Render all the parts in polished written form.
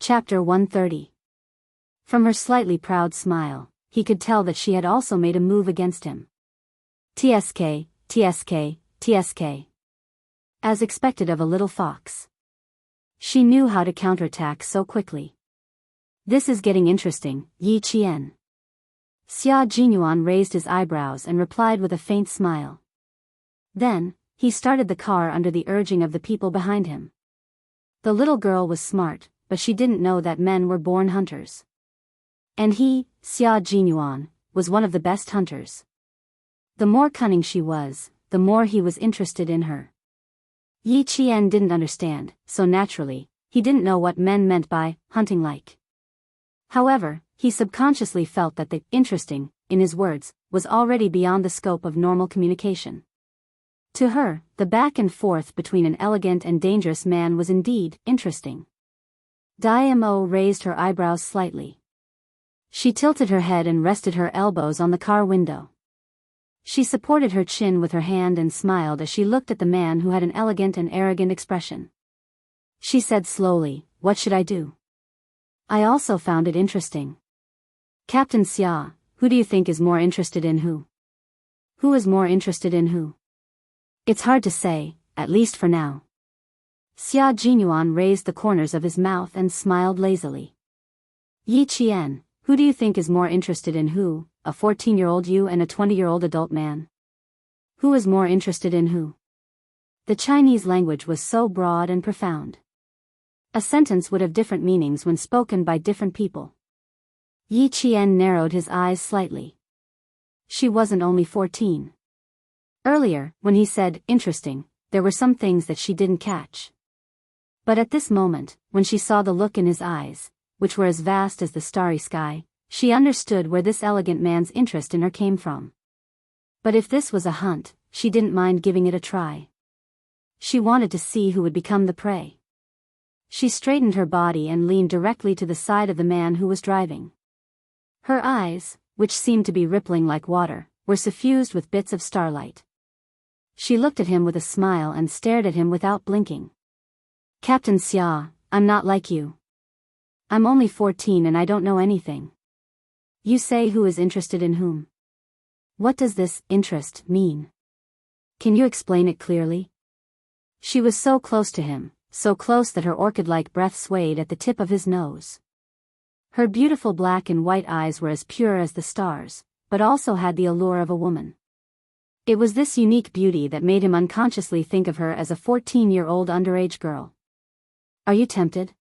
Chapter 130. From her slightly proud smile, he could tell that she had also made a move against him. TSK, TSK, TSK. As expected of a little fox. She knew how to counterattack so quickly. This is getting interesting, Yi Qian. Xia Jinyuan raised his eyebrows and replied with a faint smile. Then, he started the car under the urging of the people behind him. The little girl was smart, but she didn't know that men were born hunters. And he, Xia Jinyuan, was one of the best hunters. The more cunning she was, the more he was interested in her. Yi Qian didn't understand, so naturally, he didn't know what men meant by hunting like. However, he subconsciously felt that the interesting, in his words, was already beyond the scope of normal communication. To her, the back and forth between an elegant and dangerous man was indeed interesting. Dimo raised her eyebrows slightly. She tilted her head and rested her elbows on the car window. She supported her chin with her hand and smiled as she looked at the man who had an elegant and arrogant expression. She said slowly, "What should I do? I also found it interesting. Captain Xia, who do you think is more interested in who? Who is more interested in who? It's hard to say, at least for now." Xia Jinyuan raised the corners of his mouth and smiled lazily. Yi Qian, who do you think is more interested in who, a 14-year-old you and a 20-year-old adult man? Who is more interested in who? The Chinese language was so broad and profound. A sentence would have different meanings when spoken by different people. Yi Qian narrowed his eyes slightly. She wasn't only 14. Earlier, when he said, interesting, there were some things that she didn't catch. But at this moment, when she saw the look in his eyes, which were as vast as the starry sky, she understood where this elegant man's interest in her came from. But if this was a hunt, she didn't mind giving it a try. She wanted to see who would become the prey. She straightened her body and leaned directly to the side of the man who was driving. Her eyes, which seemed to be rippling like water, were suffused with bits of starlight. She looked at him with a smile and stared at him without blinking. "Captain Xia, I'm not like you. I'm only 14 and I don't know anything. You say who is interested in whom? What does this interest mean? Can you explain it clearly?" She was so close to him, so close that her orchid-like breath swayed at the tip of his nose. Her beautiful black and white eyes were as pure as the stars, but also had the allure of a woman. It was this unique beauty that made him unconsciously think of her as a 14-year-old underage girl. "Are you tempted?"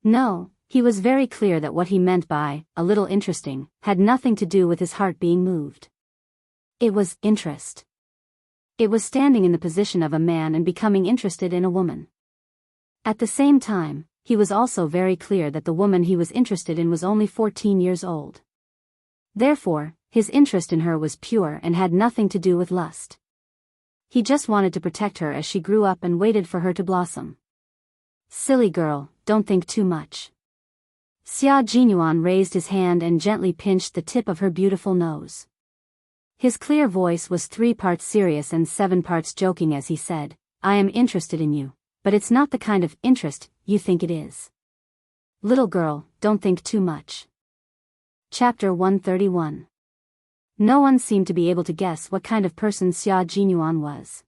No, he was very clear that what he meant by, a little interesting, had nothing to do with his heart being moved. It was interest. It was standing in the position of a man and becoming interested in a woman. At the same time, he was also very clear that the woman he was interested in was only 14 years old. Therefore, his interest in her was pure and had nothing to do with lust. He just wanted to protect her as she grew up and waited for her to blossom. "Silly girl, don't think too much." Xia Jinyuan raised his hand and gently pinched the tip of her beautiful nose. His clear voice was 3 parts serious and 7 parts joking as he said, "I am interested in you, but it's not the kind of interest you think it is. Little girl, don't think too much." Chapter 131. No one seemed to be able to guess what kind of person Xia Jinyuan was.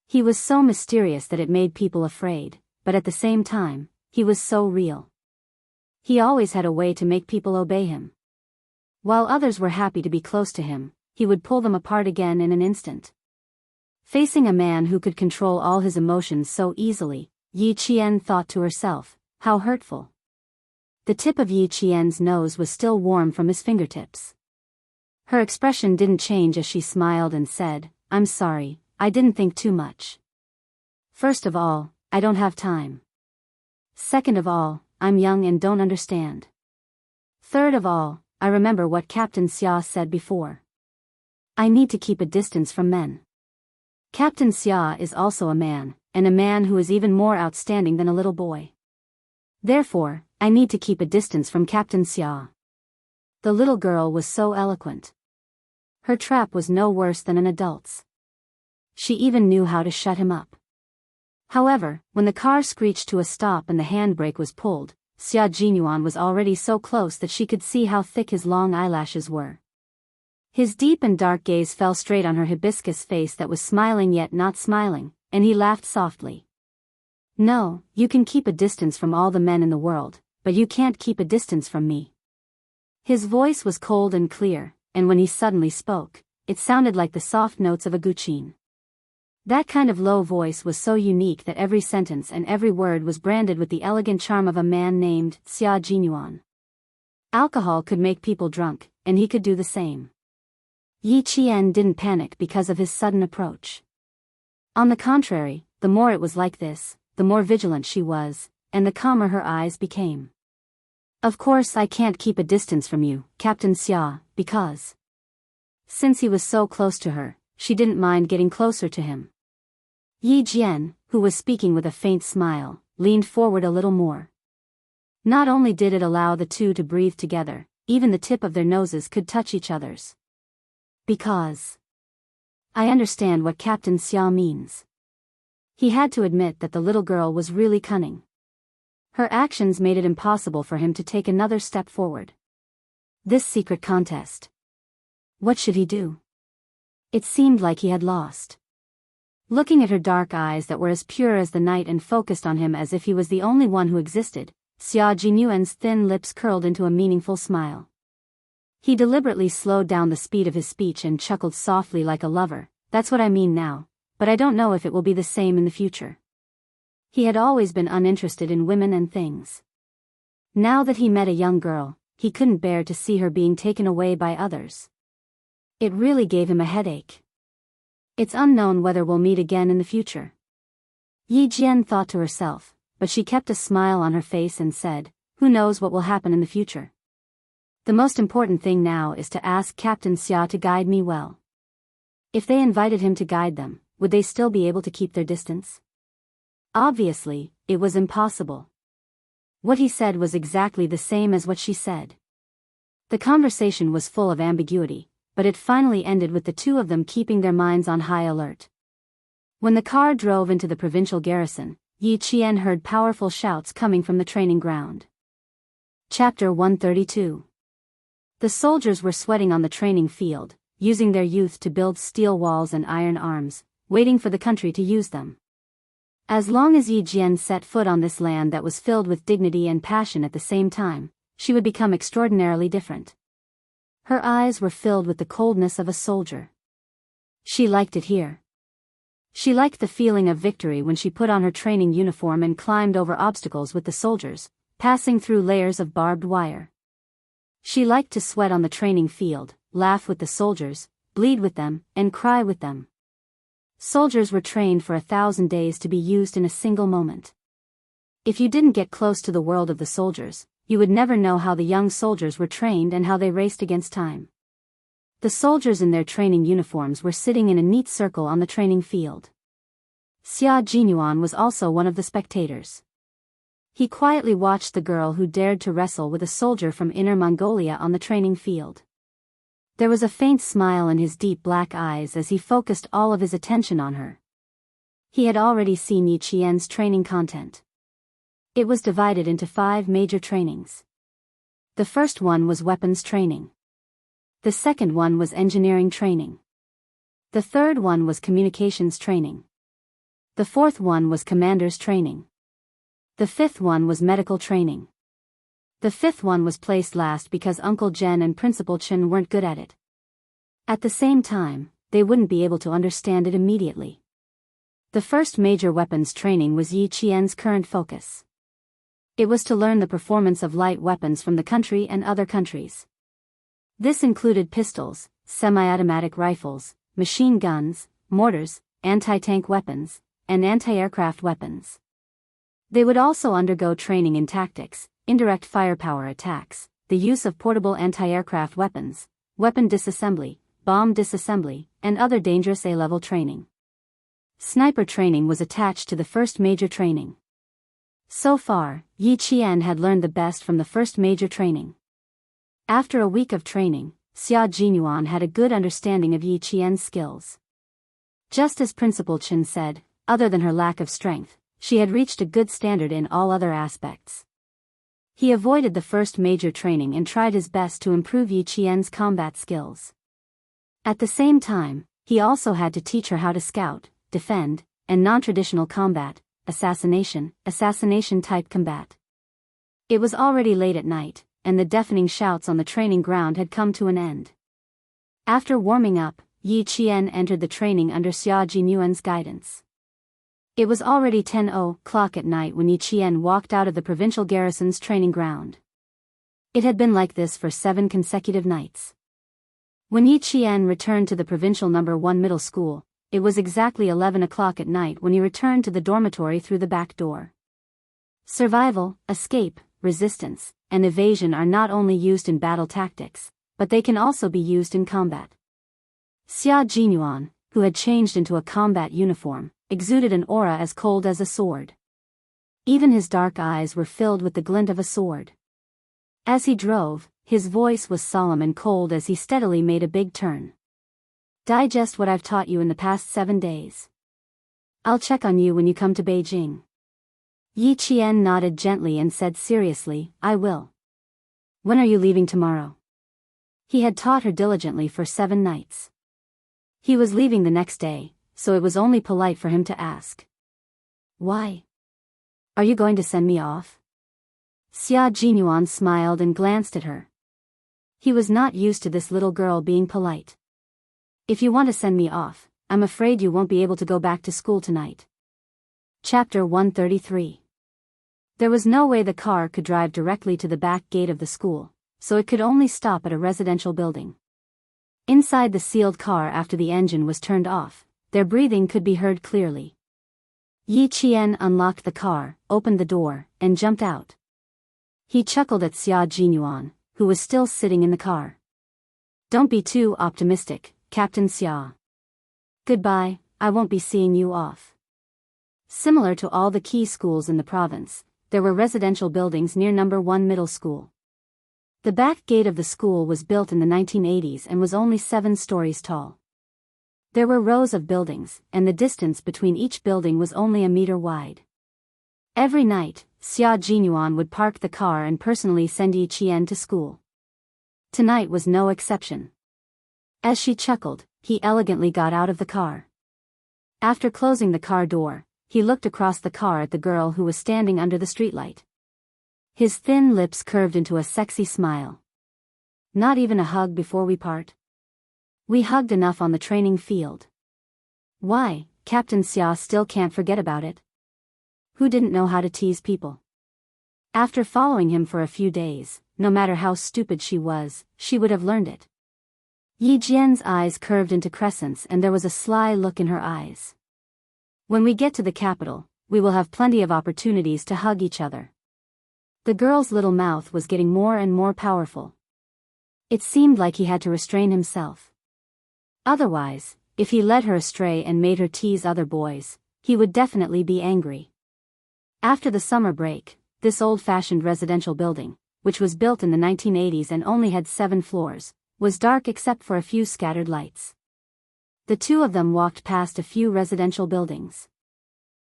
He was so mysterious that it made people afraid, but at the same time, he was so real. He always had a way to make people obey him. While others were happy to be close to him, he would pull them apart again in an instant. Facing a man who could control all his emotions so easily, Yi Qian thought to herself, how hurtful. The tip of Yi Qian's nose was still warm from his fingertips. Her expression didn't change as she smiled and said, "I'm sorry, I didn't think too much. First of all, I don't have time. Second of all, I'm young and don't understand. Third of all, I remember what Captain Xia said before. I need to keep a distance from men. Captain Xia is also a man, and a man who is even more outstanding than a little boy. Therefore, I need to keep a distance from Captain Xia." The little girl was so eloquent. Her trap was no worse than an adult's. She even knew how to shut him up. However, when the car screeched to a stop and the handbrake was pulled, Xia Jinyuan was already so close that she could see how thick his long eyelashes were. His deep and dark gaze fell straight on her hibiscus face that was smiling yet not smiling, and he laughed softly. No, you can keep a distance from all the men in the world, but you can't keep a distance from me. His voice was cold and clear, and when he suddenly spoke, it sounded like the soft notes of a guqin. That kind of low voice was so unique that every sentence and every word was branded with the elegant charm of a man named Xia Jinyuan. Alcohol could make people drunk, and he could do the same. Yi Qian didn't panic because of his sudden approach. On the contrary, the more it was like this, the more vigilant she was, and the calmer her eyes became. Of course I can't keep a distance from you, Captain Xia, because... Since he was so close to her, she didn't mind getting closer to him. Yi Jian, who was speaking with a faint smile, leaned forward a little more. Not only did it allow the two to breathe together, even the tip of their noses could touch each other's. Because... I understand what Captain Xia means. He had to admit that the little girl was really cunning. Her actions made it impossible for him to take another step forward. This secret contest. What should he do? It seemed like he had lost. Looking at her dark eyes that were as pure as the night and focused on him as if he was the only one who existed, Xia Jinyuan's thin lips curled into a meaningful smile. He deliberately slowed down the speed of his speech and chuckled softly like a lover. That's what I mean now, but I don't know if it will be the same in the future. He had always been uninterested in women and things. Now that he met a young girl, he couldn't bear to see her being taken away by others. It really gave him a headache. It's unknown whether we'll meet again in the future. Yi Jian thought to herself, but she kept a smile on her face and said, who knows what will happen in the future. The most important thing now is to ask Captain Xia to guide me well. If they invited him to guide them, would they still be able to keep their distance? Obviously, it was impossible. What he said was exactly the same as what she said. The conversation was full of ambiguity, but it finally ended with the two of them keeping their minds on high alert. When the car drove into the provincial garrison, Yi Qian heard powerful shouts coming from the training ground. Chapter 132. The soldiers were sweating on the training field, using their youth to build steel walls and iron arms, waiting for the country to use them. As long as Yi Jian set foot on this land that was filled with dignity and passion at the same time, she would become extraordinarily different. Her eyes were filled with the coldness of a soldier. She liked it here. She liked the feeling of victory when she put on her training uniform and climbed over obstacles with the soldiers, passing through layers of barbed wire. She liked to sweat on the training field, laugh with the soldiers, bleed with them, and cry with them. Soldiers were trained for 1,000 days to be used in a single moment. If you didn't get close to the world of the soldiers, you would never know how the young soldiers were trained and how they raced against time. The soldiers in their training uniforms were sitting in a neat circle on the training field. Xia Jinyuan was also one of the spectators. He quietly watched the girl who dared to wrestle with a soldier from Inner Mongolia on the training field. There was a faint smile in his deep black eyes as he focused all of his attention on her. He had already seen Yi Qian's training content. It was divided into 5 major trainings. The first one was weapons training. The second one was engineering training. The third one was communications training. The fourth one was commander's training. The fifth one was medical training. The fifth one was placed last because Uncle Jen and Principal Chen weren't good at it. At the same time, they wouldn't be able to understand it immediately. The first major weapons training was Yi Qian's current focus. It was to learn the performance of light weapons from the country and other countries. This included pistols, semi-automatic rifles, machine guns, mortars, anti-tank weapons, and anti-aircraft weapons. They would also undergo training in tactics, indirect firepower attacks, the use of portable anti-aircraft weapons, weapon disassembly, bomb disassembly, and other dangerous A-level training. Sniper training was attached to the first major training. So far, Yi Qian had learned the best from the first major training. After a week of training, Xia Jinyuan had a good understanding of Yi Qian's skills. Just as Principal Chen said, other than her lack of strength, she had reached a good standard in all other aspects. He avoided the first major training and tried his best to improve Yi Qian's combat skills. At the same time, he also had to teach her how to scout, defend, and non-traditional combat, assassination-type combat. It was already late at night, and the deafening shouts on the training ground had come to an end. After warming up, Yi Qian entered the training under Xia Jinyuan's guidance. It was already 10 o'clock at night when Yi Qian walked out of the provincial garrison's training ground. It had been like this for 7 consecutive nights. When Yi Qian returned to the provincial No. 1 middle school, it was exactly 11 o'clock at night when he returned to the dormitory through the back door. Survival, escape, resistance, and evasion are not only used in battle tactics, but they can also be used in combat. Xia Jinyuan, who had changed into a combat uniform, exuded an aura as cold as a sword. Even his dark eyes were filled with the glint of a sword. As he drove, his voice was solemn and cold as he steadily made a big turn. Digest what I've taught you in the past 7 days. I'll check on you when you come to Beijing. Yi Qian nodded gently and said seriously, I will. When are you leaving tomorrow? He had taught her diligently for 7 nights. He was leaving the next day, so it was only polite for him to ask. Why? Are you going to send me off? Xia Jinyuan smiled and glanced at her. He was not used to this little girl being polite. If you want to send me off, I'm afraid you won't be able to go back to school tonight. Chapter 133. There was no way the car could drive directly to the back gate of the school, so it could only stop at a residential building. Inside the sealed car after the engine was turned off, their breathing could be heard clearly. Yi Qian unlocked the car, opened the door, and jumped out. He chuckled at Xia Jinyuan, who was still sitting in the car. Don't be too optimistic, Captain Xia. Goodbye, I won't be seeing you off. Similar to all the key schools in the province, there were residential buildings near No. 1 middle school. The back gate of the school was built in the 1980s and was only 7 stories tall. There were rows of buildings, and the distance between each building was only a meter wide. Every night, Xia Jinyuan would park the car and personally send Yi Qian to school. Tonight was no exception. As she chuckled, he elegantly got out of the car. After closing the car door, he looked across the car at the girl who was standing under the streetlight. His thin lips curved into a sexy smile. Not even a hug before we part? We hugged enough on the training field. Why, Captain Xia still can't forget about it. Who didn't know how to tease people? After following him for a few days, no matter how stupid she was, she would have learned it. Yi Jian's eyes curved into crescents and there was a sly look in her eyes. When we get to the capital, we will have plenty of opportunities to hug each other. The girl's little mouth was getting more and more powerful. It seemed like he had to restrain himself. Otherwise, if he led her astray and made her tease other boys, he would definitely be angry. After the summer break, this old-fashioned residential building, which was built in the 1980s and only had 7 floors, was dark except for a few scattered lights. The two of them walked past a few residential buildings.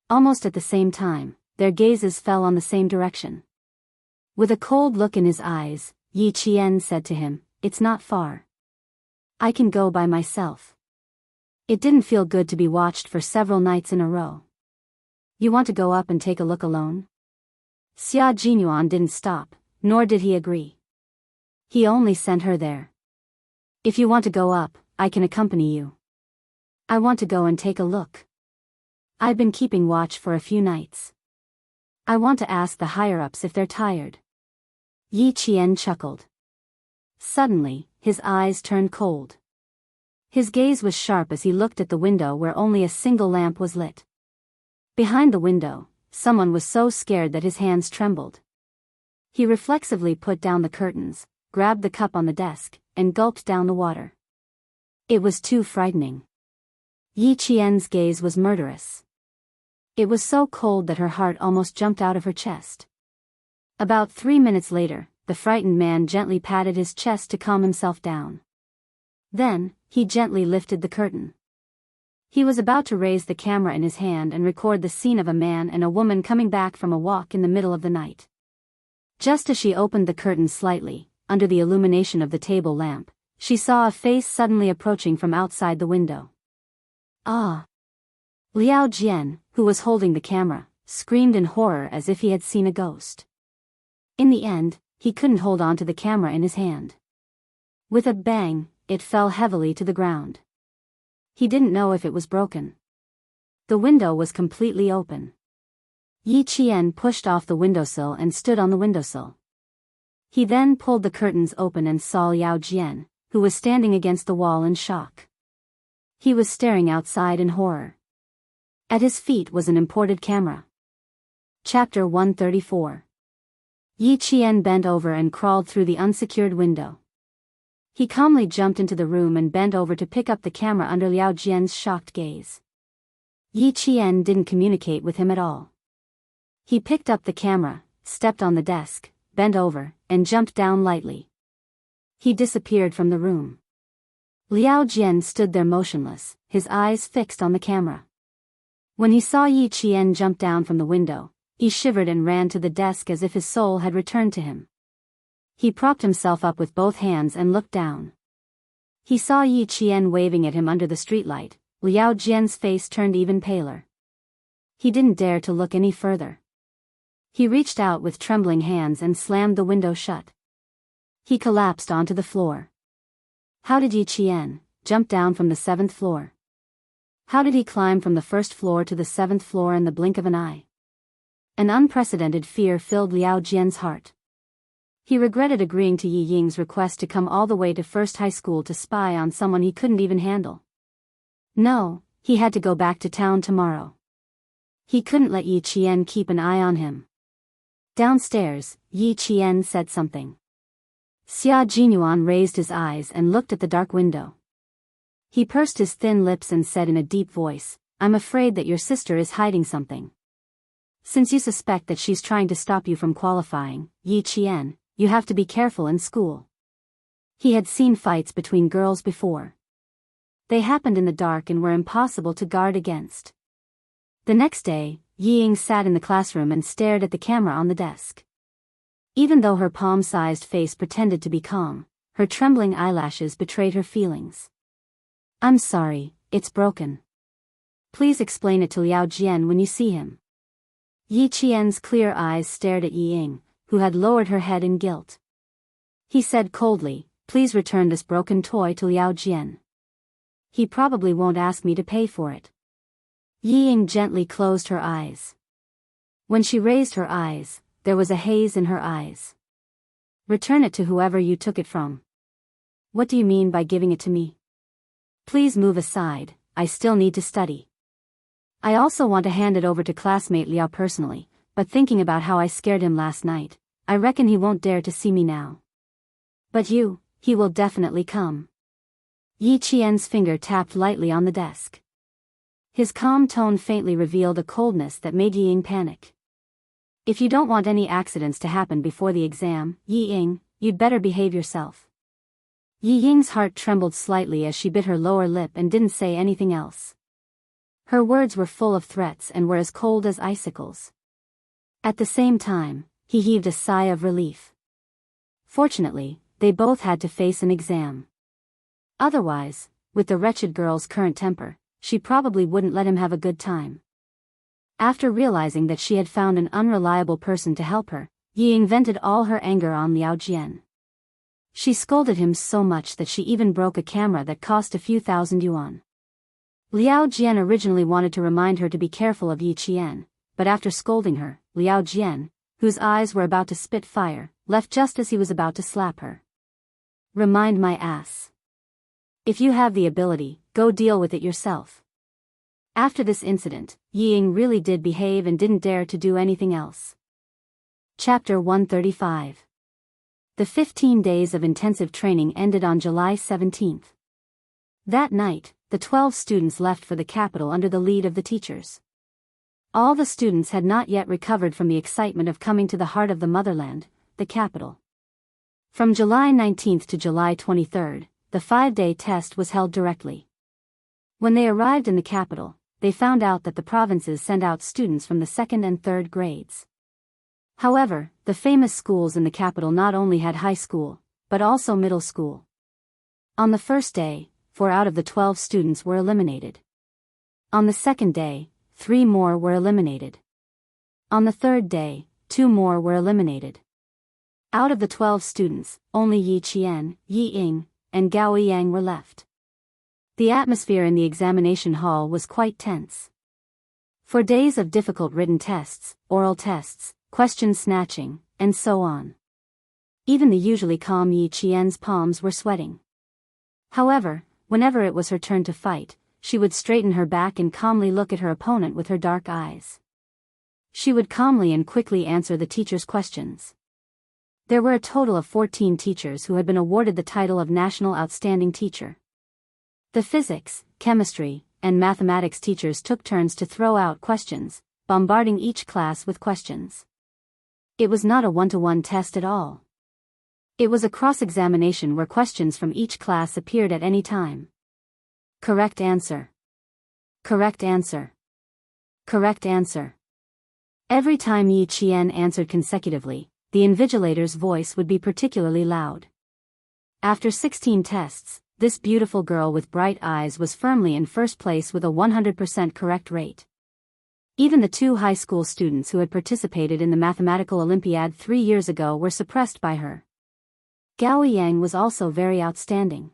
Almost at the same time, their gazes fell on the same direction. With a cold look in his eyes, Yi Qian said to him, "It's not far. I can go by myself." It didn't feel good to be watched for several nights in a row. You want to go up and take a look alone? Xia Jinyuan didn't stop, nor did he agree. He only sent her there. If you want to go up, I can accompany you. I want to go and take a look. I've been keeping watch for a few nights. I want to ask the higher-ups if they're tired. Yi Qian chuckled. Suddenly, his eyes turned cold. His gaze was sharp as he looked at the window where only a single lamp was lit. Behind the window, someone was so scared that his hands trembled. He reflexively put down the curtains, grabbed the cup on the desk, and gulped down the water. It was too frightening. Yi Qian's gaze was murderous. It was so cold that her heart almost jumped out of her chest. About 3 minutes later, the frightened man gently patted his chest to calm himself down. Then, he gently lifted the curtain. He was about to raise the camera in his hand and record the scene of a man and a woman coming back from a walk in the middle of the night. Just as she opened the curtains slightly, under the illumination of the table lamp, she saw a face suddenly approaching from outside the window. Ah! Liao Jian, who was holding the camera, screamed in horror as if he had seen a ghost. In the end, he couldn't hold on to the camera in his hand. With a bang, it fell heavily to the ground. He didn't know if it was broken. The window was completely open. Yi Qian pushed off the windowsill and stood on the windowsill. He then pulled the curtains open and saw Liao Jian, who was standing against the wall in shock. He was staring outside in horror. At his feet was an imported camera. Chapter 134. Yi Qian bent over and crawled through the unsecured window. He calmly jumped into the room and bent over to pick up the camera under Liao Jian's shocked gaze. Yi Qian didn't communicate with him at all. He picked up the camera, stepped on the desk, bent over, and jumped down lightly. He disappeared from the room. Liao Jian stood there motionless, his eyes fixed on the camera. When he saw Yi Qian jump down from the window, he shivered and ran to the desk as if his soul had returned to him. He propped himself up with both hands and looked down. He saw Yi Qian waving at him under the streetlight. Liao Jian's face turned even paler. He didn't dare to look any further. He reached out with trembling hands and slammed the window shut. He collapsed onto the floor. How did Yi Qian jump down from the 7th floor? How did he climb from the 1st floor to the 7th floor in the blink of an eye? An unprecedented fear filled Liao Jian's heart. He regretted agreeing to Yi Ying's request to come all the way to First High School to spy on someone he couldn't even handle. No, he had to go back to town tomorrow. He couldn't let Yi Qian keep an eye on him. Downstairs, Yi Qian said something. Xia Jinyuan raised his eyes and looked at the dark window. He pursed his thin lips and said in a deep voice, "I'm afraid that your sister is hiding something. Since you suspect that she's trying to stop you from qualifying, Yi Qian, you have to be careful in school." He had seen fights between girls before. They happened in the dark and were impossible to guard against. The next day, Yi Ying sat in the classroom and stared at the camera on the desk. Even though her palm-sized face pretended to be calm, her trembling eyelashes betrayed her feelings. "I'm sorry, it's broken. Please explain it to Liao Jian when you see him." Yi Qian's clear eyes stared at Yi Ying, who had lowered her head in guilt. He said coldly, "Please return this broken toy to Liao Jian. He probably won't ask me to pay for it." Yi Ying gently closed her eyes. When she raised her eyes, there was a haze in her eyes. "Return it to whoever you took it from." "What do you mean by giving it to me?" "Please move aside, I still need to study. I also want to hand it over to classmate Liao personally, but thinking about how I scared him last night, I reckon he won't dare to see me now. But he will definitely come." Yi Qian's finger tapped lightly on the desk. His calm tone faintly revealed a coldness that made Yi Ying panic. "If you don't want any accidents to happen before the exam, Yi Ying, you'd better behave yourself." Yi Ying's heart trembled slightly as she bit her lower lip and didn't say anything else. Her words were full of threats and were as cold as icicles. At the same time, he heaved a sigh of relief. Fortunately, they both had to face an exam. Otherwise, with the wretched girl's current temper, she probably wouldn't let him have a good time. After realizing that she had found an unreliable person to help her, Yi Ying vented all her anger on Liao Jian. She scolded him so much that she even broke a camera that cost a few thousand yuan. Liao Jian originally wanted to remind her to be careful of Yi Qian, but after scolding her, Liao Jian, whose eyes were about to spit fire, left just as he was about to slap her. "Remind my ass. If you have the ability, go deal with it yourself." After this incident, Yi Ying really did behave and didn't dare to do anything else. Chapter 135. The 15 days of intensive training ended on July 17th. That night, the 12 students left for the capital under the lead of the teachers. All the students had not yet recovered from the excitement of coming to the heart of the motherland, the capital. From July 19th to July 23rd, the 5-day test was held directly. When they arrived in the capital, they found out that the provinces sent out students from the 2nd and 3rd grades. However, the famous schools in the capital not only had high school, but also middle school. On the first day, 4 out of the 12 students were eliminated. On the second day, 3 more were eliminated. On the third day, 2 more were eliminated. Out of the 12 students, only Yi Qian, Yi Ying, and Gao Yang were left. The atmosphere in the examination hall was quite tense. For days of difficult written tests, oral tests, question snatching, and so on. Even the usually calm Yi Qian's palms were sweating. However, whenever it was her turn to fight, she would straighten her back and calmly look at her opponent with her dark eyes. She would calmly and quickly answer the teacher's questions. There were a total of 14 teachers who had been awarded the title of National Outstanding Teacher. The physics, chemistry, and mathematics teachers took turns to throw out questions, bombarding each class with questions. It was not a one-to-one test at all. It was a cross-examination where questions from each class appeared at any time. Correct answer. Correct answer. Correct answer. Every time Yi Qian answered consecutively, the invigilator's voice would be particularly loud. After 16 tests, this beautiful girl with bright eyes was firmly in first place with a 100% correct rate. Even the 2 high school students who had participated in the mathematical Olympiad 3 years ago were suppressed by her. Gao Yang was also very outstanding.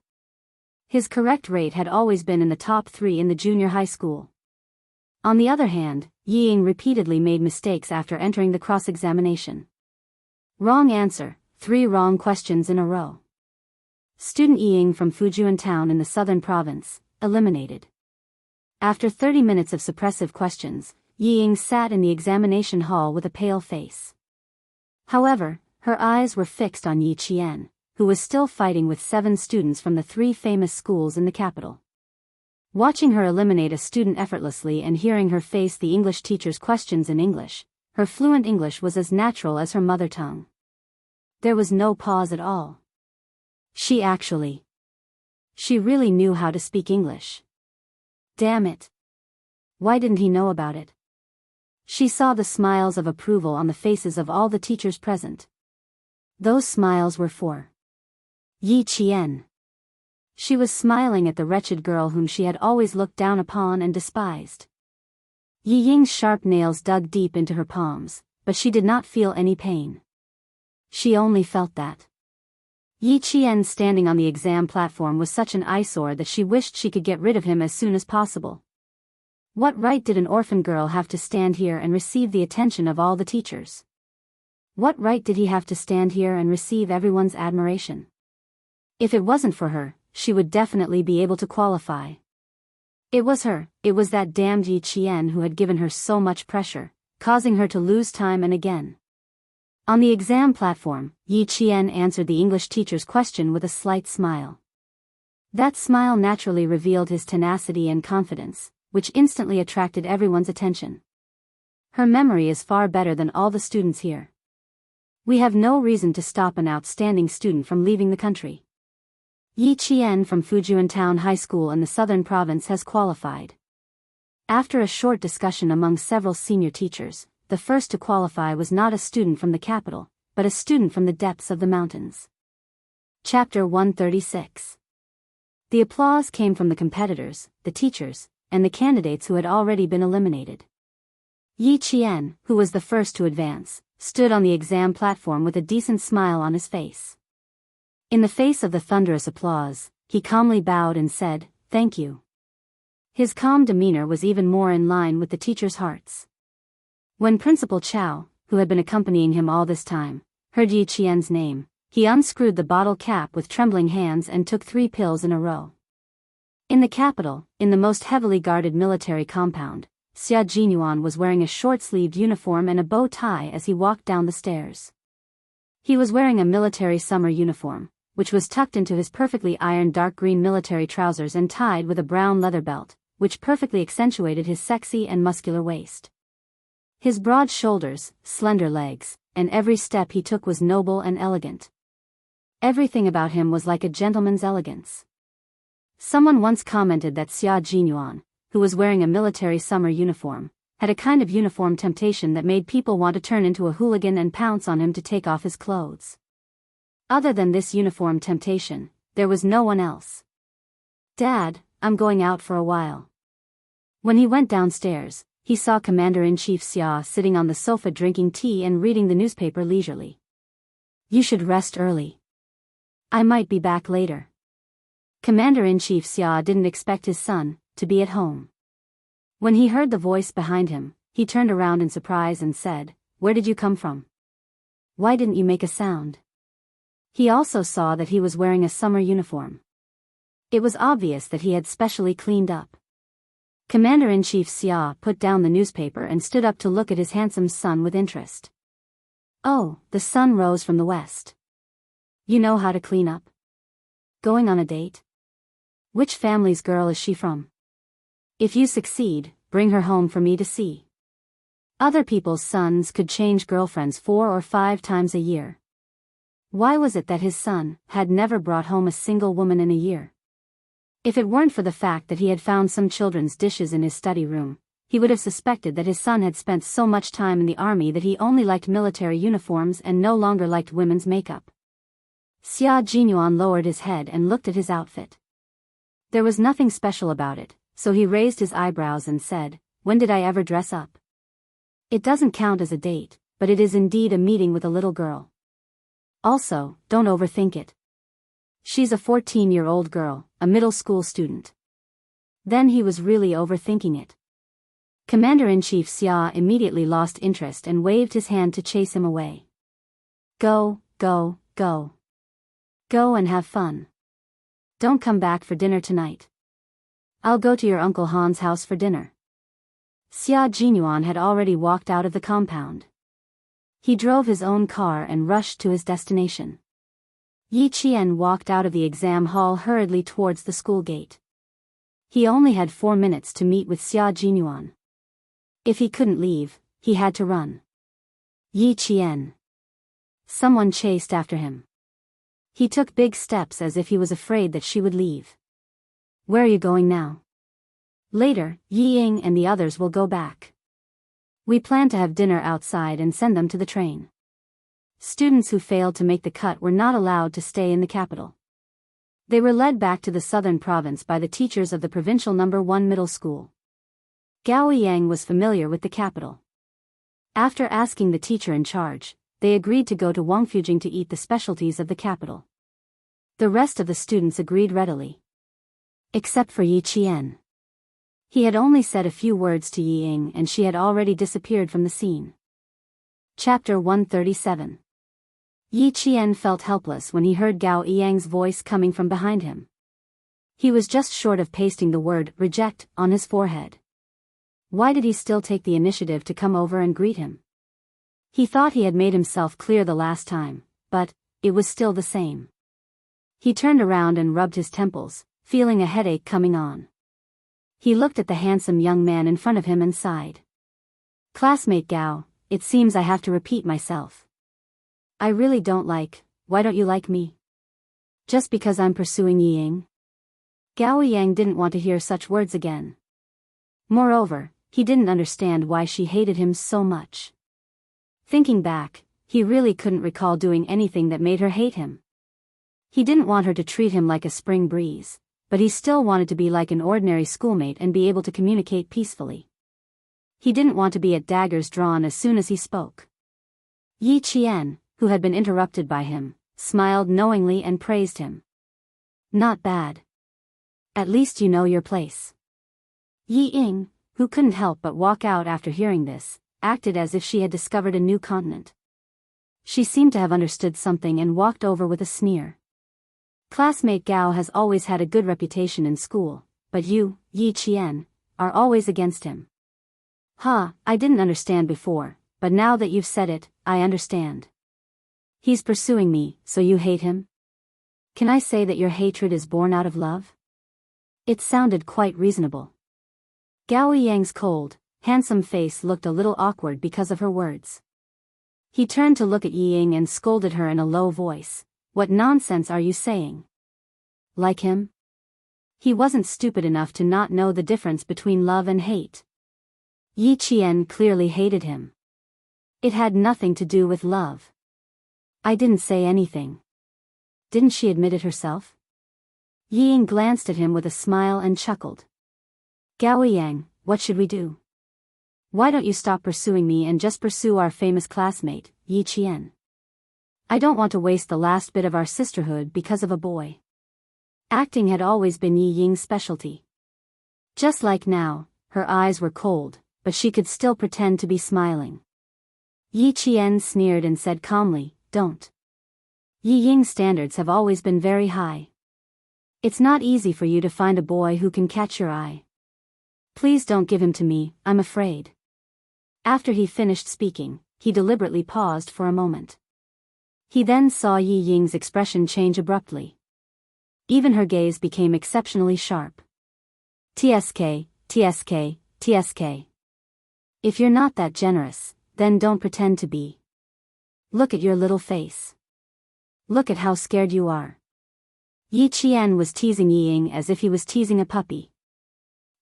His correct rate had always been in the top 3 in the junior high school. On the other hand, Yi Ying repeatedly made mistakes after entering the cross-examination. Wrong answer, 3 wrong questions in a row. Student Yi Ying from Fujian town in the southern province, eliminated. After 30 minutes of suppressive questions, Yi Ying sat in the examination hall with a pale face. However, her eyes were fixed on Yi Qian, who was still fighting with 7 students from the 3 famous schools in the capital. Watching her eliminate a student effortlessly and hearing her face the English teacher's questions in English, her fluent English was as natural as her mother tongue. There was no pause at all. She really knew how to speak English. Damn it. Why didn't he know about it? She saw the smiles of approval on the faces of all the teachers present. Those smiles were for Yi Qian. She was smiling at the wretched girl whom she had always looked down upon and despised. Yi Ying's sharp nails dug deep into her palms, but she did not feel any pain. She only felt that Yi Qian standing on the exam platform was such an eyesore that she wished she could get rid of him as soon as possible. What right did an orphan girl have to stand here and receive the attention of all the teachers? What right did he have to stand here and receive everyone's admiration? If it wasn't for her, she would definitely be able to qualify. It was that damned Yi Qian who had given her so much pressure, causing her to lose time and again. On the exam platform, Yi Qian answered the English teacher's question with a slight smile. That smile naturally revealed his tenacity and confidence, which instantly attracted everyone's attention. Her memory is far better than all the students here. We have no reason to stop an outstanding student from leaving the country. Yi Qian from Fujian Town High School in the southern province has qualified. After a short discussion among several senior teachers, the first to qualify was not a student from the capital, but a student from the depths of the mountains. Chapter 136. The applause came from the competitors, the teachers, and the candidates who had already been eliminated. Yi Qian, who was the first to advance, stood on the exam platform with a decent smile on his face. In the face of the thunderous applause, he calmly bowed and said, "Thank you." His calm demeanor was even more in line with the teachers' hearts. When Principal Chow, who had been accompanying him all this time, heard Yi Qian's name, he unscrewed the bottle cap with trembling hands and took 3 pills in a row. In the capital, in the most heavily guarded military compound, Xia Jinyuan was wearing a short-sleeved uniform and a bow tie as he walked down the stairs. He was wearing a military summer uniform, which was tucked into his perfectly ironed dark green military trousers and tied with a brown leather belt, which perfectly accentuated his sexy and muscular waist. His broad shoulders, slender legs, and every step he took was noble and elegant. Everything about him was like a gentleman's elegance. Someone once commented that Xia Jinyuan, who was wearing a military summer uniform, had a kind of uniform temptation that made people want to turn into a hooligan and pounce on him to take off his clothes. Other than this uniform temptation, there was no one else. "Dad, I'm going out for a while." When he went downstairs, he saw Commander-in-Chief Xia sitting on the sofa drinking tea and reading the newspaper leisurely. "You should rest early. I might be back later." Commander-in-Chief Xia didn't expect his son to be at home. When he heard the voice behind him, he turned around in surprise and said, "Where did you come from? Why didn't you make a sound?" He also saw that he was wearing a summer uniform. It was obvious that he had specially cleaned up. Commander-in-Chief Xia put down the newspaper and stood up to look at his handsome son with interest. "Oh, the sun rose from the west. You know how to clean up? Going on a date? Which family's girl is she from? If you succeed, bring her home for me to see." Other people's sons could change girlfriends 4 or 5 times a year. Why was it that his son had never brought home a single woman in a year? If it weren't for the fact that he had found some children's dishes in his study room, he would have suspected that his son had spent so much time in the army that he only liked military uniforms and no longer liked women's makeup. Xia Jinyuan lowered his head and looked at his outfit. There was nothing special about it, so he raised his eyebrows and said, "When did I ever dress up? It doesn't count as a date, but it is indeed a meeting with a little girl. Also, don't overthink it. She's a 14-year-old girl, a middle school student." Then he was really overthinking it. Commander-in-Chief Xia immediately lost interest and waved his hand to chase him away. "Go, go, go. Go and have fun. Don't come back for dinner tonight. I'll go to your Uncle Han's house for dinner." Xia Jinyuan had already walked out of the compound. He drove his own car and rushed to his destination. Yi Qian walked out of the exam hall hurriedly towards the school gate. He only had 4 minutes to meet with Xia Jinyuan. If he couldn't leave, he had to run. Yi Qian. Someone chased after him. He took big steps as if he was afraid that she would leave. "Where are you going now?" "Later, Yi Ying and the others will go back. We plan to have dinner outside and send them to the train." Students who failed to make the cut were not allowed to stay in the capital. They were led back to the southern province by the teachers of the provincial No. 1 middle school. Gao Yang was familiar with the capital. After asking the teacher in charge, they agreed to go to Wangfujing to eat the specialties of the capital. The rest of the students agreed readily. Except for Yi Qian. He had only said a few words to Yi Ying and she had already disappeared from the scene. Chapter 137. Yi Qian felt helpless when he heard Gao Yang's voice coming from behind him. He was just short of pasting the word "reject" on his forehead. Why did he still take the initiative to come over and greet him? He thought he had made himself clear the last time, but it was still the same. He turned around and rubbed his temples, feeling a headache coming on. He looked at the handsome young man in front of him and sighed. "Classmate Gao, it seems I have to repeat myself. I really don't like, why don't you like me? Just because I'm pursuing Yi Ying?" Gao Yang didn't want to hear such words again. Moreover, he didn't understand why she hated him so much. Thinking back, he really couldn't recall doing anything that made her hate him. He didn't want her to treat him like a spring breeze, but he still wanted to be like an ordinary schoolmate and be able to communicate peacefully. He didn't want to be at daggers drawn as soon as he spoke. Yi Qian, who had been interrupted by him, smiled knowingly and praised him. "Not bad. At least you know your place." Yi Ying, who couldn't help but walk out after hearing this, acted as if she had discovered a new continent. She seemed to have understood something and walked over with a sneer. "Classmate Gao has always had a good reputation in school, but you, Yi Qian, are always against him." I didn't understand before, but now that you've said it, I understand. He's pursuing me, so you hate him? Can I say that your hatred is born out of love?" It sounded quite reasonable. Gao Yang's cold, handsome face looked a little awkward because of her words. He turned to look at Yi Ying and scolded her in a low voice. "What nonsense are you saying? Like him?" He wasn't stupid enough to not know the difference between love and hate. Yi Qian clearly hated him. It had nothing to do with love. I didn't say anything. Didn't she admit it herself? Yi Ying glanced at him with a smile and chuckled. Gao Yang, what should we do? Why don't you stop pursuing me and just pursue our famous classmate, Yi Qian? I don't want to waste the last bit of our sisterhood because of a boy. Acting had always been Yi Ying's specialty. Just like now, her eyes were cold, but she could still pretend to be smiling. Yi Qian sneered and said calmly, don't. Yi Ying's standards have always been very high. It's not easy for you to find a boy who can catch your eye. Please don't give him to me, I'm afraid. After he finished speaking, he deliberately paused for a moment. He then saw Yi Ying's expression change abruptly. Even her gaze became exceptionally sharp. TSK, TSK, TSK. If you're not that generous, then don't pretend to be. Look at your little face. Look at how scared you are. Yi Qian was teasing Yi Ying as if he was teasing a puppy.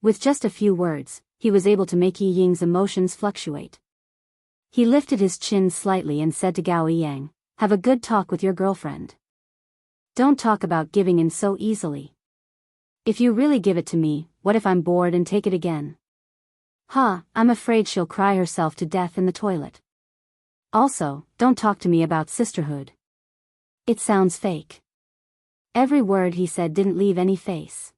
With just a few words, he was able to make Yi Ying's emotions fluctuate. He lifted his chin slightly and said to Gao Yang, have a good talk with your girlfriend. Don't talk about giving in so easily. If you really give it to me, what if I'm bored and take it again? I'm afraid she'll cry herself to death in the toilet. Also, don't talk to me about sisterhood. It sounds fake. Every word he said didn't leave any face.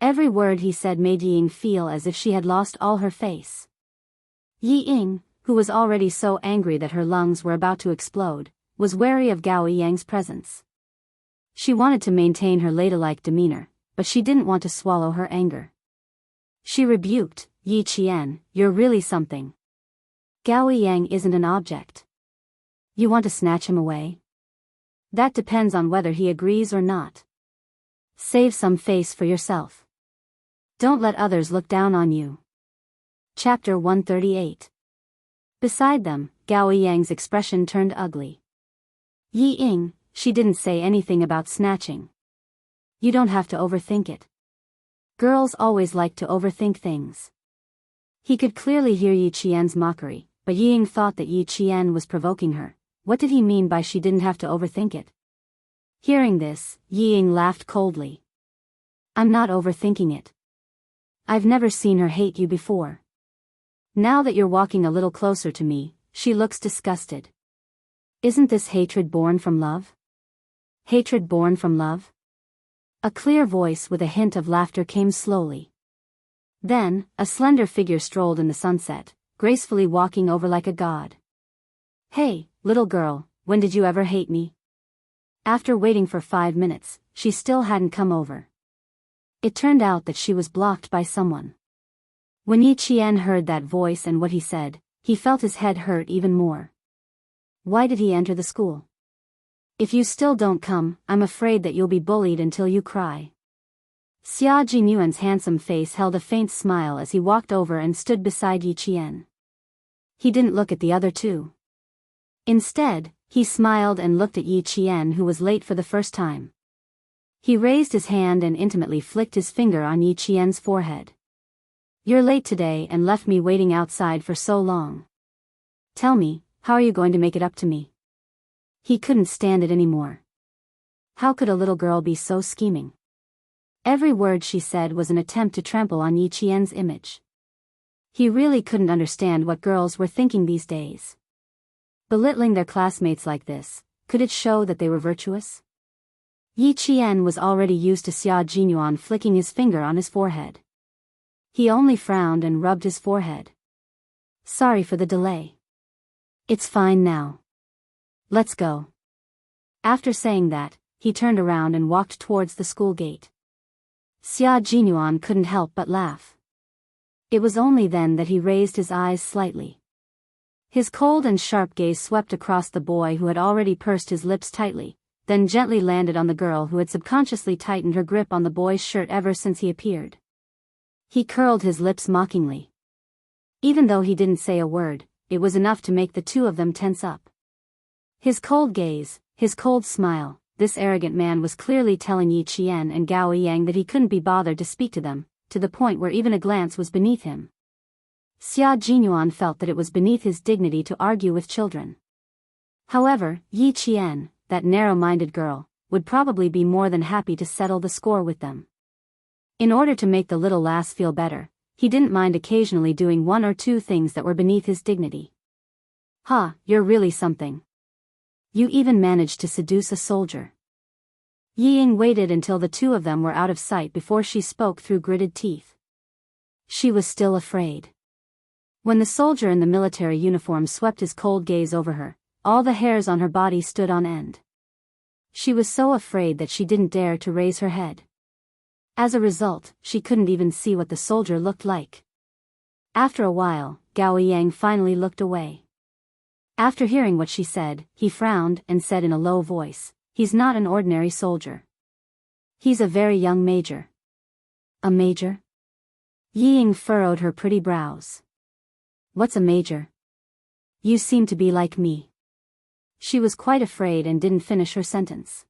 Every word he said made Yi Ying feel as if she had lost all her face. Yi Ying, who was already so angry that her lungs were about to explode, was wary of Gao Yang's presence. She wanted to maintain her ladylike demeanor, but she didn't want to swallow her anger. She rebuked, Yi Qian, you're really something. Gao Yang isn't an object. You want to snatch him away? That depends on whether he agrees or not. Save some face for yourself. Don't let others look down on you. Chapter 138. Beside them, Gao Yang's expression turned ugly. Yi Ying, she didn't say anything about snatching. You don't have to overthink it. Girls always like to overthink things. He could clearly hear Yi Qian's mockery, but Yi Ying thought that Yi Qian was provoking her. What did he mean by she didn't have to overthink it? Hearing this, Yi Ying laughed coldly. I'm not overthinking it. I've never seen her hate you before. Now that you're walking a little closer to me, she looks disgusted. Isn't this hatred born from love? Hatred born from love? A clear voice with a hint of laughter came slowly. Then, a slender figure strolled in the sunset, gracefully walking over like a god. Hey, little girl, when did you ever hate me? After waiting for 5 minutes, she still hadn't come over. It turned out that she was blocked by someone. When Yi Qian heard that voice and what he said, he felt his head hurt even more. Why did he enter the school? If you still don't come, I'm afraid that you'll be bullied until you cry. Xia Jinyuan's handsome face held a faint smile as he walked over and stood beside Yi Qian. He didn't look at the other two. Instead, he smiled and looked at Yi Qian, who was late for the first time. He raised his hand and intimately flicked his finger on Yi Qian's forehead. You're late today and left me waiting outside for so long. Tell me, how are you going to make it up to me? He couldn't stand it anymore. How could a little girl be so scheming? Every word she said was an attempt to trample on Yi Qian's image. He really couldn't understand what girls were thinking these days. Belittling their classmates like this, could it show that they were virtuous? Yi Qian was already used to Xia Jinyuan flicking his finger on his forehead. He only frowned and rubbed his forehead. Sorry for the delay. It's fine now. Let's go. After saying that, he turned around and walked towards the school gate. Xia Jinyuan couldn't help but laugh. It was only then that he raised his eyes slightly. His cold and sharp gaze swept across the boy who had already pursed his lips tightly, then gently landed on the girl who had subconsciously tightened her grip on the boy's shirt ever since he appeared. He curled his lips mockingly. Even though he didn't say a word, it was enough to make the two of them tense up. His cold gaze, his cold smile, this arrogant man was clearly telling Yi Qian and Gao Yang that he couldn't be bothered to speak to them, to the point where even a glance was beneath him. Xia Jinyuan felt that it was beneath his dignity to argue with children. However, Yi Qian, that narrow-minded girl, would probably be more than happy to settle the score with them. In order to make the little lass feel better, he didn't mind occasionally doing one or two things that were beneath his dignity. "Ha, you're really something. You even managed to seduce a soldier." Yi Ying waited until the two of them were out of sight before she spoke through gritted teeth. She was still afraid. When the soldier in the military uniform swept his cold gaze over her, all the hairs on her body stood on end. She was so afraid that she didn't dare to raise her head. As a result, she couldn't even see what the soldier looked like. After a while, Gao Yang finally looked away. After hearing what she said, he frowned and said in a low voice, "He's not an ordinary soldier. He's a very young major." "A major?" Yi Ying furrowed her pretty brows. "What's a major? You seem to be like me." She was quite afraid and didn't finish her sentence.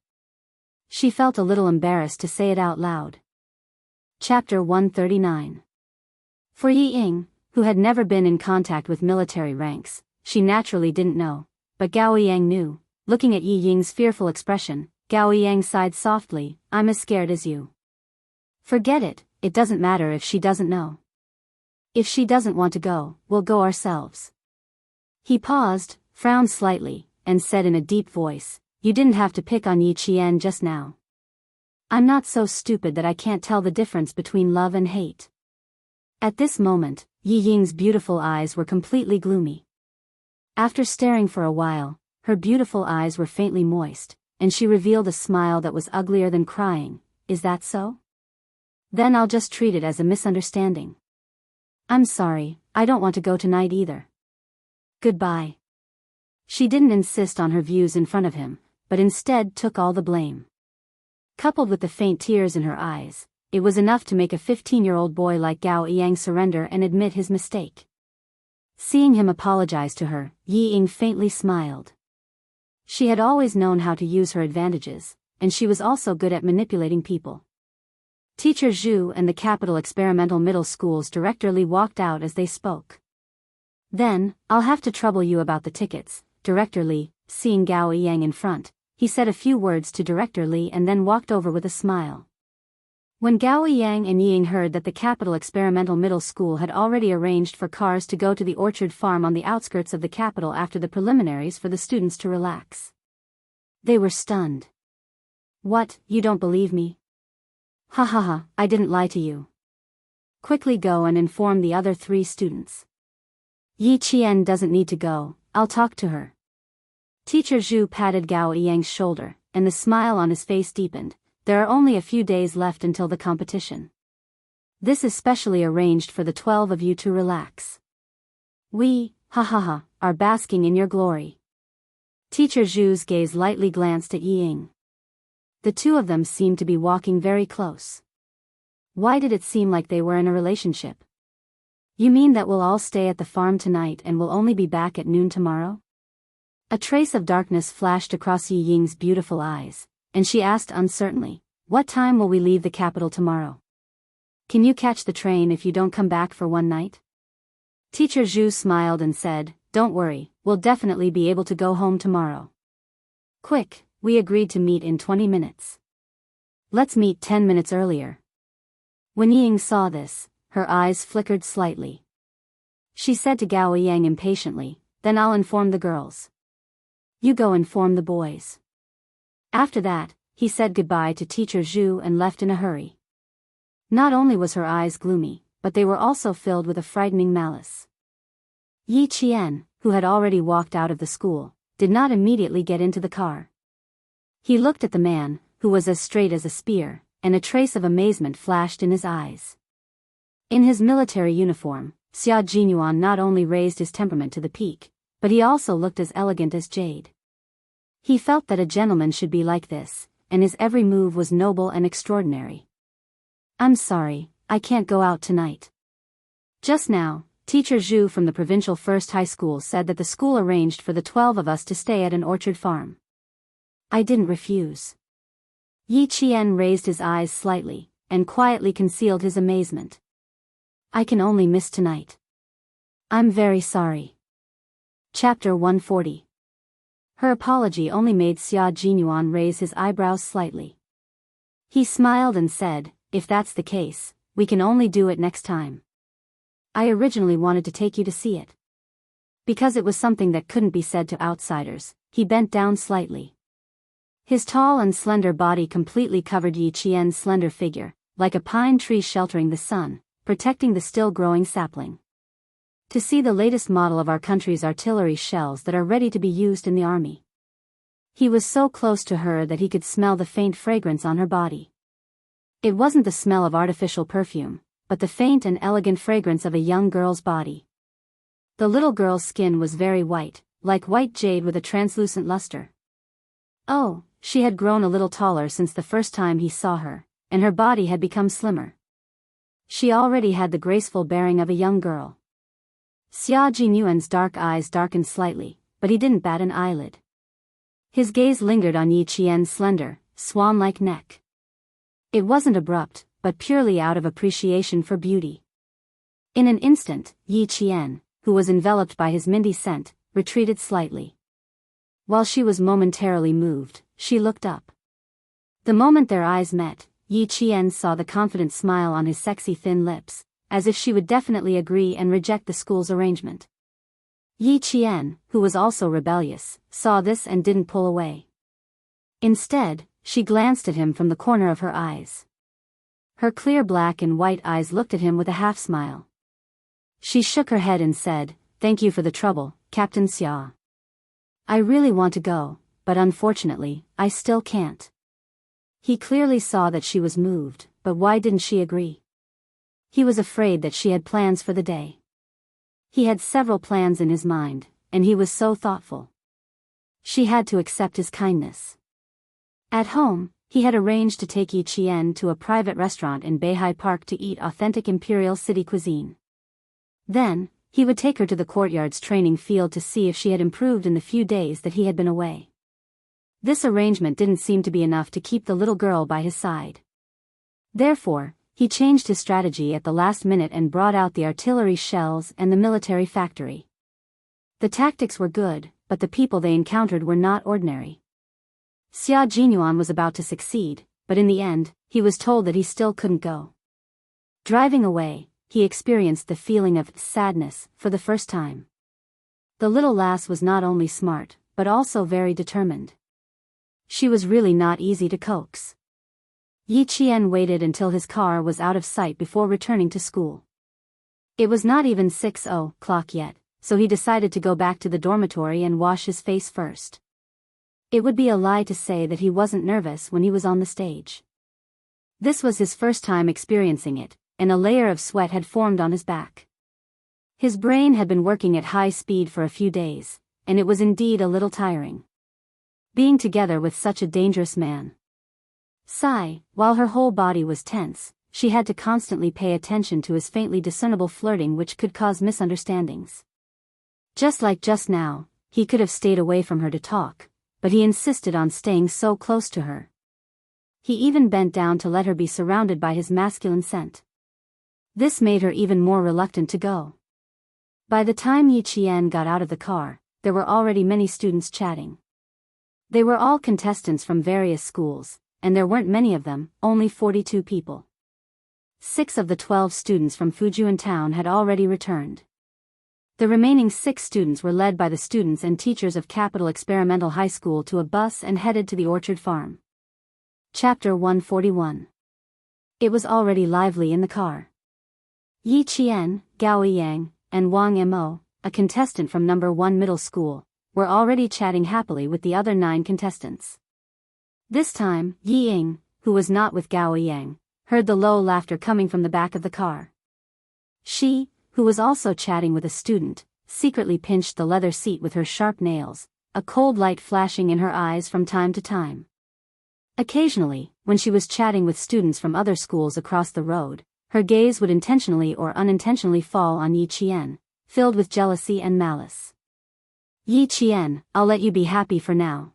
She felt a little embarrassed to say it out loud. Chapter 139. For Yi Ying, who had never been in contact with military ranks, she naturally didn't know, but Gao Yang knew. Looking at Yi Ying's fearful expression, Gao Yang sighed softly, "I'm as scared as you." "Forget it, it doesn't matter if she doesn't know. If she doesn't want to go, we'll go ourselves." He paused, frowned slightly, and said in a deep voice, "You didn't have to pick on Yi Qian just now. I'm not so stupid that I can't tell the difference between love and hate." At this moment, Yi Ying's beautiful eyes were completely gloomy. After staring for a while, her beautiful eyes were faintly moist, and she revealed a smile that was uglier than crying. "Is that so? Then I'll just treat it as a misunderstanding. I'm sorry, I don't want to go tonight either. Goodbye." She didn't insist on her views in front of him, but instead took all the blame. Coupled with the faint tears in her eyes, it was enough to make a 15-year-old boy like Gao Yang surrender and admit his mistake. Seeing him apologize to her, Yi Ying faintly smiled. She had always known how to use her advantages, and she was also good at manipulating people. Teacher Zhu and the Capital Experimental Middle School's Director Li walked out as they spoke. "Then, I'll have to trouble you about the tickets." Director Li, seeing Gao Yang in front, he said a few words to Director Li and then walked over with a smile. When Gao Yang and Yi Ying heard that the Capital Experimental Middle School had already arranged for cars to go to the orchard farm on the outskirts of the capital after the preliminaries for the students to relax, they were stunned. "What, you don't believe me? Ha ha ha, I didn't lie to you. Quickly go and inform the other 3 students. Yi Qian doesn't need to go, I'll talk to her." Teacher Zhu patted Gao Yang's shoulder, and the smile on his face deepened. "There are only a few days left until the competition. This is specially arranged for the 12 of you to relax. We, ha ha ha, are basking in your glory." Teacher Zhu's gaze lightly glanced at Yi Ying. The two of them seemed to be walking very close. Why did it seem like they were in a relationship? "You mean that we'll all stay at the farm tonight and will only be back at noon tomorrow?" A trace of darkness flashed across Yi Ying's beautiful eyes, and she asked uncertainly, "What time will we leave the capital tomorrow? Can you catch the train if you don't come back for one night?" Teacher Zhu smiled and said, "Don't worry, we'll definitely be able to go home tomorrow. Quick, we agreed to meet in 20 minutes. Let's meet 10 minutes earlier." When Yi Ying saw this, her eyes flickered slightly. She said to Gao Yang impatiently, "Then I'll inform the girls. You go inform the boys." After that, he said goodbye to Teacher Zhu and left in a hurry. Not only was her eyes gloomy, but they were also filled with a frightening malice. Yi Qian, who had already walked out of the school, did not immediately get into the car. He looked at the man, who was as straight as a spear, and a trace of amazement flashed in his eyes. In his military uniform, Xia Jinyuan not only raised his temperament to the peak, but he also looked as elegant as jade. He felt that a gentleman should be like this, and his every move was noble and extraordinary. "I'm sorry, I can't go out tonight. Just now, Teacher Zhu from the provincial first high school said that the school arranged for the 12 of us to stay at an orchard farm. I didn't refuse." Yi Qian raised his eyes slightly, and quietly concealed his amazement. "I can only miss tonight. I'm very sorry. Chapter 140. Her apology only made Xia Jinyuan raise his eyebrows slightly. He smiled and said, if that's the case, we can only do it next time. I originally wanted to take you to see it. Because it was something that couldn't be said to outsiders, he bent down slightly. His tall and slender body completely covered Yi Qian's slender figure, like a pine tree sheltering the sun, protecting the still-growing sapling. To see the latest model of our country's artillery shells that are ready to be used in the army. He was so close to her that he could smell the faint fragrance on her body. It wasn't the smell of artificial perfume, but the faint and elegant fragrance of a young girl's body. The little girl's skin was very white, like white jade with a translucent luster. Oh, she had grown a little taller since the first time he saw her, and her body had become slimmer. She already had the graceful bearing of a young girl. Xia Jinyuan's dark eyes darkened slightly, but he didn't bat an eyelid. His gaze lingered on Yi Qian's slender, swan-like neck. It wasn't abrupt, but purely out of appreciation for beauty. In an instant, Yi Qian, who was enveloped by his minty scent, retreated slightly. While she was momentarily moved, she looked up. The moment their eyes met, Yi Qian saw the confident smile on his sexy thin lips, as if she would definitely agree and reject the school's arrangement. Yi Qian, who was also rebellious, saw this and didn't pull away. Instead, she glanced at him from the corner of her eyes. Her clear black and white eyes looked at him with a half-smile. She shook her head and said, "Thank you for the trouble, Captain Xia. I really want to go, but unfortunately, I still can't." He clearly saw that she was moved, but why didn't she agree? He was afraid that she had plans for the day. He had several plans in his mind, and he was so thoughtful. She had to accept his kindness. At home, he had arranged to take Yi Qian to a private restaurant in Beihai Park to eat authentic imperial city cuisine. Then, he would take her to the courtyard's training field to see if she had improved in the few days that he had been away. This arrangement didn't seem to be enough to keep the little girl by his side. Therefore, he changed his strategy at the last minute and brought out the artillery shells and the military factory. The tactics were good, but the people they encountered were not ordinary. Xia Jinyuan was about to succeed, but in the end, he was told that he still couldn't go. Driving away, he experienced the feeling of sadness for the first time. The little lass was not only smart, but also very determined. She was really not easy to coax. Yi Qian waited until his car was out of sight before returning to school. It was not even 6 o'clock yet, so he decided to go back to the dormitory and wash his face first. It would be a lie to say that he wasn't nervous when he was on the stage. This was his first time experiencing it, and a layer of sweat had formed on his back. His brain had been working at high speed for a few days, and it was indeed a little tiring. Being together with such a dangerous man. While her whole body was tense, she had to constantly pay attention to his faintly discernible flirting which could cause misunderstandings. Just like just now, he could have stayed away from her to talk, but he insisted on staying so close to her. He even bent down to let her be surrounded by his masculine scent. This made her even more reluctant to go. By the time Yi Qian got out of the car, there were already many students chatting. They were all contestants from various schools, and there weren't many of them, only 42 people. 6 of the 12 students from Fujian town had already returned. The remaining 6 students were led by the students and teachers of Capital Experimental High School to a bus and headed to the orchard farm. Chapter 141. It was already lively in the car. Yi Qian, Gao Yang, and Wang Mo, a contestant from number 1 middle school, were already chatting happily with the other 9 contestants. This time, Yi Ying, who was not with Gao Yang, heard the low laughter coming from the back of the car. She, who was also chatting with a student, secretly pinched the leather seat with her sharp nails, a cold light flashing in her eyes from time to time. Occasionally, when she was chatting with students from other schools across the road, her gaze would intentionally or unintentionally fall on Yi Qian, filled with jealousy and malice. Yi Qian, I'll let you be happy for now.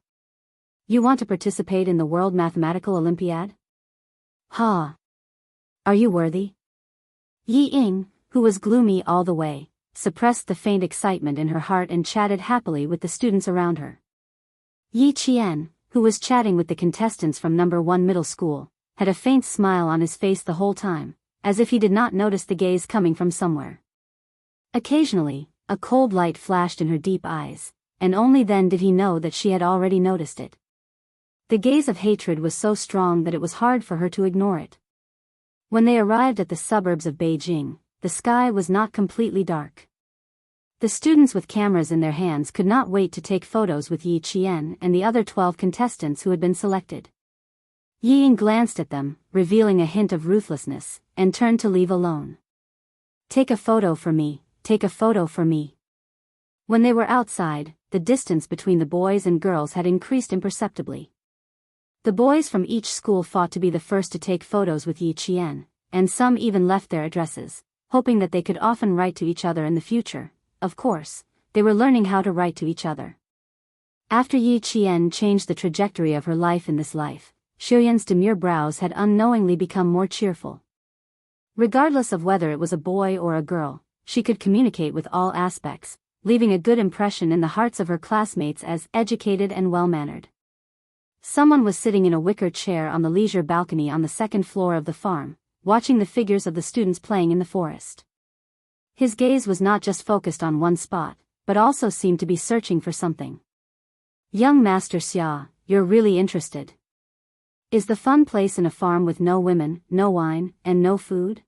You want to participate in the World Mathematical Olympiad? Ha! Are you worthy? Yi Ying, who was gloomy all the way, suppressed the faint excitement in her heart and chatted happily with the students around her. Yi Qian, who was chatting with the contestants from number 1 middle school, had a faint smile on his face the whole time, as if he did not notice the gaze coming from somewhere. Occasionally, a cold light flashed in her deep eyes, and only then did he know that she had already noticed it. The gaze of hatred was so strong that it was hard for her to ignore it. When they arrived at the suburbs of Beijing, the sky was not completely dark. The students with cameras in their hands could not wait to take photos with Yi Qian and the other 12 contestants who had been selected. Yi Ying glanced at them, revealing a hint of ruthlessness, and turned to leave alone. "Take a photo for me, take a photo for me." When they were outside, the distance between the boys and girls had increased imperceptibly. The boys from each school fought to be the first to take photos with Yi Qian, and some even left their addresses, hoping that they could often write to each other in the future. Of course, they were learning how to write to each other. After Yi Qian changed the trajectory of her life in this life, Xiuyan's demure brows had unknowingly become more cheerful. Regardless of whether it was a boy or a girl, she could communicate with all aspects, leaving a good impression in the hearts of her classmates as educated and well-mannered. Someone was sitting in a wicker chair on the leisure balcony on the second floor of the farm, watching the figures of the students playing in the forest. His gaze was not just focused on one spot, but also seemed to be searching for something. "Young Master Xia, you're really interested. Is the fun place in a farm with no women, no wine, and no food?"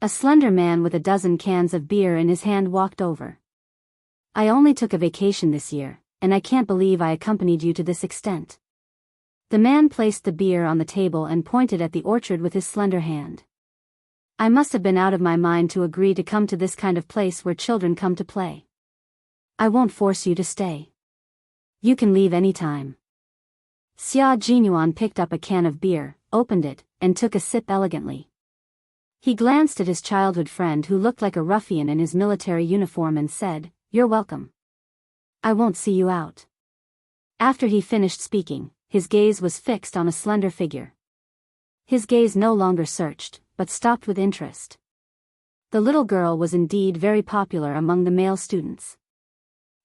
A slender man with a dozen cans of beer in his hand walked over. "I only took a vacation this year, and I can't believe I accompanied you to this extent." The man placed the beer on the table and pointed at the orchard with his slender hand. "I must have been out of my mind to agree to come to this kind of place where children come to play. I won't force you to stay. You can leave any time." Xia Jinyuan picked up a can of beer, opened it, and took a sip elegantly. He glanced at his childhood friend who looked like a ruffian in his military uniform and said, "You're welcome. I won't see you out." After he finished speaking, his gaze was fixed on a slender figure. His gaze no longer searched, but stopped with interest. The little girl was indeed very popular among the male students.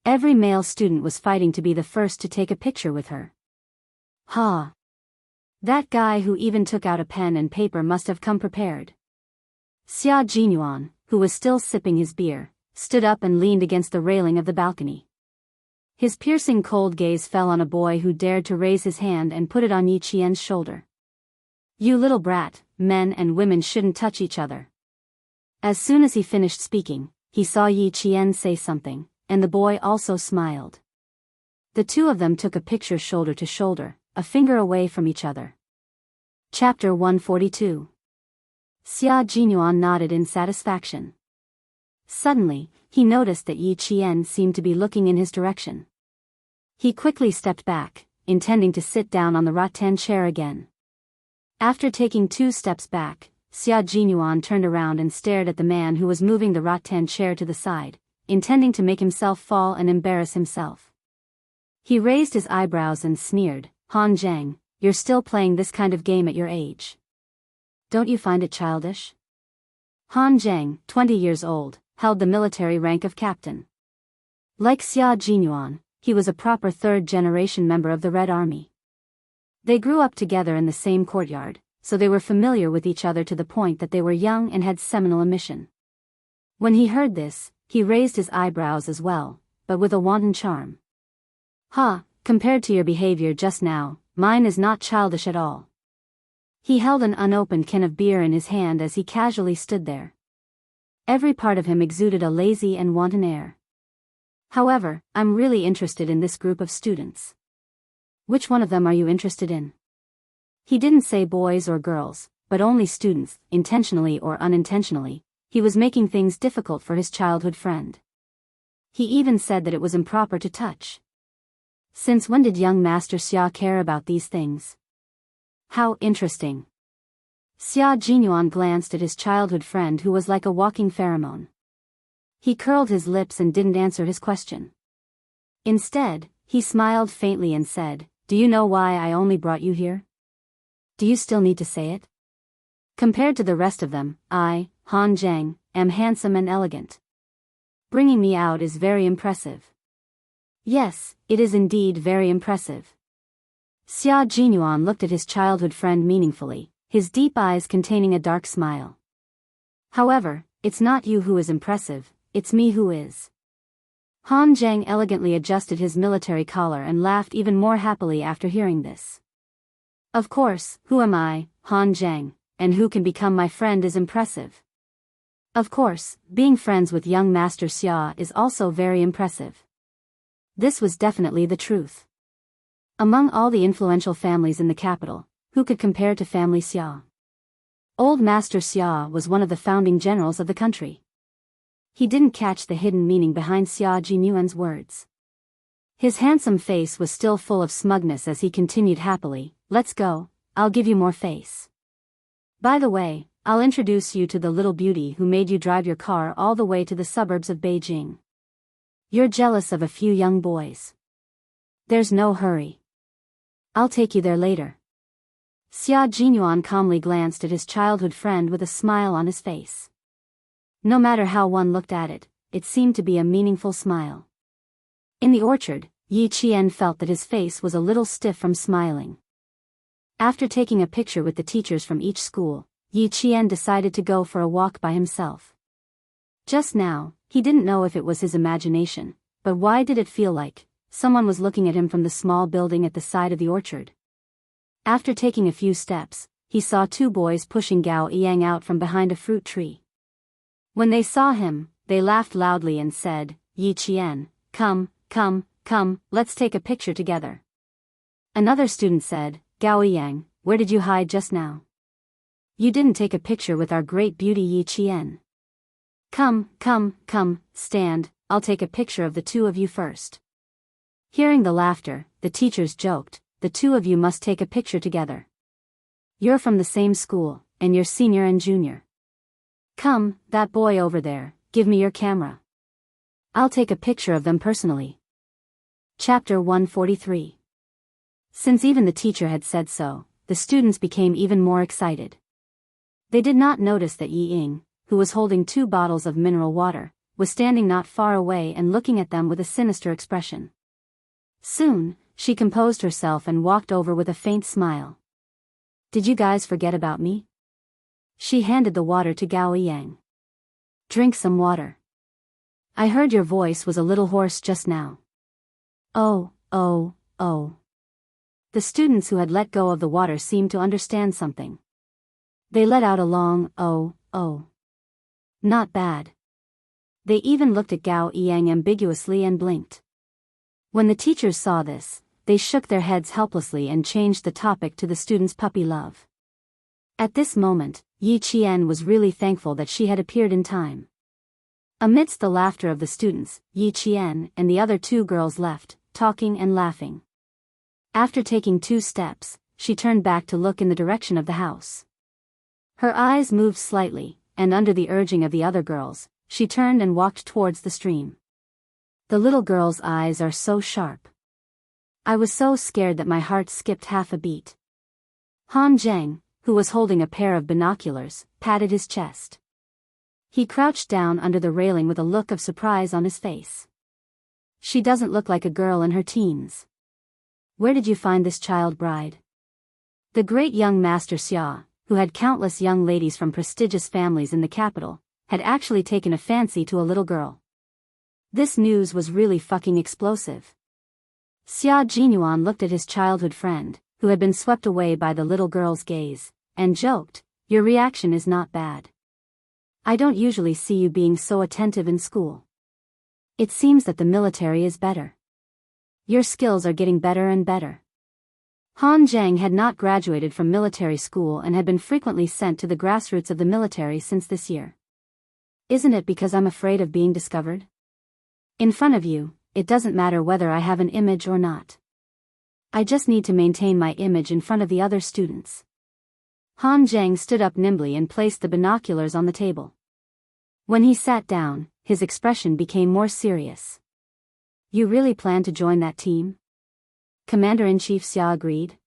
Every male student was fighting to be the first to take a picture with her. Ha! That guy who even took out a pen and paper must have come prepared. Xia Jinyuan, who was still sipping his beer, stood up and leaned against the railing of the balcony. His piercing cold gaze fell on a boy who dared to raise his hand and put it on Yi Qian's shoulder. "You little brat, men and women shouldn't touch each other." As soon as he finished speaking, he saw Yi Qian say something, and the boy also smiled. The two of them took a picture shoulder to shoulder, a finger away from each other. Chapter 142. Xia Jinyuan nodded in satisfaction. Suddenly, he noticed that Yi Qian seemed to be looking in his direction. He quickly stepped back, intending to sit down on the rattan chair again. After taking 2 steps back, Xia Jinyuan turned around and stared at the man who was moving the rattan chair to the side, intending to make himself fall and embarrass himself. He raised his eyebrows and sneered, "Han Zhang, you're still playing this kind of game at your age. Don't you find it childish?" Han Zhang, 20 years old, held the military rank of captain. Like Xia Jinyuan, he was a proper third-generation member of the Red Army. They grew up together in the same courtyard, so they were familiar with each other to the point that they were young and had seminal emission. When he heard this, he raised his eyebrows as well, but with a wanton charm. "Ha, compared to your behavior just now, mine is not childish at all." He held an unopened can of beer in his hand as he casually stood there. Every part of him exuded a lazy and wanton air. "However, I'm really interested in this group of students." "Which one of them are you interested in?" He didn't say boys or girls, but only students, intentionally or unintentionally. He was making things difficult for his childhood friend. He even said that it was improper to touch. Since when did young Master Xia care about these things? How interesting. Xia Jinyuan glanced at his childhood friend who was like a walking pheromone. He curled his lips and didn't answer his question. Instead, he smiled faintly and said, "Do you know why I only brought you here? Do you still need to say it? Compared to the rest of them, I, Han Zhang, am handsome and elegant. Bringing me out is very impressive. Yes, it is indeed very impressive. Xia Jinyuan looked at his childhood friend meaningfully, his deep eyes containing a dark smile. However, it's not you who is impressive, it's me who is. Han Zheng elegantly adjusted his military collar and laughed even more happily after hearing this. Of course, who am I, Han Zheng, and who can become my friend is impressive. Of course, being friends with young Master Xia is also very impressive. This was definitely the truth. Among all the influential families in the capital, who could compare to family Xia? Old Master Xia was one of the founding generals of the country. He didn't catch the hidden meaning behind Xia Jinyuan's words. His handsome face was still full of smugness as he continued happily, "Let's go, I'll give you more face. By the way, I'll introduce you to the little beauty who made you drive your car all the way to the suburbs of Beijing. You're jealous of a few young boys. There's no hurry. I'll take you there later." Xia Jinyuan calmly glanced at his childhood friend with a smile on his face. No matter how one looked at it, it seemed to be a meaningful smile. In the orchard, Yi Qian felt that his face was a little stiff from smiling. After taking a picture with the teachers from each school, Yi Qian decided to go for a walk by himself. Just now, he didn't know if it was his imagination, but why did it feel like someone was looking at him from the small building at the side of the orchard? After taking a few steps, he saw two boys pushing Gao Yang out from behind a fruit tree. When they saw him, they laughed loudly and said, "Yi Qian, come, let's take a picture together." Another student said, "Gao Yang, where did you hide just now? You didn't take a picture with our great beauty Yi Qian. Come, stand, I'll take a picture of the two of you first." Hearing the laughter, the teachers joked, "The two of you must take a picture together. You're from the same school, and you're senior and junior. Come, that boy over there, give me your camera. I'll take a picture of them personally." Chapter 143. Since even the teacher had said so, the students became even more excited. They did not notice that Yi Ying, who was holding 2 bottles of mineral water, was standing not far away and looking at them with a sinister expression. Soon, she composed herself and walked over with a faint smile. "Did you guys forget about me?" She handed the water to Gao Yang. "Drink some water. I heard your voice was a little hoarse just now." Oh. The students who had let go of the water seemed to understand something. They let out a long, oh. Not bad. They even looked at Gao Yang ambiguously and blinked. When the teachers saw this, they shook their heads helplessly and changed the topic to the students' puppy love. At this moment, Yi Qian was really thankful that she had appeared in time. Amidst the laughter of the students, Yi Qian and the other 2 girls left, talking and laughing. After taking 2 steps, she turned back to look in the direction of the house. Her eyes moved slightly, and under the urging of the other girls, she turned and walked towards the stream. The little girl's eyes are so sharp. I was so scared that my heart skipped half a beat. Han Zheng, who was holding a pair of binoculars, patted his chest. He crouched down under the railing with a look of surprise on his face. "She doesn't look like a girl in her teens. Where did you find this child bride?" The great young Master Xia, who had countless young ladies from prestigious families in the capital, had actually taken a fancy to a little girl. This news was really fucking explosive. Xia Jinyuan looked at his childhood friend, who had been swept away by the little girl's gaze, and joked, "Your reaction is not bad. I don't usually see you being so attentive in school. It seems that the military is better. Your skills are getting better and better." Han Zheng had not graduated from military school and had been frequently sent to the grassroots of the military since this year. "Isn't it because I'm afraid of being discovered? In front of you, it doesn't matter whether I have an image or not. I just need to maintain my image in front of the other students." Han Zheng stood up nimbly and placed the binoculars on the table. When he sat down, his expression became more serious. "You really plan to join that team?" Commander-in-Chief Xia agreed.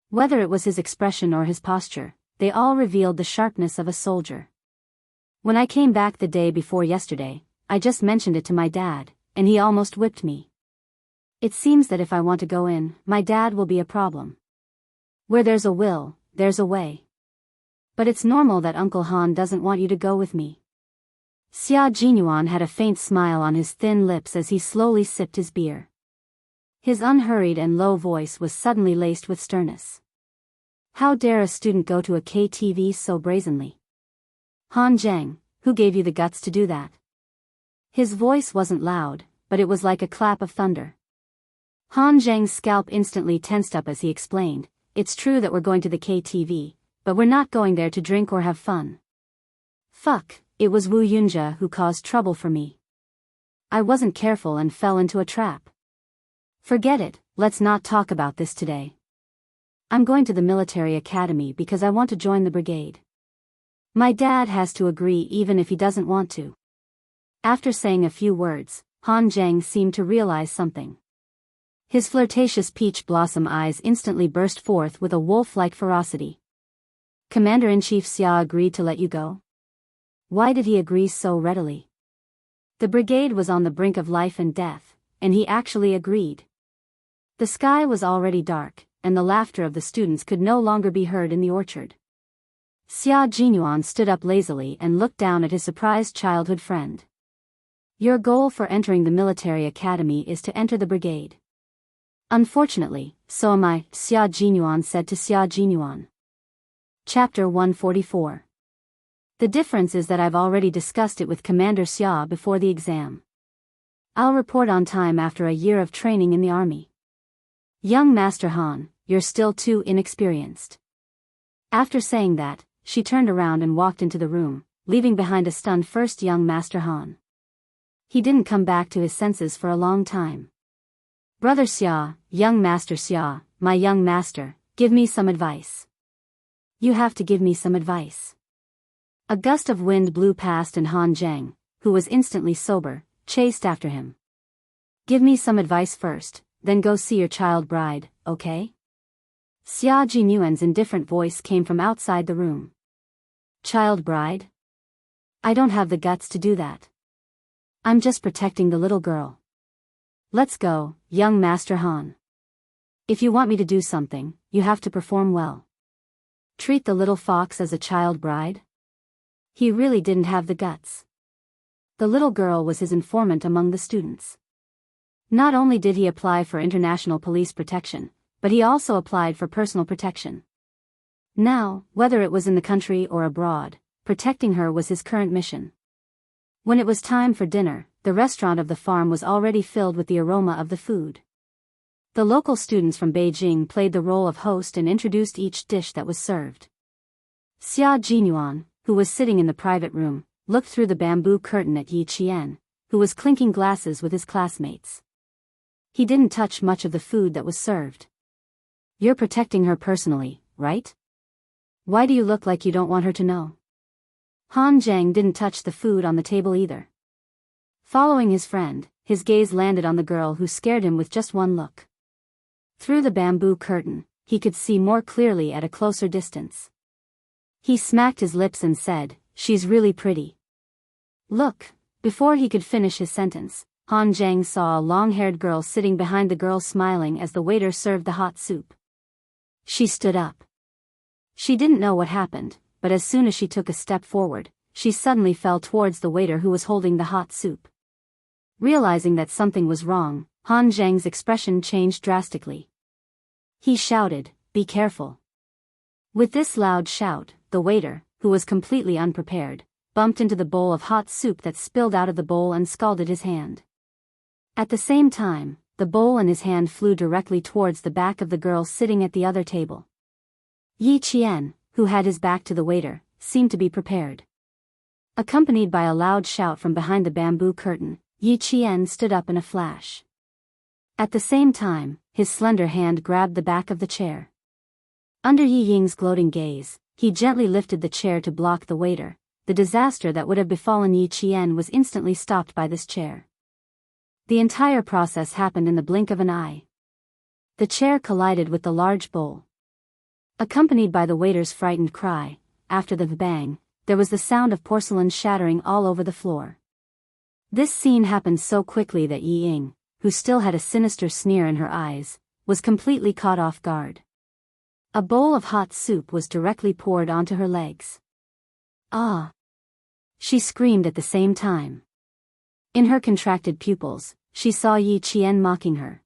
Whether it was his expression or his posture, they all revealed the sharpness of a soldier. "When I came back the day before yesterday, I just mentioned it to my dad, and he almost whipped me. It seems that if I want to go in, my dad will be a problem. Where there's a will, there's a way. But it's normal that Uncle Han doesn't want you to go with me. Xia Jinyuan had a faint smile on his thin lips as he slowly sipped his beer. His unhurried and low voice was suddenly laced with sternness. How dare a student go to a KTV so brazenly? Han Zheng, who gave you the guts to do that? His voice wasn't loud, but it was like a clap of thunder. Han Zheng's scalp instantly tensed up as he explained, "It's true that we're going to the KTV, but we're not going there to drink or have fun. Fuck, it was Wu Yunjia who caused trouble for me. I wasn't careful and fell into a trap. Forget it, let's not talk about this today. I'm going to the military academy because I want to join the brigade. My dad has to agree even if he doesn't want to." After saying a few words, Han Zheng seemed to realize something. His flirtatious peach blossom eyes instantly burst forth with a wolf-like ferocity. "Commander-in-Chief Xia agreed to let you go? Why did he agree so readily? The brigade was on the brink of life and death, and he actually agreed." The sky was already dark, and the laughter of the students could no longer be heard in the orchard. Xia Jinyuan stood up lazily and looked down at his surprised childhood friend. "Your goal for entering the military academy is to enter the brigade." "Unfortunately, so am I," Xia Jinyuan said to Xia Jinyuan. Chapter 144. The difference is that I've already discussed it with Commander Xia before the exam. I'll report on time after a year of training in the army. Young Master Han, you're still too inexperienced. After saying that, she turned around and walked into the room, leaving behind a stunned first young Master Han. He didn't come back to his senses for a long time. "Brother Xia, young Master Xia, my young master, give me some advice." "You have to give me some advice." A gust of wind blew past and Han Zheng, who was instantly sober, chased after him. "Give me some advice first, then go see your child bride, okay?" Xia Jinyuan's indifferent voice came from outside the room. "Child bride? I don't have the guts to do that. I'm just protecting the little girl. Let's go, young Master Han. If you want me to do something, you have to perform well. Treat the little fox as a child bride?" He really didn't have the guts. The little girl was his informant among the students. Not only did he apply for international police protection, but he also applied for personal protection. Now, whether it was in the country or abroad, protecting her was his current mission. When it was time for dinner, the restaurant of the farm was already filled with the aroma of the food. The local students from Beijing played the role of host and introduced each dish that was served. Xia Jinyuan, who was sitting in the private room, looked through the bamboo curtain at Yi Qian, who was clinking glasses with his classmates. He didn't touch much of the food that was served. "You're protecting her personally, right? Why do you look like you don't want her to know?" Han Zheng didn't touch the food on the table either. Following his friend, his gaze landed on the girl who scared him with just one look. Through the bamboo curtain, he could see more clearly at a closer distance. He smacked his lips and said, "She's really pretty." "Look." Before he could finish his sentence, Han Zheng saw a long-haired girl sitting behind the girl smiling as the waiter served the hot soup. She stood up. She didn't know what happened, but as soon as she took a step forward, she suddenly fell towards the waiter who was holding the hot soup. Realizing that something was wrong, Han Zheng's expression changed drastically. He shouted, "Be careful." With this loud shout, the waiter, who was completely unprepared, bumped into the bowl of hot soup that spilled out of the bowl and scalded his hand. At the same time, the bowl in his hand flew directly towards the back of the girl sitting at the other table. Yi Qian, who had his back to the waiter, seemed to be prepared. Accompanied by a loud shout from behind the bamboo curtain, Yi Qian stood up in a flash. At the same time, his slender hand grabbed the back of the chair. Under Yi Ying's gloating gaze, he gently lifted the chair to block the waiter. The disaster that would have befallen Yi Qian was instantly stopped by this chair. The entire process happened in the blink of an eye. The chair collided with the large bowl. Accompanied by the waiter's frightened cry, after the bang, there was the sound of porcelain shattering all over the floor. This scene happened so quickly that Yi Ying, who still had a sinister sneer in her eyes, was completely caught off guard. A bowl of hot soup was directly poured onto her legs. Ah! She screamed at the same time. In her contracted pupils, she saw Yi Qian mocking her.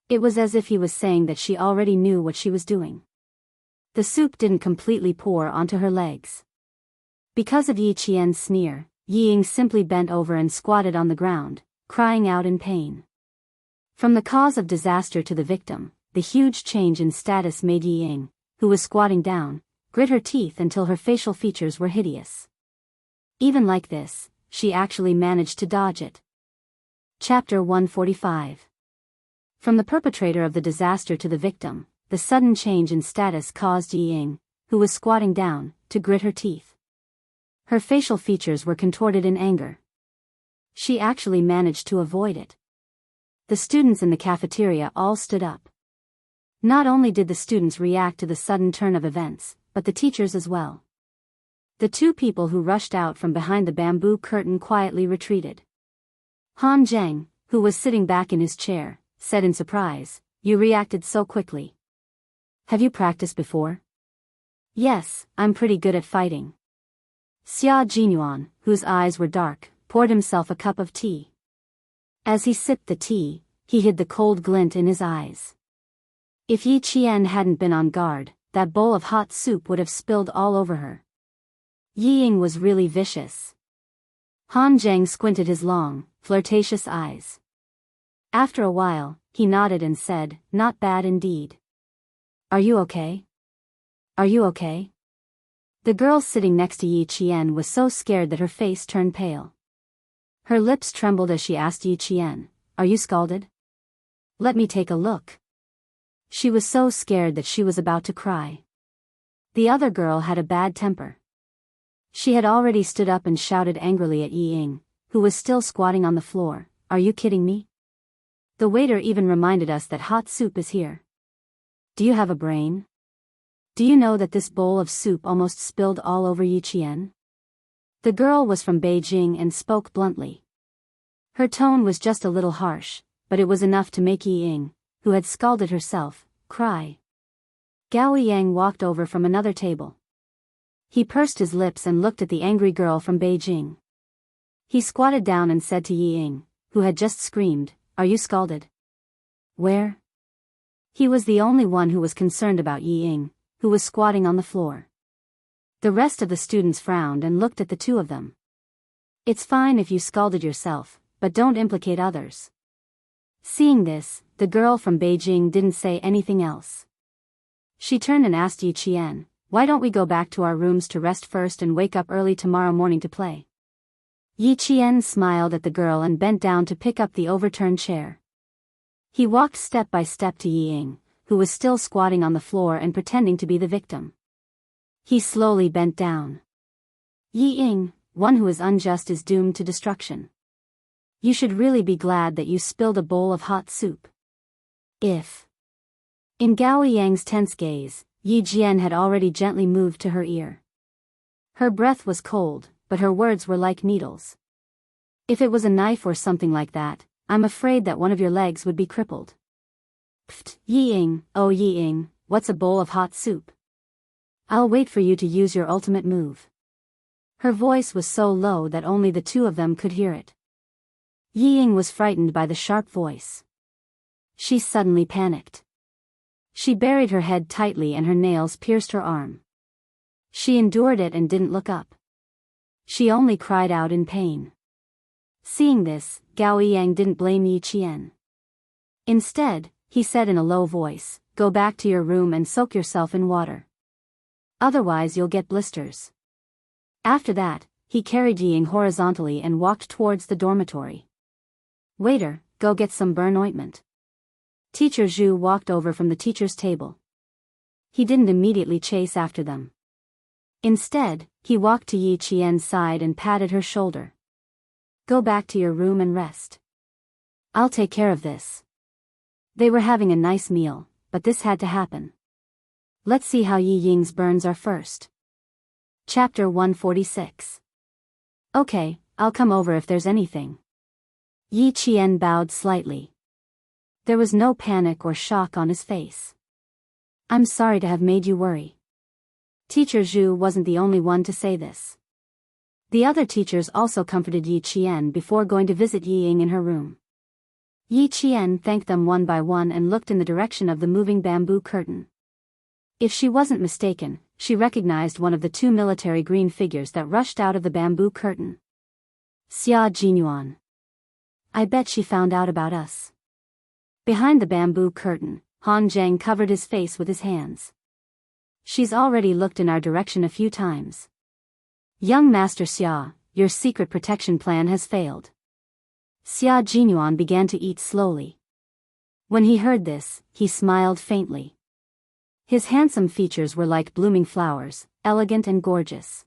It was as if he was saying that she already knew what she was doing. The soup didn't completely pour onto her legs. Because of Yi Qian's sneer, Yi Ying simply bent over and squatted on the ground, crying out in pain. From the cause of disaster to the victim, the huge change in status made Yi Ying, who was squatting down, grit her teeth until her facial features were hideous. Even like this, she actually managed to dodge it. Chapter 145. From the perpetrator of the disaster to the victim, the sudden change in status caused Yi Ying, who was squatting down, to grit her teeth. Her facial features were contorted in anger. She actually managed to avoid it. The students in the cafeteria all stood up. Not only did the students react to the sudden turn of events, but the teachers as well. The two people who rushed out from behind the bamboo curtain quietly retreated. Han Zheng, who was sitting back in his chair, said in surprise, "You reacted so quickly. Have you practiced before?" "Yes, I'm pretty good at fighting." Xia Jinyuan, whose eyes were dark, poured himself a cup of tea. As he sipped the tea, he hid the cold glint in his eyes. If Yi Qian hadn't been on guard, that bowl of hot soup would have spilled all over her. Yi Ying was really vicious. Han Zheng squinted his long, flirtatious eyes. After a while, he nodded and said, "Not bad indeed. Are you okay? Are you okay?" The girl sitting next to Yi Qian was so scared that her face turned pale. Her lips trembled as she asked Yi Qian, "Are you scalded? Let me take a look." She was so scared that she was about to cry. The other girl had a bad temper. She had already stood up and shouted angrily at Yi Ying, who was still squatting on the floor, "Are you kidding me? The waiter even reminded us that hot soup is here. Do you have a brain? Do you know that this bowl of soup almost spilled all over Yi Qian?" The girl was from Beijing and spoke bluntly. Her tone was just a little harsh, but it was enough to make Yi Ying, who had scalded herself, cry. Gao Yang walked over from another table. He pursed his lips and looked at the angry girl from Beijing. He squatted down and said to Yi Ying, who had just screamed, "Are you scalded?" "Where?" He was the only one who was concerned about Yi Ying, who was squatting on the floor. The rest of the students frowned and looked at the two of them. "It's fine if you scalded yourself, but don't implicate others." Seeing this, the girl from Beijing didn't say anything else. She turned and asked Yi Qian, "Why don't we go back to our rooms to rest first and wake up early tomorrow morning to play?" Yi Qian smiled at the girl and bent down to pick up the overturned chair. He walked step by step to Yi Ying, who was still squatting on the floor and pretending to be the victim. He slowly bent down. "Yi Ying, one who is unjust is doomed to destruction. You should really be glad that you spilled a bowl of hot soup." If. In Gao Yang's tense gaze, Yi Jian had already gently moved to her ear. Her breath was cold, but her words were like needles. "If it was a knife or something like that, I'm afraid that one of your legs would be crippled." "Pfft, Yi Ying, oh Yi Ying, what's a bowl of hot soup? I'll wait for you to use your ultimate move." Her voice was so low that only the two of them could hear it. Yi Ying was frightened by the sharp voice. She suddenly panicked. She buried her head tightly and her nails pierced her arm. She endured it and didn't look up. She only cried out in pain. Seeing this, Gao Yang didn't blame Yi Qian. Instead, he said in a low voice, "Go back to your room and soak yourself in water. Otherwise you'll get blisters." After that, he carried Yi Ying horizontally and walked towards the dormitory. "Waiter, go get some burn ointment." Teacher Zhu walked over from the teacher's table. He didn't immediately chase after them. Instead, he walked to Yi Qian's side and patted her shoulder. "Go back to your room and rest. I'll take care of this." They were having a nice meal, but this had to happen. Let's see how Yi Ying's burns are first. Chapter 146. "Okay, I'll come over if there's anything." Yi Qian bowed slightly. There was no panic or shock on his face. I'm sorry to have made you worry. Teacher Zhu wasn't the only one to say this. The other teachers also comforted Yi Qian before going to visit Yi Ying in her room. Yi Qian thanked them one by one and looked in the direction of the moving bamboo curtain. If she wasn't mistaken, she recognized one of the two military green figures that rushed out of the bamboo curtain. Xia Jinyuan. I bet she found out about us. Behind the bamboo curtain, Han Zheng covered his face with his hands. She's already looked in our direction a few times. Young Master Xia, your secret protection plan has failed. Xia Jinyuan began to eat slowly. When he heard this, he smiled faintly. His handsome features were like blooming flowers, elegant and gorgeous.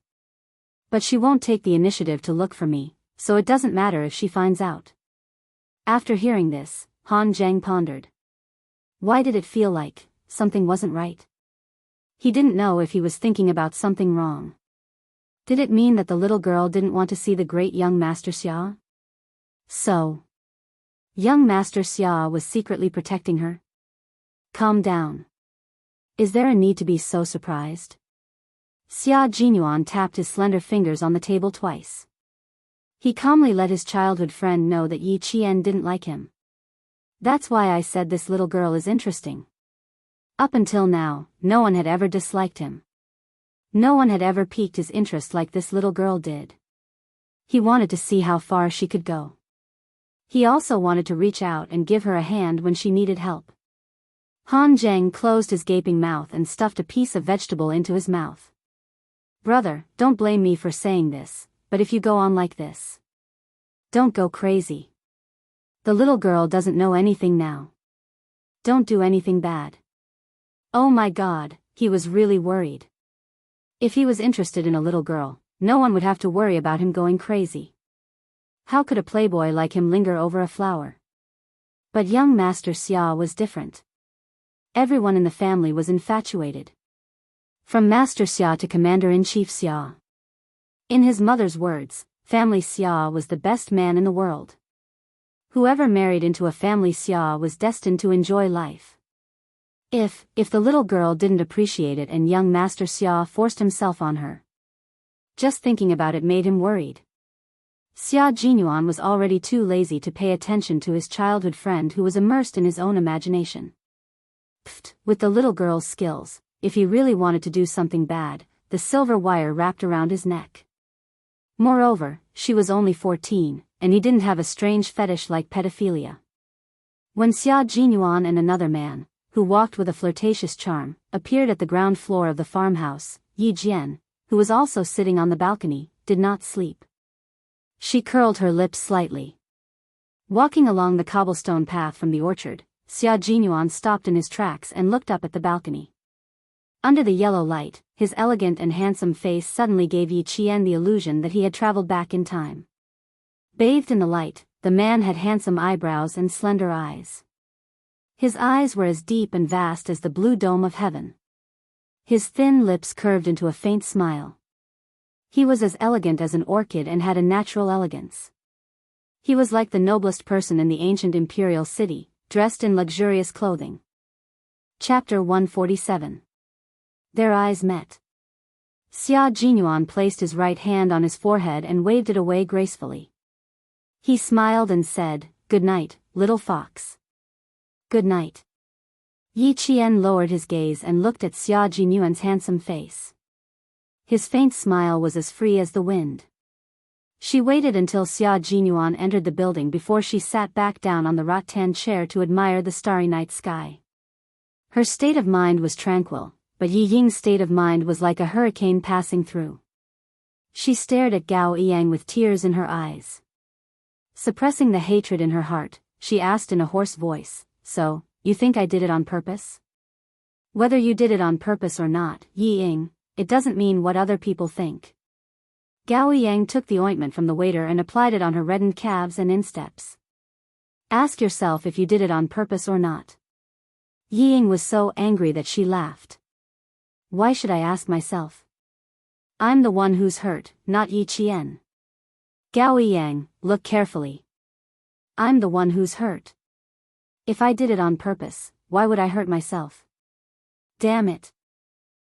But she won't take the initiative to look for me, so it doesn't matter if she finds out. After hearing this, Han Zheng pondered. Why did it feel like something wasn't right? He didn't know if he was thinking about something wrong. Did it mean that the little girl didn't want to see the great young Master Xia? So, young Master Xia was secretly protecting her? Calm down. Is there a need to be so surprised? Xia Jinyuan tapped his slender fingers on the table twice. He calmly let his childhood friend know that Yi Qian didn't like him. That's why I said this little girl is interesting. Up until now, no one had ever disliked him. No one had ever piqued his interest like this little girl did. He wanted to see how far she could go. He also wanted to reach out and give her a hand when she needed help. Han Zheng closed his gaping mouth and stuffed a piece of vegetable into his mouth. Brother, don't blame me for saying this, but if you go on like this, don't go crazy. The little girl doesn't know anything now. Don't do anything bad. Oh my God, he was really worried. If he was interested in a little girl, no one would have to worry about him going crazy. How could a playboy like him linger over a flower? But young Master Xia was different. Everyone in the family was infatuated. From Master Xia to Commander-in-Chief Xia. In his mother's words, Family Xia was the best man in the world. Whoever married into a family Xia was destined to enjoy life. If the little girl didn't appreciate it and young Master Xia forced himself on her. Just thinking about it made him worried. Xia Jinyuan was already too lazy to pay attention to his childhood friend who was immersed in his own imagination. With the little girl's skills, if he really wanted to do something bad, the silver wire wrapped around his neck. Moreover, she was only 14, and he didn't have a strange fetish like pedophilia. When Xia Jinyuan and another man, who walked with a flirtatious charm, appeared at the ground floor of the farmhouse, Yi Jian, who was also sitting on the balcony, did not sleep. She curled her lips slightly. Walking along the cobblestone path from the orchard, Xia Jinyuan stopped in his tracks and looked up at the balcony. Under the yellow light, his elegant and handsome face suddenly gave Yi Qian the illusion that he had traveled back in time. Bathed in the light, the man had handsome eyebrows and slender eyes. His eyes were as deep and vast as the blue dome of heaven. His thin lips curved into a faint smile. He was as elegant as an orchid and had a natural elegance. He was like the noblest person in the ancient imperial city, dressed in luxurious clothing. Chapter 147. Their eyes met. Xia Jinyuan placed his right hand on his forehead and waved it away gracefully. He smiled and said, "Good night, little fox." "Good night." Yi Qian lowered his gaze and looked at Xia Jinyuan's handsome face. His faint smile was as free as the wind. She waited until Xia Jinyuan entered the building before she sat back down on the rattan chair to admire the starry night sky. Her state of mind was tranquil, but Yi Ying's state of mind was like a hurricane passing through. She stared at Gao Yang with tears in her eyes. Suppressing the hatred in her heart, she asked in a hoarse voice, "So, you think I did it on purpose?" "Whether you did it on purpose or not, Yi Ying, it doesn't mean what other people think." Gao Yang took the ointment from the waiter and applied it on her reddened calves and insteps. "Ask yourself if you did it on purpose or not." Yi Ying was so angry that she laughed. "Why should I ask myself? I'm the one who's hurt, not Yi Qian." "Gao Yang, look carefully." I'm the one who's hurt. If I did it on purpose, why would I hurt myself? Damn it.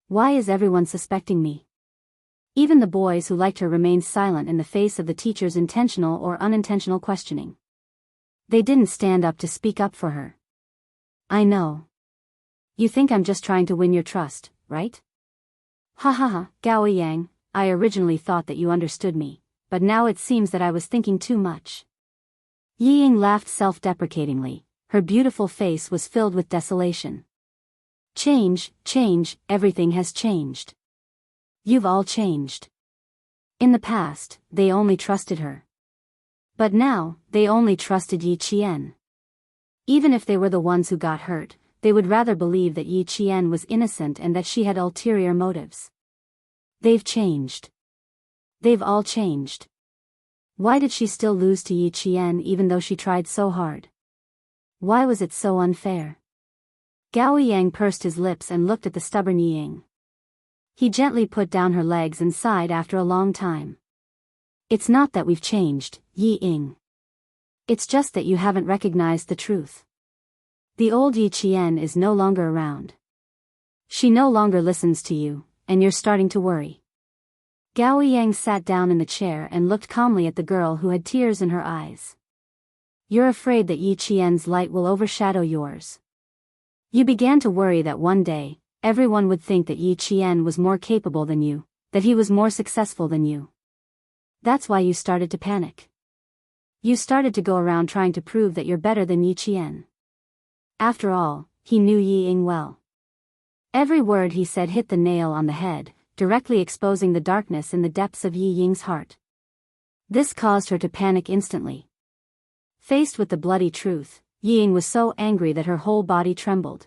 Why is everyone suspecting me? Even the boys who liked her remained silent in the face of the teacher's intentional or unintentional questioning. They didn't stand up to speak up for her. I know. You think I'm just trying to win your trust, right? Ha ha ha, Gao Yang, I originally thought that you understood me, but now it seems that I was thinking too much. Yi Ying laughed self-deprecatingly. Her beautiful face was filled with desolation. Change, everything has changed. You've all changed. In the past, they only trusted her. But now, they only trusted Yi Qian. Even if they were the ones who got hurt, they would rather believe that Yi Qian was innocent and that she had ulterior motives. They've changed. They've all changed. Why did she still lose to Yi Qian even though she tried so hard? Why was it so unfair? Gao Yang pursed his lips and looked at the stubborn Yi Ying. He gently put down her legs and sighed after a long time. It's not that we've changed, Yi Ying. It's just that you haven't recognized the truth. The old Yi Qian is no longer around. She no longer listens to you, and you're starting to worry. Gao Yang sat down in the chair and looked calmly at the girl who had tears in her eyes. You're afraid that Yi Qian's light will overshadow yours. You began to worry that one day, everyone would think that Yi Qian was more capable than you, that he was more successful than you. That's why you started to panic. You started to go around trying to prove that you're better than Yi Qian. After all, he knew Yi Ying well. Every word he said hit the nail on the head, directly exposing the darkness in the depths of Yi Ying's heart. This caused her to panic instantly. Faced with the bloody truth, Yi Ying was so angry that her whole body trembled.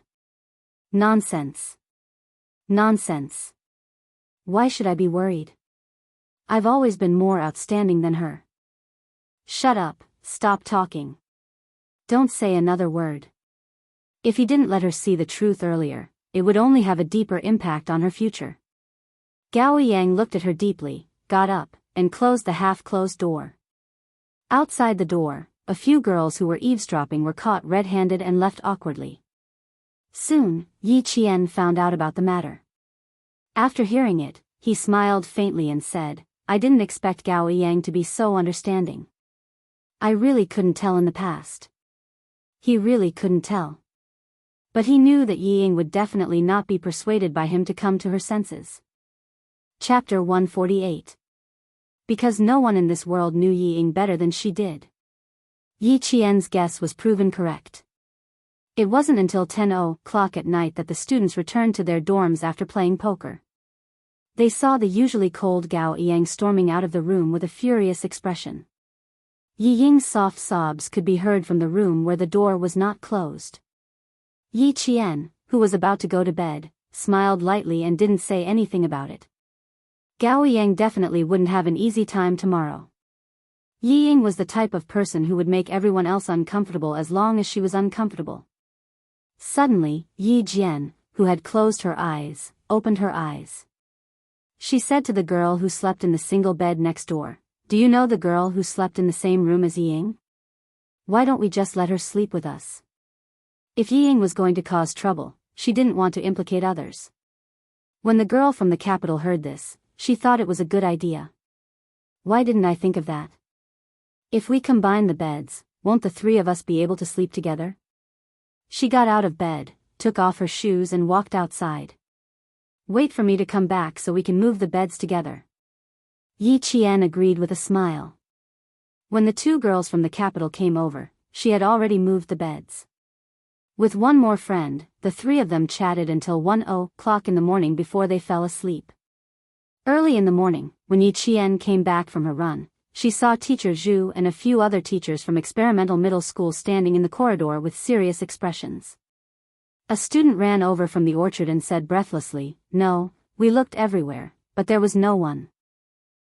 Nonsense. Nonsense. Why should I be worried? I've always been more outstanding than her. Shut up, stop talking. Don't say another word. If he didn't let her see the truth earlier, it would only have a deeper impact on her future. Gao Yang looked at her deeply, got up, and closed the half-closed door. Outside the door, a few girls who were eavesdropping were caught red-handed and left awkwardly. Soon, Yi Qian found out about the matter. After hearing it, he smiled faintly and said, I didn't expect Gao Yang to be so understanding. I really couldn't tell in the past. He really couldn't tell. But he knew that Yi Ying would definitely not be persuaded by him to come to her senses. Chapter 148. Because no one in this world knew Yi Ying better than she did. Yi Qian's guess was proven correct. It wasn't until 10:00 at night that the students returned to their dorms after playing poker. They saw the usually cold Gao Yang storming out of the room with a furious expression. Yi Ying's soft sobs could be heard from the room where the door was not closed. Yi Qian, who was about to go to bed, smiled lightly and didn't say anything about it. Gao Yang definitely wouldn't have an easy time tomorrow. Yi Ying was the type of person who would make everyone else uncomfortable as long as she was uncomfortable. Suddenly, Yi Jian, who had closed her eyes, opened her eyes. She said to the girl who slept in the single bed next door, Do you know the girl who slept in the same room as Yi Ying? Why don't we just let her sleep with us? If Yi Ying was going to cause trouble, she didn't want to implicate others. When the girl from the capital heard this, she thought it was a good idea. Why didn't I think of that? If we combine the beds, won't the three of us be able to sleep together? She got out of bed, took off her shoes and walked outside. Wait for me to come back so we can move the beds together. Yi Qian agreed with a smile. When the two girls from the capital came over, she had already moved the beds. With one more friend, the three of them chatted until 1:00 in the morning before they fell asleep. Early in the morning, when Yi Qian came back from her run, she saw Teacher Zhu and a few other teachers from experimental middle school standing in the corridor with serious expressions. A student ran over from the orchard and said breathlessly, No, we looked everywhere, but there was no one.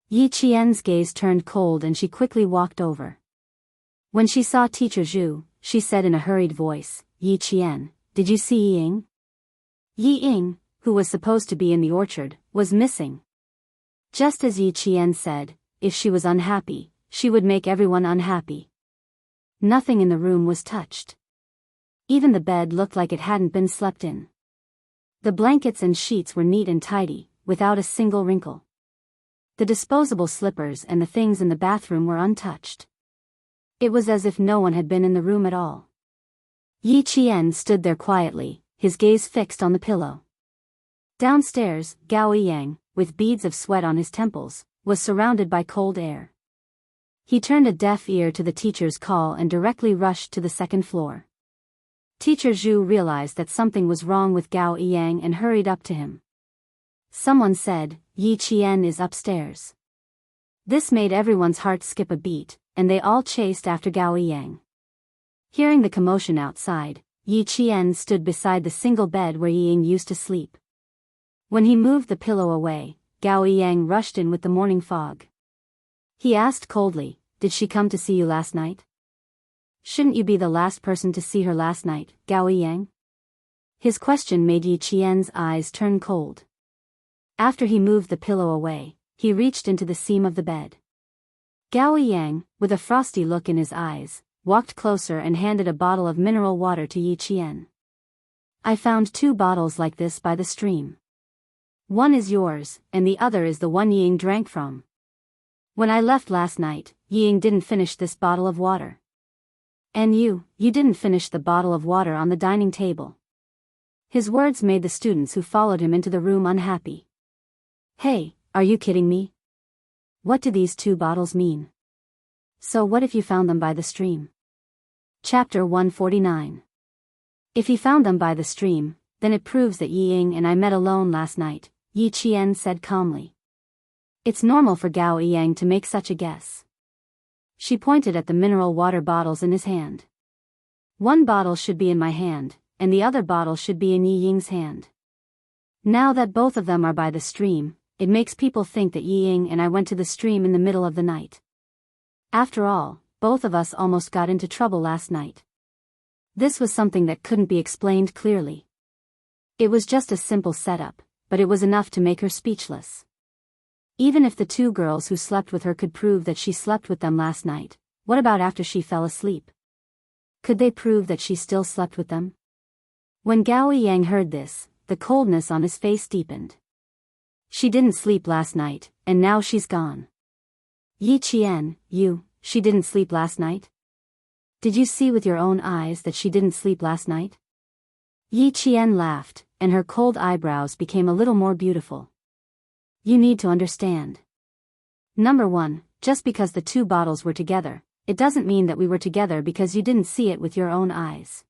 Yi Qian's gaze turned cold and she quickly walked over. When she saw Teacher Zhu, she said in a hurried voice, Yi Qian, did you see Yi Ying? Yi Ying, who was supposed to be in the orchard, was missing. Just as Yi Qian said, if she was unhappy, she would make everyone unhappy. Nothing in the room was touched. Even the bed looked like it hadn't been slept in. The blankets and sheets were neat and tidy, without a single wrinkle. The disposable slippers and the things in the bathroom were untouched. It was as if no one had been in the room at all. Yi Qian stood there quietly, his gaze fixed on the pillow. Downstairs, Gao Yang, with beads of sweat on his temples, was surrounded by cold air. He turned a deaf ear to the teacher's call and directly rushed to the second floor. Teacher Zhu realized that something was wrong with Gao Yang and hurried up to him. Someone said, "Yi Qian is upstairs." This made everyone's heart skip a beat, and they all chased after Gao Yang. Hearing the commotion outside, Yi Qian stood beside the single bed where Yi Ying used to sleep. When he moved the pillow away, Gao Yang rushed in with the morning fog. He asked coldly, "Did she come to see you last night?" "Shouldn't you be the last person to see her last night, Gao Yang?" His question made Yi Qian's eyes turn cold. After he moved the pillow away, he reached into the seam of the bed. Gao Yang, with a frosty look in his eyes, walked closer and handed a bottle of mineral water to Yi Qian. "I found 2 bottles like this by the stream. One is yours, and the other is the one Yi Ying drank from. When I left last night, Yi Ying didn't finish this bottle of water. And you didn't finish the bottle of water on the dining table." His words made the students who followed him into the room unhappy. "Hey, are you kidding me? What do these 2 bottles mean? So what if you found them by the stream?" Chapter 149. "If he found them by the stream, then it proves that Yi Ying and I met alone last night," Yi Qian said calmly. "It's normal for Gao Yang to make such a guess." She pointed at the mineral water bottles in his hand. "One bottle should be in my hand, and the other bottle should be in Yi Ying's hand. Now that both of them are by the stream, it makes people think that Yi Ying and I went to the stream in the middle of the night. After all, both of us almost got into trouble last night." This was something that couldn't be explained clearly. It was just a simple setup, but it was enough to make her speechless. Even if the 2 girls who slept with her could prove that she slept with them last night, what about after she fell asleep? Could they prove that she still slept with them? When Gao Yang heard this, the coldness on his face deepened. "She didn't sleep last night, and now she's gone." "Yi Qian, she didn't sleep last night? Did you see with your own eyes that she didn't sleep last night?" Yi Qian laughed, and her cold eyebrows became a little more beautiful. "You need to understand. Number 1, just because the 2 bottles were together, it doesn't mean that we were together because you didn't see it with your own eyes.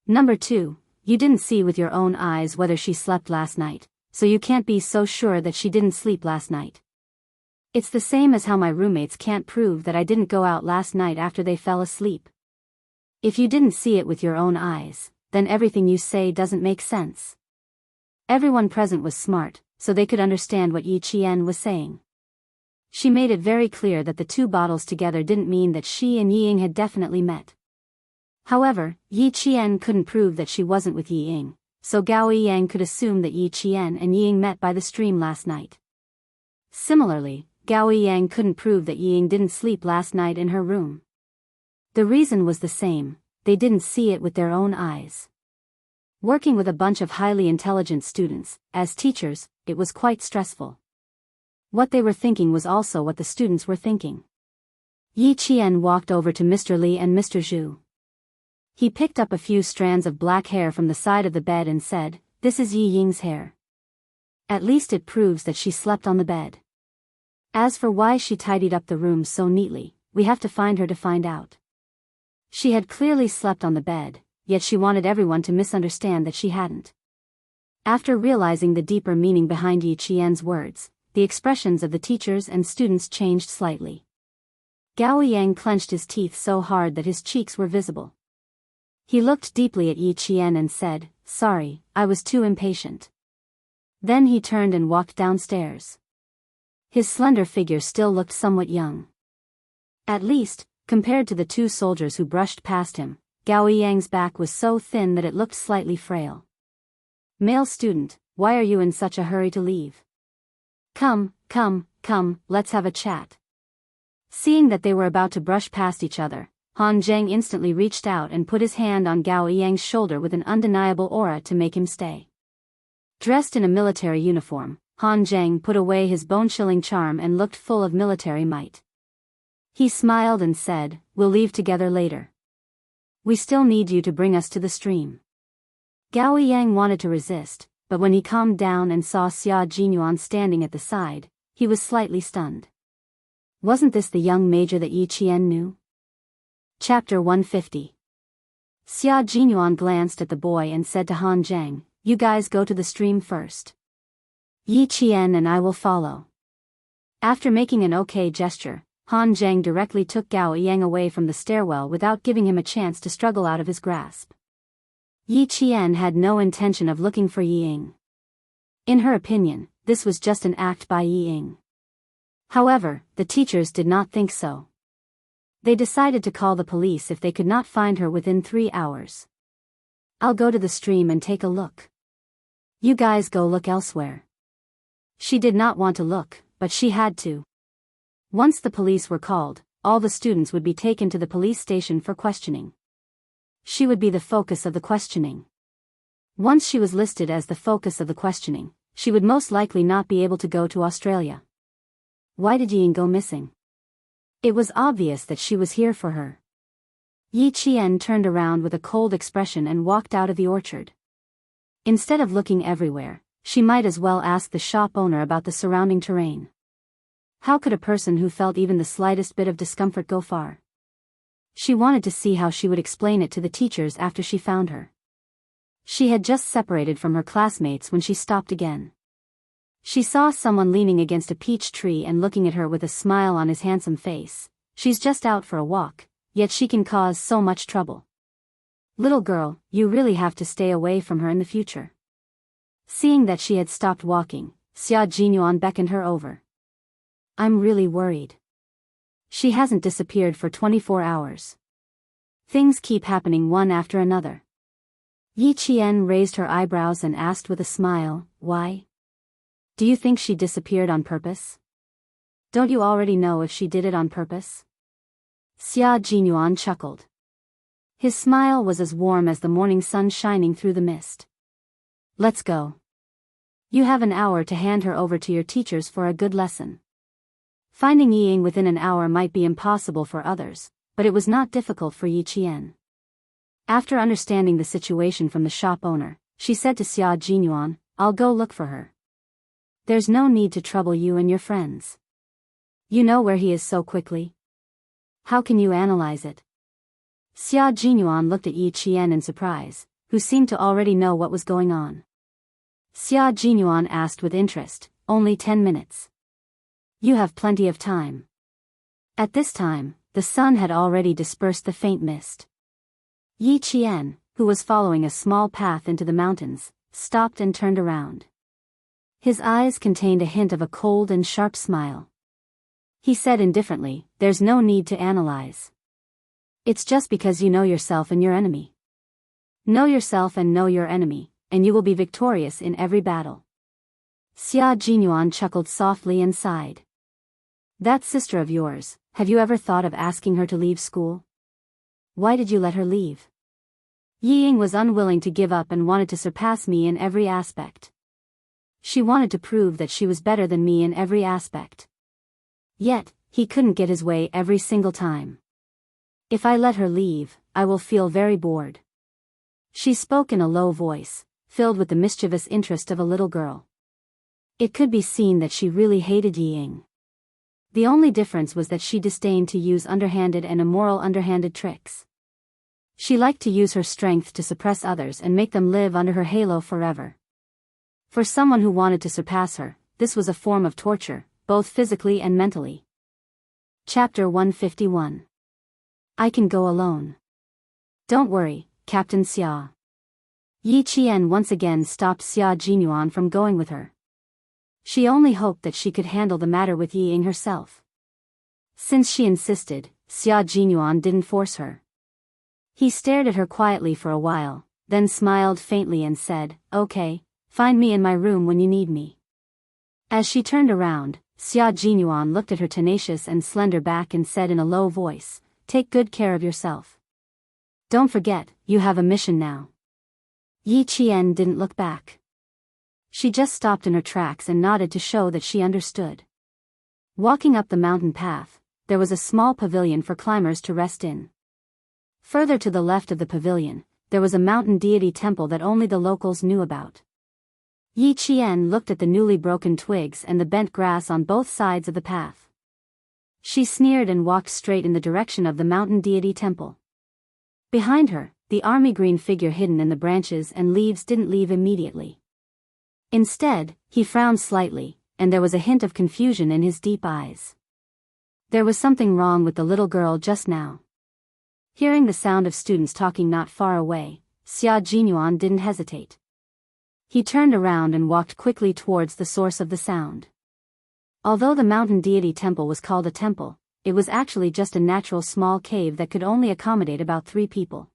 Number 2, you didn't see with your own eyes whether she slept last night, so you can't be so sure that she didn't sleep last night. It's the same as how my roommates can't prove that I didn't go out last night after they fell asleep. If you didn't see it with your own eyes, then everything you say doesn't make sense." Everyone present was smart, so they could understand what Yi Qian was saying. She made it very clear that the 2 bottles together didn't mean that she and Yi Ying had definitely met. However, Yi Qian couldn't prove that she wasn't with Yi Ying, so Gao Yang could assume that Yi Qian and Yi Ying met by the stream last night. Similarly, Gao Yang couldn't prove that Yi Ying didn't sleep last night in her room. The reason was the same: they didn't see it with their own eyes. Working with a bunch of highly intelligent students, as teachers, it was quite stressful. What they were thinking was also what the students were thinking. Yi Qian walked over to Mr. Li and Mr. Zhu. He picked up a few strands of black hair from the side of the bed and said, "This is Yi Ying's hair. At least it proves that she slept on the bed. As for why she tidied up the room so neatly, we have to find her to find out. She had clearly slept on the bed, yet she wanted everyone to misunderstand that she hadn't." After realizing the deeper meaning behind Yi Qian's words, the expressions of the teachers and students changed slightly. Gao Yang clenched his teeth so hard that his cheeks were visible. He looked deeply at Yi Qian and said, "Sorry, I was too impatient." Then he turned and walked downstairs. His slender figure still looked somewhat young. At least, compared to the 2 soldiers who brushed past him, Gao Yang's back was so thin that it looked slightly frail. "Male student, why are you in such a hurry to leave? Come, let's have a chat." Seeing that they were about to brush past each other, Han Zheng instantly reached out and put his hand on Gao Yang's shoulder with an undeniable aura to make him stay. Dressed in a military uniform, Han Zheng put away his bone-chilling charm and looked full of military might. He smiled and said, "We'll leave together later. We still need you to bring us to the stream." Gao Yang wanted to resist, but when he calmed down and saw Xia Jinyuan standing at the side, he was slightly stunned. Wasn't this the young major that Yi Qian knew? Chapter 150. Xia Jinyuan glanced at the boy and said to Han Zheng, "You guys go to the stream first. Yi Qian and I will follow." After making an okay gesture, Han Zheng directly took Gao Yang away from the stairwell without giving him a chance to struggle out of his grasp. Yi Qian had no intention of looking for Yi Ying. In her opinion, this was just an act by Yi Ying. However, the teachers did not think so. They decided to call the police if they could not find her within 3 hours. "I'll go to the stream and take a look. You guys go look elsewhere." She did not want to look, but she had to. Once the police were called, all the students would be taken to the police station for questioning. She would be the focus of the questioning. Once she was listed as the focus of the questioning, she would most likely not be able to go to Australia. Why did Ying go missing? It was obvious that she was here for her. Yi Qian turned around with a cold expression and walked out of the orchard. Instead of looking everywhere, she might as well ask the shop owner about the surrounding terrain. How could a person who felt even the slightest bit of discomfort go far? She wanted to see how she would explain it to the teachers after she found her. She had just separated from her classmates when she stopped again. She saw someone leaning against a peach tree and looking at her with a smile on his handsome face. She's just out for a walk, yet she can cause so much trouble. Little girl, you really have to stay away from her in the future. Seeing that she had stopped walking, Xia Jinyuan beckoned her over. I'm really worried. She hasn't disappeared for 24 hours. Things keep happening one after another. Yi Qian raised her eyebrows and asked with a smile, why? Do you think she disappeared on purpose? Don't you already know if she did it on purpose? Xia Jinyuan chuckled. His smile was as warm as the morning sun shining through the mist. Let's go. You have an hour to hand her over to your teachers for a good lesson. Finding Yi Ying within an hour might be impossible for others, but it was not difficult for Yi Qian. After understanding the situation from the shop owner, she said to Xia Jinyuan, I'll go look for her. There's no need to trouble you and your friends. You know where he is so quickly. How can you analyze it? Xia Jinyuan looked at Yi Qian in surprise, who seemed to already know what was going on. Xia Jinyuan asked with interest, only 10 minutes. You have plenty of time. At this time, the sun had already dispersed the faint mist. Yi Qian, who was following a small path into the mountains, stopped and turned around. His eyes contained a hint of a cold and sharp smile. He said indifferently, there's no need to analyze. It's just because you know yourself and your enemy. Know yourself and know your enemy, and you will be victorious in every battle. Xia Jinyuan chuckled softly and sighed. That sister of yours, have you ever thought of asking her to leave school? Why did you let her leave? Yi Ying was unwilling to give up and wanted to surpass me in every aspect. She wanted to prove that she was better than me in every aspect. Yet, he couldn't get his way every single time. If I let her leave, I will feel very bored. She spoke in a low voice, filled with the mischievous interest of a little girl. It could be seen that she really hated Yi Ying. The only difference was that she disdained to use underhanded and immoral underhanded tricks. She liked to use her strength to suppress others and make them live under her halo forever. For someone who wanted to surpass her, this was a form of torture, both physically and mentally. Chapter 151. I can go alone. Don't worry, Captain Xia. Yi Qian once again stopped Xia Jinyuan from going with her. She only hoped that she could handle the matter with Yi Ying herself. Since she insisted, Xia Jinyuan didn't force her. He stared at her quietly for a while, then smiled faintly and said, Okay, find me in my room when you need me. As she turned around, Xia Jinyuan looked at her tenacious and slender back and said in a low voice, take good care of yourself. Don't forget, you have a mission now. Yi Qian didn't look back. She just stopped in her tracks and nodded to show that she understood. Walking up the mountain path, there was a small pavilion for climbers to rest in. Further to the left of the pavilion, there was a mountain deity temple that only the locals knew about. Yi Qian looked at the newly broken twigs and the bent grass on both sides of the path. She sneered and walked straight in the direction of the mountain deity temple. Behind her, the army green figure hidden in the branches and leaves didn't leave immediately. Instead, he frowned slightly, and there was a hint of confusion in his deep eyes. There was something wrong with the little girl just now. Hearing the sound of students talking not far away, Xia Jinyuan didn't hesitate. He turned around and walked quickly towards the source of the sound. Although the mountain deity temple was called a temple, it was actually just a natural small cave that could only accommodate about 3 people.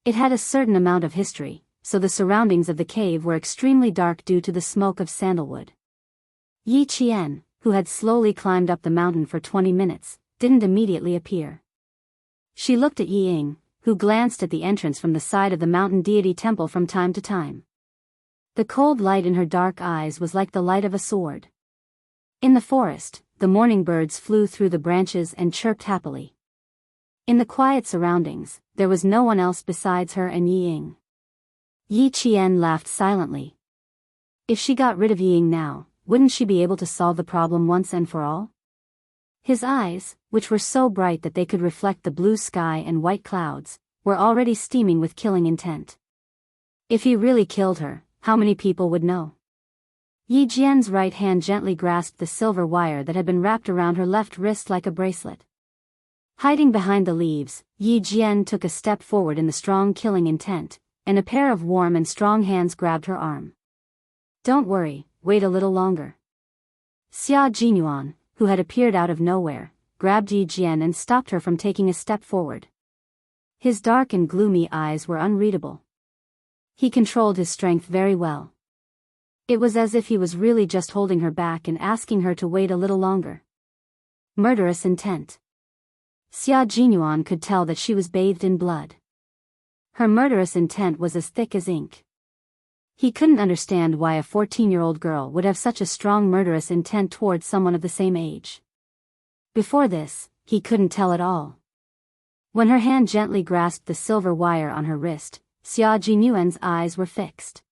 It had a certain amount of history, so the surroundings of the cave were extremely dark due to the smoke of sandalwood. Yi Qian, who had slowly climbed up the mountain for 20 minutes, didn't immediately appear. She looked at Yi Ying, who glanced at the entrance from the side of the mountain deity temple from time to time. The cold light in her dark eyes was like the light of a sword. In the forest, the morning birds flew through the branches and chirped happily. In the quiet surroundings, there was no one else besides her and Yi Ying. Yi Qian laughed silently. If she got rid of Yi Ying now, wouldn't she be able to solve the problem once and for all? His eyes, which were so bright that they could reflect the blue sky and white clouds, were already steaming with killing intent. If he really killed her, how many people would know? Yi Jian's right hand gently grasped the silver wire that had been wrapped around her left wrist like a bracelet. Hiding behind the leaves, Yi Jian took a step forward in the strong killing intent, and a pair of warm and strong hands grabbed her arm. Don't worry, wait a little longer. Xia Jinyuan, who had appeared out of nowhere, grabbed Yi Jian and stopped her from taking a step forward. His dark and gloomy eyes were unreadable. He controlled his strength very well. It was as if he was really just holding her back and asking her to wait a little longer. Murderous intent. Xia Jinyuan could tell that she was bathed in blood. Her murderous intent was as thick as ink. He couldn't understand why a 14-year-old girl would have such a strong murderous intent towards someone of the same age. Before this, he couldn't tell at all. When her hand gently grasped the silver wire on her wrist, Xia Jinyuan's eyes were fixed.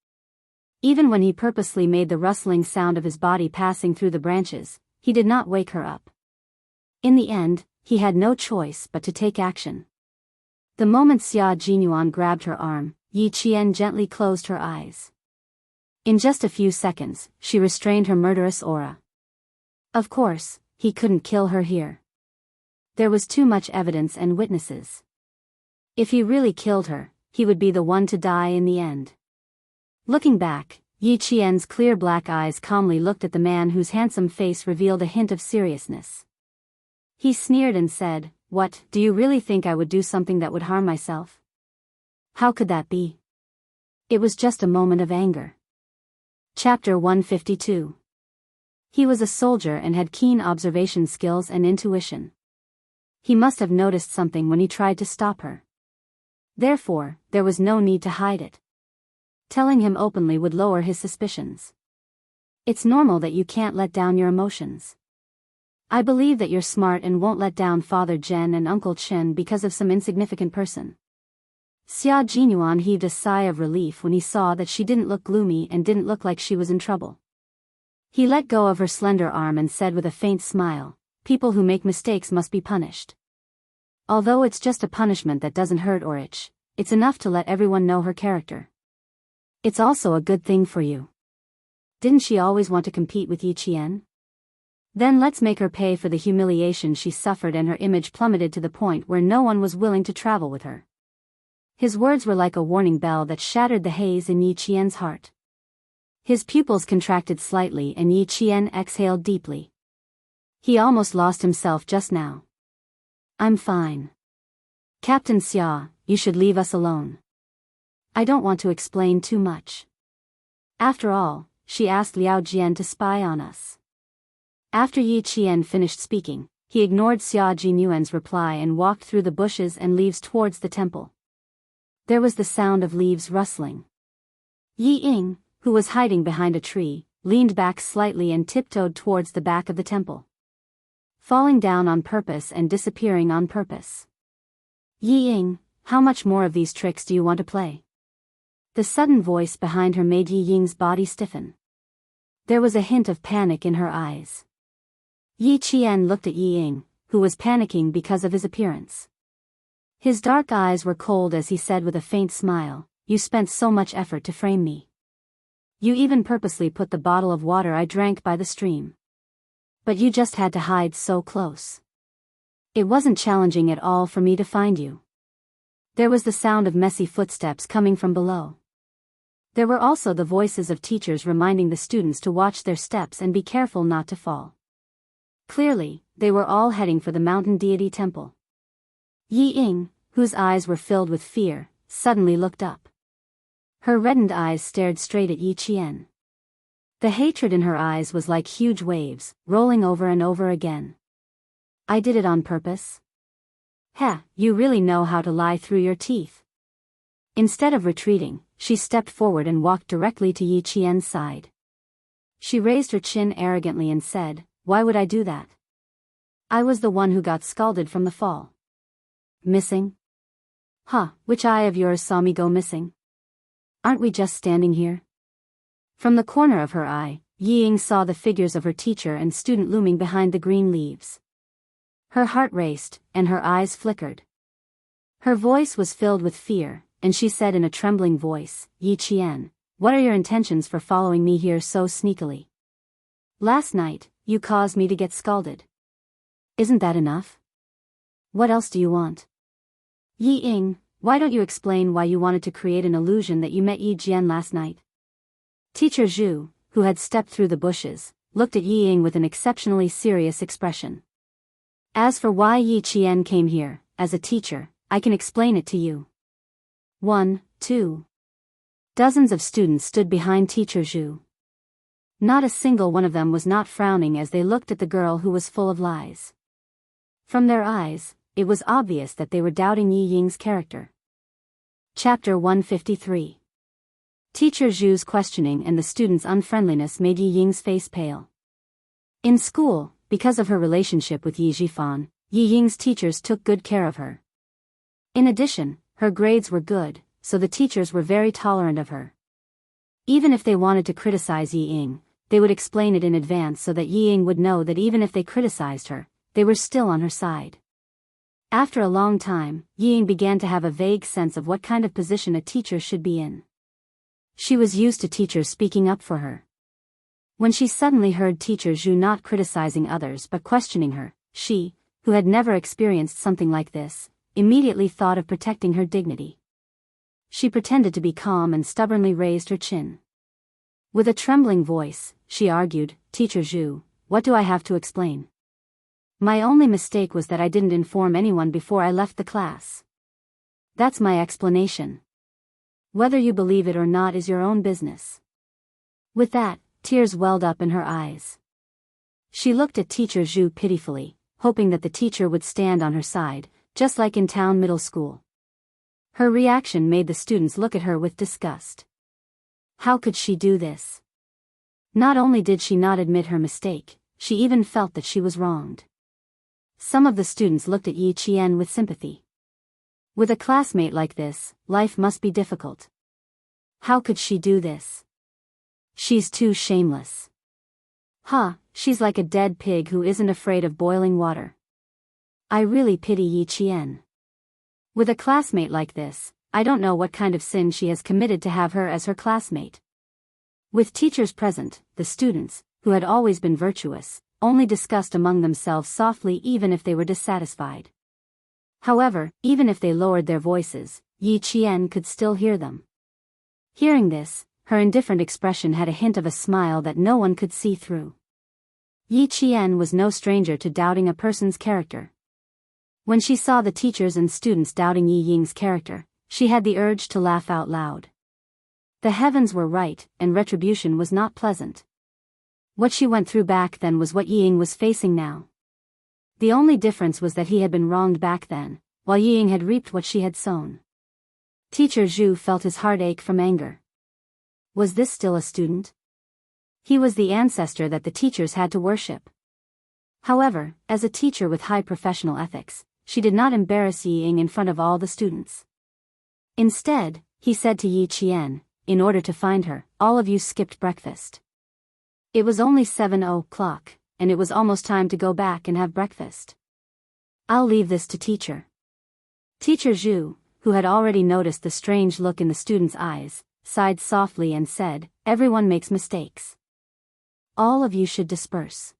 Even when he purposely made the rustling sound of his body passing through the branches, he did not wake her up. In the end, he had no choice but to take action. The moment Xia Jinyuan grabbed her arm, Yi Qian gently closed her eyes. In just a few seconds, she restrained her murderous aura. Of course, he couldn't kill her here. There was too much evidence and witnesses. If he really killed her, he would be the one to die in the end. Looking back, Yi Qian's clear black eyes calmly looked at the man whose handsome face revealed a hint of seriousness. He sneered and said, "What, do you really think I would do something that would harm myself? How could that be?" It was just a moment of anger. Chapter 152. He was a soldier and had keen observation skills and intuition. He must have noticed something when he tried to stop her. Therefore, there was no need to hide it. Telling him openly would lower his suspicions. It's normal that you can't let down your emotions. I believe that you're smart and won't let down Father Zhen and Uncle Chen because of some insignificant person. Xia Jinyuan heaved a sigh of relief when he saw that she didn't look gloomy and didn't look like she was in trouble. He let go of her slender arm and said with a faint smile, "People who make mistakes must be punished. Although it's just a punishment that doesn't hurt or itch, it's enough to let everyone know her character. It's also a good thing for you. Didn't she always want to compete with Yi Qian? Then let's make her pay for the humiliation she suffered, and her image plummeted to the point where no one was willing to travel with her." His words were like a warning bell that shattered the haze in Yi Qian's heart. His pupils contracted slightly and Yi Qian exhaled deeply. He almost lost himself just now. "I'm fine. Captain Xia, you should leave us alone. I don't want to explain too much. After all, she asked Liao Jian to spy on us." After Yi Qian finished speaking, he ignored Xia Jinyuan's reply and walked through the bushes and leaves towards the temple. There was the sound of leaves rustling. Yi Ying, who was hiding behind a tree, leaned back slightly and tiptoed towards the back of the temple. Falling down on purpose and disappearing on purpose. Yi Ying, how much more of these tricks do you want to play? The sudden voice behind her made Yi Ying's body stiffen. There was a hint of panic in her eyes. Yi Qian looked at Yi Ying, who was panicking because of his appearance. His dark eyes were cold as he said with a faint smile, "You spent so much effort to frame me. You even purposely put the bottle of water I drank by the stream. But you just had to hide so close. It wasn't challenging at all for me to find you." There was the sound of messy footsteps coming from below. There were also the voices of teachers reminding the students to watch their steps and be careful not to fall. Clearly, they were all heading for the mountain deity temple. Yi Ying, whose eyes were filled with fear, suddenly looked up. Her reddened eyes stared straight at Yi Qian. The hatred in her eyes was like huge waves, rolling over and over again. "I did it on purpose? Heh, you really know how to lie through your teeth." Instead of retreating, she stepped forward and walked directly to Yi Qian's side. She raised her chin arrogantly and said, "Why would I do that? I was the one who got scalded from the fall." "Missing? Huh, which eye of yours saw me go missing? Aren't we just standing here?" From the corner of her eye, Yi Ying saw the figures of her teacher and student looming behind the green leaves. Her heart raced, and her eyes flickered. Her voice was filled with fear, and she said in a trembling voice, "Yi Qian, what are your intentions for following me here so sneakily? Last night, you caused me to get scalded. Isn't that enough? What else do you want? Yi Ying, why don't you explain why you wanted to create an illusion that you met Yi Jian last night?" Teacher Zhu, who had stepped through the bushes, looked at Yi Ying with an exceptionally serious expression. "As for why Yi Qian came here, as a teacher, I can explain it to you." 1, 2. Dozens of students stood behind Teacher Zhu. Not a single one of them was not frowning as they looked at the girl who was full of lies. From their eyes, it was obvious that they were doubting Yi Ying's character. Chapter 153. Teacher Zhu's questioning and the students' unfriendliness made Yi Ying's face pale. In school, because of her relationship with Yi Zhifan, Yi Ying's teachers took good care of her. In addition, her grades were good, so the teachers were very tolerant of her. Even if they wanted to criticize Yi Ying, they would explain it in advance so that Yi Ying would know that even if they criticized her, they were still on her side. After a long time, Yi Ying began to have a vague sense of what kind of position a teacher should be in. She was used to teachers speaking up for her. When she suddenly heard Teacher Zhu not criticizing others but questioning her, she, who had never experienced something like this, immediately thought of protecting her dignity. She pretended to be calm and stubbornly raised her chin. With a trembling voice, she argued, "Teacher Zhu, what do I have to explain? My only mistake was that I didn't inform anyone before I left the class. That's my explanation. Whether you believe it or not is your own business." With that, tears welled up in her eyes. She looked at Teacher Zhu pitifully, hoping that the teacher would stand on her side, just like in town middle school. Her reaction made the students look at her with disgust. How could she do this? Not only did she not admit her mistake, she even felt that she was wronged. Some of the students looked at Yi Qian with sympathy. With a classmate like this, life must be difficult. How could she do this? She's too shameless. She's like a dead pig who isn't afraid of boiling water. I really pity Yi Qian. With a classmate like this, I don't know what kind of sin she has committed to have her as her classmate. With teachers present, the students, who had always been virtuous, only discussed among themselves softly even if they were dissatisfied. However, even if they lowered their voices, Yi Qian could still hear them. Hearing this, her indifferent expression had a hint of a smile that no one could see through. Yi Qian was no stranger to doubting a person's character. When she saw the teachers and students doubting Yi Ying's character, she had the urge to laugh out loud. The heavens were right, and retribution was not pleasant. What she went through back then was what Yi Ying was facing now. The only difference was that he had been wronged back then, while Ying had reaped what she had sown. Teacher Zhu felt his heart ache from anger. Was this still a student? He was the ancestor that the teachers had to worship. However, as a teacher with high professional ethics, she did not embarrass Ying in front of all the students. Instead, he said to Yi Qian, in order to find her, all of you skipped breakfast. It was only 7 o'clock, and it was almost time to go back and have breakfast. I'll leave this to teacher. Teacher Zhu, who had already noticed the strange look in the students' eyes, sighed softly and said, everyone makes mistakes. All of you should disperse.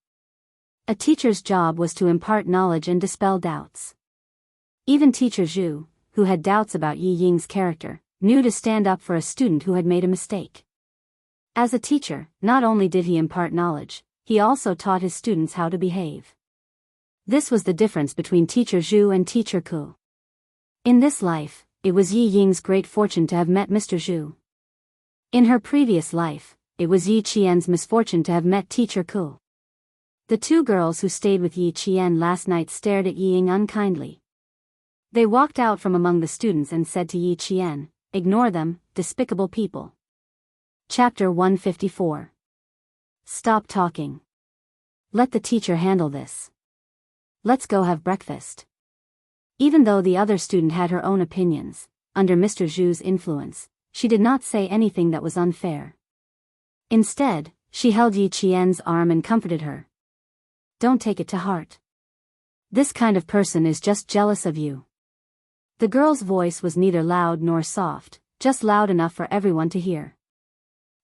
A teacher's job was to impart knowledge and dispel doubts. Even Teacher Zhu, who had doubts about Yi Ying's character, knew to stand up for a student who had made a mistake. As a teacher, not only did he impart knowledge, he also taught his students how to behave. This was the difference between Teacher Zhu and Teacher Ku. In this life, it was Yi Ying's great fortune to have met Mr. Zhu. In her previous life, it was Yi Qian's misfortune to have met Teacher Ku. The two girls who stayed with Yi Qian last night stared at Yi Ying unkindly. They walked out from among the students and said to Yi Qian, ignore them, despicable people. Chapter 154. Stop talking. Let the teacher handle this. Let's go have breakfast. Even though the other student had her own opinions, under Mr. Zhu's influence, she did not say anything that was unfair. Instead, she held Yi Qian's arm and comforted her. Don't take it to heart. This kind of person is just jealous of you. The girl's voice was neither loud nor soft, just loud enough for everyone to hear.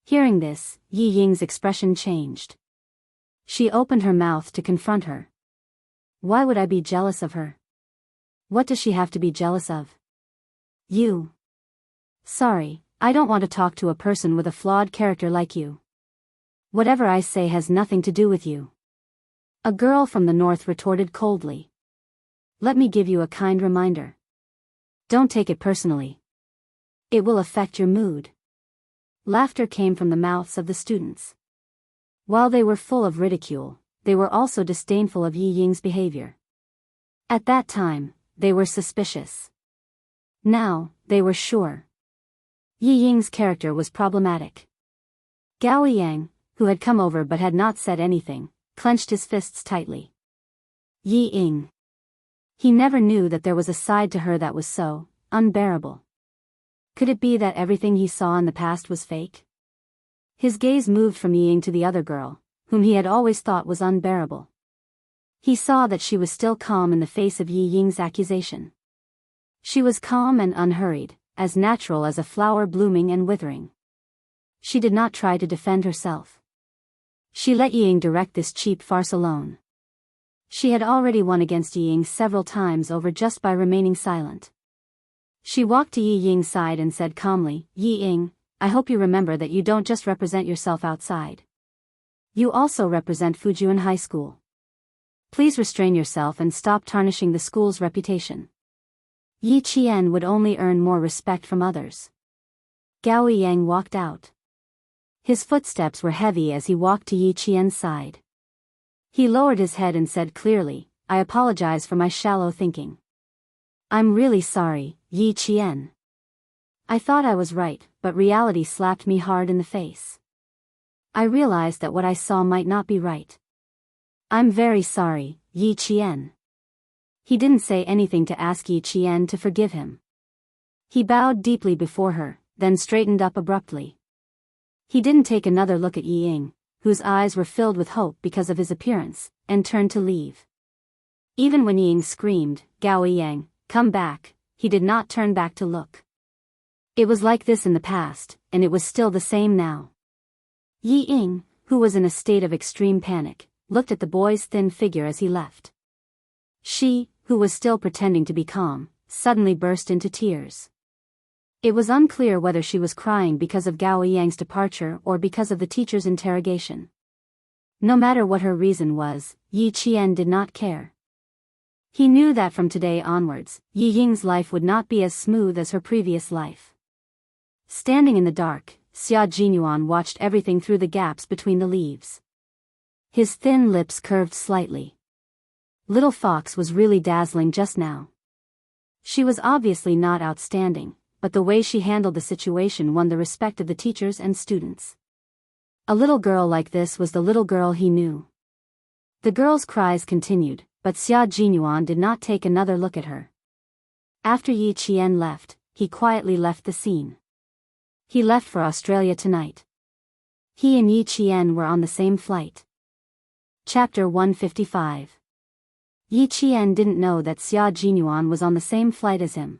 Hearing this, Yi Ying's expression changed. She opened her mouth to confront her. Why would I be jealous of her? What does she have to be jealous of? You. Sorry, I don't want to talk to a person with a flawed character like you. Whatever I say has nothing to do with you. A girl from the north retorted coldly. Let me give you a kind reminder. Don't take it personally. It will affect your mood. Laughter came from the mouths of the students. While they were full of ridicule, they were also disdainful of Yi Ying's behavior. At that time, they were suspicious. Now, they were sure. Yi Ying's character was problematic. Gao Yang, who had come over but had not said anything, clenched his fists tightly. Yi Ying. He never knew that there was a side to her that was so unbearable. Could it be that everything he saw in the past was fake? His gaze moved from Yi Ying to the other girl, whom he had always thought was unbearable. He saw that she was still calm in the face of Yi Ying's accusation. She was calm and unhurried, as natural as a flower blooming and withering. She did not try to defend herself. She let Yi Ying direct this cheap farce alone. She had already won against Yi Ying several times over just by remaining silent. She walked to Yi Ying's side and said calmly, Yi Ying, I hope you remember that you don't just represent yourself outside. You also represent Fujian High School. Please restrain yourself and stop tarnishing the school's reputation. Yi Qian would only earn more respect from others. Gao Yang walked out. His footsteps were heavy as he walked to Yi Qian's side. He lowered his head and said clearly, I apologize for my shallow thinking. I'm really sorry, Yi Qian. I thought I was right, but reality slapped me hard in the face. I realized that what I saw might not be right. I'm very sorry, Yi Qian. He didn't say anything to ask Yi Qian to forgive him. He bowed deeply before her, then straightened up abruptly. He didn't take another look at Yi Ying, whose eyes were filled with hope because of his appearance, and turned to leave. Even when Yi Ying screamed, Gao Yang, come back, he did not turn back to look. It was like this in the past, and it was still the same now. Yi Ying, who was in a state of extreme panic, looked at the boy's thin figure as he left. She, who was still pretending to be calm, suddenly burst into tears. It was unclear whether she was crying because of Gao Yang's departure or because of the teacher's interrogation. No matter what her reason was, Yi Qian did not care. He knew that from today onwards, Yi Ying's life would not be as smooth as her previous life. Standing in the dark, Xia Jinyuan watched everything through the gaps between the leaves. His thin lips curved slightly. Little Fox was really dazzling just now. She was obviously not outstanding, but the way she handled the situation won the respect of the teachers and students. A little girl like this was the little girl he knew. The girl's cries continued, but Xia Jinyuan did not take another look at her. After Yi Qian left, he quietly left the scene. He left for Australia tonight. He and Yi Qian were on the same flight. Chapter 155. Yi Qian didn't know that Xia Jinyuan was on the same flight as him.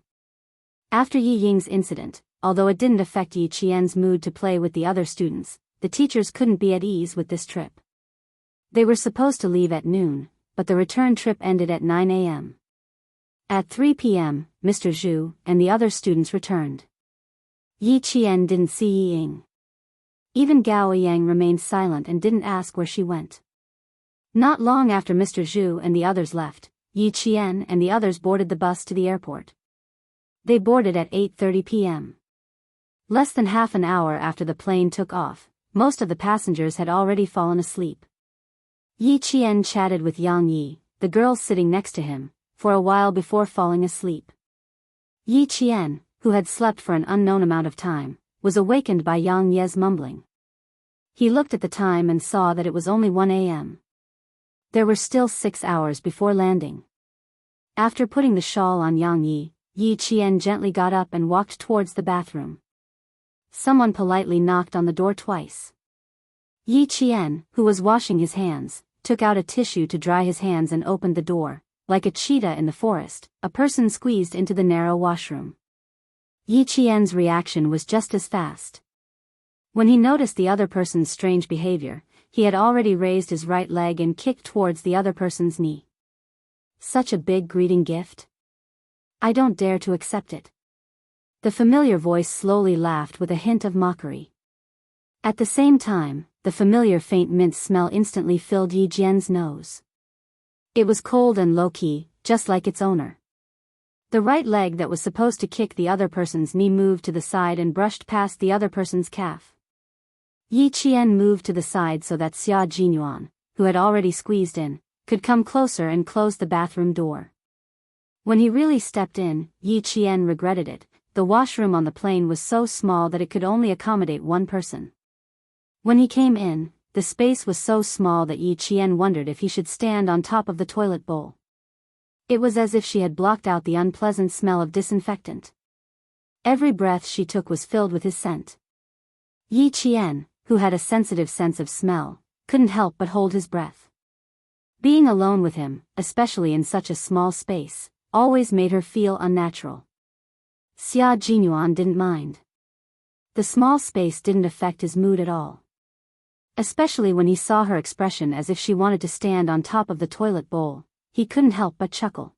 After Yi Ying's incident, although it didn't affect Yi Qian's mood to play with the other students, the teachers couldn't be at ease with this trip. They were supposed to leave at noon, but the return trip ended at 9 a.m. At 3 p.m., Mr. Zhu and the other students returned. Yi Qian didn't see Yi Ying. Even Gao Yang remained silent and didn't ask where she went. Not long after Mr. Zhu and the others left, Yi Qian and the others boarded the bus to the airport. They boarded at 8:30 p.m. Less than half an hour after the plane took off, most of the passengers had already fallen asleep. Yi Qian chatted with Yang Yi, the girl sitting next to him, for a while before falling asleep. Yi Qian, who had slept for an unknown amount of time, was awakened by Yang Ye's mumbling. He looked at the time and saw that it was only 1 a.m. There were still 6 hours before landing. After putting the shawl on Yang Yi, Yi Qian gently got up and walked towards the bathroom. Someone politely knocked on the door twice. Yi Qian, who was washing his hands, took out a tissue to dry his hands and opened the door. Like a cheetah in the forest, a person squeezed into the narrow washroom. Yi Qian's reaction was just as fast. When he noticed the other person's strange behavior, he had already raised his right leg and kicked towards the other person's knee. Such a big greeting gift? I don't dare to accept it. The familiar voice slowly laughed with a hint of mockery. At the same time, the familiar faint mint smell instantly filled Yi Jian's nose. It was cold and low-key, just like its owner. The right leg that was supposed to kick the other person's knee moved to the side and brushed past the other person's calf. Yi Qian moved to the side so that Xia Jinyuan, who had already squeezed in, could come closer and close the bathroom door. When he really stepped in, Yi Qian regretted it. The washroom on the plane was so small that it could only accommodate one person. When he came in, the space was so small that Yi Qian wondered if he should stand on top of the toilet bowl. It was as if she had blocked out the unpleasant smell of disinfectant. Every breath she took was filled with his scent. Yi Qian, who had a sensitive sense of smell, couldn't help but hold his breath. Being alone with him, especially in such a small space, always made her feel unnatural. Xia Jinyuan didn't mind. The small space didn't affect his mood at all. Especially when he saw her expression as if she wanted to stand on top of the toilet bowl, he couldn't help but chuckle.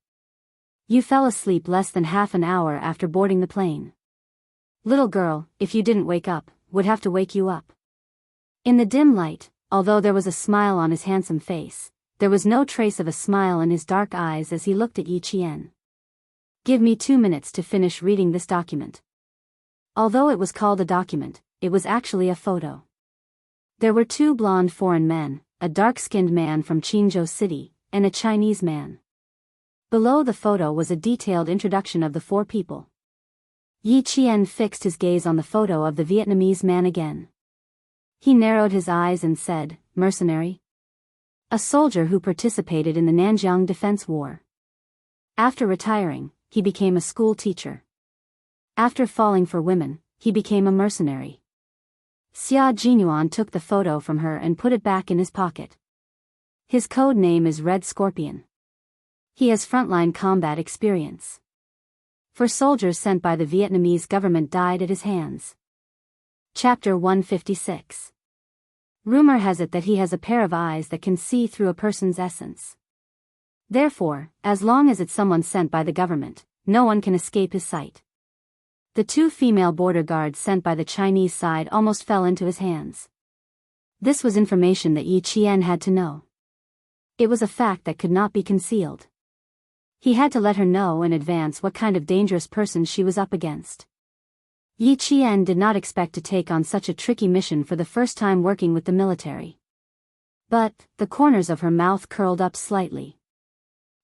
You fell asleep less than half an hour after boarding the plane. Little girl, if you didn't wake up, would have to wake you up. In the dim light, although there was a smile on his handsome face, there was no trace of a smile in his dark eyes as he looked at Yi Qian. Give me 2 minutes to finish reading this document. Although it was called a document, it was actually a photo. There were 2 blonde foreign men, a dark-skinned man from Qingzhou City, and a Chinese man. Below the photo was a detailed introduction of the 4 people. Yi Qian fixed his gaze on the photo of the Vietnamese man again. He narrowed his eyes and said, mercenary? A soldier who participated in the Nanjiang Defense War. After retiring, he became a school teacher. After falling for women, he became a mercenary. Xia Jinyuan took the photo from her and put it back in his pocket. His code name is Red Scorpion. He has frontline combat experience. 4 soldiers sent by the Vietnamese government died at his hands. Chapter 156. Rumor has it that he has a pair of eyes that can see through a person's essence. Therefore, as long as it's someone sent by the government, no one can escape his sight. The 2 female border guards sent by the Chinese side almost fell into his hands. This was information that Yi Qian had to know. It was a fact that could not be concealed. He had to let her know in advance what kind of dangerous person she was up against. Yi Qian did not expect to take on such a tricky mission for the first time working with the military. But, the corners of her mouth curled up slightly.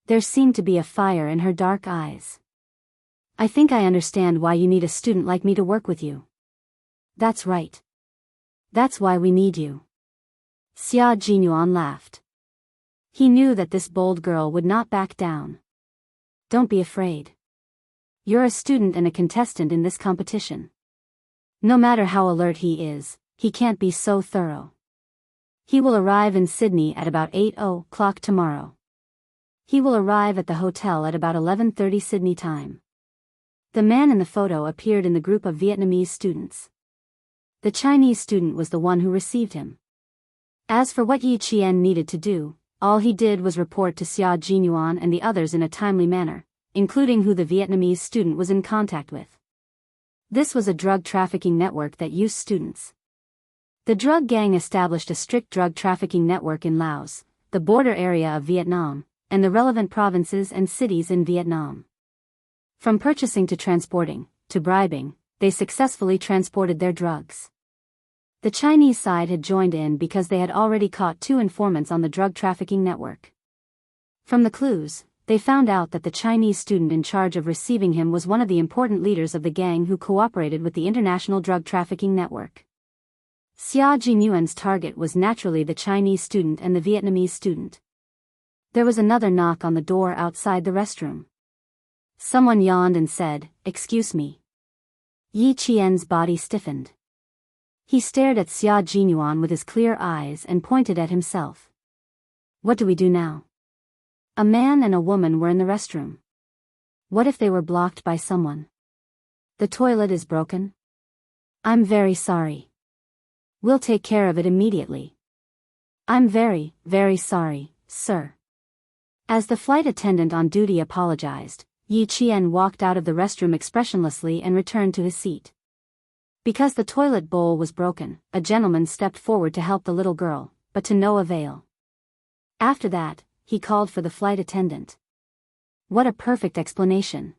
There seemed to be a fire in her dark eyes. I think I understand why you need a student like me to work with you. That's right. That's why we need you. Xia Jinyuan laughed. He knew that this bold girl would not back down. Don't be afraid. You're a student and a contestant in this competition. No matter how alert he is, he can't be so thorough. He will arrive in Sydney at about 8:00 tomorrow. He will arrive at the hotel at about 11:30 Sydney time. The man in the photo appeared in the group of Vietnamese students. The Chinese student was the one who received him. As for what Yi Qian needed to do, all he did was report to Xia Jinyuan and the others in a timely manner, including who the Vietnamese student was in contact with. This was a drug trafficking network that used students. The drug gang established a strict drug trafficking network in Laos, the border area of Vietnam, and the relevant provinces and cities in Vietnam. From purchasing to transporting, to bribing, they successfully transported their drugs. The Chinese side had joined in because they had already caught 2 informants on the drug trafficking network. From the clues, they found out that the Chinese student in charge of receiving him was one of the important leaders of the gang who cooperated with the international drug trafficking network. Xia Jinyuan's target was naturally the Chinese student and the Vietnamese student. There was another knock on the door outside the restroom. Someone yawned and said, "Excuse me." Yi Qian's body stiffened. He stared at Xia Jinyuan with his clear eyes and pointed at himself. What do we do now? A man and a woman were in the restroom. What if they were blocked by someone? The toilet is broken? I'm very sorry. We'll take care of it immediately. I'm very, very sorry, sir. As the flight attendant on duty apologized, Yi Qian walked out of the restroom expressionlessly and returned to his seat. Because the toilet bowl was broken, a gentleman stepped forward to help the little girl, but to no avail. After that, he called for the flight attendant. What a perfect explanation.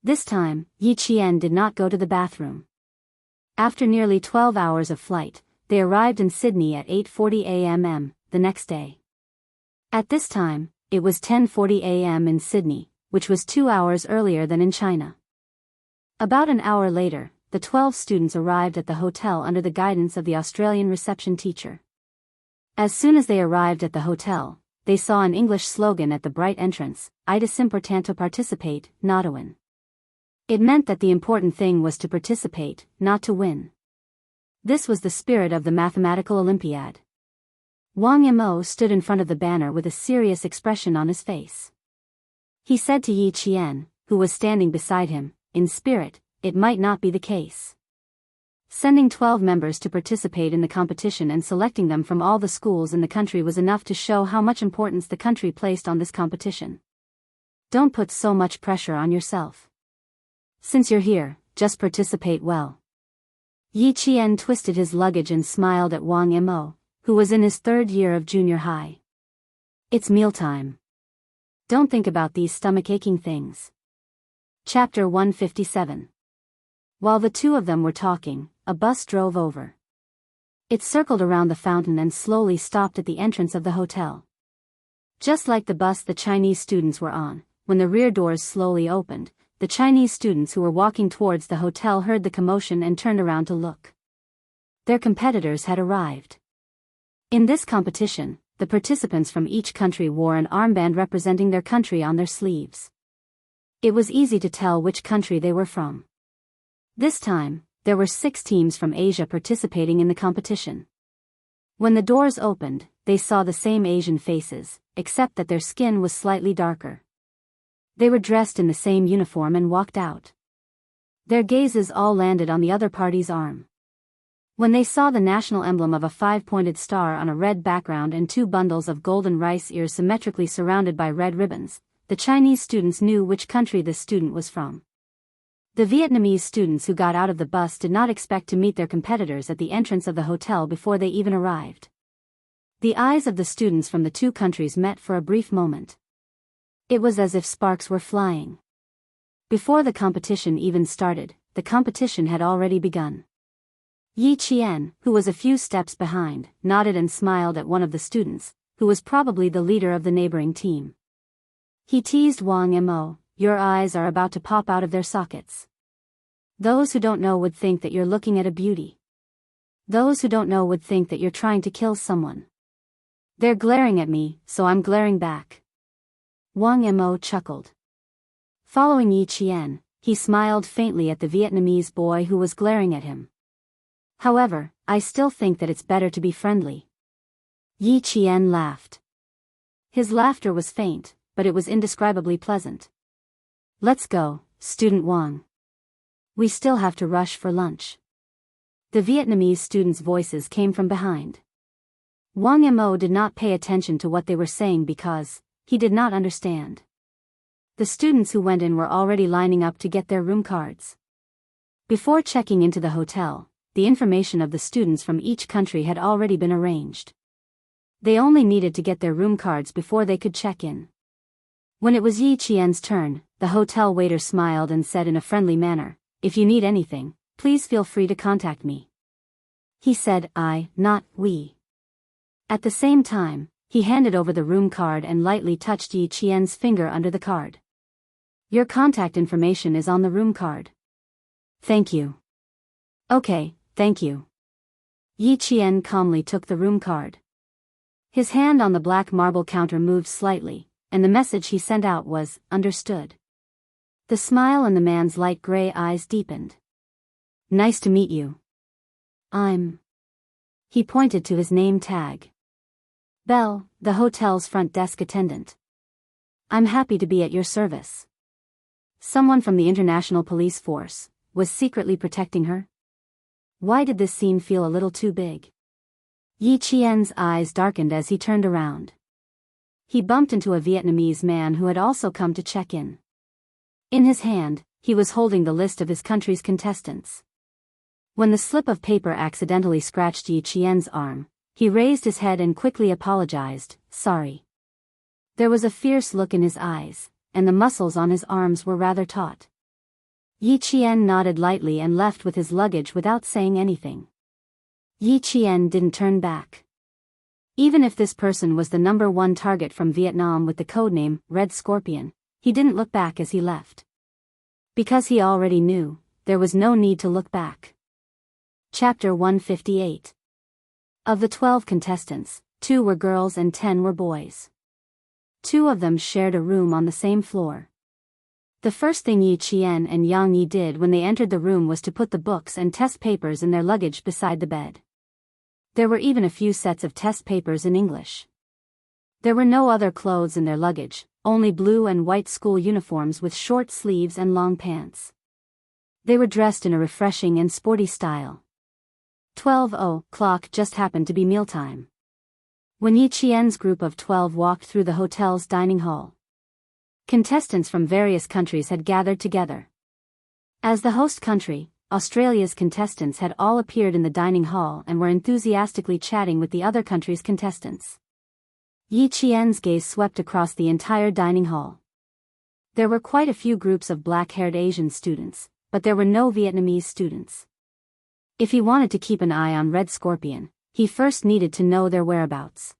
This time, Yi Qian did not go to the bathroom. After nearly 12 hours of flight, they arrived in Sydney at 8:40 a.m. the next day. At this time, it was 10:40 a.m. in Sydney, which was 2 hours earlier than in China. About an hour later, the 12 students arrived at the hotel under the guidance of the Australian reception teacher. As soon as they arrived at the hotel, they saw an English slogan at the bright entrance, "It is important to participate, not to win." It meant that the important thing was to participate, not to win. This was the spirit of the mathematical Olympiad. Wang Yimou stood in front of the banner with a serious expression on his face. He said to Yi Qian, who was standing beside him, in spirit, it might not be the case. Sending 12 members to participate in the competition and selecting them from all the schools in the country was enough to show how much importance the country placed on this competition. Don't put so much pressure on yourself. Since you're here, just participate well. Yi Qian twisted his luggage and smiled at Wang Yimou, who was in his 3rd year of junior high. It's mealtime. Don't think about these stomach-aching things. Chapter 157. While the two of them were talking, a bus drove over. It circled around the fountain and slowly stopped at the entrance of the hotel. Just like the bus the Chinese students were on, when the rear doors slowly opened, the Chinese students who were walking towards the hotel heard the commotion and turned around to look. Their competitors had arrived. In this competition, the participants from each country wore an armband representing their country on their sleeves. It was easy to tell which country they were from. This time, there were 6 teams from Asia participating in the competition. When the doors opened, they saw the same Asian faces, except that their skin was slightly darker. They were dressed in the same uniform and walked out. Their gazes all landed on the other party's arm. When they saw the national emblem of a 5-pointed star on a red background and 2 bundles of golden rice ears symmetrically surrounded by red ribbons, the Chinese students knew which country this student was from. The Vietnamese students who got out of the bus did not expect to meet their competitors at the entrance of the hotel before they even arrived. The eyes of the students from the 2 countries met for a brief moment. It was as if sparks were flying. Before the competition even started, the competition had already begun. Yi Qian, who was a few steps behind, nodded and smiled at one of the students, who was probably the leader of the neighboring team. He teased Wang Mo, your eyes are about to pop out of their sockets. Those who don't know would think that you're looking at a beauty. Those who don't know would think that you're trying to kill someone. They're glaring at me, so I'm glaring back. Wang Mo chuckled. Following Yi Qian, he smiled faintly at the Vietnamese boy who was glaring at him. However, I still think that it's better to be friendly. Yi Qian laughed. His laughter was faint, but it was indescribably pleasant. Let's go, Student Wang. We still have to rush for lunch. The Vietnamese students' voices came from behind. Wang Mo did not pay attention to what they were saying because he did not understand. The students who went in were already lining up to get their room cards. Before checking into the hotel, the information of the students from each country had already been arranged. They only needed to get their room cards before they could check in. When it was Yi Qian's turn, the hotel waiter smiled and said in a friendly manner, "If you need anything, please feel free to contact me." He said I, not we. At the same time, he handed over the room card and lightly touched Yi Qian's finger under the card. Your contact information is on the room card. Thank you. Okay, thank you. Yi Qian calmly took the room card. His hand on the black marble counter moved slightly, and the message he sent out was, understood. The smile in the man's light gray eyes deepened. Nice to meet you. He pointed to his name tag. Belle, the hotel's front desk attendant. I'm happy to be at your service. Someone from the International Police Force was secretly protecting her? Why did this scene feel a little too big? Yi Qian's eyes darkened as he turned around. He bumped into a Vietnamese man who had also come to check in. In his hand, he was holding the list of his country's contestants. When the slip of paper accidentally scratched Yi Qian's arm, he raised his head and quickly apologized, sorry. There was a fierce look in his eyes, and the muscles on his arms were rather taut. Yi Qian nodded lightly and left with his luggage without saying anything. Yi Qian didn't turn back. Even if this person was the #1 target from Vietnam with the codename Red Scorpion, he didn't look back as he left. Because he already knew, there was no need to look back. Chapter 158. Of the 12 contestants, 2 were girls and 10 were boys. 2 of them shared a room on the same floor. The first thing Yi Qian and Yang Yi did when they entered the room was to put the books and test papers in their luggage beside the bed. There were even a few sets of test papers in English. There were no other clothes in their luggage, only blue and white school uniforms with short sleeves and long pants. They were dressed in a refreshing and sporty style. 12:00 just happened to be mealtime. When Yi Qian's group of 12 walked through the hotel's dining hall, contestants from various countries had gathered together. As the host country, Australia's contestants had all appeared in the dining hall and were enthusiastically chatting with the other country's contestants. Yi Qian's gaze swept across the entire dining hall. There were quite a few groups of black-haired Asian students, but there were no Vietnamese students. If he wanted to keep an eye on Red Scorpion, he first needed to know their whereabouts.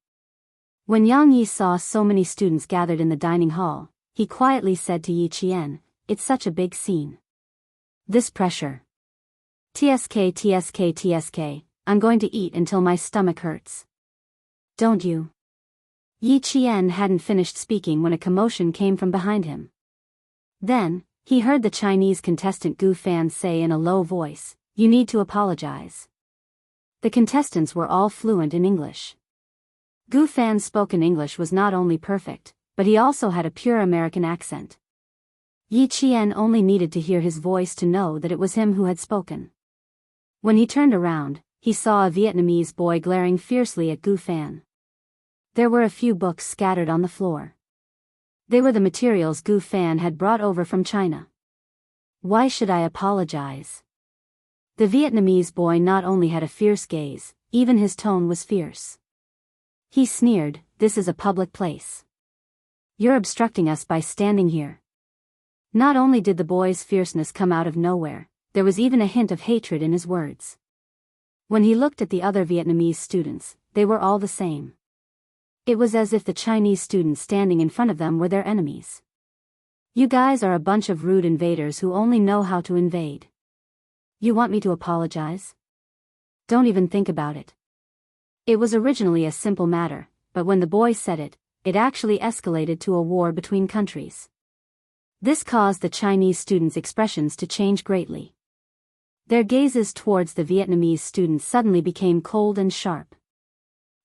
When Yang Yi saw so many students gathered in the dining hall, he quietly said to Yi Qian, "It's such a big scene. This pressure. TSK, I'm going to eat until my stomach hurts. Don't you?" Yi Qian hadn't finished speaking when a commotion came from behind him. Then, he heard the Chinese contestant Gu Fan say in a low voice, "You need to apologize." The contestants were all fluent in English. Gu Fan's spoken English was not only perfect, but he also had a pure American accent. Yi Qian only needed to hear his voice to know that it was him who had spoken. When he turned around, he saw a Vietnamese boy glaring fiercely at Gu Fan. There were a few books scattered on the floor. They were the materials Gu Fan had brought over from China. Why should I apologize? The Vietnamese boy not only had a fierce gaze, even his tone was fierce. He sneered, "This is a public place. You're obstructing us by standing here." Not only did the boy's fierceness come out of nowhere, there was even a hint of hatred in his words. When he looked at the other Vietnamese students, they were all the same. It was as if the Chinese students standing in front of them were their enemies. You guys are a bunch of rude invaders who only know how to invade. You want me to apologize? Don't even think about it. It was originally a simple matter, but when the boy said it, it actually escalated to a war between countries. This caused the Chinese students' expressions to change greatly. Their gazes towards the Vietnamese students suddenly became cold and sharp.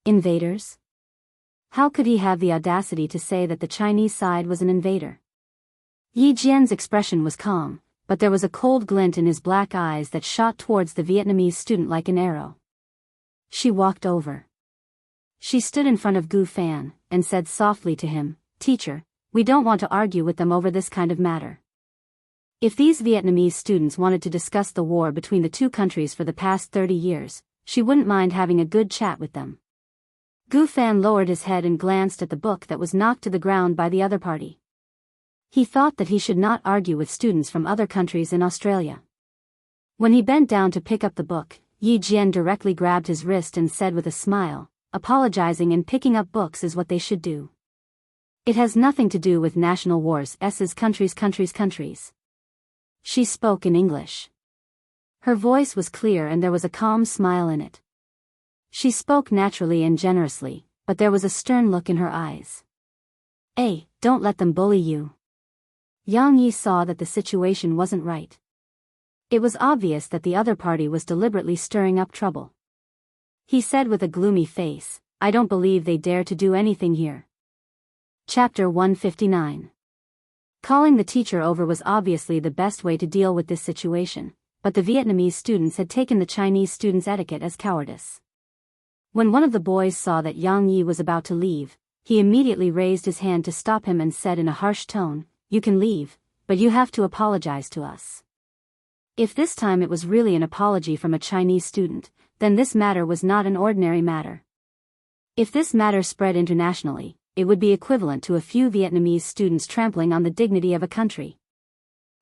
Invaders? How could he have the audacity to say that the Chinese side was an invader? Yi Jian's expression was calm, but there was a cold glint in his black eyes that shot towards the Vietnamese student like an arrow. She walked over. She stood in front of Gu Fan, and said softly to him, "Teacher, we don't want to argue with them over this kind of matter. If these Vietnamese students wanted to discuss the war between the two countries for the past 30 years, she wouldn't mind having a good chat with them." Gu Fan lowered his head and glanced at the book that was knocked to the ground by the other party. He thought that he should not argue with students from other countries in Australia. When he bent down to pick up the book, Yi Jian directly grabbed his wrist and said with a smile, "Apologizing and picking up books is what they should do. It has nothing to do with national wars, countries. She spoke in English. Her voice was clear and there was a calm smile in it. She spoke naturally and generously, but there was a stern look in her eyes. "Hey, don't let them bully you." Yang Yi saw that the situation wasn't right. It was obvious that the other party was deliberately stirring up trouble. He said with a gloomy face, "I don't believe they dare to do anything here." Chapter 159. Calling the teacher over was obviously the best way to deal with this situation, but the Vietnamese students had taken the Chinese students' etiquette as cowardice. When one of the boys saw that Yang Yi was about to leave, he immediately raised his hand to stop him and said in a harsh tone, "You can leave, but you have to apologize to us." If this time it was really an apology from a Chinese student, then this matter was not an ordinary matter. If this matter spread internationally, it would be equivalent to a few Vietnamese students trampling on the dignity of a country.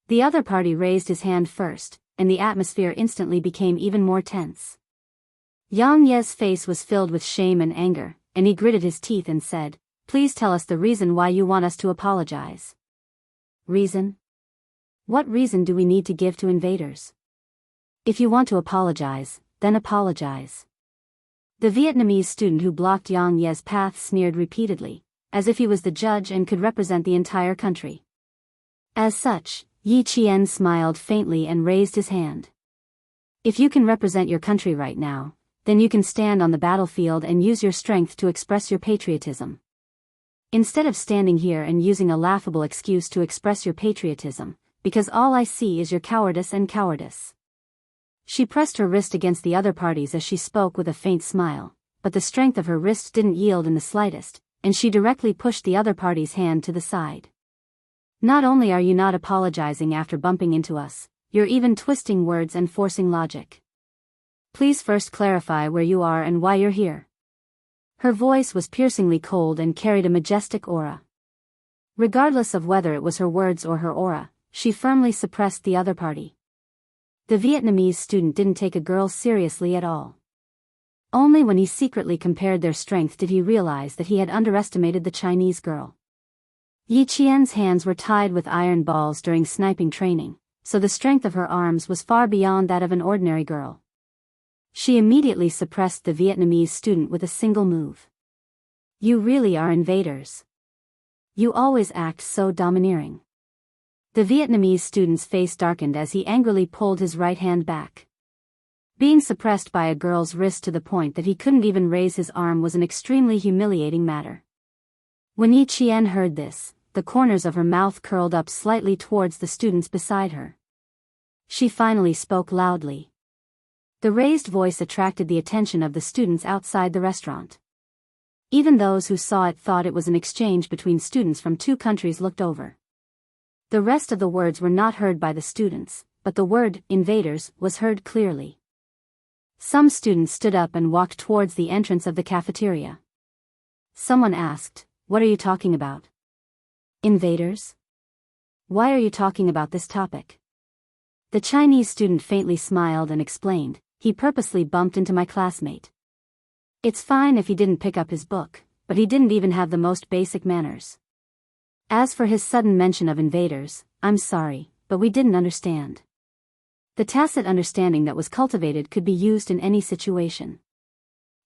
The other party raised his hand first, and the atmosphere instantly became even more tense. Yang Ye's face was filled with shame and anger, and he gritted his teeth and said, "Please tell us the reason why you want us to apologize." Reason? What reason do we need to give to invaders? If you want to apologize, then apologize. The Vietnamese student who blocked Yang Ye's path sneered repeatedly, as if he was the judge and could represent the entire country. As such, Yi Qian smiled faintly and raised his hand. "If you can represent your country right now, then you can stand on the battlefield and use your strength to express your patriotism. Instead of standing here and using a laughable excuse to express your patriotism, because all I see is your cowardice." She pressed her wrist against the other party's as she spoke with a faint smile, but the strength of her wrist didn't yield in the slightest, and she directly pushed the other party's hand to the side. "Not only are you not apologizing after bumping into us, you're even twisting words and forcing logic. Please first clarify where you are and why you're here." Her voice was piercingly cold and carried a majestic aura. Regardless of whether it was her words or her aura, she firmly suppressed the other party. The Vietnamese student didn't take a girl seriously at all. Only when he secretly compared their strength did he realize that he had underestimated the Chinese girl. Yi Qian's hands were tied with iron balls during sniping training, so the strength of her arms was far beyond that of an ordinary girl. She immediately suppressed the Vietnamese student with a single move. "You really are invaders. You always act so domineering." The Vietnamese student's face darkened as he angrily pulled his right hand back. Being suppressed by a girl's wrist to the point that he couldn't even raise his arm was an extremely humiliating matter. When Yi Qian heard this, the corners of her mouth curled up slightly towards the students beside her. She finally spoke loudly. The raised voice attracted the attention of the students outside the restaurant. Even those who saw it thought it was an exchange between students from two countries looked over. The rest of the words were not heard by the students, but the word, invaders, was heard clearly. Some students stood up and walked towards the entrance of the cafeteria. Someone asked, "What are you talking about? Invaders? Why are you talking about this topic?" The Chinese student faintly smiled and explained, "He purposely bumped into my classmate. It's fine if he didn't pick up his book, but he didn't even have the most basic manners. As for his sudden mention of invaders, I'm sorry, but we didn't understand. The tacit understanding that was cultivated could be used in any situation.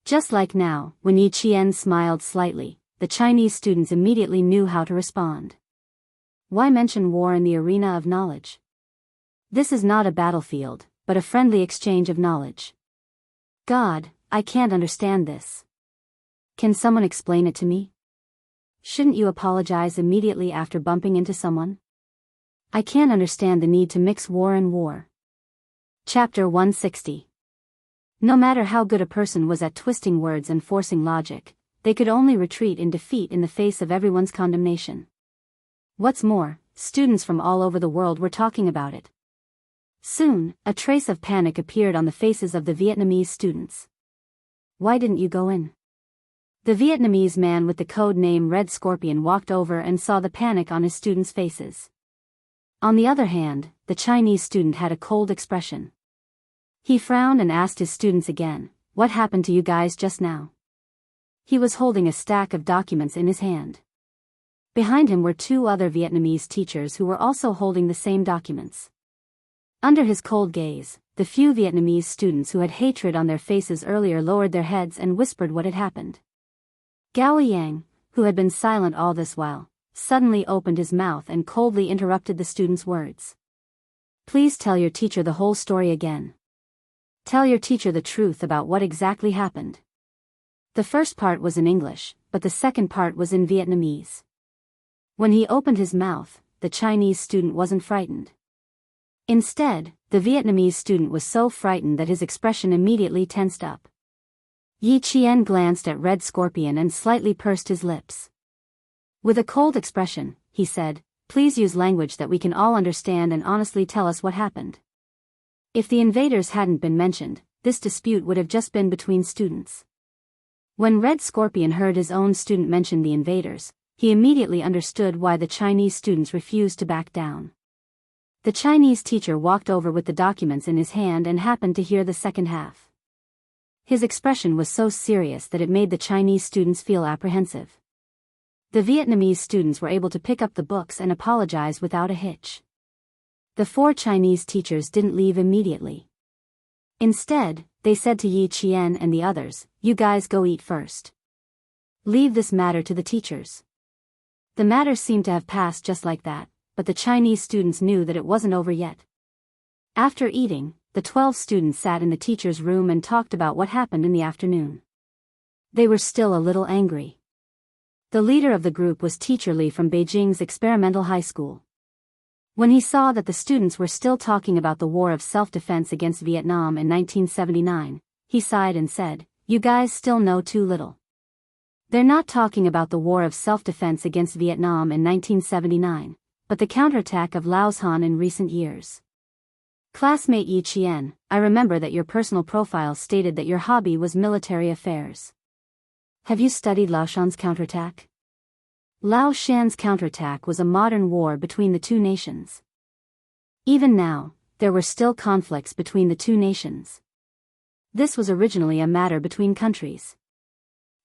Just like now, when Yi Qian smiled slightly, the Chinese students immediately knew how to respond. Why mention war in the arena of knowledge? This is not a battlefield, but a friendly exchange of knowledge. God, I can't understand this. Can someone explain it to me? Shouldn't you apologize immediately after bumping into someone? I can't understand the need to mix war and war. Chapter 160. No matter how good a person was at twisting words and forcing logic, they could only retreat in defeat in the face of everyone's condemnation. What's more, students from all over the world were talking about it. Soon, a trace of panic appeared on the faces of the Vietnamese students. Why didn't you go in? The Vietnamese man with the code name Red Scorpion walked over and saw the panic on his students' faces. On the other hand, the Chinese student had a cold expression. He frowned and asked his students again, "What happened to you guys just now?" He was holding a stack of documents in his hand. Behind him were two other Vietnamese teachers who were also holding the same documents. Under his cold gaze, the few Vietnamese students who had hatred on their faces earlier lowered their heads and whispered what had happened. Gao Yang, who had been silent all this while, suddenly opened his mouth and coldly interrupted the student's words. "Please tell your teacher the whole story again. Tell your teacher the truth about what exactly happened." The first part was in English, but the second part was in Vietnamese. When he opened his mouth, the Chinese student wasn't frightened. Instead, the Vietnamese student was so frightened that his expression immediately tensed up. Yi Qian glanced at Red Scorpion and slightly pursed his lips. With a cold expression, he said, "Please use language that we can all understand and honestly tell us what happened." If the invaders hadn't been mentioned, this dispute would have just been between students. When Red Scorpion heard his own student mention the invaders, he immediately understood why the Chinese students refused to back down. The Chinese teacher walked over with the documents in his hand and happened to hear the second half. His expression was so serious that it made the Chinese students feel apprehensive. The Vietnamese students were able to pick up the books and apologize without a hitch. The four Chinese teachers didn't leave immediately. Instead, they said to Yi Qian and the others, "You guys go eat first. Leave this matter to the teachers." The matter seemed to have passed just like that, but the Chinese students knew that it wasn't over yet. After eating, the 12 students sat in the teacher's room and talked about what happened in the afternoon. They were still a little angry. The leader of the group was Teacher Li from Beijing's experimental high school. When he saw that the students were still talking about the war of self-defense against Vietnam in 1979, he sighed and said, "You guys still know too little. They're not talking about the war of self-defense against Vietnam in 1979, but the counterattack of Laos Han in recent years. Classmate Yi Qian, I remember that your personal profile stated that your hobby was military affairs. Have you studied Lao Shan's counterattack?" Lao Shan's counterattack was a modern war between the two nations. Even now, there were still conflicts between the two nations. This was originally a matter between countries.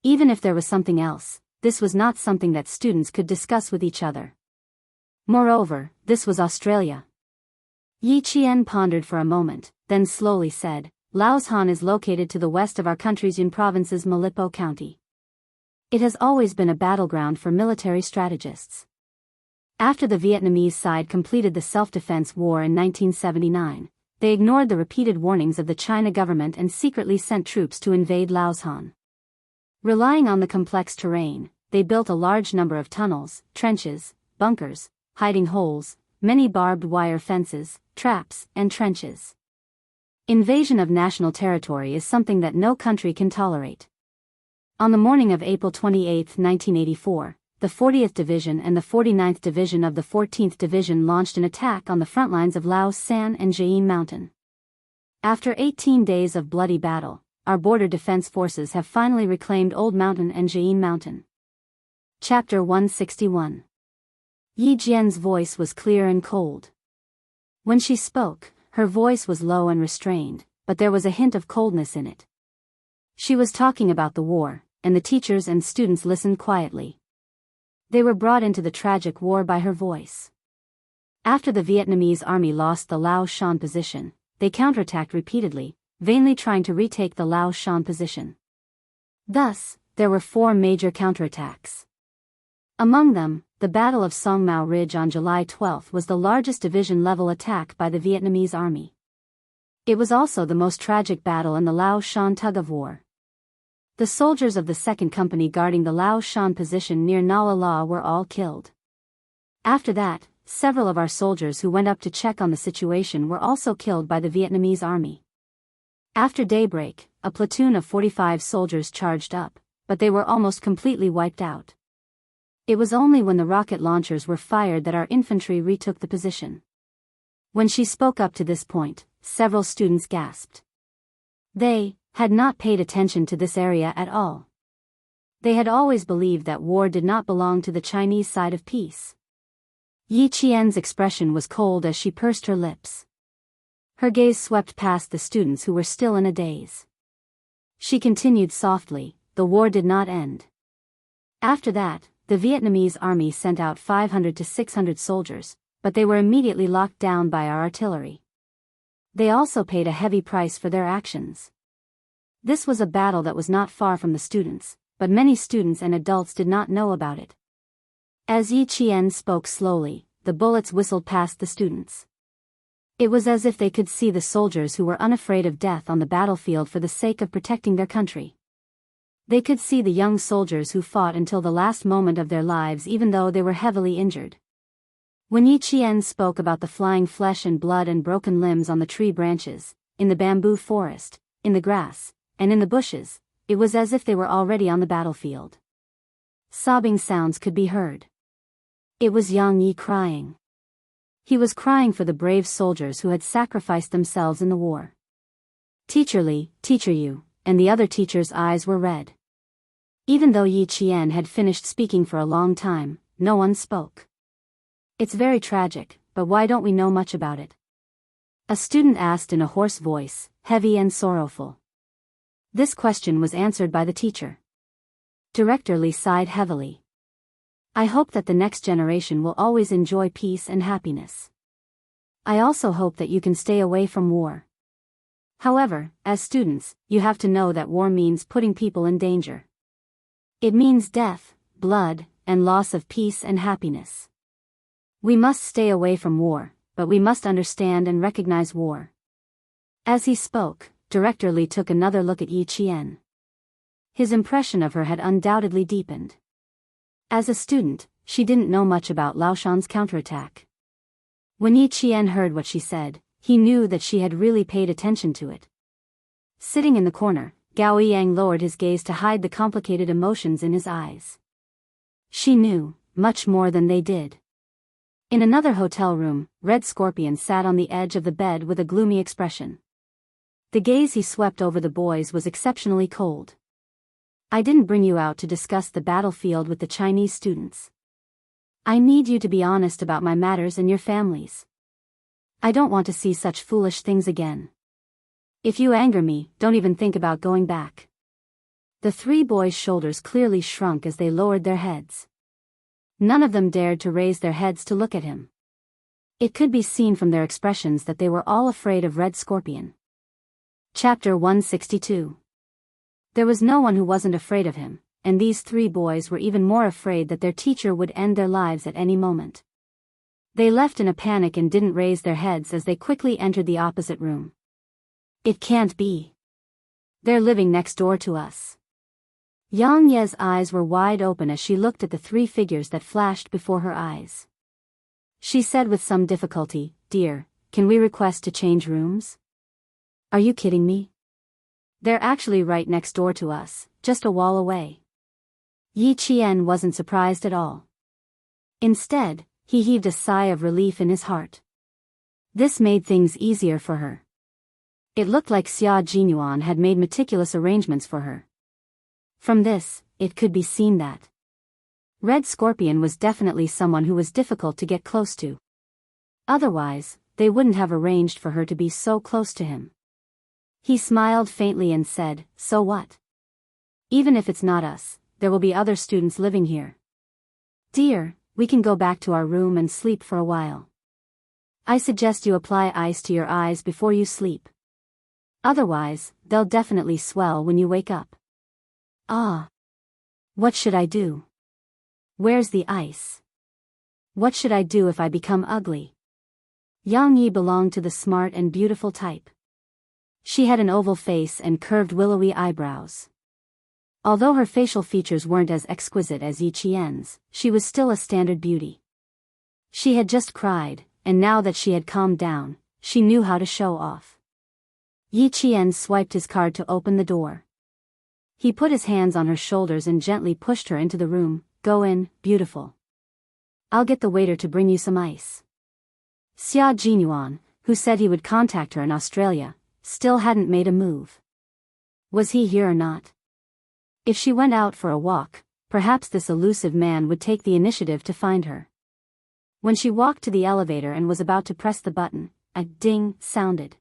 Even if there was something else, this was not something that students could discuss with each other. Moreover, this was Australia. Yi Qian pondered for a moment, then slowly said, "Laos Han is located to the west of our country's Yun Province's Malipo County. It has always been a battleground for military strategists. After the Vietnamese side completed the self-defense war in 1979, they ignored the repeated warnings of the China government and secretly sent troops to invade Laos Han. Relying on the complex terrain, they built a large number of tunnels, trenches, bunkers, hiding holes, many barbed wire fences, traps, and trenches. Invasion of national territory is something that no country can tolerate. On the morning of April 28, 1984, the 40th Division and the 49th Division of the 14th Division launched an attack on the front lines of Laos San and Jianghu Mountain. After 18 days of bloody battle, our border defense forces have finally reclaimed Old Mountain and Jianghu Mountain. Chapter 161. Yi Jian's voice was clear and cold. When she spoke, her voice was low and restrained, but there was a hint of coldness in it. She was talking about the war, and the teachers and students listened quietly. They were brought into the tragic war by her voice. After the Vietnamese army lost the Lao Shan position, they counterattacked repeatedly, vainly trying to retake the Lao Shan position. Thus, there were 4 major counterattacks. Among them, the Battle of Song Mao Ridge on July 12 was the largest division-level attack by the Vietnamese army. It was also the most tragic battle in the Lao Shan tug-of-war. The soldiers of the 2nd Company guarding the Lao Shan position near Nala La were all killed. After that, several of our soldiers who went up to check on the situation were also killed by the Vietnamese army. After daybreak, a platoon of 45 soldiers charged up, but they were almost completely wiped out. It was only when the rocket launchers were fired that our infantry retook the position. When she spoke up to this point, several students gasped. They had not paid attention to this area at all. They had always believed that war did not belong to the Chinese side of peace. Yi Qian's expression was cold as she pursed her lips. Her gaze swept past the students who were still in a daze. She continued softly, "The war did not end." After that, the Vietnamese army sent out 500 to 600 soldiers, but they were immediately locked down by our artillery. They also paid a heavy price for their actions. This was a battle that was not far from the students, but many students and adults did not know about it. As Yi Qian spoke slowly, the bullets whistled past the students. It was as if they could see the soldiers who were unafraid of death on the battlefield for the sake of protecting their country. They could see the young soldiers who fought until the last moment of their lives even though they were heavily injured. When Yi Qian spoke about the flying flesh and blood and broken limbs on the tree branches, in the bamboo forest, in the grass, and in the bushes, it was as if they were already on the battlefield. Sobbing sounds could be heard. It was Yang Yi crying. He was crying for the brave soldiers who had sacrificed themselves in the war. Teacher Li, Teacher Yu, and the other teachers' eyes were red. Even though Yi Qian had finished speaking for a long time, no one spoke. "It's very tragic, but why don't we know much about it?" a student asked in a hoarse voice, heavy and sorrowful. This question was answered by the teacher. Director Li sighed heavily. "I hope that the next generation will always enjoy peace and happiness. I also hope that you can stay away from war. However, as students, you have to know that war means putting people in danger. It means death, blood, and loss of peace and happiness. We must stay away from war, but we must understand and recognize war." As he spoke, Director Li took another look at Yi Qian. His impression of her had undoubtedly deepened. As a student, she didn't know much about Lao Shan's counterattack. When Yi Qian heard what she said, he knew that she had really paid attention to it. Sitting in the corner, Gao Yang lowered his gaze to hide the complicated emotions in his eyes. She knew much more than they did. In another hotel room, Red Scorpion sat on the edge of the bed with a gloomy expression. The gaze he swept over the boys was exceptionally cold. "I didn't bring you out to discuss the battlefield with the Chinese students. I need you to be honest about my matters and your families. I don't want to see such foolish things again. If you anger me, don't even think about going back." The 3 boys' shoulders clearly shrunk as they lowered their heads. None of them dared to raise their heads to look at him. It could be seen from their expressions that they were all afraid of Red Scorpion. Chapter 162. There was no one who wasn't afraid of him, and these 3 boys were even more afraid that their teacher would end their lives at any moment. They left in a panic and didn't raise their heads as they quickly entered the opposite room. "It can't be. They're living next door to us." Yang Ye's eyes were wide open as she looked at the 3 figures that flashed before her eyes. She said with some difficulty, "Dear, can we request to change rooms?" "Are you kidding me? They're actually right next door to us, just a wall away." Yi Qian wasn't surprised at all. Instead, he heaved a sigh of relief in his heart. This made things easier for her. It looked like Xia Jinyuan had made meticulous arrangements for her. From this, it could be seen that Red Scorpion was definitely someone who was difficult to get close to. Otherwise, they wouldn't have arranged for her to be so close to him. He smiled faintly and said, "So what? Even if it's not us, there will be other students living here. Dear, we can go back to our room and sleep for a while. I suggest you apply ice to your eyes before you sleep. Otherwise, they'll definitely swell when you wake up. Ah. What should I do? Where's the ice? What should I do if I become ugly? Yang Yi belonged to the smart and beautiful type. She had an oval face and curved willowy eyebrows. Although her facial features weren't as exquisite as Yi Qian's, she was still a standard beauty. She had just cried, and now that she had calmed down, she knew how to show off. Yi Qian swiped his card to open the door. He put his hands on her shoulders and gently pushed her into the room. Go in, beautiful. I'll get the waiter to bring you some ice. Xia Jinyuan, who said he would contact her in Australia, still hadn't made a move. Was he here or not? If she went out for a walk, perhaps this elusive man would take the initiative to find her. When she walked to the elevator and was about to press the button, a ding sounded.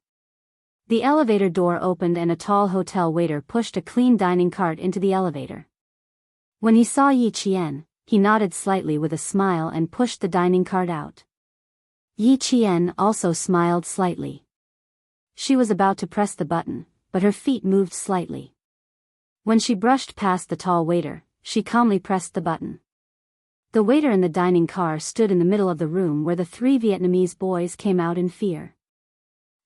The elevator door opened and a tall hotel waiter pushed a clean dining cart into the elevator. When he saw Yi Qian, he nodded slightly with a smile and pushed the dining cart out. Yi Qian also smiled slightly. She was about to press the button, but her feet moved slightly. When she brushed past the tall waiter, she calmly pressed the button. The waiter in the dining car stood in the middle of the room where the three Vietnamese boys came out in fear.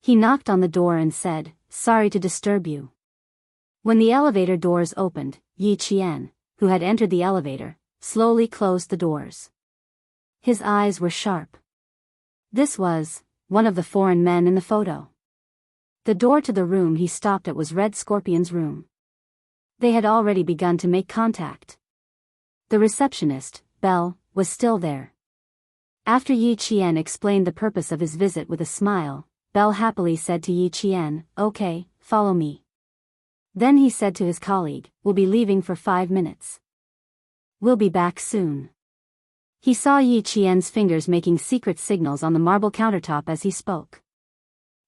He knocked on the door and said, "Sorry to disturb you." When the elevator doors opened, Yi Qian, who had entered the elevator, slowly closed the doors. His eyes were sharp. This was one of the foreign men in the photo. The door to the room he stopped at was Red Scorpion's room. They had already begun to make contact. The receptionist, Belle, was still there. After Yi Qian explained the purpose of his visit with a smile, Belle happily said to Yi Qian, "Okay, follow me." Then he said to his colleague, "We'll be leaving for 5 minutes. We'll be back soon." He saw Yi Qian's fingers making secret signals on the marble countertop as he spoke.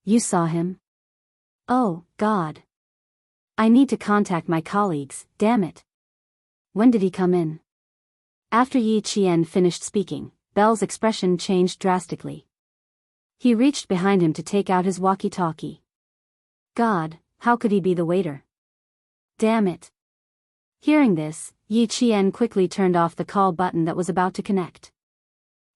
"You saw him? Oh, God. I need to contact my colleagues, damn it. When did he come in?" After Yi Qian finished speaking, Belle's expression changed drastically. He reached behind him to take out his walkie-talkie. God, how could he be the waiter? Damn it. Hearing this, Yi Qian quickly turned off the call button that was about to connect.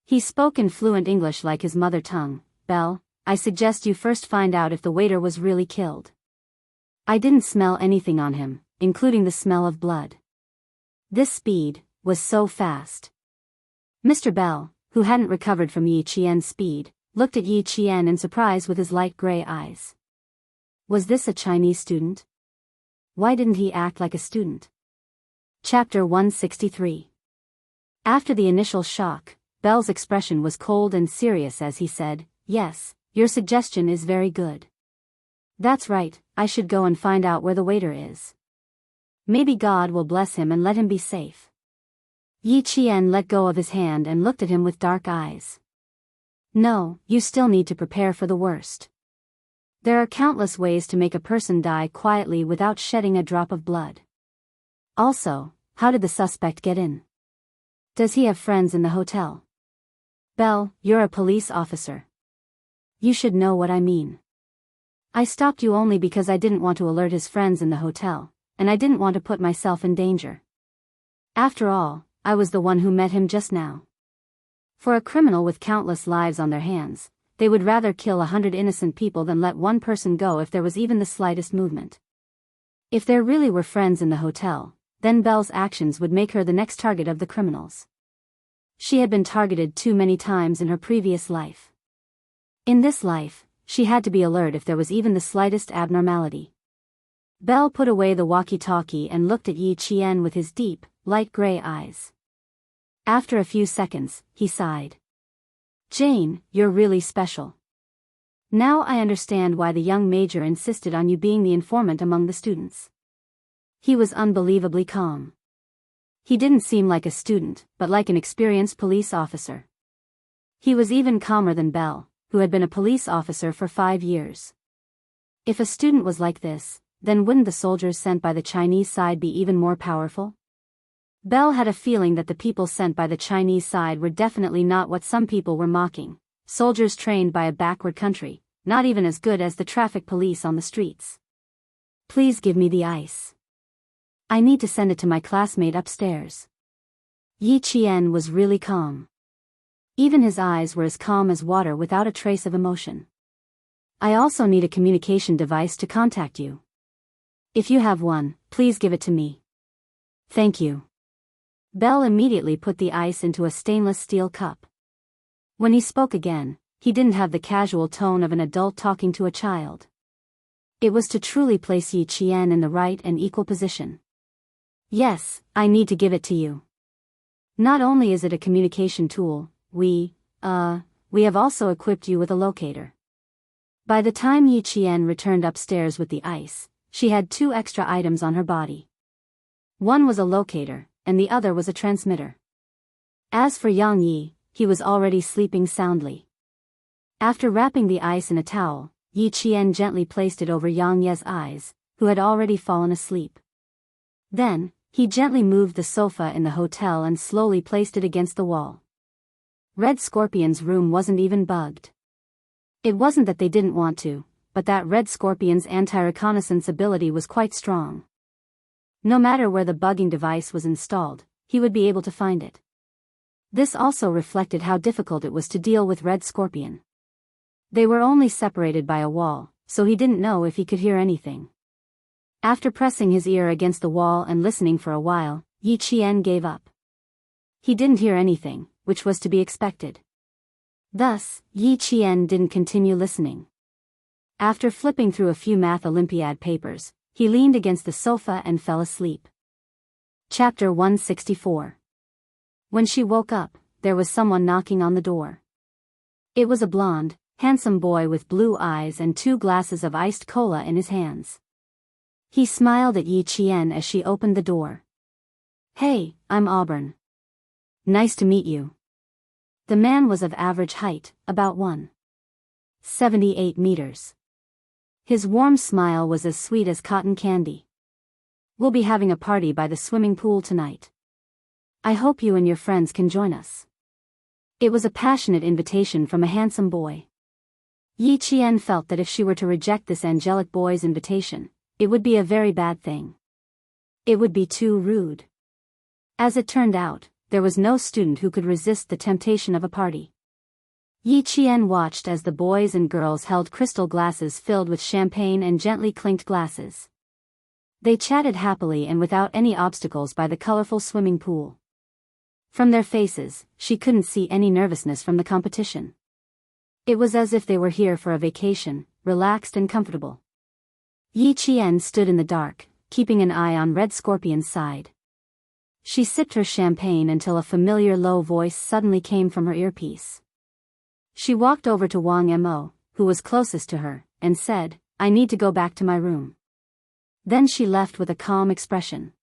He spoke in fluent English like his mother tongue. "Belle, I suggest you first find out if the waiter was really killed. I didn't smell anything on him, including the smell of blood." This speed was so fast. Mr. Bell, who hadn't recovered from Yi Qian's speed, looked at Yi Qian in surprise with his light gray eyes. Was this a Chinese student? Why didn't he act like a student? Chapter 163. After the initial shock, Bell's expression was cold and serious as he said, "Yes, your suggestion is very good. That's right, I should go and find out where the waiter is. Maybe God will bless him and let him be safe." Yi Qian let go of his hand and looked at him with dark eyes. "No, you still need to prepare for the worst. There are countless ways to make a person die quietly without shedding a drop of blood. Also, how did the suspect get in? Does he have friends in the hotel? Belle, you're a police officer. You should know what I mean. I stopped you only because I didn't want to alert his friends in the hotel, and I didn't want to put myself in danger. After all, I was the one who met him just now. For a criminal with countless lives on their hands, they would rather kill 100 innocent people than let one person go if there was even the slightest movement. If there really were friends in the hotel, then Belle's actions would make her the next target of the criminals. She had been targeted too many times in her previous life. In this life, she had to be alert if there was even the slightest abnormality. Belle put away the walkie-talkie and looked at Yi Qian with his deep, light gray eyes. After a few seconds, he sighed. "Jane, you're really special. Now I understand why the young major insisted on you being the informant among the students." He was unbelievably calm. He didn't seem like a student, but like an experienced police officer. He was even calmer than Belle, who had been a police officer for 5 years. If a student was like this, then wouldn't the soldiers sent by the Chinese side be even more powerful? Belle had a feeling that the people sent by the Chinese side were definitely not what some people were mocking, soldiers trained by a backward country, not even as good as the traffic police on the streets. Please give me the ice. I need to send it to my classmate upstairs. Yi Qian was really calm. Even his eyes were as calm as water without a trace of emotion. I also need a communication device to contact you. If you have one, please give it to me. Thank you. Belle immediately put the ice into a stainless steel cup. When he spoke again, he didn't have the casual tone of an adult talking to a child. It was to truly place Yi Qian in the right and equal position. Yes, I need to give it to you. Not only is it a communication tool, we have also equipped you with a locator. By the time Yi Qian returned upstairs with the ice, she had 2 extra items on her body. One was a locator, and the other was a transmitter. As for Yang Yi, he was already sleeping soundly. After wrapping the ice in a towel, Yi Qian gently placed it over Yang Ye's eyes, who had already fallen asleep. Then, he gently moved the sofa in the hotel and slowly placed it against the wall. Red Scorpion's room wasn't even bugged. It wasn't that they didn't want to, but that Red Scorpion's anti-reconnaissance ability was quite strong. No matter where the bugging device was installed, he would be able to find it. This also reflected how difficult it was to deal with Red Scorpion. They were only separated by a wall, so he didn't know if he could hear anything. After pressing his ear against the wall and listening for a while, Yi Qian gave up. He didn't hear anything, which was to be expected. Thus, Yi Qian didn't continue listening. After flipping through a few math Olympiad papers, he leaned against the sofa and fell asleep. Chapter 164. When she woke up, there was someone knocking on the door. It was a blonde, handsome boy with blue eyes and 2 glasses of iced cola in his hands. He smiled at Yi Qian as she opened the door. Hey, I'm Auburn. Nice to meet you. The man was of average height, about 1.78 meters. His warm smile was as sweet as cotton candy. We'll be having a party by the swimming pool tonight. I hope you and your friends can join us. It was a passionate invitation from a handsome boy. Yi Qian felt that if she were to reject this angelic boy's invitation, it would be a very bad thing. It would be too rude. As it turned out, there was no student who could resist the temptation of a party. Yi Qian watched as the boys and girls held crystal glasses filled with champagne and gently clinked glasses. They chatted happily and without any obstacles by the colorful swimming pool. From their faces, she couldn't see any nervousness from the competition. It was as if they were here for a vacation, relaxed and comfortable. Yi Qian stood in the dark, keeping an eye on Red Scorpion's side. She sipped her champagne until a familiar low voice suddenly came from her earpiece. She walked over to Wang Mo, who was closest to her, and said, I need to go back to my room. Then she left with a calm expression.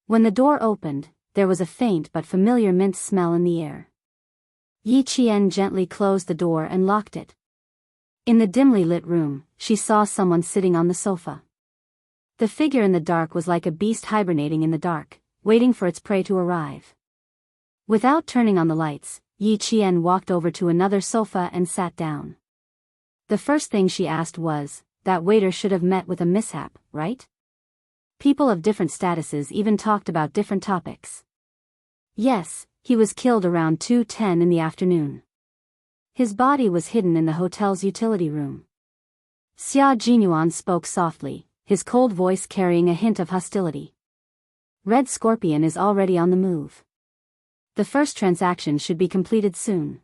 When the door opened, there was a faint but familiar mint smell in the air. Yi Qian gently closed the door and locked it. In the dimly lit room, she saw someone sitting on the sofa. The figure in the dark was like a beast hibernating in the dark, waiting for its prey to arrive. Without turning on the lights, Yi Qian walked over to another sofa and sat down. The first thing she asked was, that waiter should have met with a mishap, right? People of different statuses even talked about different topics. Yes, he was killed around 2:10 in the afternoon. His body was hidden in the hotel's utility room. Xia Jinyuan spoke softly, his cold voice carrying a hint of hostility. Red Scorpion is already on the move. The first transaction should be completed soon.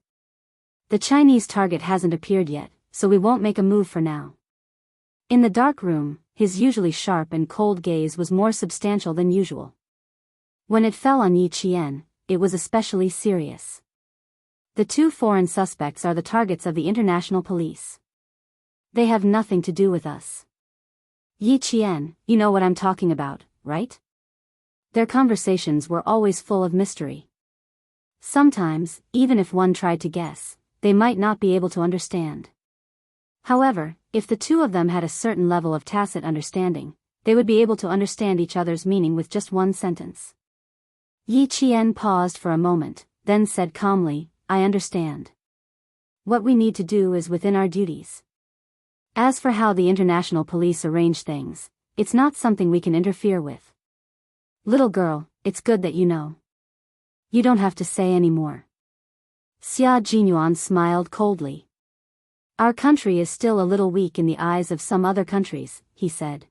The Chinese target hasn't appeared yet, so we won't make a move for now. In the dark room, his usually sharp and cold gaze was more substantial than usual. When it fell on Yi Qian, it was especially serious. The 2 foreign suspects are the targets of the international police. They have nothing to do with us. Yi Qian, you know what I'm talking about, right? Their conversations were always full of mystery. Sometimes, even if one tried to guess, they might not be able to understand. However, if the two of them had a certain level of tacit understanding, they would be able to understand each other's meaning with just one sentence. Yi Qian paused for a moment, then said calmly, I understand. What we need to do is within our duties. As for how the international police arrange things, it's not something we can interfere with. Little girl, it's good that you know. You don't have to say any more. Xia Jinyuan smiled coldly. Our country is still a little weak in the eyes of some other countries, he said.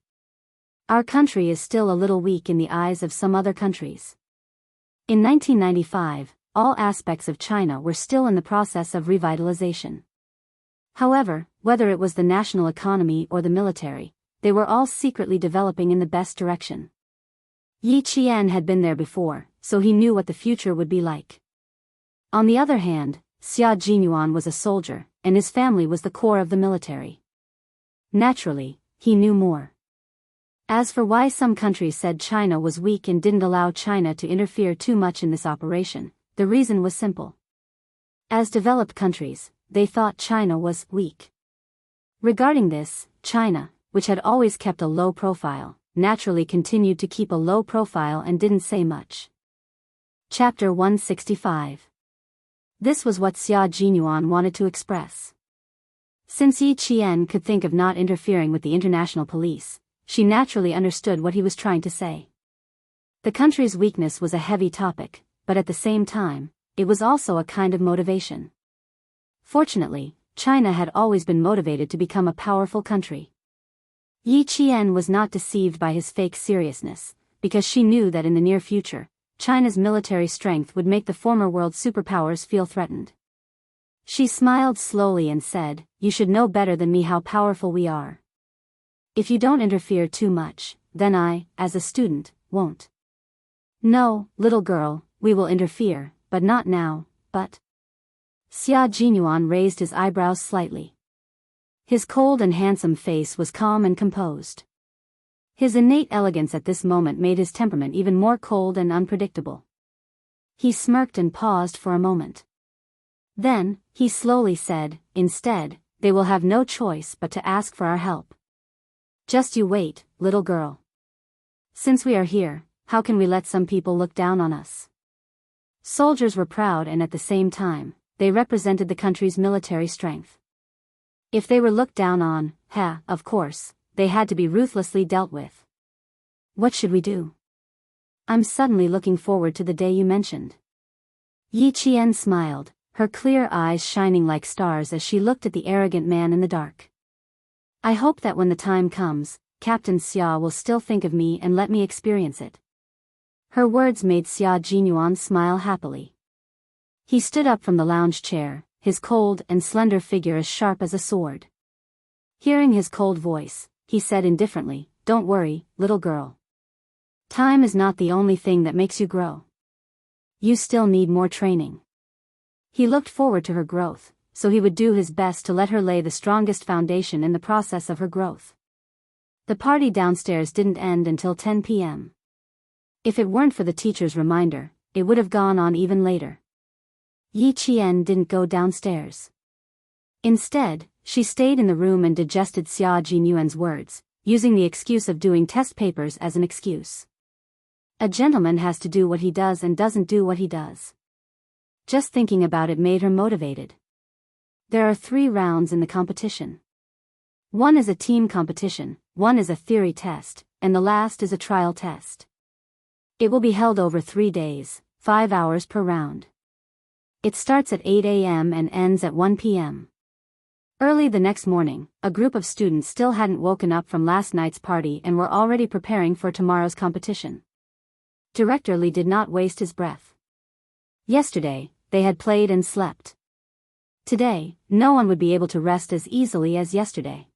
Our country is still a little weak in the eyes of some other countries. In 1995, all aspects of China were still in the process of revitalization. However, whether it was the national economy or the military, they were all secretly developing in the best direction. Yi Qian had been there before, so he knew what the future would be like. On the other hand, Xia Jinyuan was a soldier, and his family was the core of the military. Naturally, he knew more. As for why some countries said China was weak and didn't allow China to interfere too much in this operation, the reason was simple. As developed countries, they thought China was weak. Regarding this, China, which had always kept a low profile, naturally continued to keep a low profile and didn't say much. Chapter 165. This was what Xia Jinyuan wanted to express. Since Yi Qian could think of not interfering with the international police, she naturally understood what he was trying to say. The country's weakness was a heavy topic, but at the same time, it was also a kind of motivation. Fortunately, China had always been motivated to become a powerful country. Yi Qian was not deceived by his fake seriousness, because she knew that in the near future, China's military strength would make the former world superpowers feel threatened. She smiled slowly and said, You should know better than me how powerful we are. If you don't interfere too much, then I, as a student, won't. No, little girl, we will interfere, but not now, but... Xia Jinyuan raised his eyebrows slightly. His cold and handsome face was calm and composed. His innate elegance at this moment made his temperament even more cold and unpredictable. He smirked and paused for a moment. Then, he slowly said, Instead, they will have no choice but to ask for our help. Just you wait, little girl. Since we are here, how can we let some people look down on us? Soldiers were proud and at the same time, they represented the country's military strength. If they were looked down on, of course, they had to be ruthlessly dealt with. What should we do? I'm suddenly looking forward to the day you mentioned. Yi Qian smiled, her clear eyes shining like stars as she looked at the arrogant man in the dark. I hope that when the time comes, Captain Xia will still think of me and let me experience it. Her words made Xia Jinyuan smile happily. He stood up from the lounge chair, his cold and slender figure as sharp as a sword. Hearing his cold voice, he said indifferently, Don't worry, little girl. Time is not the only thing that makes you grow. You still need more training. He looked forward to her growth, so he would do his best to let her lay the strongest foundation in the process of her growth. The party downstairs didn't end until 10 p.m. If it weren't for the teacher's reminder, it would have gone on even later. Yi Qian didn't go downstairs. Instead, she stayed in the room and digested Xia Jinyuan's words, using the excuse of doing test papers as an excuse. A gentleman has to do what he does and doesn't do what he does. Just thinking about it made her motivated. There are 3 rounds in the competition. One is a team competition, one is a theory test, and the last is a trial test. It will be held over 3 days, 5 hours per round. It starts at 8 a.m. and ends at 1 p.m. Early the next morning, a group of students still hadn't woken up from last night's party and were already preparing for tomorrow's competition. Director Li did not waste his breath. Yesterday, they had played and slept. Today, no one would be able to rest as easily as yesterday.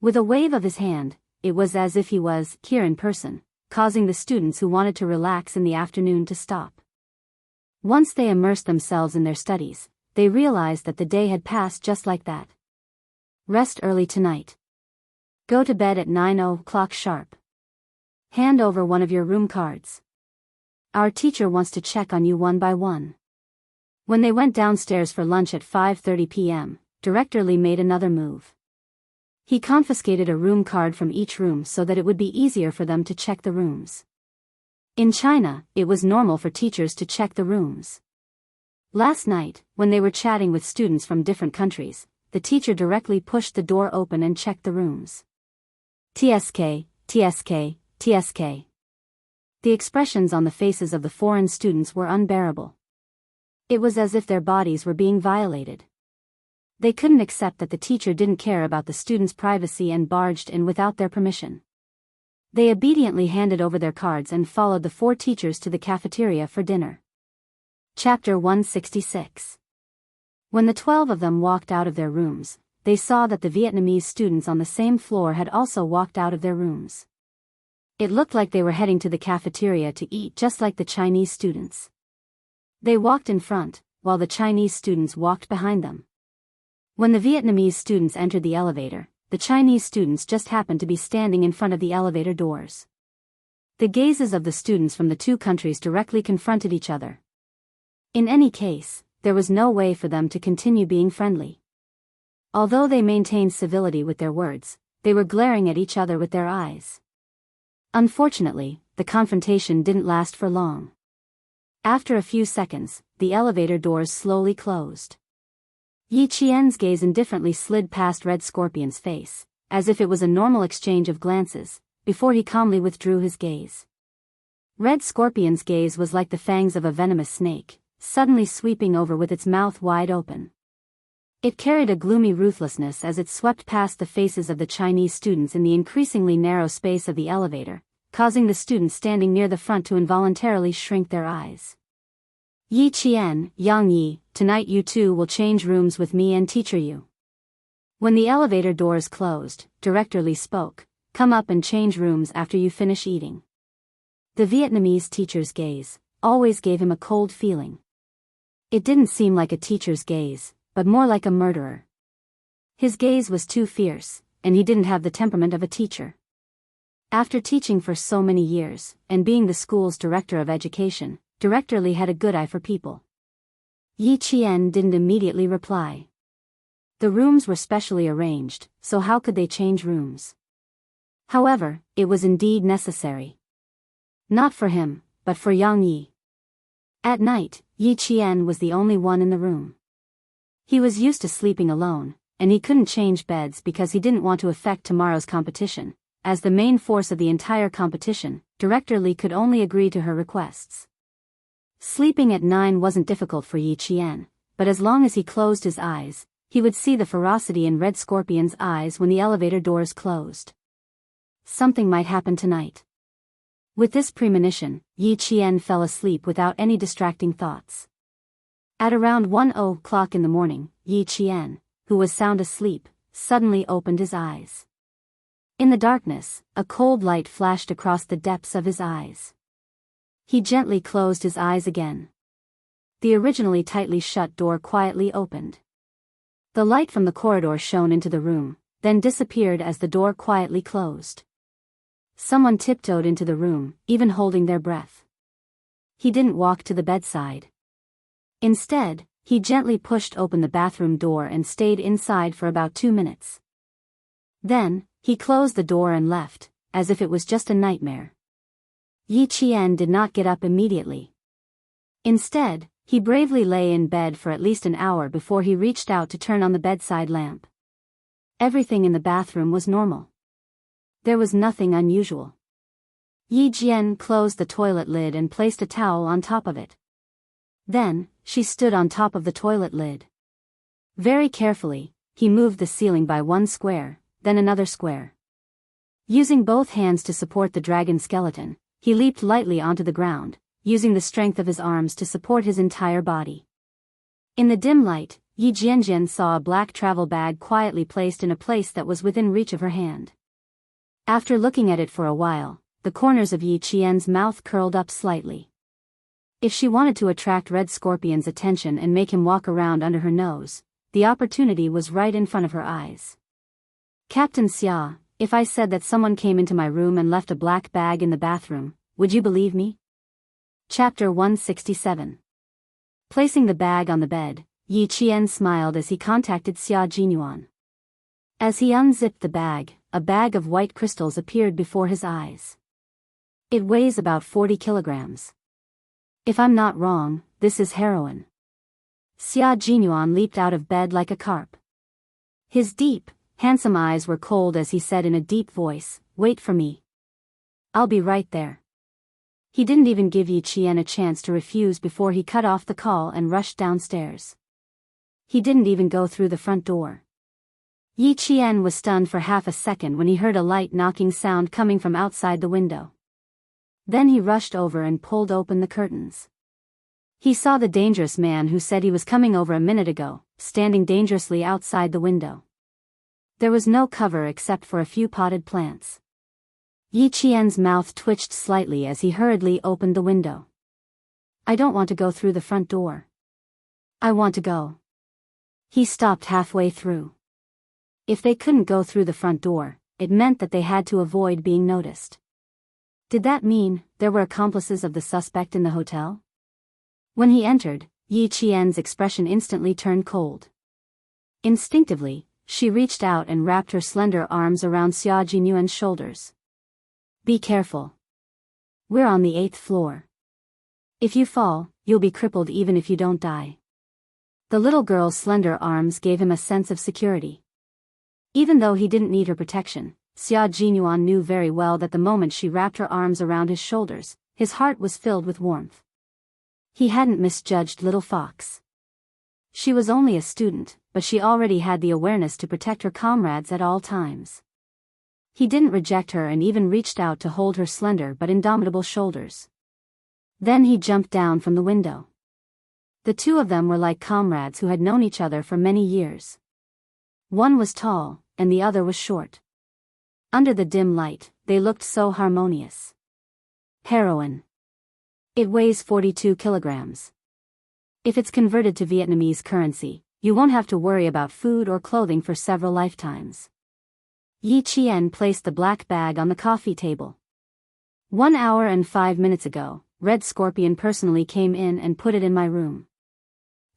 With a wave of his hand, it was as if he was here in person, causing the students who wanted to relax in the afternoon to stop. Once they immersed themselves in their studies, they realized that the day had passed just like that. Rest early tonight. Go to bed at 9 o'clock sharp. Hand over one of your room cards. Our teacher wants to check on you one by one. When they went downstairs for lunch at 5:30 p.m., Director Li made another move. He confiscated a room card from each room so that it would be easier for them to check the rooms. In China, it was normal for teachers to check the rooms. Last night, when they were chatting with students from different countries, the teacher directly pushed the door open and checked the rooms. TSK, TSK, TSK. The expressions on the faces of the foreign students were unbearable. It was as if their bodies were being violated. They couldn't accept that the teacher didn't care about the students' privacy and barged in without their permission. They obediently handed over their cards and followed the 4 teachers to the cafeteria for dinner. Chapter 166. When the 12 of them walked out of their rooms, they saw that the Vietnamese students on the same floor had also walked out of their rooms. It looked like they were heading to the cafeteria to eat just like the Chinese students. They walked in front, while the Chinese students walked behind them. When the Vietnamese students entered the elevator, the Chinese students just happened to be standing in front of the elevator doors. The gazes of the students from the 2 countries directly confronted each other. In any case, there was no way for them to continue being friendly. Although they maintained civility with their words, they were glaring at each other with their eyes. Unfortunately, the confrontation didn't last for long. After a few seconds, the elevator doors slowly closed. Yi Qian's gaze indifferently slid past Red Scorpion's face, as if it was a normal exchange of glances, before he calmly withdrew his gaze. Red Scorpion's gaze was like the fangs of a venomous snake, suddenly sweeping over with its mouth wide open. It carried a gloomy ruthlessness as it swept past the faces of the Chinese students in the increasingly narrow space of the elevator, causing the students standing near the front to involuntarily shrink their eyes. Yi Qian, Yang Yi, tonight you 2 will change rooms with me and teacher you. When the elevator doors closed, Director Li spoke, come up and change rooms after you finish eating. The Vietnamese teacher's gaze always gave him a cold feeling. It didn't seem like a teacher's gaze, but more like a murderer. His gaze was too fierce, and he didn't have the temperament of a teacher. After teaching for so many years, and being the school's director of education, Director Li had a good eye for people. Yi Qian didn't immediately reply. The rooms were specially arranged, so how could they change rooms? However, it was indeed necessary. Not for him, but for Yang Yi. At night, Yi Qian was the only one in the room. He was used to sleeping alone, and he couldn't change beds because he didn't want to affect tomorrow's competition. As the main force of the entire competition, Director Li could only agree to her requests. Sleeping at 9 wasn't difficult for Yi Qian, but as long as he closed his eyes, he would see the ferocity in Red Scorpion's eyes when the elevator doors closed. Something might happen tonight. With this premonition, Yi Qian fell asleep without any distracting thoughts. At around 1:00 in the morning, Yi Qian, who was sound asleep, suddenly opened his eyes. In the darkness, a cold light flashed across the depths of his eyes. He gently closed his eyes again. The originally tightly shut door quietly opened. The light from the corridor shone into the room, then disappeared as the door quietly closed. Someone tiptoed into the room, even holding their breath. He didn't walk to the bedside. Instead, he gently pushed open the bathroom door and stayed inside for about 2 minutes. Then, he closed the door and left, as if it was just a nightmare. Yi Qian did not get up immediately. Instead, he bravely lay in bed for at least an hour before he reached out to turn on the bedside lamp. Everything in the bathroom was normal. There was nothing unusual. Yi Jian closed the toilet lid and placed a towel on top of it. Then, she stood on top of the toilet lid. Very carefully, he moved the ceiling by 1 square, then another square. Using both hands to support the dragon skeleton, he leaped lightly onto the ground, using the strength of his arms to support his entire body. In the dim light, Yi Jianjian saw a black travel bag quietly placed in a place that was within reach of her hand. After looking at it for a while, the corners of Yi Qian's mouth curled up slightly. If she wanted to attract Red Scorpion's attention and make him walk around under her nose, the opportunity was right in front of her eyes. Captain Xia, if I said that someone came into my room and left a black bag in the bathroom, would you believe me? Chapter 167. Placing the bag on the bed, Yi Qian smiled as he contacted Xia Jinyuan. As he unzipped the bag, a bag of white crystals appeared before his eyes. It weighs about 40 kilograms. If I'm not wrong, this is heroin. Xia Jinyuan leaped out of bed like a carp. His deep, handsome eyes were cold as he said in a deep voice, "Wait for me. I'll be right there." He didn't even give Yi Qian a chance to refuse before he cut off the call and rushed downstairs. He didn't even go through the front door. Yi Qian was stunned for half a second when he heard a light knocking sound coming from outside the window. Then he rushed over and pulled open the curtains. He saw the dangerous man who said he was coming over a minute ago, standing dangerously outside the window. There was no cover except for a few potted plants. Yi Qian's mouth twitched slightly as he hurriedly opened the window. "I don't want to go through the front door. I want to go." He stopped halfway through. If they couldn't go through the front door, it meant that they had to avoid being noticed. Did that mean there were accomplices of the suspect in the hotel? When he entered, Yi Qian's expression instantly turned cold. Instinctively, she reached out and wrapped her slender arms around Xia Jinyuan's shoulders. "Be careful. We're on the 8th floor. If you fall, you'll be crippled even if you don't die." The little girl's slender arms gave him a sense of security. Even though he didn't need her protection, Xia Jinyuan knew very well that the moment she wrapped her arms around his shoulders, his heart was filled with warmth. He hadn't misjudged little fox. She was only a student, but she already had the awareness to protect her comrades at all times. He didn't reject her and even reached out to hold her slender but indomitable shoulders. Then he jumped down from the window. The two of them were like comrades who had known each other for many years. One was tall, and the other was short. Under the dim light, they looked so harmonious. Heroin. It weighs 42 kilograms. If it's converted to Vietnamese currency, you won't have to worry about food or clothing for several lifetimes. Yi Qian placed the black bag on the coffee table. 1 hour and 5 minutes ago, Red Scorpion personally came in and put it in my room.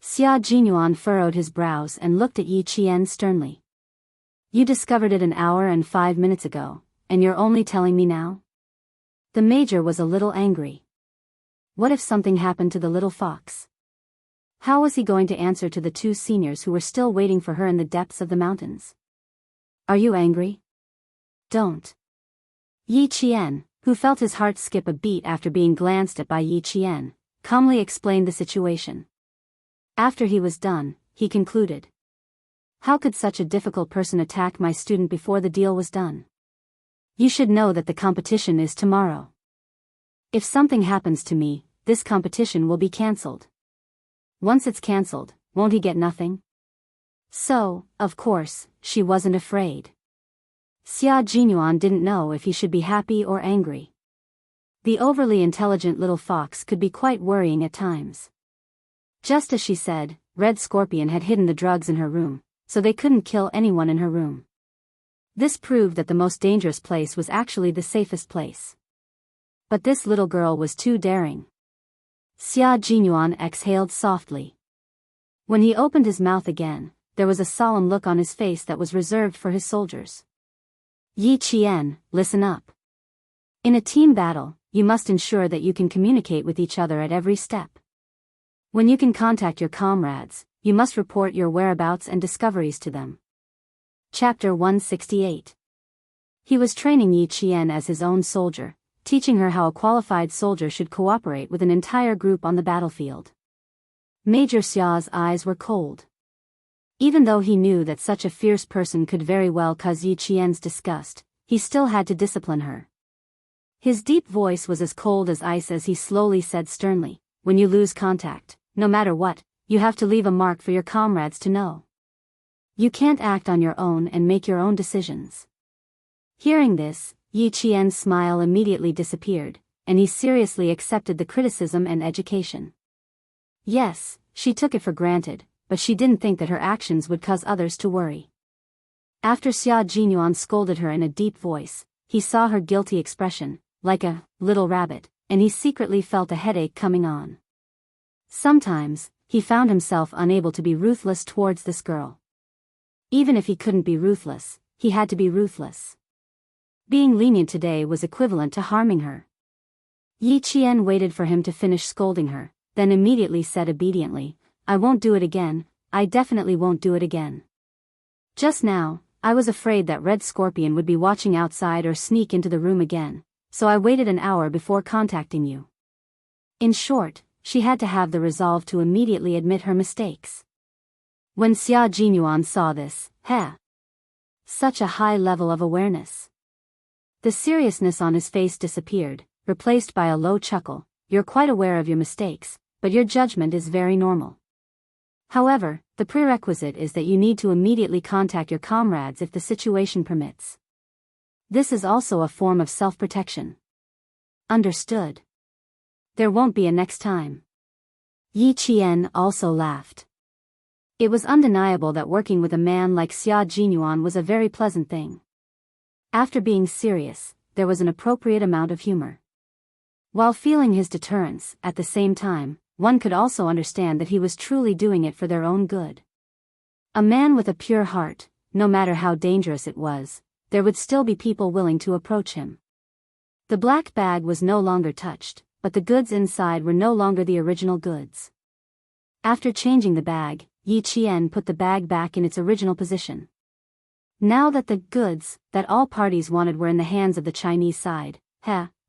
Xia Jinyuan furrowed his brows and looked at Yi Qian sternly. "You discovered it an hour and 5 minutes ago, and you're only telling me now?" The major was a little angry. What if something happened to the little fox? How was he going to answer to the two seniors who were still waiting for her in the depths of the mountains? "Are you angry?" "Don't." Yi Qian, who felt his heart skip a beat after being glanced at by Yi Qian, calmly explained the situation. After he was done, he concluded. "How could such a difficult person attack my student before the deal was done? You should know that the competition is tomorrow. If something happens to me, this competition will be cancelled. Once it's cancelled, won't he get nothing?" So, of course, she wasn't afraid. Xia Jinyuan didn't know if he should be happy or angry. The overly intelligent little fox could be quite worrying at times. Just as she said, Red Scorpion had hidden the drugs in her room, so they couldn't kill anyone in her room. This proved that the most dangerous place was actually the safest place. But this little girl was too daring. Xia Jinyuan exhaled softly. When he opened his mouth again, there was a solemn look on his face that was reserved for his soldiers. "Yi Qian, listen up. In a team battle, you must ensure that you can communicate with each other at every step. When you can contact your comrades, you must report your whereabouts and discoveries to them." Chapter 168. He was training Yi Qian as his own soldier, teaching her how a qualified soldier should cooperate with an entire group on the battlefield. Major Xia's eyes were cold. Even though he knew that such a fierce person could very well cause Yi Qian's disgust, he still had to discipline her. His deep voice was as cold as ice as he slowly said sternly, "When you lose contact, no matter what, you have to leave a mark for your comrades to know. You can't act on your own and make your own decisions." Hearing this, Yi Qian's smile immediately disappeared, and he seriously accepted the criticism and education. Yes, she took it for granted, but she didn't think that her actions would cause others to worry. After Xia Jinyuan scolded her in a deep voice, he saw her guilty expression, like a little rabbit, and he secretly felt a headache coming on. Sometimes, he found himself unable to be ruthless towards this girl. Even if he couldn't be ruthless, he had to be ruthless. Being lenient today was equivalent to harming her. Yi Qian waited for him to finish scolding her, then immediately said obediently, "I won't do it again, I definitely won't do it again. Just now, I was afraid that Red Scorpion would be watching outside or sneak into the room again, so I waited an hour before contacting you." In short, she had to have the resolve to immediately admit her mistakes. When Xia Jinyuan saw this, such a high level of awareness. The seriousness on his face disappeared, replaced by a low chuckle. "You're quite aware of your mistakes, but your judgment is very normal. However, the prerequisite is that you need to immediately contact your comrades if the situation permits. This is also a form of self-protection. Understood? There won't be a next time." Yi Qian also laughed. It was undeniable that working with a man like Xia Jinyuan was a very pleasant thing. After being serious, there was an appropriate amount of humor. While feeling his deterrence, at the same time, one could also understand that he was truly doing it for their own good. A man with a pure heart, no matter how dangerous it was, there would still be people willing to approach him. The black bag was no longer touched, but the goods inside were no longer the original goods. After changing the bag, Yi Qian put the bag back in its original position. Now that the goods that all parties wanted were in the hands of the Chinese side,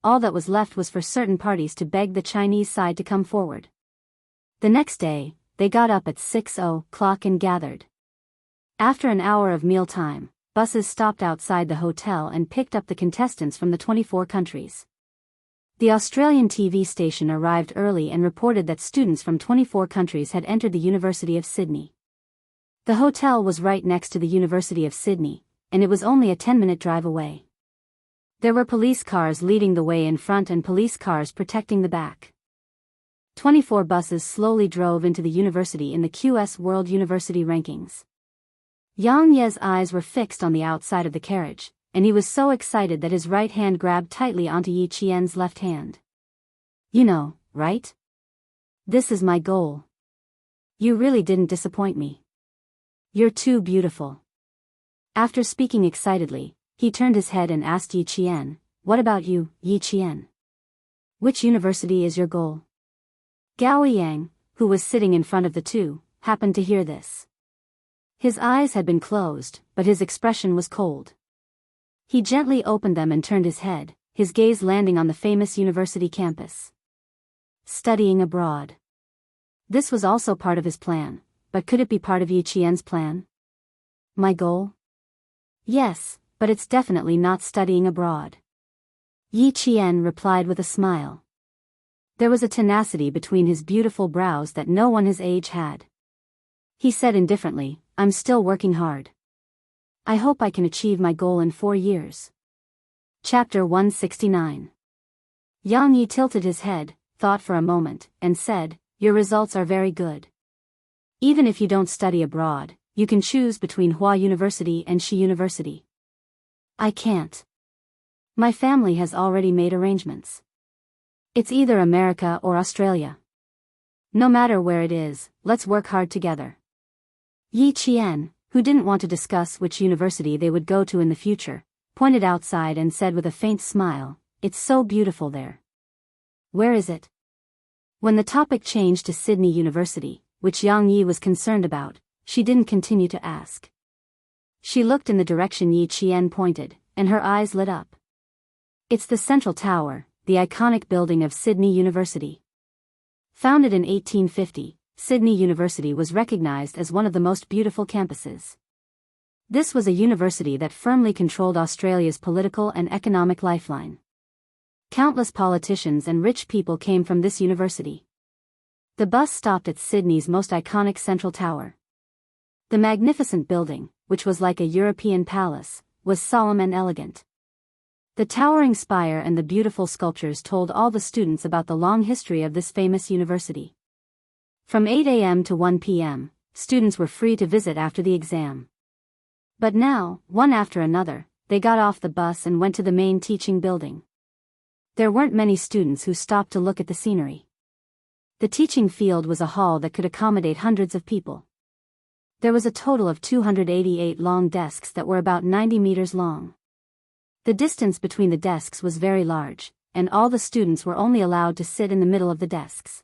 all that was left was for certain parties to beg the Chinese side to come forward. The next day, they got up at 6:00 and gathered. After an hour of mealtime, buses stopped outside the hotel and picked up the contestants from the 24 countries. The Australian TV station arrived early and reported that students from 24 countries had entered the University of Sydney. The hotel was right next to the University of Sydney, and it was only a 10-minute drive away. There were police cars leading the way in front and police cars protecting the back. 24 buses slowly drove into the university in the QS World University Rankings. Yang Ye's eyes were fixed on the outside of the carriage, and he was so excited that his right hand grabbed tightly onto Yi Qian's left hand. "You know, right? This is my goal. You really didn't disappoint me. You're too beautiful." After speaking excitedly, he turned his head and asked Yi Qian, "What about you, Yi Qian? Which university is your goal?" Gao Yang, who was sitting in front of the two, happened to hear this. His eyes had been closed, but his expression was cold. He gently opened them and turned his head, his gaze landing on the famous university campus. Studying abroad. This was also part of his plan, but could it be part of Yi Qian's plan? "My goal? Yes, but it's definitely not studying abroad." Yi Qian replied with a smile. There was a tenacity between his beautiful brows that no one his age had. He said indifferently, "I'm still working hard. I hope I can achieve my goal in 4 years." Chapter 169. Yang Yi tilted his head, thought for a moment, and said, "Your results are very good. Even if you don't study abroad, you can choose between Hua University and Shi University." "I can't. My family has already made arrangements. It's either America or Australia. No matter where it is, let's work hard together." Yi Qian, who didn't want to discuss which university they would go to in the future, pointed outside and said with a faint smile, "It's so beautiful there." "Where is it?" When the topic changed to Sydney University, which Yang Yi was concerned about, she didn't continue to ask. She looked in the direction Yi Qian pointed, and her eyes lit up. "It's the Central Tower, the iconic building of Sydney University." Founded in 1850, Sydney University was recognized as one of the most beautiful campuses. This was a university that firmly controlled Australia's political and economic lifeline. Countless politicians and rich people came from this university. The bus stopped at Sydney's most iconic Central Tower. The magnificent building, which was like a European palace, was solemn and elegant. The towering spire and the beautiful sculptures told all the students about the long history of this famous university. From 8 a.m. to 1 p.m., students were free to visit after the exam. But now, one after another, they got off the bus and went to the main teaching building. There weren't many students who stopped to look at the scenery. The teaching field was a hall that could accommodate hundreds of people. There was a total of 288 long desks that were about 90 meters long. The distance between the desks was very large, and all the students were only allowed to sit in the middle of the desks.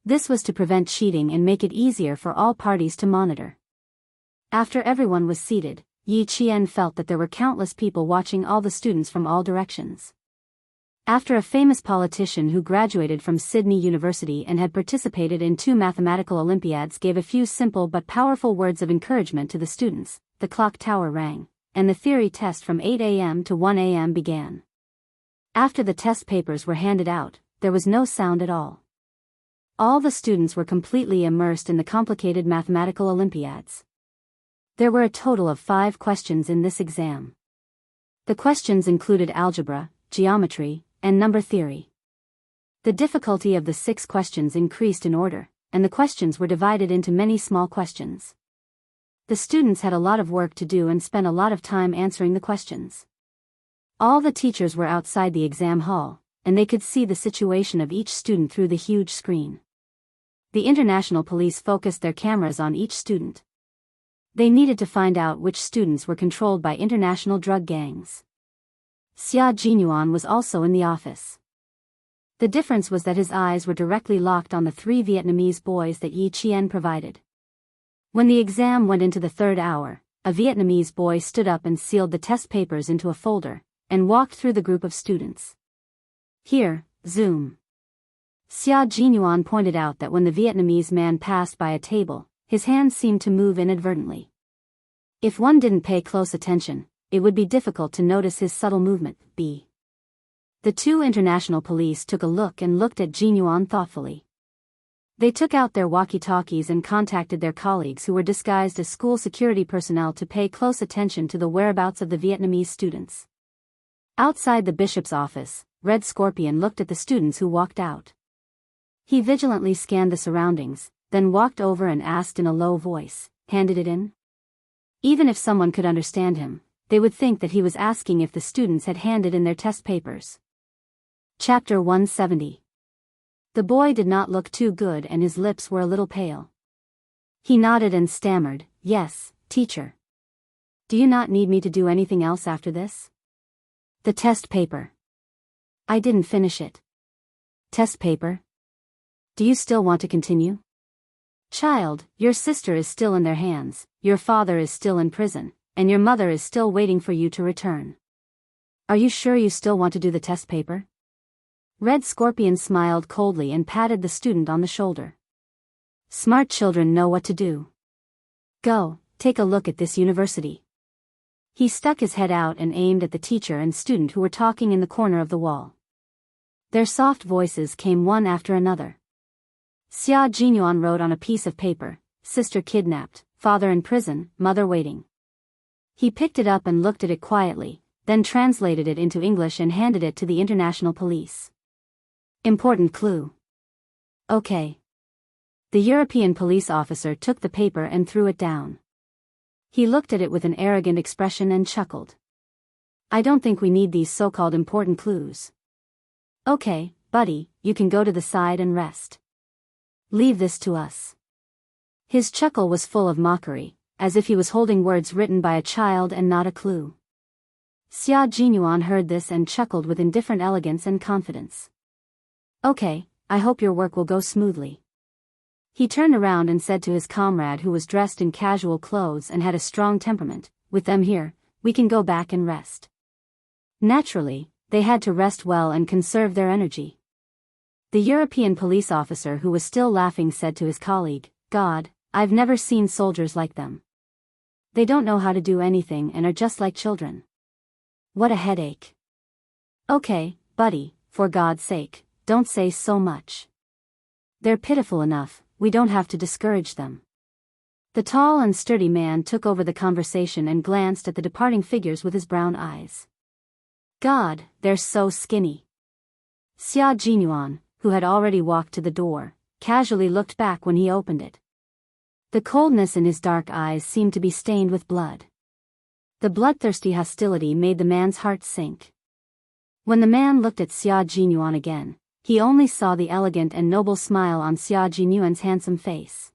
This was to prevent cheating and make it easier for all parties to monitor. After everyone was seated, Yi Qian felt that there were countless people watching all the students from all directions. After a famous politician who graduated from Sydney University and had participated in 2 mathematical Olympiads gave a few simple but powerful words of encouragement to the students, the clock tower rang, and the theory test from 8 a.m. to 1 a.m. began. After the test papers were handed out, there was no sound at all. All the students were completely immersed in the complicated mathematical Olympiads. There were a total of 5 questions in this exam. The questions included algebra, geometry, and number theory. The difficulty of the 6 questions increased in order, and the questions were divided into many small questions. The students had a lot of work to do and spent a lot of time answering the questions. All the teachers were outside the exam hall, and they could see the situation of each student through the huge screen. The international police focused their cameras on each student. They needed to find out which students were controlled by international drug gangs. Xia Jinyuan was also in the office. The difference was that his eyes were directly locked on the 3 Vietnamese boys that Yi Qian provided. When the exam went into the 3rd hour, a Vietnamese boy stood up and sealed the test papers into a folder, and walked through the group of students. Here, zoom. Xia Jinyuan pointed out that when the Vietnamese man passed by a table, his hand seemed to move inadvertently. If one didn't pay close attention, it would be difficult to notice his subtle movement. B. The 2 international police took a look and looked at Jinyuan thoughtfully. They took out their walkie-talkies and contacted their colleagues who were disguised as school security personnel to pay close attention to the whereabouts of the Vietnamese students. Outside the bishop's office, Red Scorpion looked at the students who walked out. He vigilantly scanned the surroundings, then walked over and asked in a low voice, "Handed it in?" Even if someone could understand him, they would think that he was asking if the students had handed in their test papers. Chapter 170. The boy did not look too good and his lips were a little pale. He nodded and stammered, "Yes, teacher. Do you not need me to do anything else after this?" "The test paper. I didn't finish it." "Test paper? Do you still want to continue?" "Child, your sister is still in their hands, your father is still in prison, and your mother is still waiting for you to return. Are you sure you still want to do the test paper?" Red Scorpion smiled coldly and patted the student on the shoulder. "Smart children know what to do. Go, take a look at this university." He stuck his head out and aimed at the teacher and student who were talking in the corner of the wall. Their soft voices came one after another. Xia Jinyuan wrote on a piece of paper, "Sister kidnapped, father in prison, mother waiting." He picked it up and looked at it quietly, then translated it into English and handed it to the international police. "Important clue." "Okay." The European police officer took the paper and threw it down. He looked at it with an arrogant expression and chuckled. "I don't think we need these so-called important clues. Okay, buddy, you can go to the side and rest. Leave this to us." His chuckle was full of mockery, as if he was holding words written by a child and not a clue. Xia Jinyuan heard this and chuckled with indifferent elegance and confidence. "Okay, I hope your work will go smoothly." He turned around and said to his comrade who was dressed in casual clothes and had a strong temperament, "With them here, we can go back and rest." Naturally, they had to rest well and conserve their energy. The European police officer who was still laughing said to his colleague, "God, I've never seen soldiers like them. They don't know how to do anything and are just like children. What a headache." "Okay, buddy, for God's sake, don't say so much. They're pitiful enough, we don't have to discourage them." The tall and sturdy man took over the conversation and glanced at the departing figures with his brown eyes. "God, they're so skinny." Xia Jinyuan, who had already walked to the door, casually looked back when he opened it. The coldness in his dark eyes seemed to be stained with blood. The bloodthirsty hostility made the man's heart sink. When the man looked at Xia Jinyuan again, he only saw the elegant and noble smile on Xia Jinyuan's handsome face.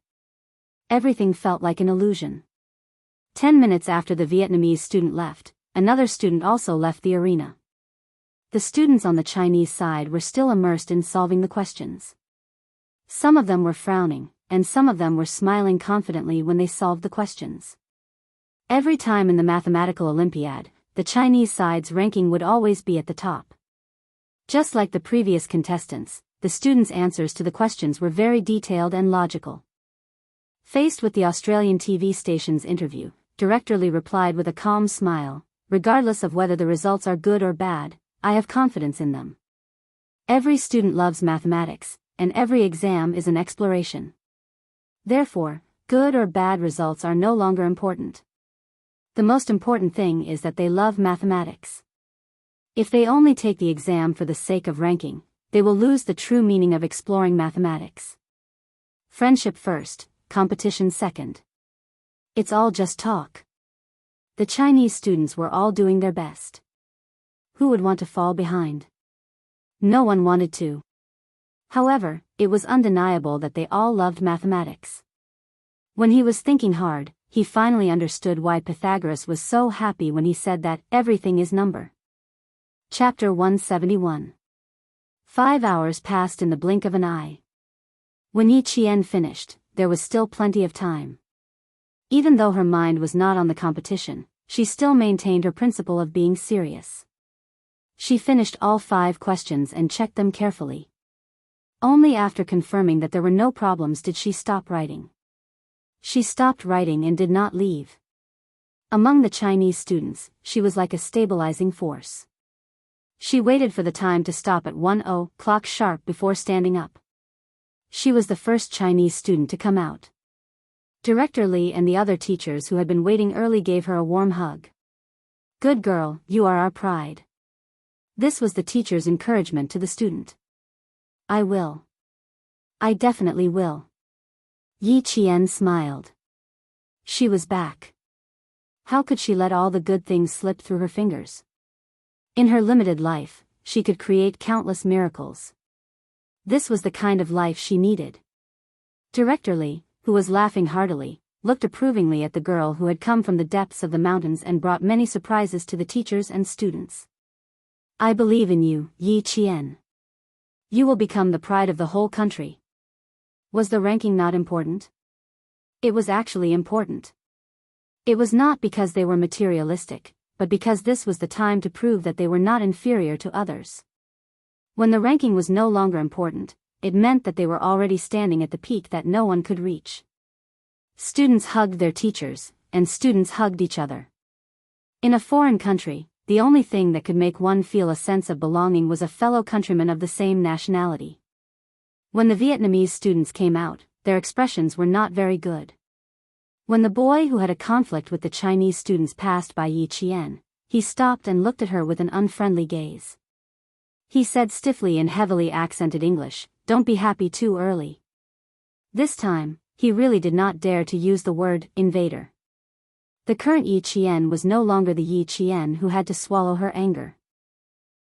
Everything felt like an illusion. 10 minutes after the Vietnamese student left, another student also left the arena. The students on the Chinese side were still immersed in solving the questions. Some of them were frowning, and some of them were smiling confidently when they solved the questions. Every time in the mathematical Olympiad, the Chinese side's ranking would always be at the top. Just like the previous contestants, the students' answers to the questions were very detailed and logical. Faced with the Australian TV station's interview, Director Lee replied with a calm smile, "Regardless of whether the results are good or bad, I have confidence in them. Every student loves mathematics, and every exam is an exploration. Therefore, good or bad results are no longer important. The most important thing is that they love mathematics. If they only take the exam for the sake of ranking, they will lose the true meaning of exploring mathematics. Friendship first, competition second. It's all just talk." The Chinese students were all doing their best. Who would want to fall behind? No one wanted to. However, it was undeniable that they all loved mathematics. When he was thinking hard, he finally understood why Pythagoras was so happy when he said that everything is number. Chapter 171. 5 hours passed in the blink of an eye. When Yi Qian finished, there was still plenty of time. Even though her mind was not on the competition, she still maintained her principle of being serious. She finished all 5 questions and checked them carefully. Only after confirming that there were no problems did she stop writing. She stopped writing and did not leave. Among the Chinese students, she was like a stabilizing force. She waited for the time to stop at 1:00 sharp before standing up. She was the first Chinese student to come out. Director Lee and the other teachers who had been waiting early gave her a warm hug. "Good girl, you are our pride." This was the teacher's encouragement to the student. "I will. I definitely will." Yi Qian smiled. She was back. How could she let all the good things slip through her fingers? In her limited life, she could create countless miracles. This was the kind of life she needed. Director Lee, who was laughing heartily, looked approvingly at the girl who had come from the depths of the mountains and brought many surprises to the teachers and students. "I believe in you, Yi Qian. You will become the pride of the whole country." Was the ranking not important? It was actually important. It was not because they were materialistic, but because this was the time to prove that they were not inferior to others. When the ranking was no longer important, it meant that they were already standing at the peak that no one could reach. Students hugged their teachers, and students hugged each other. In a foreign country, the only thing that could make one feel a sense of belonging was a fellow countryman of the same nationality. When the Vietnamese students came out, their expressions were not very good. When the boy who had a conflict with the Chinese students passed by Yi Qian, he stopped and looked at her with an unfriendly gaze. He said stiffly in heavily accented English, "Don't be happy too early." This time, he really did not dare to use the word invader. The current Yi Qian was no longer the Yi Qian who had to swallow her anger.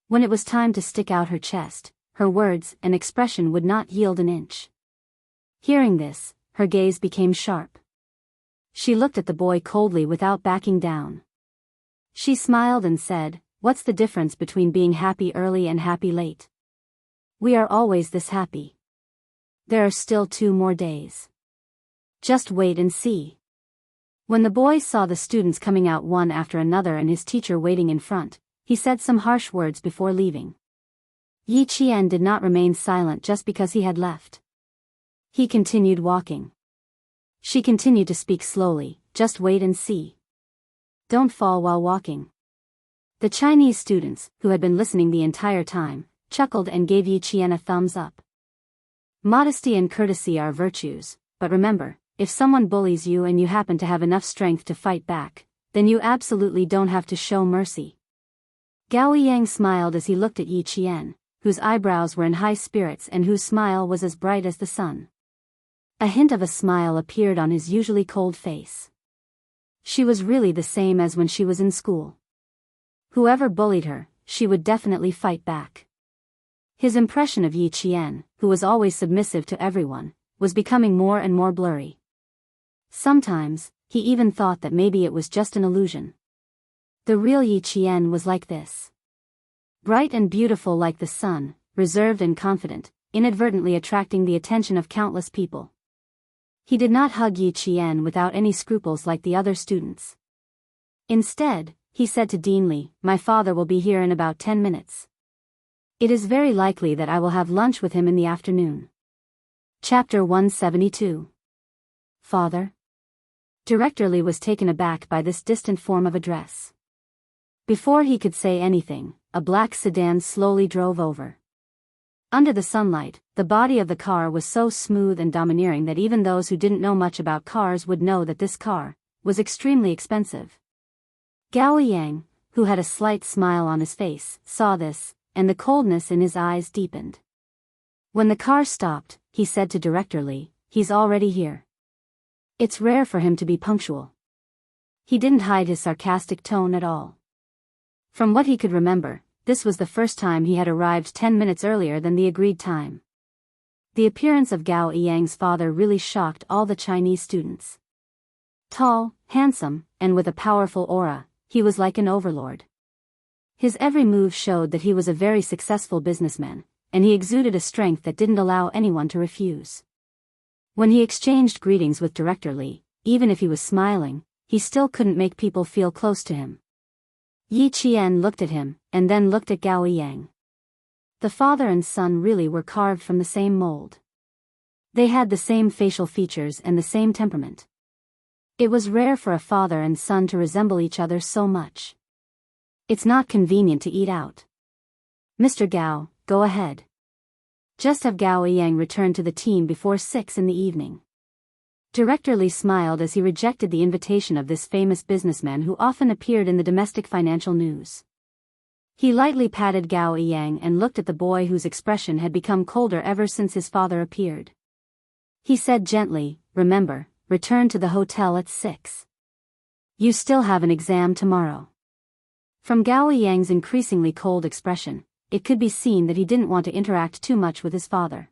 When it was time to stick out her chest, her words and expression would not yield an inch. Hearing this, her gaze became sharp. She looked at the boy coldly without backing down. She smiled and said, "What's the difference between being happy early and happy late? We are always this happy. There are still 2 more days. Just wait and see." When the boy saw the students coming out one after another and his teacher waiting in front, he said some harsh words before leaving. Yi Qian did not remain silent just because he had left. He continued walking. She continued to speak slowly, "Just wait and see. Don't fall while walking." The Chinese students, who had been listening the entire time, chuckled and gave Yi Qian a thumbs up. Modesty and courtesy are virtues, but remember, if someone bullies you and you happen to have enough strength to fight back, then you absolutely don't have to show mercy. Gao Yang smiled as he looked at Yi Qian, whose eyebrows were in high spirits and whose smile was as bright as the sun. A hint of a smile appeared on his usually cold face. She was really the same as when she was in school. Whoever bullied her, she would definitely fight back. His impression of Yi Qian, who was always submissive to everyone, was becoming more and more blurry. Sometimes, he even thought that maybe it was just an illusion. The real Yi Qian was like this. Bright and beautiful like the sun, reserved and confident, inadvertently attracting the attention of countless people. He did not hug Yi Qian without any scruples like the other students. Instead, he said to Dean Li, "My father will be here in about 10 minutes. It is very likely that I will have lunch with him in the afternoon." Chapter 172. Father? Director Li was taken aback by this distant form of address. Before he could say anything, a black sedan slowly drove over. Under the sunlight, the body of the car was so smooth and domineering that even those who didn't know much about cars would know that this car was extremely expensive. Gao Yang, who had a slight smile on his face, saw this, and the coldness in his eyes deepened. When the car stopped, he said to Director Li, "He's already here." It's rare for him to be punctual. He didn't hide his sarcastic tone at all. From what he could remember, this was the first time he had arrived 10 minutes earlier than the agreed time. The appearance of Gao Yang's father really shocked all the Chinese students. Tall, handsome, and with a powerful aura, he was like an overlord. His every move showed that he was a very successful businessman, and he exuded a strength that didn't allow anyone to refuse. When he exchanged greetings with Director Li, even if he was smiling, he still couldn't make people feel close to him. Yi Qian looked at him, and then looked at Gao Yang. The father and son really were carved from the same mold. They had the same facial features and the same temperament. It was rare for a father and son to resemble each other so much. It's not convenient to eat out. Mr. Gao, go ahead. Just have Gao Yang return to the team before 6 in the evening. Director Li smiled as he rejected the invitation of this famous businessman who often appeared in the domestic financial news. He lightly patted Gao Yang and looked at the boy whose expression had become colder ever since his father appeared. He said gently, "Remember, return to the hotel at 6. You still have an exam tomorrow." From Gao Yang's increasingly cold expression, it could be seen that he didn't want to interact too much with his father.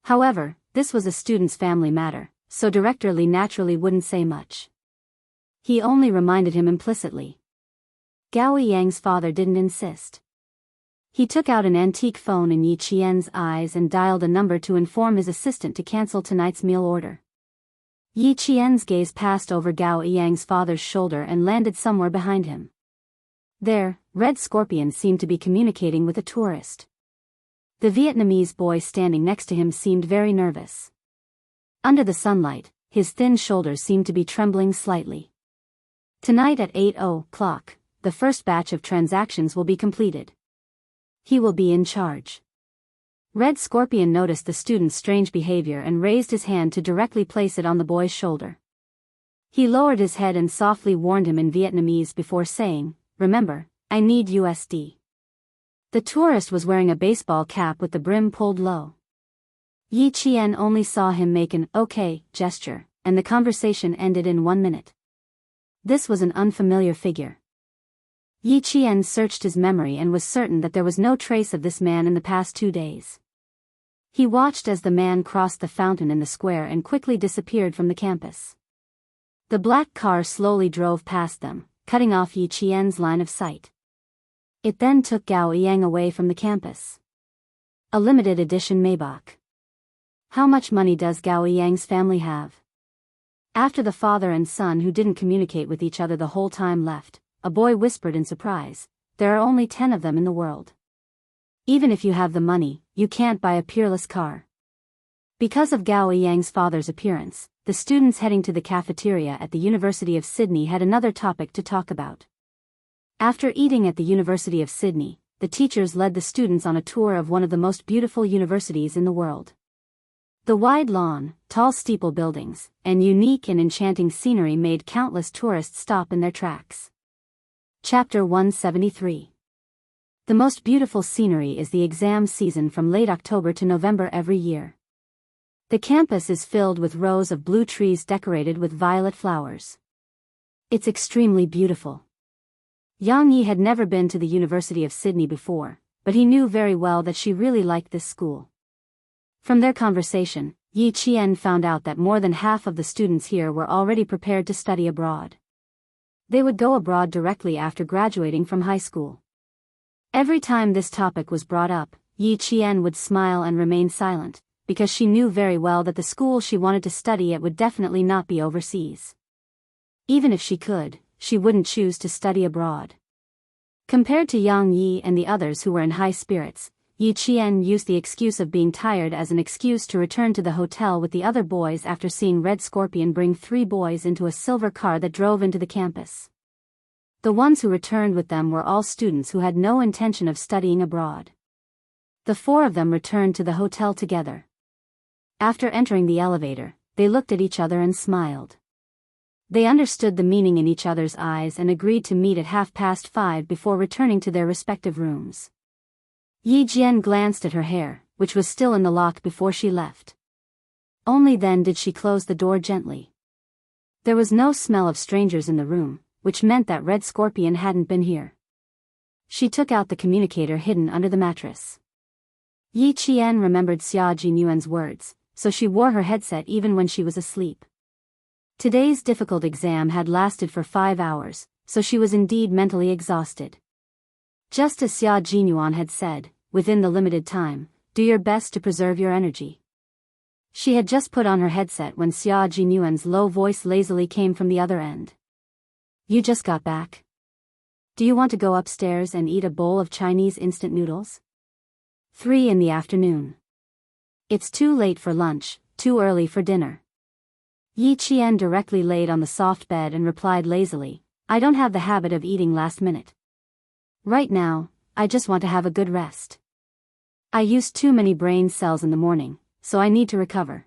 However, this was a student's family matter, so Director Li naturally wouldn't say much. He only reminded him implicitly. Gao Yang's father didn't insist. He took out an antique phone in Yi Qian's eyes and dialed a number to inform his assistant to cancel tonight's meal order. Yi Qian's gaze passed over Gao Yang's father's shoulder and landed somewhere behind him. There, Red Scorpion seemed to be communicating with a tourist. The Vietnamese boy standing next to him seemed very nervous. Under the sunlight, his thin shoulders seemed to be trembling slightly. Tonight at 8:00, the first batch of transactions will be completed. He will be in charge. Red Scorpion noticed the student's strange behavior and raised his hand to directly place it on the boy's shoulder. He lowered his head and softly warned him in Vietnamese before saying, "Remember, I need USD." The tourist was wearing a baseball cap with the brim pulled low. Yi Qian only saw him make an "okay" gesture, and the conversation ended in 1 minute. This was an unfamiliar figure. Yi Qian searched his memory and was certain that there was no trace of this man in the past 2 days. He watched as the man crossed the fountain in the square and quickly disappeared from the campus. The black car slowly drove past them, cutting off Yi Qian's line of sight. It then took Gao Yang away from the campus. A limited edition Maybach. How much money does Gao Yang's family have? After the father and son who didn't communicate with each other the whole time left, a boy whispered in surprise, "There are only 10 of them in the world. Even if you have the money, you can't buy a peerless car." Because of Gao Yang's father's appearance, the students heading to the cafeteria at the University of Sydney had another topic to talk about. After eating at the University of Sydney, the teachers led the students on a tour of one of the most beautiful universities in the world. The wide lawn, tall steeple buildings, and unique and enchanting scenery made countless tourists stop in their tracks. Chapter 173. The most beautiful scenery is the exam season from late October to November every year. The campus is filled with rows of blue trees decorated with violet flowers. It's extremely beautiful. Yang Yi had never been to the University of Sydney before, but he knew very well that she really liked this school. From their conversation, Yi Qian found out that more than half of the students here were already prepared to study abroad. They would go abroad directly after graduating from high school. Every time this topic was brought up, Yi Qian would smile and remain silent, because she knew very well that the school she wanted to study at would definitely not be overseas. Even if she could, she wouldn't choose to study abroad. Compared to Yang Yi and the others who were in high spirits, Yi Qian used the excuse of being tired as an excuse to return to the hotel with the other boys after seeing Red Scorpion bring 3 boys into a silver car that drove into the campus. The ones who returned with them were all students who had no intention of studying abroad. The 4 of them returned to the hotel together. After entering the elevator, they looked at each other and smiled. They understood the meaning in each other's eyes and agreed to meet at 5:30 before returning to their respective rooms. Yi Jian glanced at her hair, which was still in the lock before she left. Only then did she close the door gently. There was no smell of strangers in the room, which meant that Red Scorpion hadn't been here. She took out the communicator hidden under the mattress. Yi Qian remembered Xia Jinyuan's words, so she wore her headset even when she was asleep. Today's difficult exam had lasted for 5 hours, so she was indeed mentally exhausted. Just as Xia Jinyuan had said, within the limited time, do your best to preserve your energy. She had just put on her headset when Xia Jinyuan's low voice lazily came from the other end. You just got back. Do you want to go upstairs and eat a bowl of Chinese instant noodles? 3 in the afternoon. It's too late for lunch, too early for dinner. Yi Qian directly laid on the soft bed and replied lazily, I don't have the habit of eating last minute. Right now, I just want to have a good rest. I used too many brain cells in the morning, so I need to recover.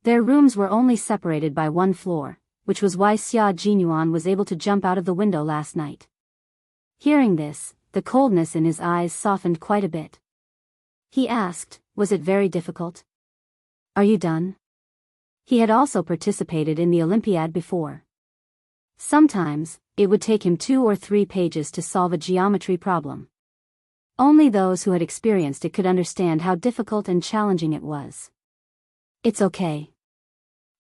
Their rooms were only separated by 1 floor, which was why Xia Jinyuan was able to jump out of the window last night. Hearing this, the coldness in his eyes softened quite a bit. He asked, was it very difficult? Are you done? He had also participated in the Olympiad before. Sometimes, it would take him 2 or 3 pages to solve a geometry problem. Only those who had experienced it could understand how difficult and challenging it was. It's okay.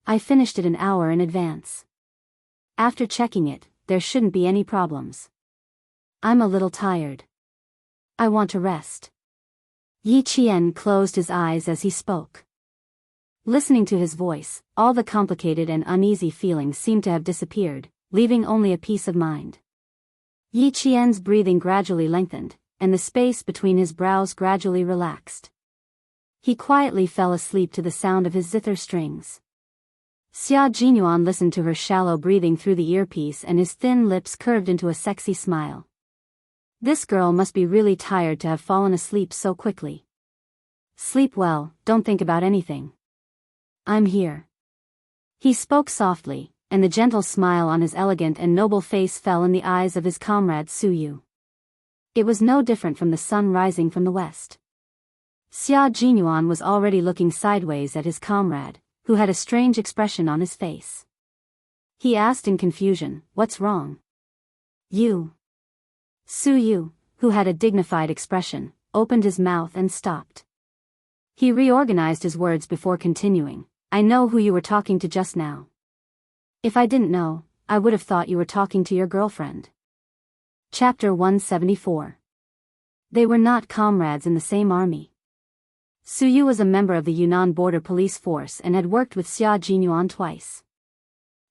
I finished it an hour in advance. After checking it, there shouldn't be any problems. I'm a little tired. I want to rest. Yi Qian closed his eyes as he spoke. Listening to his voice, all the complicated and uneasy feelings seemed to have disappeared, leaving only a peace of mind. Yi Qian's breathing gradually lengthened, and the space between his brows gradually relaxed. He quietly fell asleep to the sound of his zither strings. Xia Jinyuan listened to her shallow breathing through the earpiece and his thin lips curved into a sexy smile. This girl must be really tired to have fallen asleep so quickly. Sleep well, don't think about anything. I'm here. He spoke softly, and the gentle smile on his elegant and noble face fell in the eyes of his comrade Su Yu. It was no different from the sun rising from the west. Xia Jinyuan was already looking sideways at his comrade, who had a strange expression on his face. He asked in confusion, what's wrong? You. Su Yu, who had a dignified expression, opened his mouth and stopped. He reorganized his words before continuing, I know who you were talking to just now. If I didn't know, I would have thought you were talking to your girlfriend. Chapter 174. They were not comrades in the same army. Su Yu was a member of the Yunnan Border Police Force and had worked with Xia Jinyuan twice.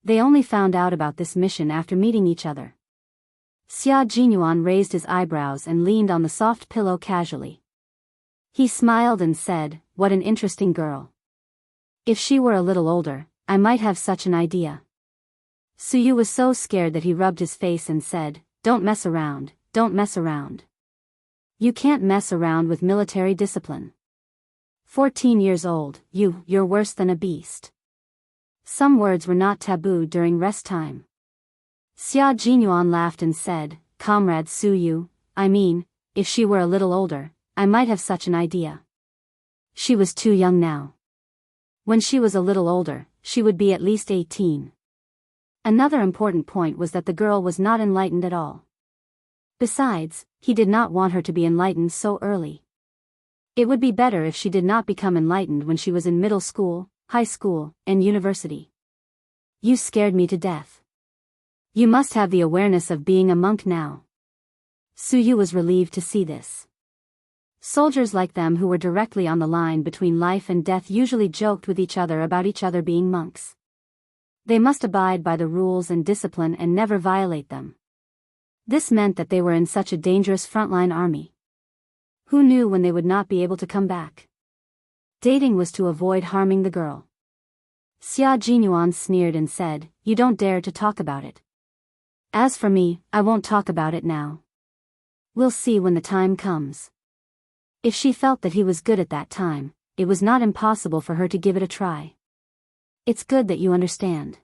They only found out about this mission after meeting each other. Xia Jinyuan raised his eyebrows and leaned on the soft pillow casually. He smiled and said, what an interesting girl. If she were a little older, I might have such an idea. Su Yu was so scared that he rubbed his face and said, don't mess around, don't mess around. You can't mess around with military discipline. 14 years old, you're worse than a beast. Some words were not taboo during rest time. Xia Jinyuan laughed and said, Comrade Su Yu, I mean, if she were a little older, I might have such an idea. She was too young now. When she was a little older, she would be at least 18. Another important point was that the girl was not enlightened at all. Besides, he did not want her to be enlightened so early. It would be better if she did not become enlightened when she was in middle school, high school, and university. You scared me to death. You must have the awareness of being a monk now. Suyu was relieved to see this. Soldiers like them who were directly on the line between life and death usually joked with each other about each other being monks. They must abide by the rules and discipline and never violate them. This meant that they were in such a dangerous frontline army. Who knew when they would not be able to come back? Dating was to avoid harming the girl. Xia Jinyuan sneered and said, "You don't dare to talk about it. As for me, I won't talk about it now. We'll see when the time comes." If she felt that he was good at that time, it was not impossible for her to give it a try. It's good that you understand.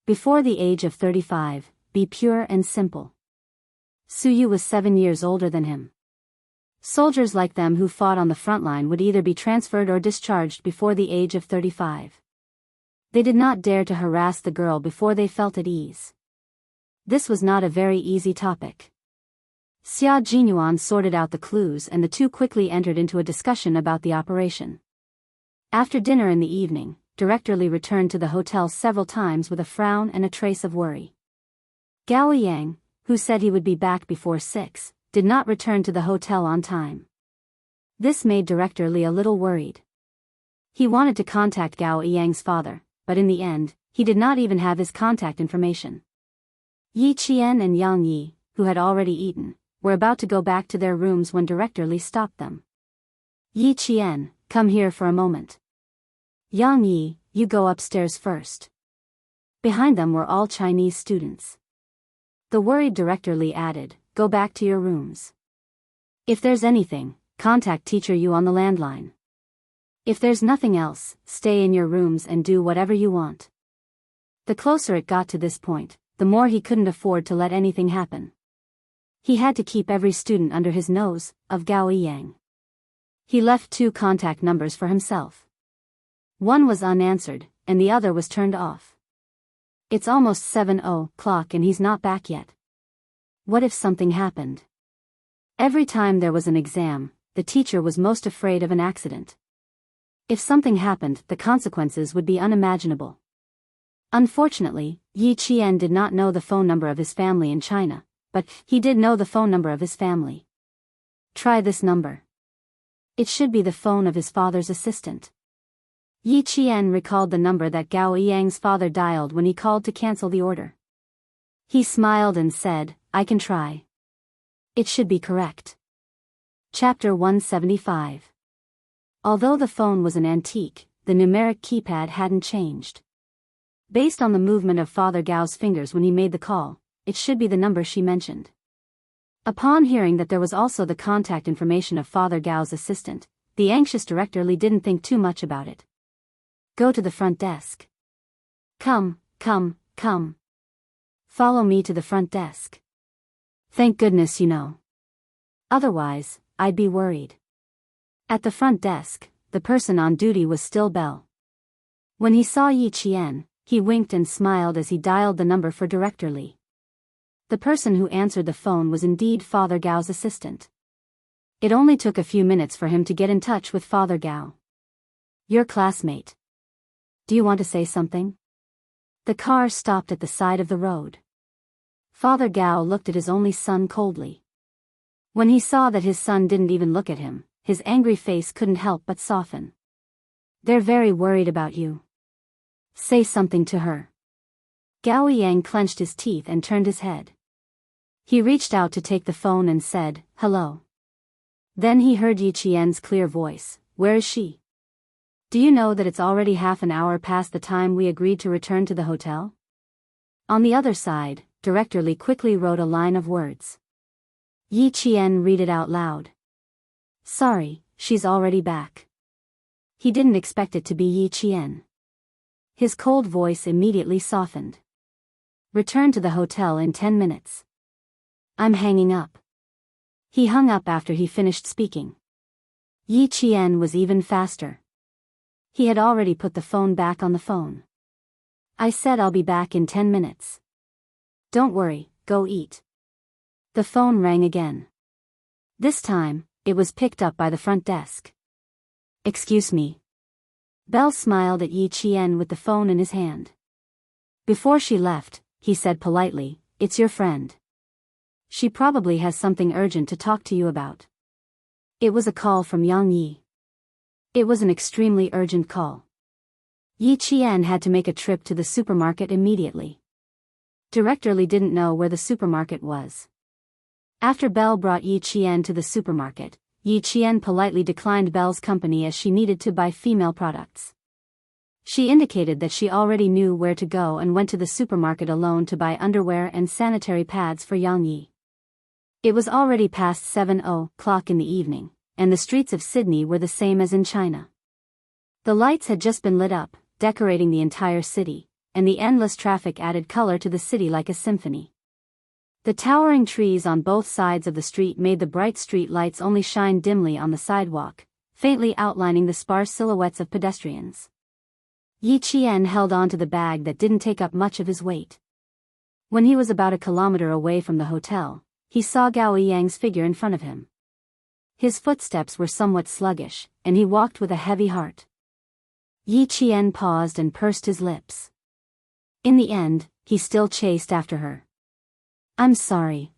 Before the age of 35, be pure and simple. Suyu was 7 years older than him. Soldiers like them who fought on the front line would either be transferred or discharged before the age of 35. They did not dare to harass the girl before they felt at ease. This was not a very easy topic. Xia Jinyuan sorted out the clues and the two quickly entered into a discussion about the operation. After dinner in the evening, Director Li returned to the hotel several times with a frown and a trace of worry. Gao Yang, who said he would be back before 6, did not return to the hotel on time. This made Director Li a little worried. He wanted to contact Gao Yang's father, but in the end, he did not even have his contact information. Yi Qian and Yang Yi, who had already eaten, were about to go back to their rooms when Director Li stopped them. "Yi Qian, come here for a moment. Yang Yi, you go upstairs first." Behind them were all Chinese students. The worried Director Li added, "Go back to your rooms. If there's anything, contact Teacher Yu on the landline. If there's nothing else, stay in your rooms and do whatever you want." The closer it got to this point, the more he couldn't afford to let anything happen. He had to keep every student under his nose, of Gao Yang. He left 2 contact numbers for himself. One was unanswered, and the other was turned off. It's almost 7:00 and he's not back yet. What if something happened? Every time there was an exam, the teacher was most afraid of an accident. If something happened, the consequences would be unimaginable. Unfortunately, Yi Qian did not know the phone number of his family in China, but he did know the phone number of his family. Try this number. It should be the phone of his father's assistant. Yi Qian recalled the number that Gao Yang's father dialed when he called to cancel the order. He smiled and said, "I can try. It should be correct." Chapter 175. Although the phone was an antique, the numeric keypad hadn't changed. Based on the movement of Father Gao's fingers when he made the call, it should be the number she mentioned. Upon hearing that there was also the contact information of Father Gao's assistant, the anxious Director Li didn't think too much about it. "Go to the front desk. Come. Follow me to the front desk. Thank goodness you know. Otherwise, I'd be worried." At the front desk, the person on duty was still Bell. When he saw Yi Qian, he winked and smiled as he dialed the number for Director Li. The person who answered the phone was indeed Father Gao's assistant. It only took a few minutes for him to get in touch with Father Gao. "Your classmate. Do you want to say something?" The car stopped at the side of the road. Father Gao looked at his only son coldly. When he saw that his son didn't even look at him, his angry face couldn't help but soften. "They're very worried about you. Say something to her." Gao Yang clenched his teeth and turned his head. He reached out to take the phone and said, "Hello." Then he heard Yi Qian's clear voice, "Where is she? Do you know that it's already half an hour past the time we agreed to return to the hotel?" On the other side, Director Li quickly wrote a line of words. Yi Qian read it out loud. "Sorry, she's already back." He didn't expect it to be Yi Qian. His cold voice immediately softened. "Return to the hotel in 10 minutes. I'm hanging up." He hung up after he finished speaking. Yi Qian was even faster. He had already put the phone back on the phone. "I said I'll be back in 10 minutes. Don't worry, go eat." The phone rang again. This time, it was picked up by the front desk. "Excuse me." Belle smiled at Yi Qian with the phone in his hand. Before she left, he said politely, "It's your friend. She probably has something urgent to talk to you about." It was a call from Yang Yi. It was an extremely urgent call. Yi Qian had to make a trip to the supermarket immediately. Director Li didn't know where the supermarket was. After Belle brought Yi Qian to the supermarket, Yi Qian politely declined Belle's company as she needed to buy female products. She indicated that she already knew where to go and went to the supermarket alone to buy underwear and sanitary pads for Yang Yi. It was already past 7:00 in the evening, and the streets of Sydney were the same as in China. The lights had just been lit up, decorating the entire city, and the endless traffic added color to the city like a symphony. The towering trees on both sides of the street made the bright street lights only shine dimly on the sidewalk, faintly outlining the sparse silhouettes of pedestrians. Yi Qian held on to the bag that didn't take up much of his weight. When he was about a kilometer away from the hotel, he saw Gao Yang's figure in front of him. His footsteps were somewhat sluggish, and he walked with a heavy heart. Yi Qian paused and pursed his lips. In the end, he still chased after her. I'm sorry."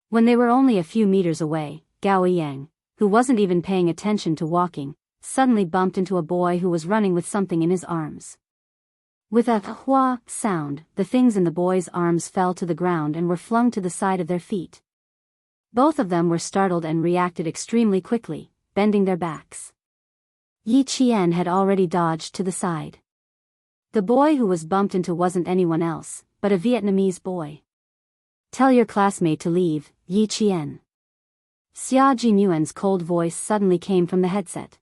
When they were only a few meters away, Gao Yang, who wasn't even paying attention to walking, suddenly bumped into a boy who was running with something in his arms. With a "hua" sound, the things in the boy's arms fell to the ground and were flung to the side of their feet. Both of them were startled and reacted extremely quickly, bending their backs. Yi Qian had already dodged to the side. The boy who was bumped into wasn't anyone else, but a Vietnamese boy. "Tell your classmate to leave, Yi Qian." Xia Jinyuan's cold voice suddenly came from the headset.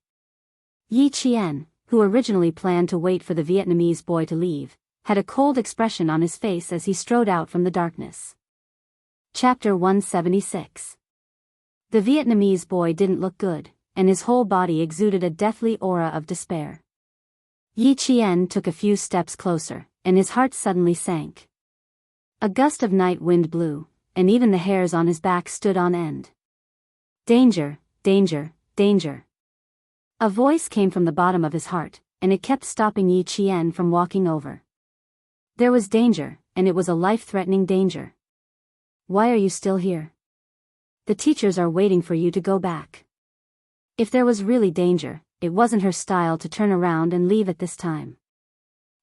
Yi Qian, who originally planned to wait for the Vietnamese boy to leave, had a cold expression on his face as he strode out from the darkness. Chapter 176. The Vietnamese boy didn't look good, and his whole body exuded a deathly aura of despair. Yi Qian took a few steps closer, and his heart suddenly sank. A gust of night wind blew, and even the hairs on his back stood on end. "Danger, danger, danger." A voice came from the bottom of his heart, and it kept stopping Yi Qian from walking over. There was danger, and it was a life-threatening danger. "Why are you still here? The teachers are waiting for you to go back." If there was really danger, it wasn't her style to turn around and leave at this time.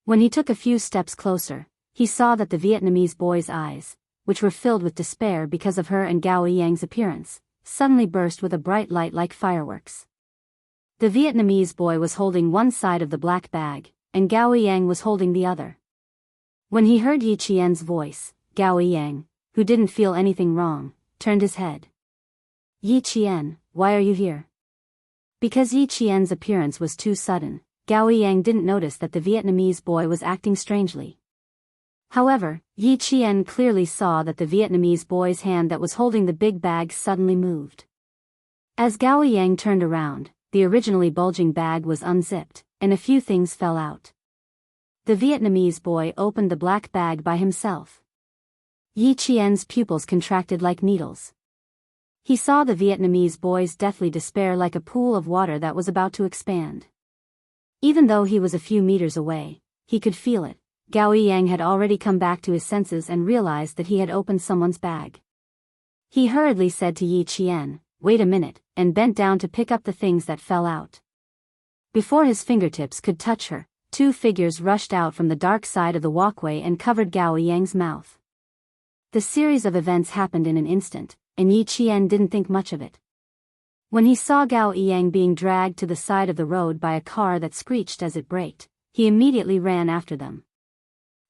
When he took a few steps closer, he saw that the Vietnamese boy's eyes, which were filled with despair because of her and Gao Yang's appearance, suddenly burst with a bright light like fireworks. The Vietnamese boy was holding one side of the black bag, and Gao Yang was holding the other. When he heard Yi Qian's voice, Gao Yang, who didn't feel anything wrong, turned his head. "Yi Qian, why are you here?" Because Yi Qian's appearance was too sudden, Gao Yang didn't notice that the Vietnamese boy was acting strangely. However, Yi Qian clearly saw that the Vietnamese boy's hand that was holding the big bag suddenly moved. As Gao Yang turned around, the originally bulging bag was unzipped, and a few things fell out. The Vietnamese boy opened the black bag by himself. Yi Qian's pupils contracted like needles. He saw the Vietnamese boy's deathly despair like a pool of water that was about to expand. Even though he was a few meters away, he could feel it. Gao Yang had already come back to his senses and realized that he had opened someone's bag. He hurriedly said to Yi Qian, "Wait a minute," and bent down to pick up the things that fell out. Before his fingertips could touch her, two figures rushed out from the dark side of the walkway and covered Gao Yang's mouth. The series of events happened in an instant, and Yi Qian didn't think much of it. When he saw Gao Yang being dragged to the side of the road by a car that screeched as it braked, he immediately ran after them.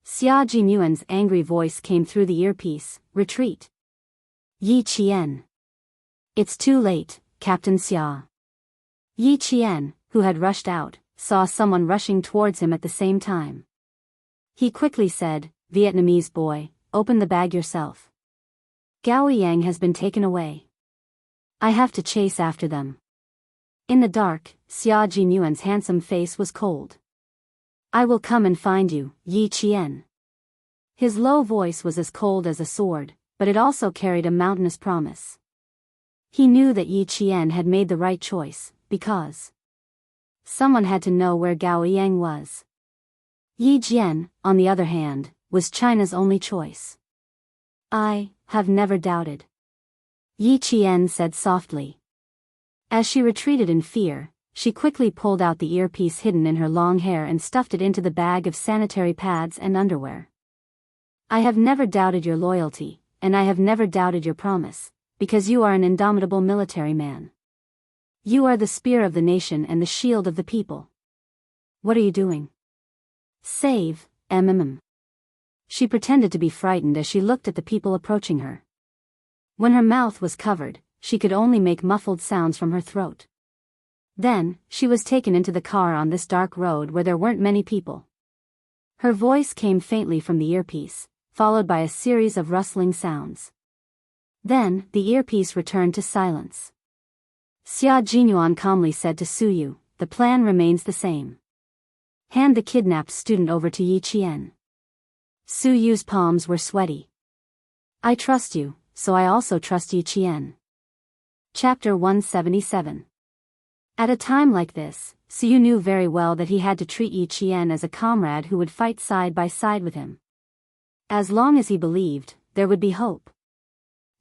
Xia Jinyuan's angry voice came through the earpiece, "Retreat. Yi Qian." "It's too late, Captain Xia." Yi Qian, who had rushed out, saw someone rushing towards him at the same time. He quickly said, "Vietnamese boy, open the bag yourself. Gao Yang has been taken away. I have to chase after them." In the dark, Xia Jinyuan's handsome face was cold. "I will come and find you, Yi Qian." His low voice was as cold as a sword, but it also carried a mountainous promise. He knew that Yi Qian had made the right choice, because someone had to know where Gao Yang was. Yi Jian, on the other hand, was China's only choice. I have never doubted, Yi Qian said softly. As she retreated in fear, she quickly pulled out the earpiece hidden in her long hair and stuffed it into the bag of sanitary pads and underwear. I have never doubted your loyalty, and I have never doubted your promise, because you are an indomitable military man. You are the spear of the nation and the shield of the people. What are you doing? Save, She pretended to be frightened as she looked at the people approaching her. When her mouth was covered, she could only make muffled sounds from her throat. Then, she was taken into the car on this dark road where there weren't many people. Her voice came faintly from the earpiece, followed by a series of rustling sounds. Then, the earpiece returned to silence. Xia Jinyuan calmly said to Su Yu, the plan remains the same. Hand the kidnapped student over to Yi Qian. Su Yu's palms were sweaty. I trust you, so I also trust Yi Qian. Chapter 177. At a time like this, Su Yu knew very well that he had to treat Yi Qian as a comrade who would fight side by side with him. As long as he believed, there would be hope.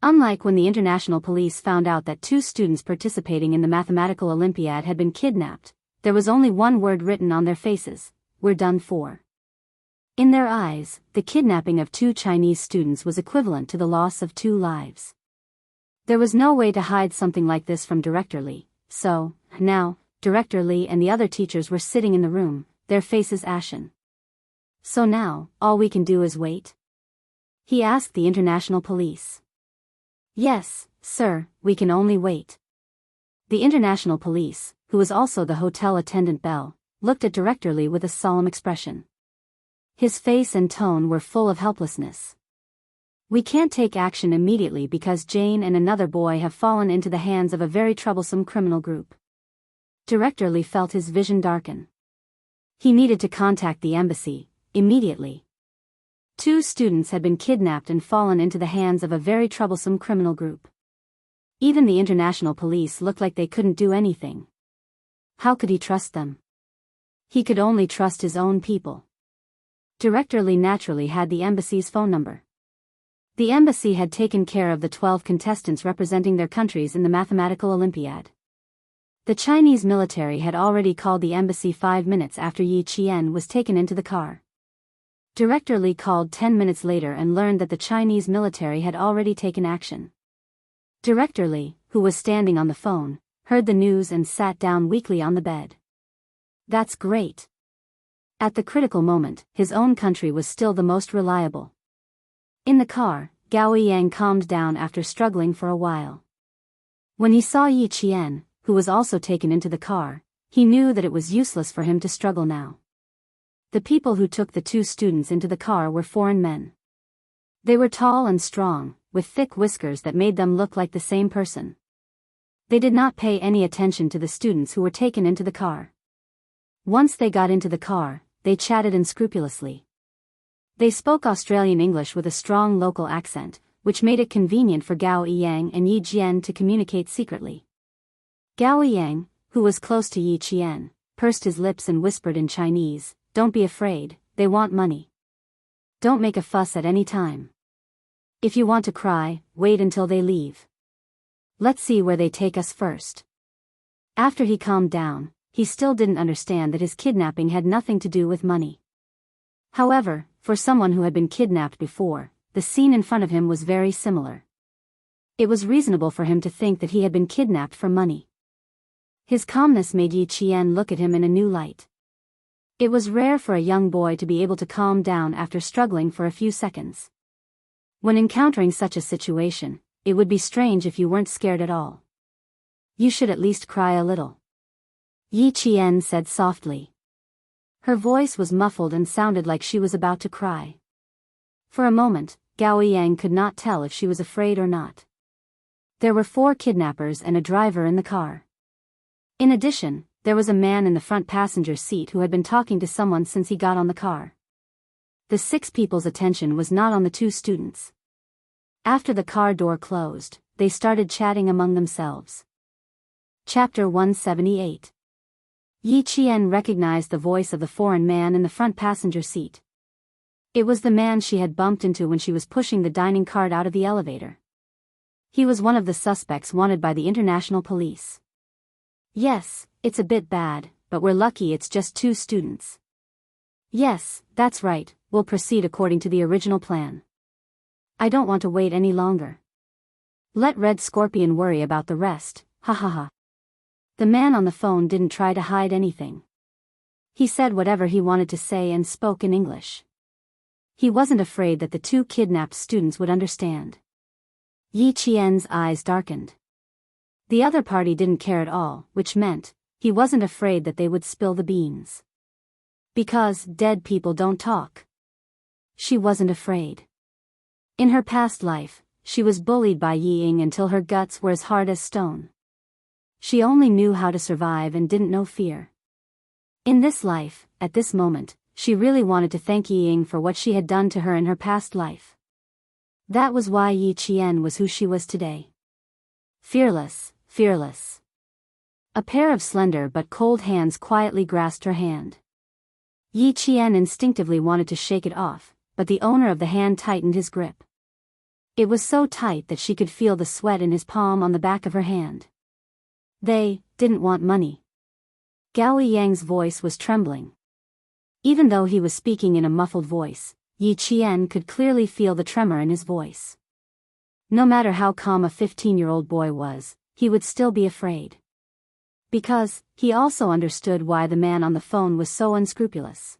Unlike when the international police found out that 2 students participating in the mathematical Olympiad had been kidnapped, there was only one word written on their faces: we're done for. In their eyes, the kidnapping of 2 Chinese students was equivalent to the loss of 2 lives. There was no way to hide something like this from Director Li, so, now, Director Li and the other teachers were sitting in the room, their faces ashen. So now, all we can do is wait? He asked the international police. Yes, sir, we can only wait. The international police, who was also the hotel attendant Bell, looked at Director Li with a solemn expression. His face and tone were full of helplessness. We can't take action immediately because Jane and another boy have fallen into the hands of a very troublesome criminal group. Director Li felt his vision darken. He needed to contact the embassy, immediately. 2 students had been kidnapped and fallen into the hands of a very troublesome criminal group. Even the international police looked like they couldn't do anything. How could he trust them? He could only trust his own people. Director Li naturally had the embassy's phone number. The embassy had taken care of the 12 contestants representing their countries in the mathematical Olympiad. The Chinese military had already called the embassy 5 minutes after Yi Qian was taken into the car. Director Li called 10 minutes later and learned that the Chinese military had already taken action. Director Li, who was standing on the phone, heard the news and sat down weakly on the bed. That's great. At the critical moment, his own country was still the most reliable. In the car, Gao Yang calmed down after struggling for a while. When he saw Yi Qian, who was also taken into the car, he knew that it was useless for him to struggle now. The people who took the 2 students into the car were foreign men. They were tall and strong, with thick whiskers that made them look like the same person. They did not pay any attention to the students who were taken into the car. Once they got into the car, they chatted unscrupulously. They spoke Australian English with a strong local accent, which made it convenient for Gao Yang and Yi Jian to communicate secretly. Gao Yang, who was close to Yi Qian, pursed his lips and whispered in Chinese, "Don't be afraid, they want money. Don't make a fuss at any time. If you want to cry, wait until they leave. Let's see where they take us first." After he calmed down, he still didn't understand that his kidnapping had nothing to do with money. However, for someone who had been kidnapped before, the scene in front of him was very similar. It was reasonable for him to think that he had been kidnapped for money. His calmness made Yi Qian look at him in a new light. It was rare for a young boy to be able to calm down after struggling for a few seconds. When encountering such a situation, it would be strange if you weren't scared at all. You should at least cry a little, Yi Qian said softly. Her voice was muffled and sounded like she was about to cry. For a moment, Gao Yang could not tell if she was afraid or not. There were 4 kidnappers and a driver in the car. In addition, there was a man in the front passenger seat who had been talking to someone since he got on the car. The 6 people's attention was not on the 2 students. After the car door closed, they started chatting among themselves. Chapter 178. Yi Qian recognized the voice of the foreign man in the front passenger seat. It was the man she had bumped into when she was pushing the dining cart out of the elevator. He was one of the suspects wanted by the international police. Yes, it's a bit bad, but we're lucky it's just 2 students. Yes, that's right, we'll proceed according to the original plan. I don't want to wait any longer. Let Red Scorpion worry about the rest, ha ha ha. The man on the phone didn't try to hide anything. He said whatever he wanted to say and spoke in English. He wasn't afraid that the 2 kidnapped students would understand. Yi Qian's eyes darkened. The other party didn't care at all, which meant he wasn't afraid that they would spill the beans. Because dead people don't talk. She wasn't afraid. In her past life, she was bullied by Yi Ying until her guts were as hard as stone. She only knew how to survive and didn't know fear. In this life, at this moment, she really wanted to thank Yi Ying for what she had done to her in her past life. That was why Yi Qian was who she was today. Fearless, fearless. A pair of slender but cold hands quietly grasped her hand. Yi Qian instinctively wanted to shake it off, but the owner of the hand tightened his grip. It was so tight that she could feel the sweat in his palm on the back of her hand. They didn't want money. Gao Yang's voice was trembling. Even though he was speaking in a muffled voice, Yi Qian could clearly feel the tremor in his voice. No matter how calm a 15-year-old boy was, he would still be afraid. Because he also understood why the man on the phone was so unscrupulous.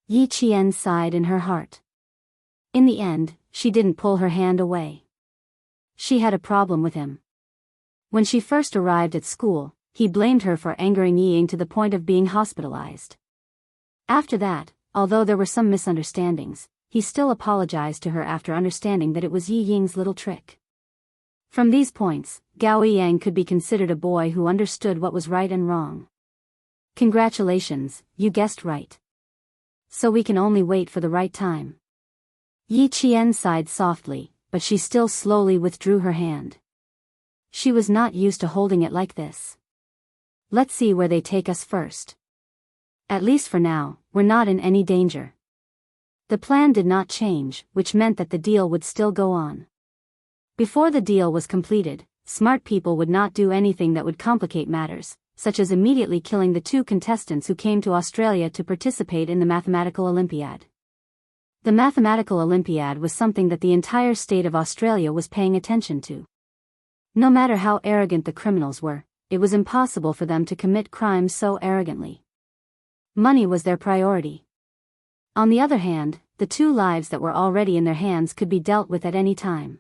Yi Qian sighed in her heart. In the end, she didn't pull her hand away. She had a problem with him. When she first arrived at school, he blamed her for angering Yi Ying to the point of being hospitalized. After that, although there were some misunderstandings, he still apologized to her after understanding that it was Yi Ying's little trick. From these points, Gao Yang could be considered a boy who understood what was right and wrong. Congratulations, you guessed right. So we can only wait for the right time. Yi Qian sighed softly, but she still slowly withdrew her hand. She was not used to holding it like this. Let's see where they take us first. At least for now, we're not in any danger. The plan did not change, which meant that the deal would still go on. Before the deal was completed, smart people would not do anything that would complicate matters, such as immediately killing the 2 contestants who came to Australia to participate in the Mathematical Olympiad. The Mathematical Olympiad was something that the entire state of Australia was paying attention to. No matter how arrogant the criminals were, it was impossible for them to commit crimes so arrogantly. Money was their priority. On the other hand, the 2 lives that were already in their hands could be dealt with at any time.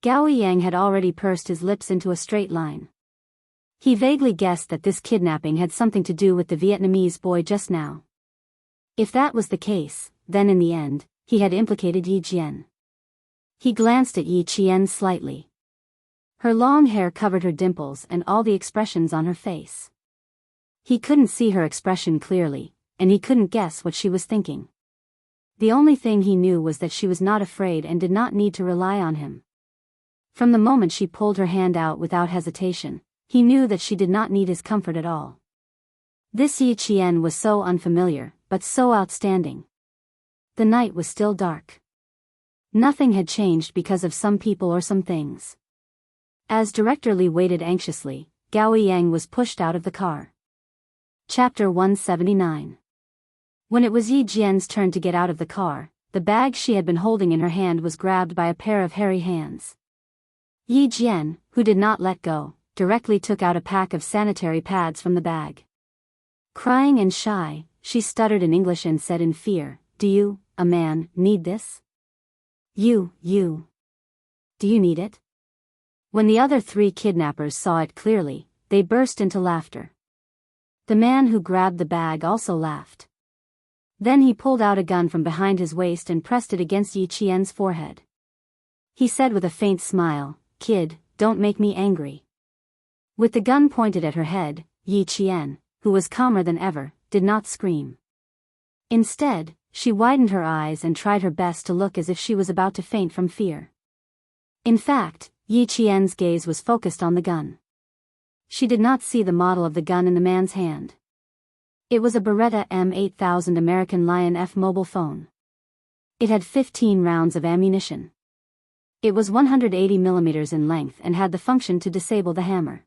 Gao Yang had already pursed his lips into a straight line. He vaguely guessed that this kidnapping had something to do with the Vietnamese boy just now. If that was the case, then in the end, he had implicated Yi Qian. He glanced at Yi Qian slightly. Her long hair covered her dimples and all the expressions on her face. He couldn't see her expression clearly, and he couldn't guess what she was thinking. The only thing he knew was that she was not afraid and did not need to rely on him. From the moment she pulled her hand out without hesitation, he knew that she did not need his comfort at all. This Yi Qian was so unfamiliar, but so outstanding. The night was still dark. Nothing had changed because of some people or some things. As Director Li waited anxiously, Gao Yang was pushed out of the car. Chapter 179. When it was Yi Jian's turn to get out of the car, the bag she had been holding in her hand was grabbed by a pair of hairy hands. Yi Jian, who did not let go, directly took out a pack of sanitary pads from the bag. Crying and shy, she stuttered in English and said in fear, "Do you, a man, need this? You. Do you need it?" When the other 3 kidnappers saw it clearly, they burst into laughter. The man who grabbed the bag also laughed. Then he pulled out a gun from behind his waist and pressed it against Yi Qian's forehead. He said with a faint smile, "Kid, don't make me angry." With the gun pointed at her head, Yi Qian, who was calmer than ever, did not scream. Instead, she widened her eyes and tried her best to look as if she was about to faint from fear. In fact, Yi Qian's gaze was focused on the gun. She did not see the model of the gun in the man's hand. It was a Beretta M8000 American Lion F mobile phone. It had 15 rounds of ammunition. It was 180 millimeters in length and had the function to disable the hammer.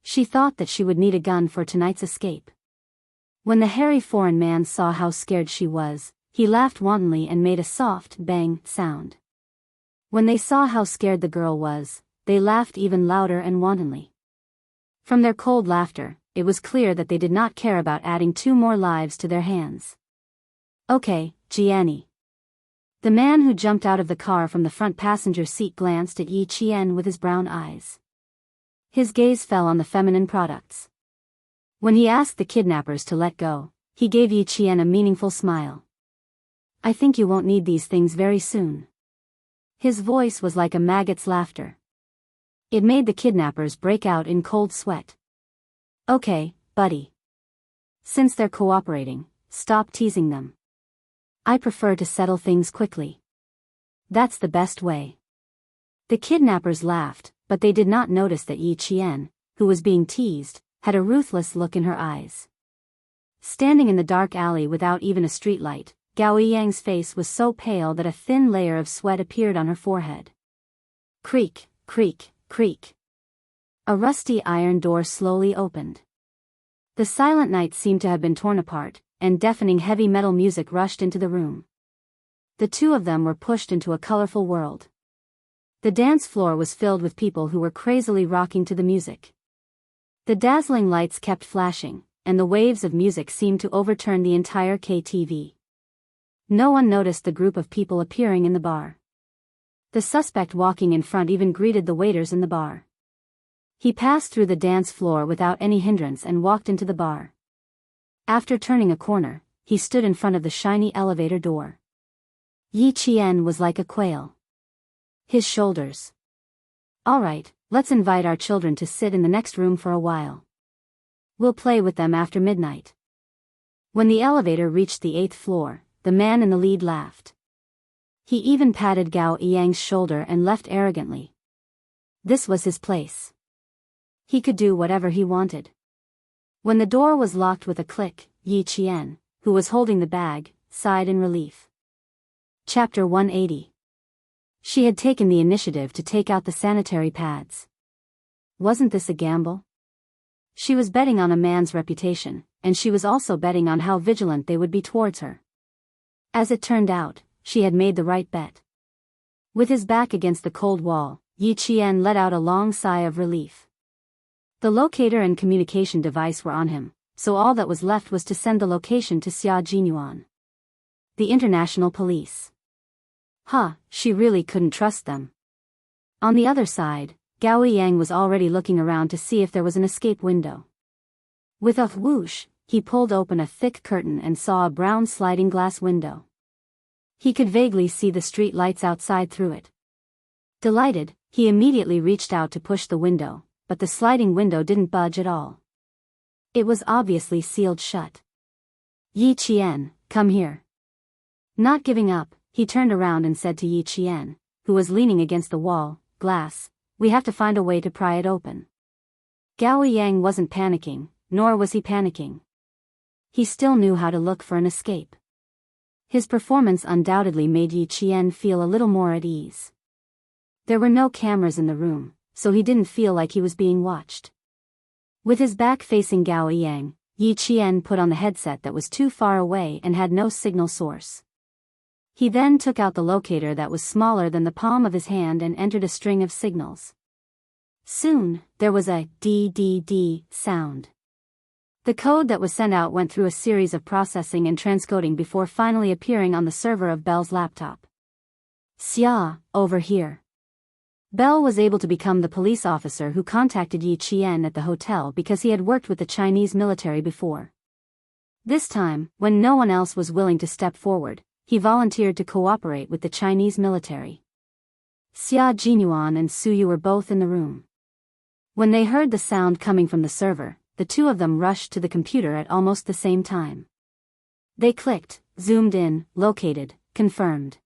She thought that she would need a gun for tonight's escape. When the hairy foreign man saw how scared she was, he laughed wantonly and made a soft bang sound. When they saw how scared the girl was, they laughed even louder and wantonly. From their cold laughter, it was clear that they did not care about adding 2 more lives to their hands. Okay, Jiani. The man who jumped out of the car from the front passenger seat glanced at Yi Qian with his brown eyes. His gaze fell on the feminine products. When he asked the kidnappers to let go, he gave Yi Qian a meaningful smile. I think you won't need these things very soon. His voice was like a maggot's laughter. It made the kidnappers break out in cold sweat. Okay, buddy. Since they're cooperating, stop teasing them. I prefer to settle things quickly. That's the best way. The kidnappers laughed, but they did not notice that Yi Qian, who was being teased, had a ruthless look in her eyes. Standing in the dark alley without even a streetlight, Gao Yang's face was so pale that a thin layer of sweat appeared on her forehead. Creak, creak, creak. A rusty iron door slowly opened. The silent night seemed to have been torn apart, and deafening heavy metal music rushed into the room. The two of them were pushed into a colorful world. The dance floor was filled with people who were crazily rocking to the music. The dazzling lights kept flashing, and the waves of music seemed to overturn the entire KTV. No one noticed the group of people appearing in the bar. The suspect walking in front even greeted the waiters in the bar. He passed through the dance floor without any hindrance and walked into the bar. After turning a corner, he stood in front of the shiny elevator door. Yi Qian was like a quail. His shoulders. All right, let's invite our children to sit in the next room for a while. We'll play with them after midnight. When the elevator reached the 8th floor, the man in the lead laughed. He even patted Gao Yang's shoulder and left arrogantly. This was his place. He could do whatever he wanted. When the door was locked with a click, Yi Qian, who was holding the bag, sighed in relief. Chapter 180. She had taken the initiative to take out the sanitary pads. Wasn't this a gamble? She was betting on a man's reputation, and she was also betting on how vigilant they would be towards her. As it turned out, she had made the right bet. With his back against the cold wall, Yi Qian let out a long sigh of relief. The locator and communication device were on him, so all that was left was to send the location to Xia Jinyuan. The international police. She really couldn't trust them. On the other side, Gao Yang was already looking around to see if there was an escape window. With a whoosh, he pulled open a thick curtain and saw a brown sliding glass window. He could vaguely see the street lights outside through it. Delighted, he immediately reached out to push the window, but the sliding window didn't budge at all. It was obviously sealed shut. Yi Qian, come here. Not giving up, he turned around and said to Yi Qian, who was leaning against the wall, glass, we have to find a way to pry it open. Gao Yang wasn't panicking, nor was he panicking. He still knew how to look for an escape. His performance undoubtedly made Yi Qian feel a little more at ease. There were no cameras in the room, so he didn't feel like he was being watched. With his back facing Gao Yang, Yi Qian put on the headset that was too far away and had no signal source. He then took out the locator that was smaller than the palm of his hand and entered a string of signals. Soon, there was a DDD sound. The code that was sent out went through a series of processing and transcoding before finally appearing on the server of Belle's laptop. Xia, over here. Belle was able to become the police officer who contacted Yi Qian at the hotel because he had worked with the Chinese military before. This time, when no one else was willing to step forward, he volunteered to cooperate with the Chinese military. Xia Jinyuan and Su Yu were both in the room. When they heard the sound coming from the server, the two of them rushed to the computer at almost the same time. They clicked, zoomed in, located, confirmed.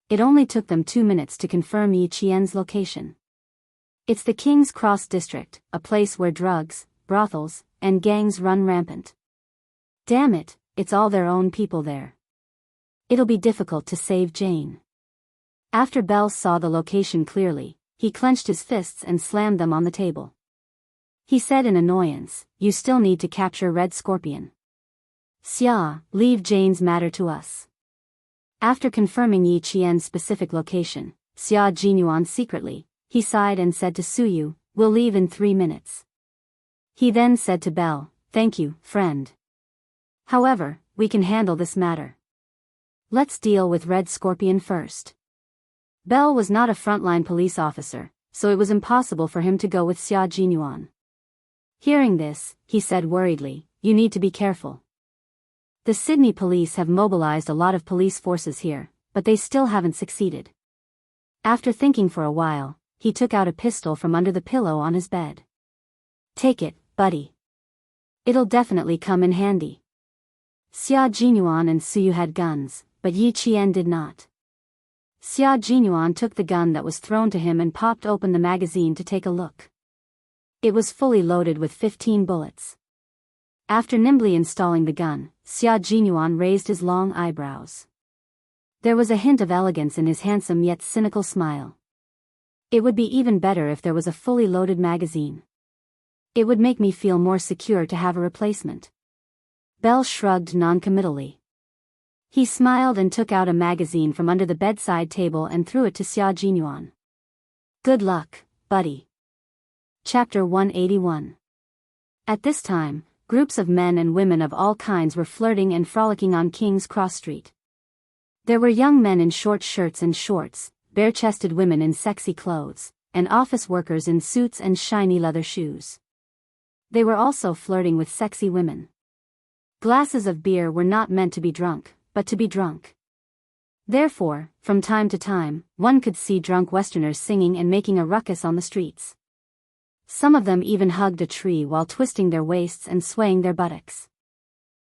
It only took them 2 minutes to confirm Yi Qian's location. It's the King's Cross district, a place where drugs, brothels, and gangs run rampant. Damn it, it's all their own people there. It'll be difficult to save Jane. After Bell saw the location clearly, he clenched his fists and slammed them on the table. He said in annoyance, "You still need to capture Red Scorpion. Xia, leave Jane's matter to us." After confirming Yi Qian's specific location, Xia Jinyuan secretly, he sighed and said to Suyu, "We'll leave in 3 minutes." He then said to Bell, "Thank you, friend. However, we can handle this matter. Let's deal with Red Scorpion first." Bell was not a frontline police officer, so it was impossible for him to go with Xia Jinyuan. Hearing this, he said worriedly, "You need to be careful. The Sydney police have mobilized a lot of police forces here, but they still haven't succeeded." After thinking for a while, he took out a pistol from under the pillow on his bed. "Take it, buddy. It'll definitely come in handy." Xia Jinyuan and Suyu had guns, but Yi Qian did not. Xia Jinyuan took the gun that was thrown to him and popped open the magazine to take a look. It was fully loaded with 15 bullets. After nimbly installing the gun, Xia Jinyuan raised his long eyebrows. There was a hint of elegance in his handsome yet cynical smile. "It would be even better if there was a fully loaded magazine. It would make me feel more secure to have a replacement." Bell shrugged noncommittally. He smiled and took out a magazine from under the bedside table and threw it to Xia Jinyuan. "Good luck, buddy." Chapter 181. At this time, groups of men and women of all kinds were flirting and frolicking on King's Cross Street. There were young men in short shirts and shorts, bare-chested women in sexy clothes, and office workers in suits and shiny leather shoes. They were also flirting with sexy women. Glasses of beer were not meant to be drunk, but to be drunk. Therefore, from time to time, one could see drunk Westerners singing and making a ruckus on the streets. Some of them even hugged a tree while twisting their waists and swaying their buttocks.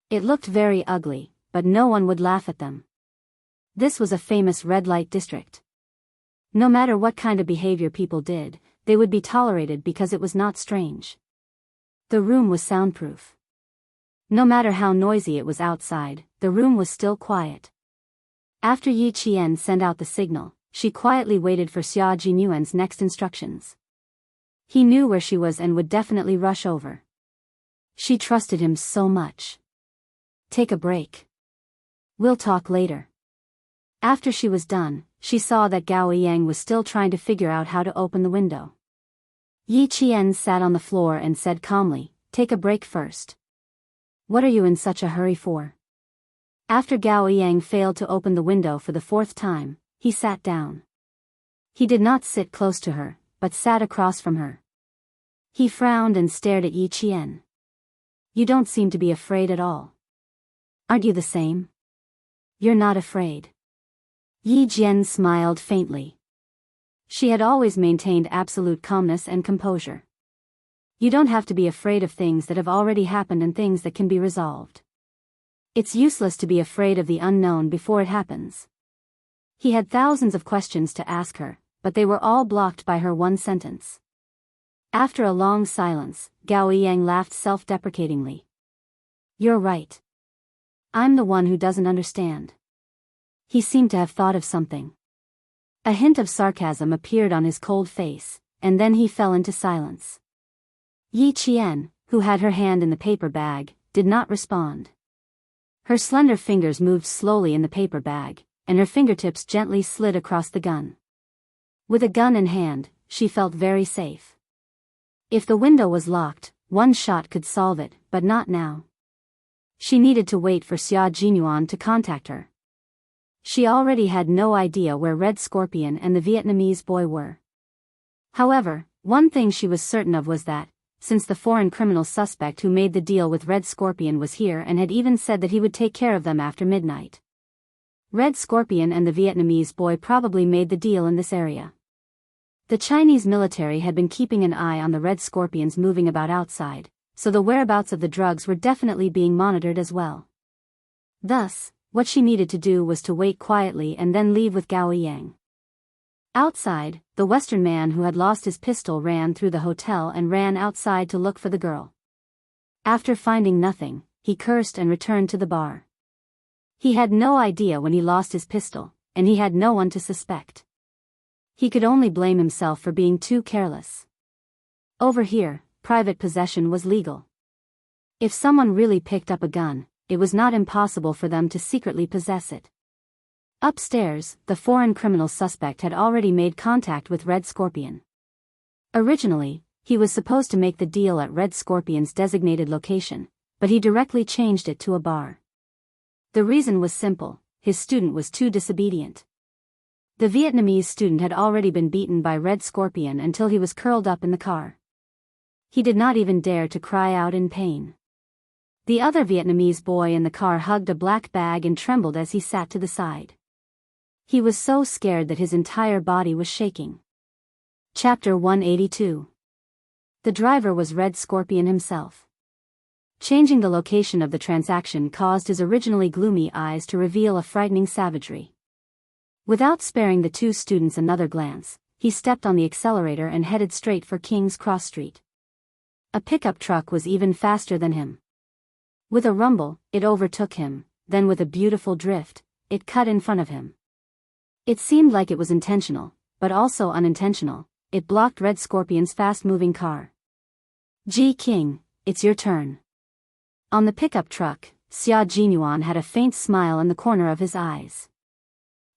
It looked very ugly, but no one would laugh at them. This was a famous red light district. No matter what kind of behavior people did, they would be tolerated because it was not strange. The room was soundproof. No matter how noisy it was outside, the room was still quiet. After Yi Qian sent out the signal, she quietly waited for Xia Jinyuan's next instructions. He knew where she was and would definitely rush over. She trusted him so much. "Take a break. We'll talk later." After she was done, she saw that Gao Yang was still trying to figure out how to open the window. Yi Qian sat on the floor and said calmly, "Take a break first. What are you in such a hurry for?" After Gao Yang failed to open the window for the 4th time, he sat down. He did not sit close to her, but sat across from her. He frowned and stared at Yi Qian. "You don't seem to be afraid at all. Aren't you the same?" "You're not afraid." Yi Jian smiled faintly. She had always maintained absolute calmness and composure. You don't have to be afraid of things that have already happened and things that can be resolved. It's useless to be afraid of the unknown before it happens. He had thousands of questions to ask her, but they were all blocked by her one sentence. After a long silence, Gao Yang laughed self-deprecatingly. "You're right. I'm the one who doesn't understand." He seemed to have thought of something. A hint of sarcasm appeared on his cold face, and then he fell into silence. Yi Qian, who had her hand in the paper bag, did not respond. Her slender fingers moved slowly in the paper bag, and her fingertips gently slid across the gun. With a gun in hand, she felt very safe. If the window was locked, one shot could solve it, but not now. She needed to wait for Xia Jinyuan to contact her. She already had no idea where Red Scorpion and the Vietnamese boy were. However, one thing she was certain of was that, since the foreign criminal suspect who made the deal with Red Scorpion was here and had even said that he would take care of them after midnight. Red Scorpion and the Vietnamese boy probably made the deal in this area. The Chinese military had been keeping an eye on the Red Scorpions moving about outside, so the whereabouts of the drugs were definitely being monitored as well. Thus, what she needed to do was to wait quietly and then leave with Gao Yang. Outside, the Western man who had lost his pistol ran through the hotel and ran outside to look for the girl. After finding nothing, he cursed and returned to the bar. He had no idea when he lost his pistol, and he had no one to suspect. He could only blame himself for being too careless. Over here, private possession was legal. If someone really picked up a gun, it was not impossible for them to secretly possess it. Upstairs, the foreign criminal suspect had already made contact with Red Scorpion. Originally, he was supposed to make the deal at Red Scorpion's designated location, but he directly changed it to a bar. The reason was simple: his student was too disobedient. The Vietnamese student had already been beaten by Red Scorpion until he was curled up in the car. He did not even dare to cry out in pain. The other Vietnamese boy in the car hugged a black bag and trembled as he sat to the side. He was so scared that his entire body was shaking. Chapter 182. The driver was Red Scorpion himself. Changing the location of the transaction caused his originally gloomy eyes to reveal a frightening savagery. Without sparing the two students another glance, he stepped on the accelerator and headed straight for King's Cross Street. A pickup truck was even faster than him. With a rumble, it overtook him, then with a beautiful drift, it cut in front of him. It seemed like it was intentional, but also unintentional. It blocked Red Scorpion's fast-moving car. "Ji King, it's your turn." On the pickup truck, Xia Jinyuan had a faint smile in the corner of his eyes.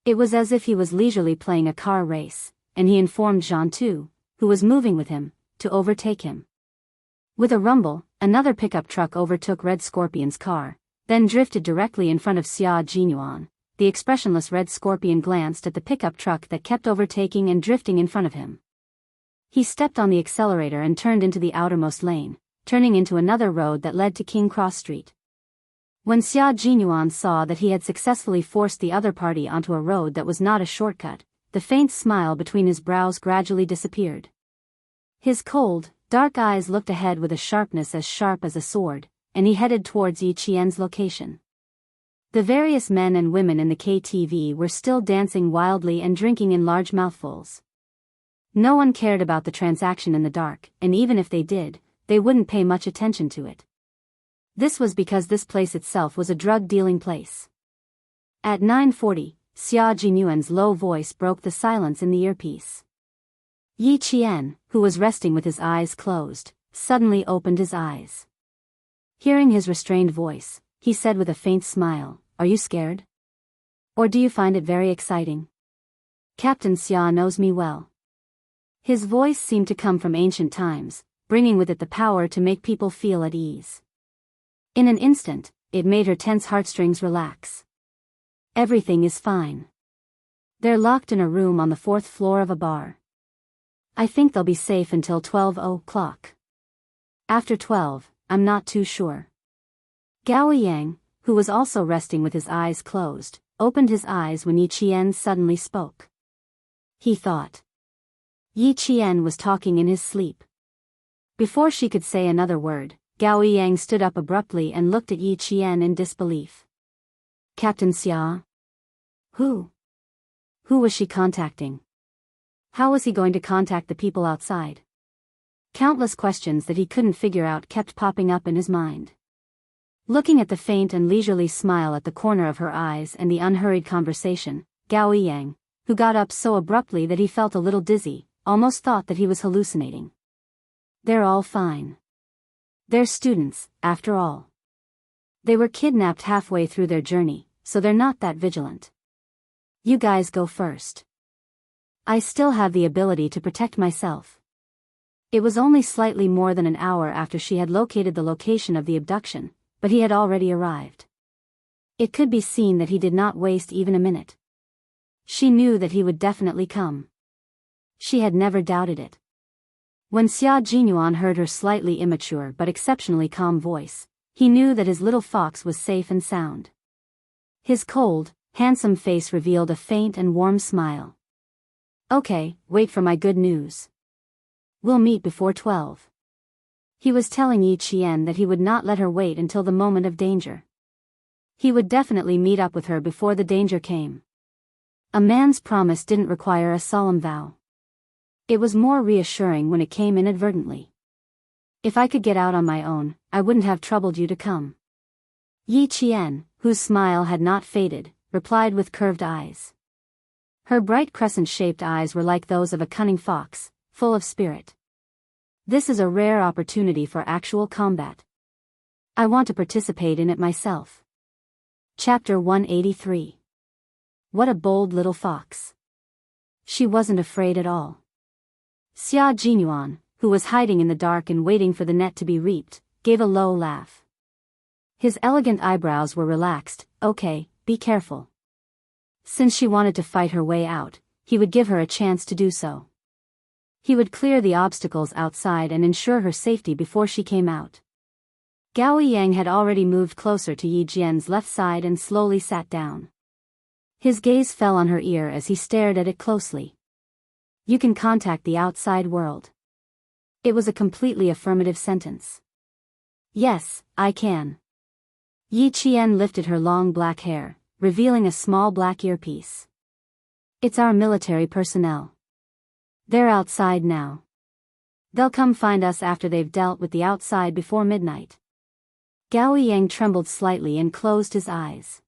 It was as if he was leisurely playing a car race, and he informed Jianghu, who was moving with him, to overtake him. With a rumble, another pickup truck overtook Red Scorpion's car, then drifted directly in front of Xia Jinyuan. The expressionless Red Scorpion glanced at the pickup truck that kept overtaking and drifting in front of him. He stepped on the accelerator and turned into the outermost lane, turning into another road that led to King Cross Street. When Xia Jinyuan saw that he had successfully forced the other party onto a road that was not a shortcut, the faint smile between his brows gradually disappeared. His cold, dark eyes looked ahead with a sharpness as sharp as a sword, and he headed towards Yi Qian's location. The various men and women in the KTV were still dancing wildly and drinking in large mouthfuls. No one cared about the transaction in the dark, and even if they did, they wouldn't pay much attention to it. This was because this place itself was a drug-dealing place. At 9:40, Xia Jinyuan's low voice broke the silence in the earpiece. Yi Qian, who was resting with his eyes closed, suddenly opened his eyes. Hearing his restrained voice, he said with a faint smile, "Are you scared? Or do you find it very exciting? Captain Xia knows me well." His voice seemed to come from ancient times, bringing with it the power to make people feel at ease. In an instant, it made her tense heartstrings relax. "Everything is fine. They're locked in a room on the 4th floor of a bar. I think they'll be safe until 12 o'clock. After 12, I'm not too sure." Gao Yang, who was also resting with his eyes closed, opened his eyes when Yi Qian suddenly spoke. He thought Yi Qian was talking in his sleep. Before she could say another word, Gao Yang stood up abruptly and looked at Yi Qian in disbelief. "Captain Xia? Who was she contacting? How was he going to contact the people outside?" Countless questions that he couldn't figure out kept popping up in his mind. Looking at the faint and leisurely smile at the corner of her eyes and the unhurried conversation, Gao Yang, who got up so abruptly that he felt a little dizzy, almost thought that he was hallucinating. "They're all fine. They're students, after all. They were kidnapped halfway through their journey, so they're not that vigilant. You guys go first. I still have the ability to protect myself." It was only slightly more than an hour after she had located the location of the abduction, but he had already arrived. It could be seen that he did not waste even a minute. She knew that he would definitely come. She had never doubted it. When Xia Jinyuan heard her slightly immature but exceptionally calm voice, he knew that his little fox was safe and sound. His cold, handsome face revealed a faint and warm smile. "Okay, wait for my good news. We'll meet before 12. He was telling Yi Qian that he would not let her wait until the moment of danger. He would definitely meet up with her before the danger came. A man's promise didn't require a solemn vow. It was more reassuring when it came inadvertently. If I could get out on my own, I wouldn't have troubled you to come. Yi Qian, whose smile had not faded, replied with curved eyes. Her bright crescent-shaped eyes were like those of a cunning fox, full of spirit. This is a rare opportunity for actual combat. I want to participate in it myself. Chapter 183. What a bold little fox. She wasn't afraid at all. Xia Jinyuan, who was hiding in the dark and waiting for the net to be reaped, gave a low laugh. His elegant eyebrows were relaxed. Okay, be careful. Since she wanted to fight her way out, he would give her a chance to do so. He would clear the obstacles outside and ensure her safety before she came out. Gao Yang had already moved closer to Yi Jian's left side and slowly sat down. His gaze fell on her ear as he stared at it closely. You can contact the outside world. It was a completely affirmative sentence. Yes, I can. Yi Qian lifted her long black hair, revealing a small black earpiece. It's our military personnel. They're outside now. They'll come find us after they've dealt with the outside before midnight. Gao Yang trembled slightly and closed his eyes.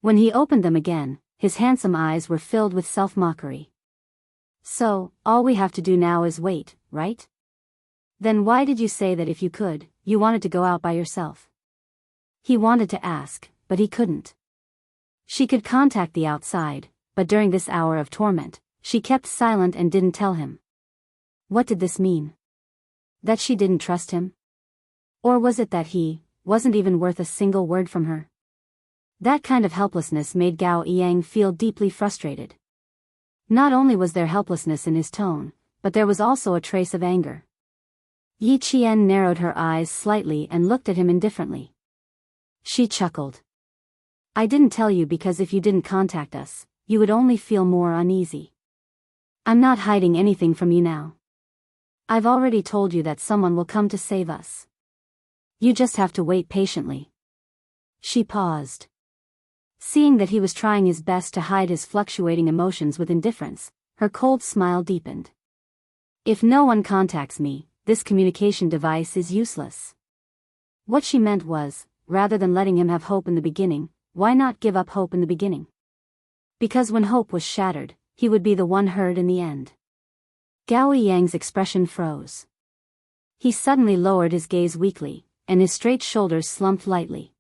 When he opened them again, his handsome eyes were filled with self-mockery. So, all we have to do now is wait, right? Then why did you say that if you could, you wanted to go out by yourself? He wanted to ask, but he couldn't. She could contact the outside, but during this hour of torment, she kept silent and didn't tell him. What did this mean? That she didn't trust him? Or was it that he wasn't even worth a single word from her? That kind of helplessness made Gao Yang feel deeply frustrated. Not only was there helplessness in his tone, but there was also a trace of anger. Yi Qian narrowed her eyes slightly and looked at him indifferently. She chuckled. I didn't tell you because if you didn't contact us, you would only feel more uneasy. I'm not hiding anything from you now. I've already told you that someone will come to save us. You just have to wait patiently. She paused. Seeing that he was trying his best to hide his fluctuating emotions with indifference, her cold smile deepened. If no one contacts me, this communication device is useless. What she meant was, rather than letting him have hope in the beginning, why not give up hope in the beginning? Because when hope was shattered, he would be the one hurt in the end. Gao Yang's expression froze. He suddenly lowered his gaze weakly, and his straight shoulders slumped lightly.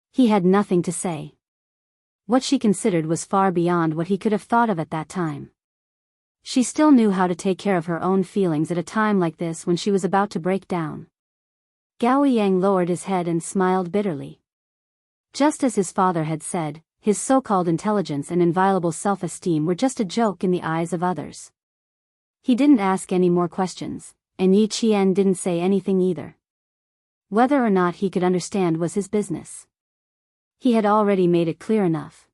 He had nothing to say. What she considered was far beyond what he could have thought of at that time. She still knew how to take care of her own feelings at a time like this when she was about to break down. Gao Yang lowered his head and smiled bitterly. Just as his father had said, his so-called intelligence and inviolable self-esteem were just a joke in the eyes of others. He didn't ask any more questions, and Yi Qian didn't say anything either. Whether or not he could understand was his business. He had already made it clear enough.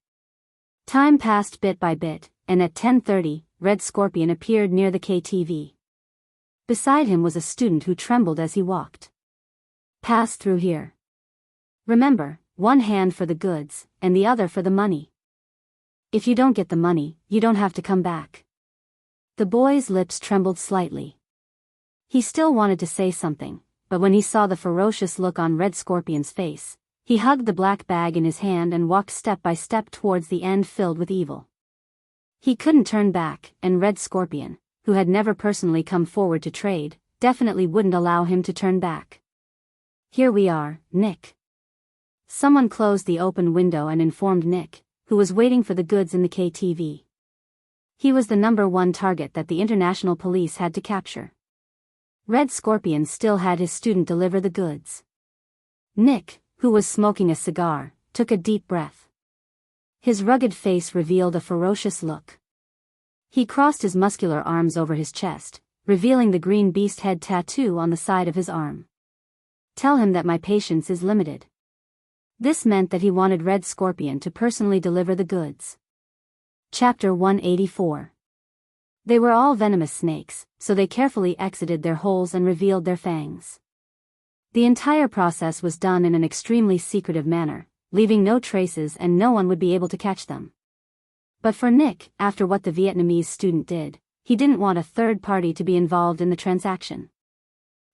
Time passed bit by bit, and at 10:30, Red Scorpion appeared near the KTV. Beside him was a student who trembled as he walked. Pass through here. Remember, one hand for the goods, and the other for the money. If you don't get the money, you don't have to come back. The boy's lips trembled slightly. He still wanted to say something, but when he saw the ferocious look on Red Scorpion's face, he hugged the black bag in his hand and walked step by step towards the end filled with evil. He couldn't turn back, and Red Scorpion, who had never personally come forward to trade, definitely wouldn't allow him to turn back. Here we are, Nick. Someone closed the open window and informed Nick, who was waiting for the goods in the KTV. He was the #1 target that the international police had to capture. Red Scorpion still had his student deliver the goods. Nick, who was smoking a cigar, took a deep breath. His rugged face revealed a ferocious look. He crossed his muscular arms over his chest, revealing the green beast head tattoo on the side of his arm. Tell him that my patience is limited. This meant that he wanted Red Scorpion to personally deliver the goods. Chapter 184. They were all venomous snakes, so they carefully exited their holes and revealed their fangs. The entire process was done in an extremely secretive manner, leaving no traces and no one would be able to catch them. But for Nick, after what the Vietnamese student did, he didn't want a third party to be involved in the transaction.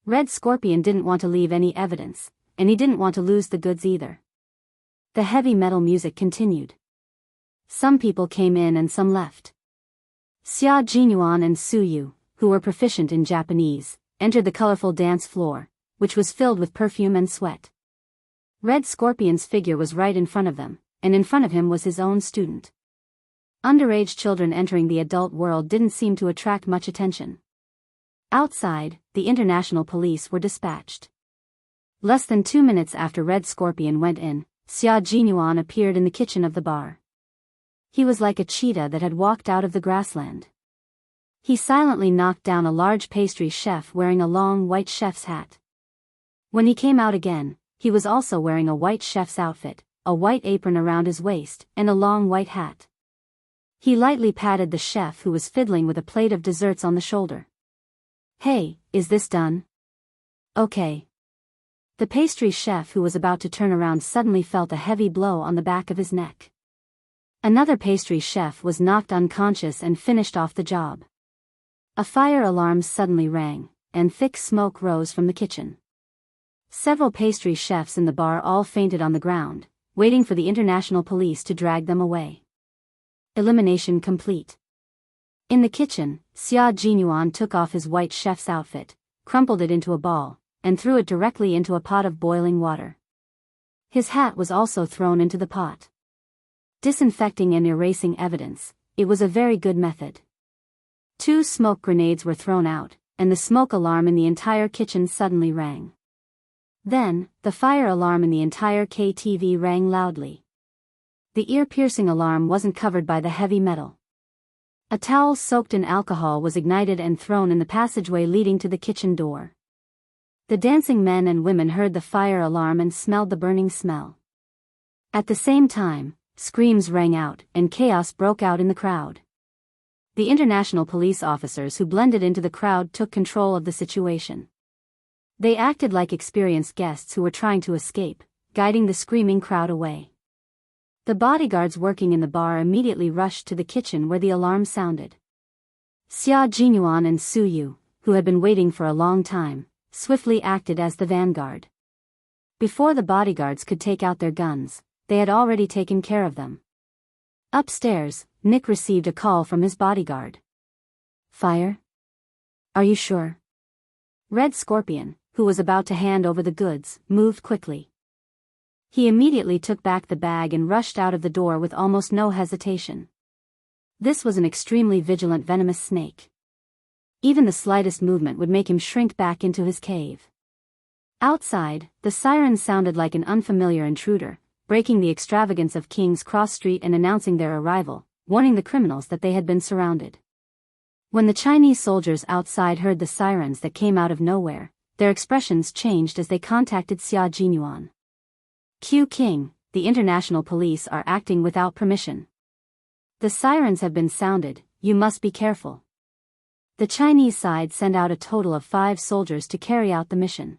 Red Scorpion didn't want to leave any evidence, and he didn't want to lose the goods either. The heavy metal music continued. Some people came in and some left. Xia Jinyuan and Su Yu, who were proficient in Japanese, entered the colorful dance floor, which was filled with perfume and sweat. Red Scorpion's figure was right in front of them, and in front of him was his own student. Underage children entering the adult world didn't seem to attract much attention. Outside, the international police were dispatched. Less than 2 minutes after Red Scorpion went in, Xia Jinyuan appeared in the kitchen of the bar. He was like a cheetah that had walked out of the grassland. He silently knocked down a large pastry chef wearing a long white chef's hat. When he came out again, he was also wearing a white chef's outfit, a white apron around his waist, and a long white hat. He lightly patted the chef who was fiddling with a plate of desserts on the shoulder. "Hey, is this done?" "Okay." The pastry chef who was about to turn around suddenly felt a heavy blow on the back of his neck. Another pastry chef was knocked unconscious and finished off the job. A fire alarm suddenly rang, and thick smoke rose from the kitchen. Several pastry chefs in the bar all fainted on the ground, waiting for the international police to drag them away. Elimination complete. In the kitchen, Xia Jinyuan took off his white chef's outfit, crumpled it into a ball, and threw it directly into a pot of boiling water. His hat was also thrown into the pot. Disinfecting and erasing evidence, it was a very good method. 2 smoke grenades were thrown out, and the smoke alarm in the entire kitchen suddenly rang. Then, the fire alarm in the entire KTV rang loudly. The ear-piercing alarm wasn't covered by the heavy metal. A towel soaked in alcohol was ignited and thrown in the passageway leading to the kitchen door. The dancing men and women heard the fire alarm and smelled the burning smell. At the same time, screams rang out, and chaos broke out in the crowd. The international police officers who blended into the crowd took control of the situation. They acted like experienced guests who were trying to escape, guiding the screaming crowd away. The bodyguards working in the bar immediately rushed to the kitchen where the alarm sounded. Xia Jinyuan and Su Yu, who had been waiting for a long time, swiftly acted as the vanguard. Before the bodyguards could take out their guns, they had already taken care of them. Upstairs, Nick received a call from his bodyguard. "Fire? Are you sure?" Red Scorpion, who was about to hand over the goods, moved quickly. He immediately took back the bag and rushed out of the door with almost no hesitation. This was an extremely vigilant venomous snake. Even the slightest movement would make him shrink back into his cave. Outside, the sirens sounded like an unfamiliar intruder, breaking the extravagance of King's Cross Street and announcing their arrival, warning the criminals that they had been surrounded. When the Chinese soldiers outside heard the sirens that came out of nowhere, their expressions changed as they contacted Xia Jinyuan. "Q King, the international police are acting without permission. The sirens have been sounded, you must be careful." The Chinese side sent out a total of 5 soldiers to carry out the mission.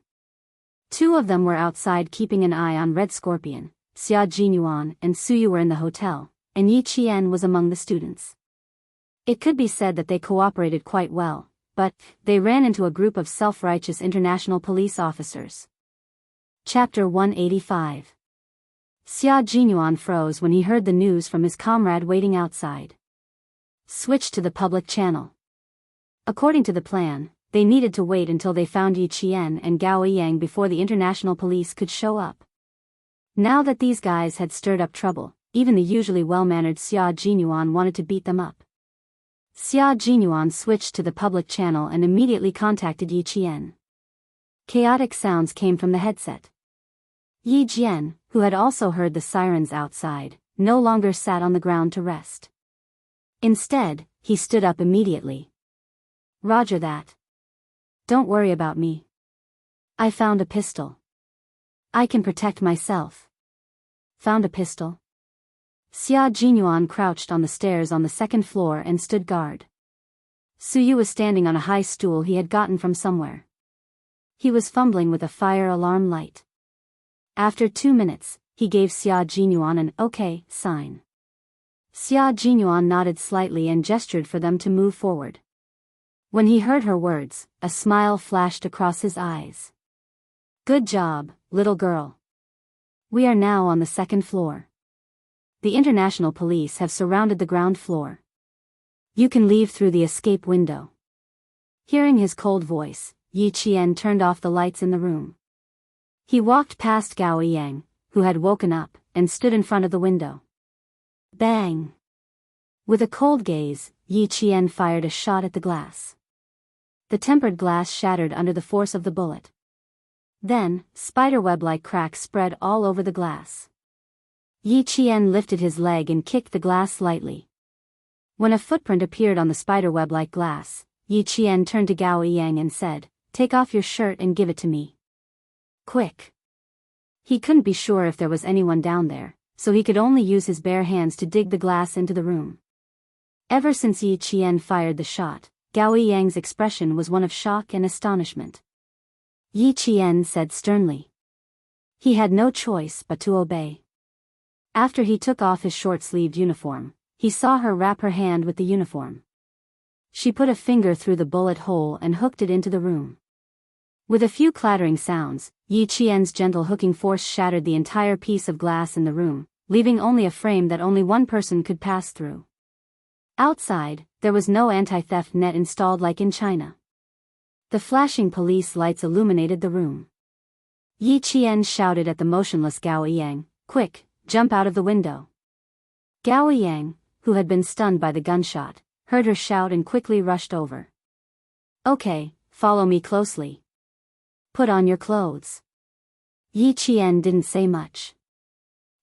2 of them were outside keeping an eye on Red Scorpion. Xia Jinyuan and Su Yu were in the hotel, and Yi Qian was among the students. It could be said that they cooperated quite well, but they ran into a group of self-righteous international police officers. Chapter 185. Xia Jinyuan froze when he heard the news from his comrade waiting outside. Switch to the public channel. According to the plan, they needed to wait until they found Yi Qian and Gao Yang before the international police could show up. Now that these guys had stirred up trouble, even the usually well-mannered Xia Jinyuan wanted to beat them up. Xia Jinyuan switched to the public channel and immediately contacted Yi Qian. Chaotic sounds came from the headset. Yi Jian, who had also heard the sirens outside, no longer sat on the ground to rest. Instead, he stood up immediately. "Roger that. Don't worry about me. I found a pistol. I can protect myself." "Found a pistol?" Xia Jinyuan crouched on the stairs on the 2nd floor and stood guard. Su Yu was standing on a high stool he had gotten from somewhere. He was fumbling with a fire alarm light. After 2 minutes, he gave Xia Jinyuan an "okay" sign. Xia Jinyuan nodded slightly and gestured for them to move forward. When he heard her words, a smile flashed across his eyes. Good job, little girl. We are now on the second floor. The international police have surrounded the ground floor. You can leave through the escape window. Hearing his cold voice, Yi Qian turned off the lights in the room. He walked past Gao Yang, who had woken up, and stood in front of the window. Bang! With a cold gaze, Yi Qian fired a shot at the glass. The tempered glass shattered under the force of the bullet. Then, spiderweb-like cracks spread all over the glass. Yi Qian lifted his leg and kicked the glass lightly. When a footprint appeared on the spiderweb-like glass, Yi Qian turned to Gao Yang and said, "Take off your shirt and give it to me. Quick." He couldn't be sure if there was anyone down there, so he could only use his bare hands to dig the glass into the room. Ever since Yi Qian fired the shot, Gao Yang's expression was one of shock and astonishment. Yi Qian said sternly. He had no choice but to obey. After he took off his short-sleeved uniform, he saw her wrap her hand with the uniform. She put a finger through the bullet hole and hooked it into the room. With a few clattering sounds, Yi Qian's gentle hooking force shattered the entire piece of glass in the room, leaving only a frame that only one person could pass through. Outside, there was no anti-theft net installed like in China. The flashing police lights illuminated the room. Yi Qian shouted at the motionless Gao Yang, "Quick, jump out of the window." Gao Yang, who had been stunned by the gunshot, heard her shout and quickly rushed over. "Okay, follow me closely. Put on your clothes." Yi Qian didn't say much.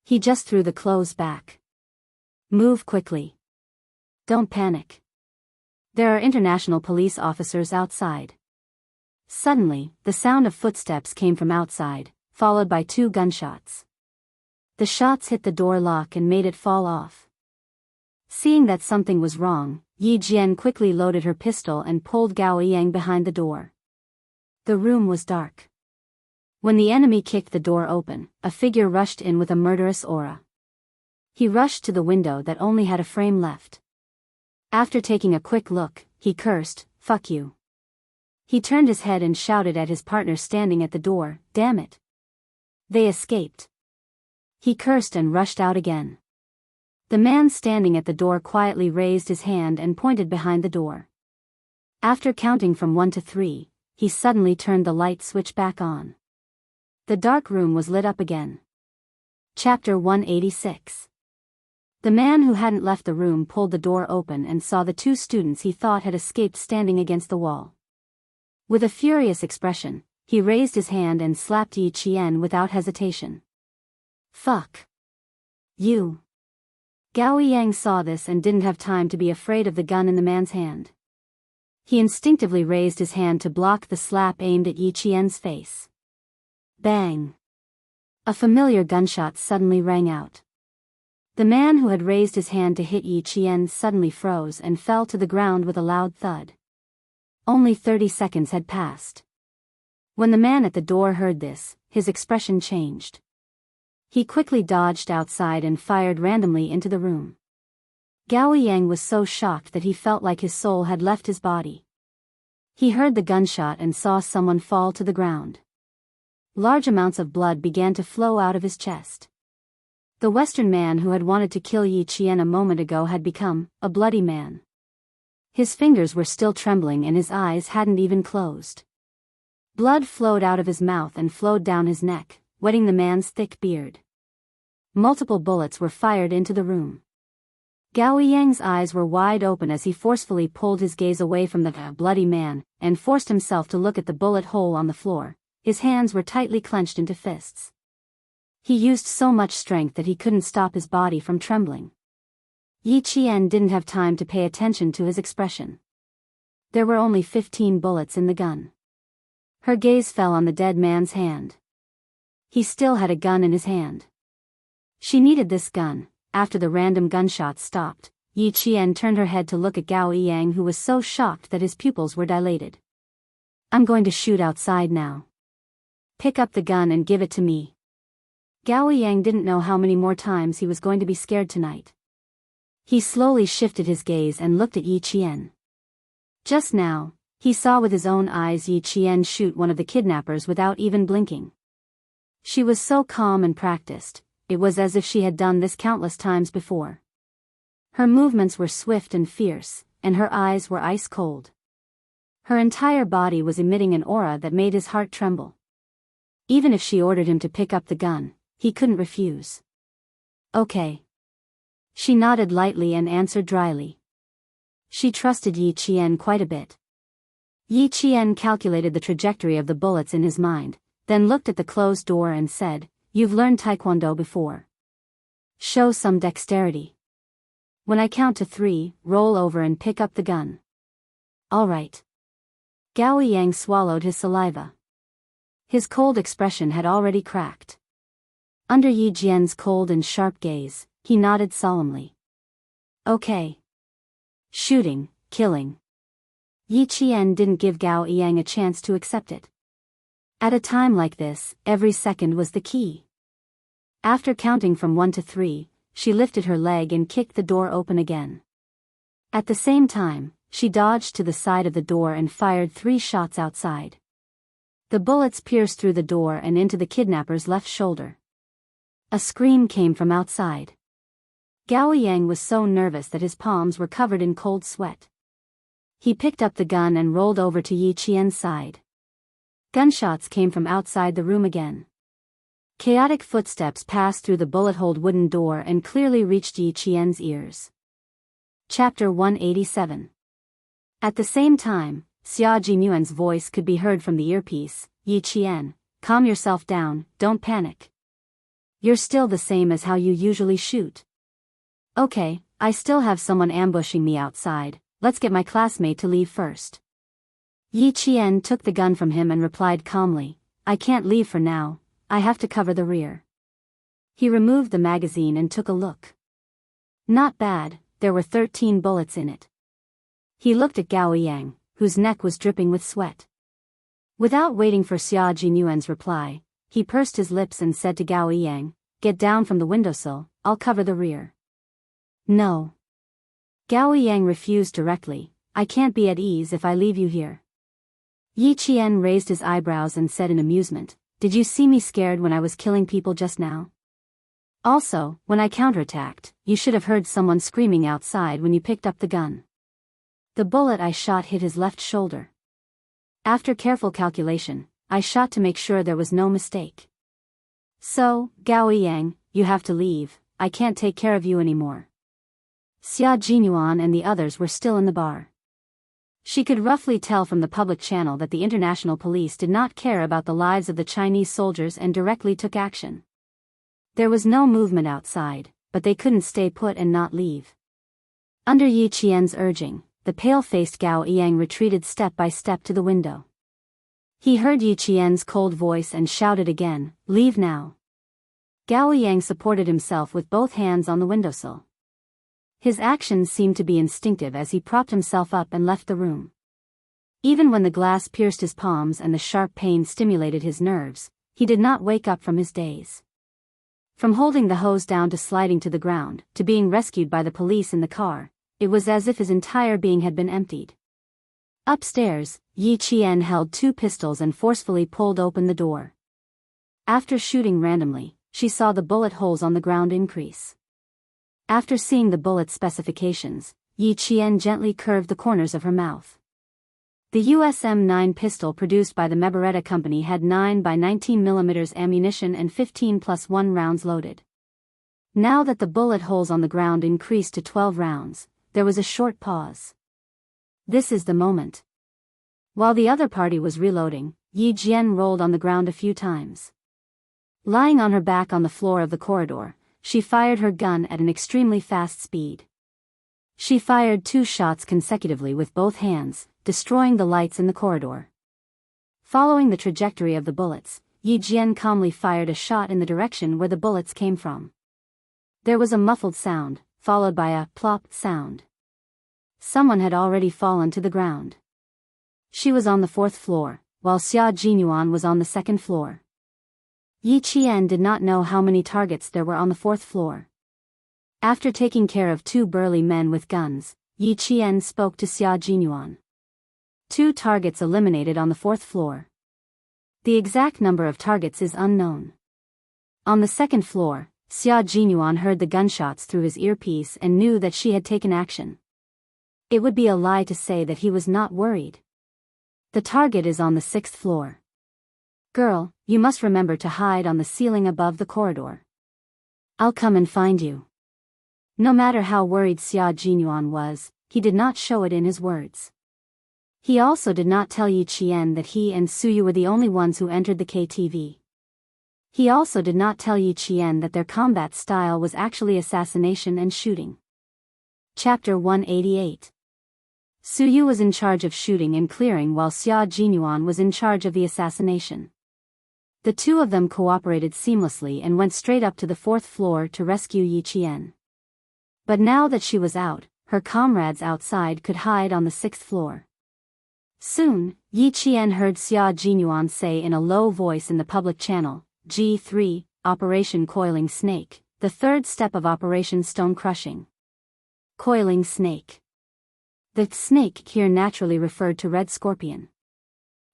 He just threw the clothes back. "Move quickly. Don't panic. There are international police officers outside." Suddenly, the sound of footsteps came from outside, followed by 2 gunshots. The shots hit the door lock and made it fall off. Seeing that something was wrong, Yi Jian quickly loaded her pistol and pulled Gao Yang behind the door. The room was dark. When the enemy kicked the door open, a figure rushed in with a murderous aura. He rushed to the window that only had a frame left. After taking a quick look, he cursed, "Fuck you." He turned his head and shouted at his partner standing at the door, "Damn it. They escaped." He cursed and rushed out again. The man standing at the door quietly raised his hand and pointed behind the door. After counting from 1 to 3, he suddenly turned the light switch back on. The dark room was lit up again. Chapter 186. The man who hadn't left the room pulled the door open and saw the 2 students he thought had escaped standing against the wall. With a furious expression, he raised his hand and slapped Yi Qian without hesitation. "Fuck you." Gao Yang saw this and didn't have time to be afraid of the gun in the man's hand. He instinctively raised his hand to block the slap aimed at Yi Qian's face. Bang! A familiar gunshot suddenly rang out. The man who had raised his hand to hit Yi Qian suddenly froze and fell to the ground with a loud thud. Only 30 seconds had passed. When the man at the door heard this, his expression changed. He quickly dodged outside and fired randomly into the room. Gao Yang was so shocked that he felt like his soul had left his body. He heard the gunshot and saw someone fall to the ground. Large amounts of blood began to flow out of his chest. The Western man who had wanted to kill Yi Qian a moment ago had become a bloody man. His fingers were still trembling and his eyes hadn't even closed. Blood flowed out of his mouth and flowed down his neck, wetting the man's thick beard. Multiple bullets were fired into the room. Gao Yang's eyes were wide open as he forcefully pulled his gaze away from the bloody man, and forced himself to look at the bullet hole on the floor. His hands were tightly clenched into fists. He used so much strength that he couldn't stop his body from trembling. Yi Qian didn't have time to pay attention to his expression. There were only 15 bullets in the gun. Her gaze fell on the dead man's hand. He still had a gun in his hand. She needed this gun. After the random gunshots stopped, Yi Qian turned her head to look at Gao Yang, who was so shocked that his pupils were dilated. "I'm going to shoot outside now. Pick up the gun and give it to me." Gao Yang didn't know how many more times he was going to be scared tonight. He slowly shifted his gaze and looked at Yi Qian. Just now, he saw with his own eyes Yi Qian shoot one of the kidnappers without even blinking. She was so calm and practiced, it was as if she had done this countless times before. Her movements were swift and fierce, and her eyes were ice cold. Her entire body was emitting an aura that made his heart tremble. Even if she ordered him to pick up the gun, he couldn't refuse. Okay. She nodded lightly and answered dryly. She trusted Yi Qian quite a bit. Yi Qian calculated the trajectory of the bullets in his mind, then looked at the closed door and said, "You've learned Taekwondo before. Show some dexterity. When I count to 3, roll over and pick up the gun." "All right." Gao Yang swallowed his saliva. His cold expression had already cracked. Under Yi Jian's cold and sharp gaze, he nodded solemnly. Okay. Shooting, killing. Yi Qian didn't give Gao Yang a chance to accept it. At a time like this, every second was the key. After counting from 1 to 3, she lifted her leg and kicked the door open again. At the same time, she dodged to the side of the door and fired 3 shots outside. The bullets pierced through the door and into the kidnapper's left shoulder. A scream came from outside. Gao Yang was so nervous that his palms were covered in cold sweat. He picked up the gun and rolled over to Yi Qian's side. Gunshots came from outside the room again. Chaotic footsteps passed through the bullet-holed wooden door and clearly reached Yi Qian's ears. Chapter 187. At the same time, Xia Jinyuan's voice could be heard from the earpiece. "Yi Qian, calm yourself down, don't panic. You're still the same as how you usually shoot. Okay, I still have someone ambushing me outside, let's get my classmate to leave first." Yi Qian took the gun from him and replied calmly, "I can't leave for now, I have to cover the rear." He removed the magazine and took a look. Not bad, there were 13 bullets in it. He looked at Gao Yang, whose neck was dripping with sweat. Without waiting for Xia Jinyuan's reply, he pursed his lips and said to Gao Yang, "Get down from the windowsill, I'll cover the rear." "No." Gao Yang refused directly, "I can't be at ease if I leave you here." Yi Qian raised his eyebrows and said in amusement, "Did you see me scared when I was killing people just now? Also, when I counterattacked, you should have heard someone screaming outside when you picked up the gun. The bullet I shot hit his left shoulder. After careful calculation, I shot to make sure there was no mistake. So, Gao Yang, you have to leave, I can't take care of you anymore." Xia Jinyuan and the others were still in the bar. She could roughly tell from the public channel that the international police did not care about the lives of the Chinese soldiers and directly took action. There was no movement outside, but they couldn't stay put and not leave. Under Yi Qian's urging, the pale-faced Gao Yang retreated step by step to the window. He heard Yi Qian's cold voice and shouted again, "Leave now." Gao Yang supported himself with both hands on the windowsill. His actions seemed to be instinctive as he propped himself up and left the room. Even when the glass pierced his palms and the sharp pain stimulated his nerves, he did not wake up from his daze. From holding the hose down to sliding to the ground, to being rescued by the police in the car, it was as if his entire being had been emptied. Upstairs, Yi Qian held 2 pistols and forcefully pulled open the door. After shooting randomly, she saw the bullet holes on the ground increase. After seeing the bullet specifications, Yi Qian gently curved the corners of her mouth. The USM-9 pistol produced by the Meberetta Company had 9 by 19 mm ammunition and 15 + 1 rounds loaded. Now that the bullet holes on the ground increased to 12 rounds, there was a short pause. This is the moment. While the other party was reloading, Yi Jian rolled on the ground a few times. Lying on her back on the floor of the corridor, she fired her gun at an extremely fast speed. She fired 2 shots consecutively with both hands, destroying the lights in the corridor. Following the trajectory of the bullets, Yi Jian calmly fired a shot in the direction where the bullets came from. There was a muffled sound, followed by a plop sound. Someone had already fallen to the ground. She was on the 4th floor, while Xia Jinyuan was on the 2nd floor. Yi Qian did not know how many targets there were on the 4th floor. After taking care of 2 burly men with guns, Yi Qian spoke to Xia Jinyuan. 2 targets eliminated on the 4th floor. The exact number of targets is unknown. On the 2nd floor, Xia Jinyuan heard the gunshots through his earpiece and knew that she had taken action. It would be a lie to say that he was not worried. The target is on the 6th floor. Girl, you must remember to hide on the ceiling above the corridor. I'll come and find you. No matter how worried Xia Jinyuan was, he did not show it in his words. He also did not tell Yi Qian that he and Suyu were the only ones who entered the KTV. He also did not tell Yi Qian that their combat style was actually assassination and shooting. Chapter 188. Suyu was in charge of shooting and clearing while Xia Jinyuan was in charge of the assassination. The 2 of them cooperated seamlessly and went straight up to the 4th floor to rescue Yi Qian. But now that she was out, her comrades outside could hide on the 6th floor. Soon, Yi Qian heard Xia Jinyuan say in a low voice in the public channel, G3, Operation Coiling Snake, the 3rd step of Operation Stone Crushing. Coiling Snake. The snake here naturally referred to Red Scorpion.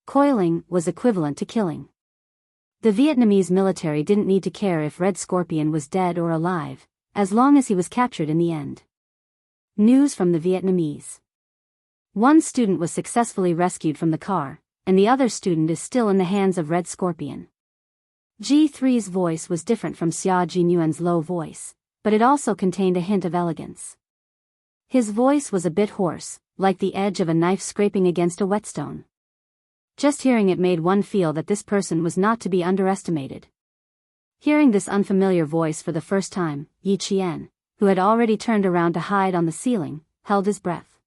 Coiling was equivalent to killing. The Vietnamese military didn't need to care if Red Scorpion was dead or alive, as long as he was captured in the end. News from the Vietnamese. 1 student was successfully rescued from the car, and the other student is still in the hands of Red Scorpion. G3's voice was different from Xia Jinyuan's low voice, but it also contained a hint of elegance. His voice was a bit hoarse, like the edge of a knife scraping against a whetstone. Just hearing it made one feel that this person was not to be underestimated. Hearing this unfamiliar voice for the first time, Yi Qian, who had already turned around to hide on the ceiling, held his breath.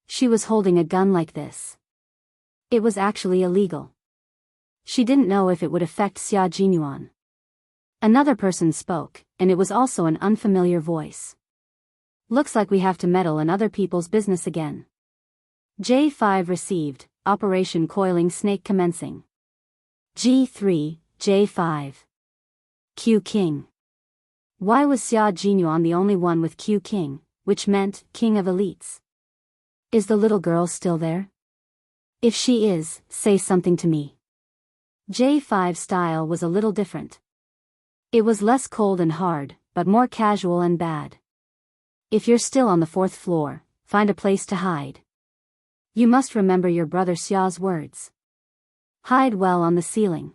She was holding a gun like this. It was actually illegal. She didn't know if it would affect Xia Jinyuan. Another person spoke, and it was also an unfamiliar voice. Looks like we have to meddle in other people's business again. J5 received, Operation Coiling Snake commencing. G3, J5. Q King. Why was Xia Jinyuan the only one with Q King, which meant King of Elites? Is the little girl still there? If she is, say something to me. J5's style was a little different. It was less cold and hard, but more casual and bad. If you're still on the 4th floor, find a place to hide. You must remember your brother Xia's words. Hide well on the ceiling.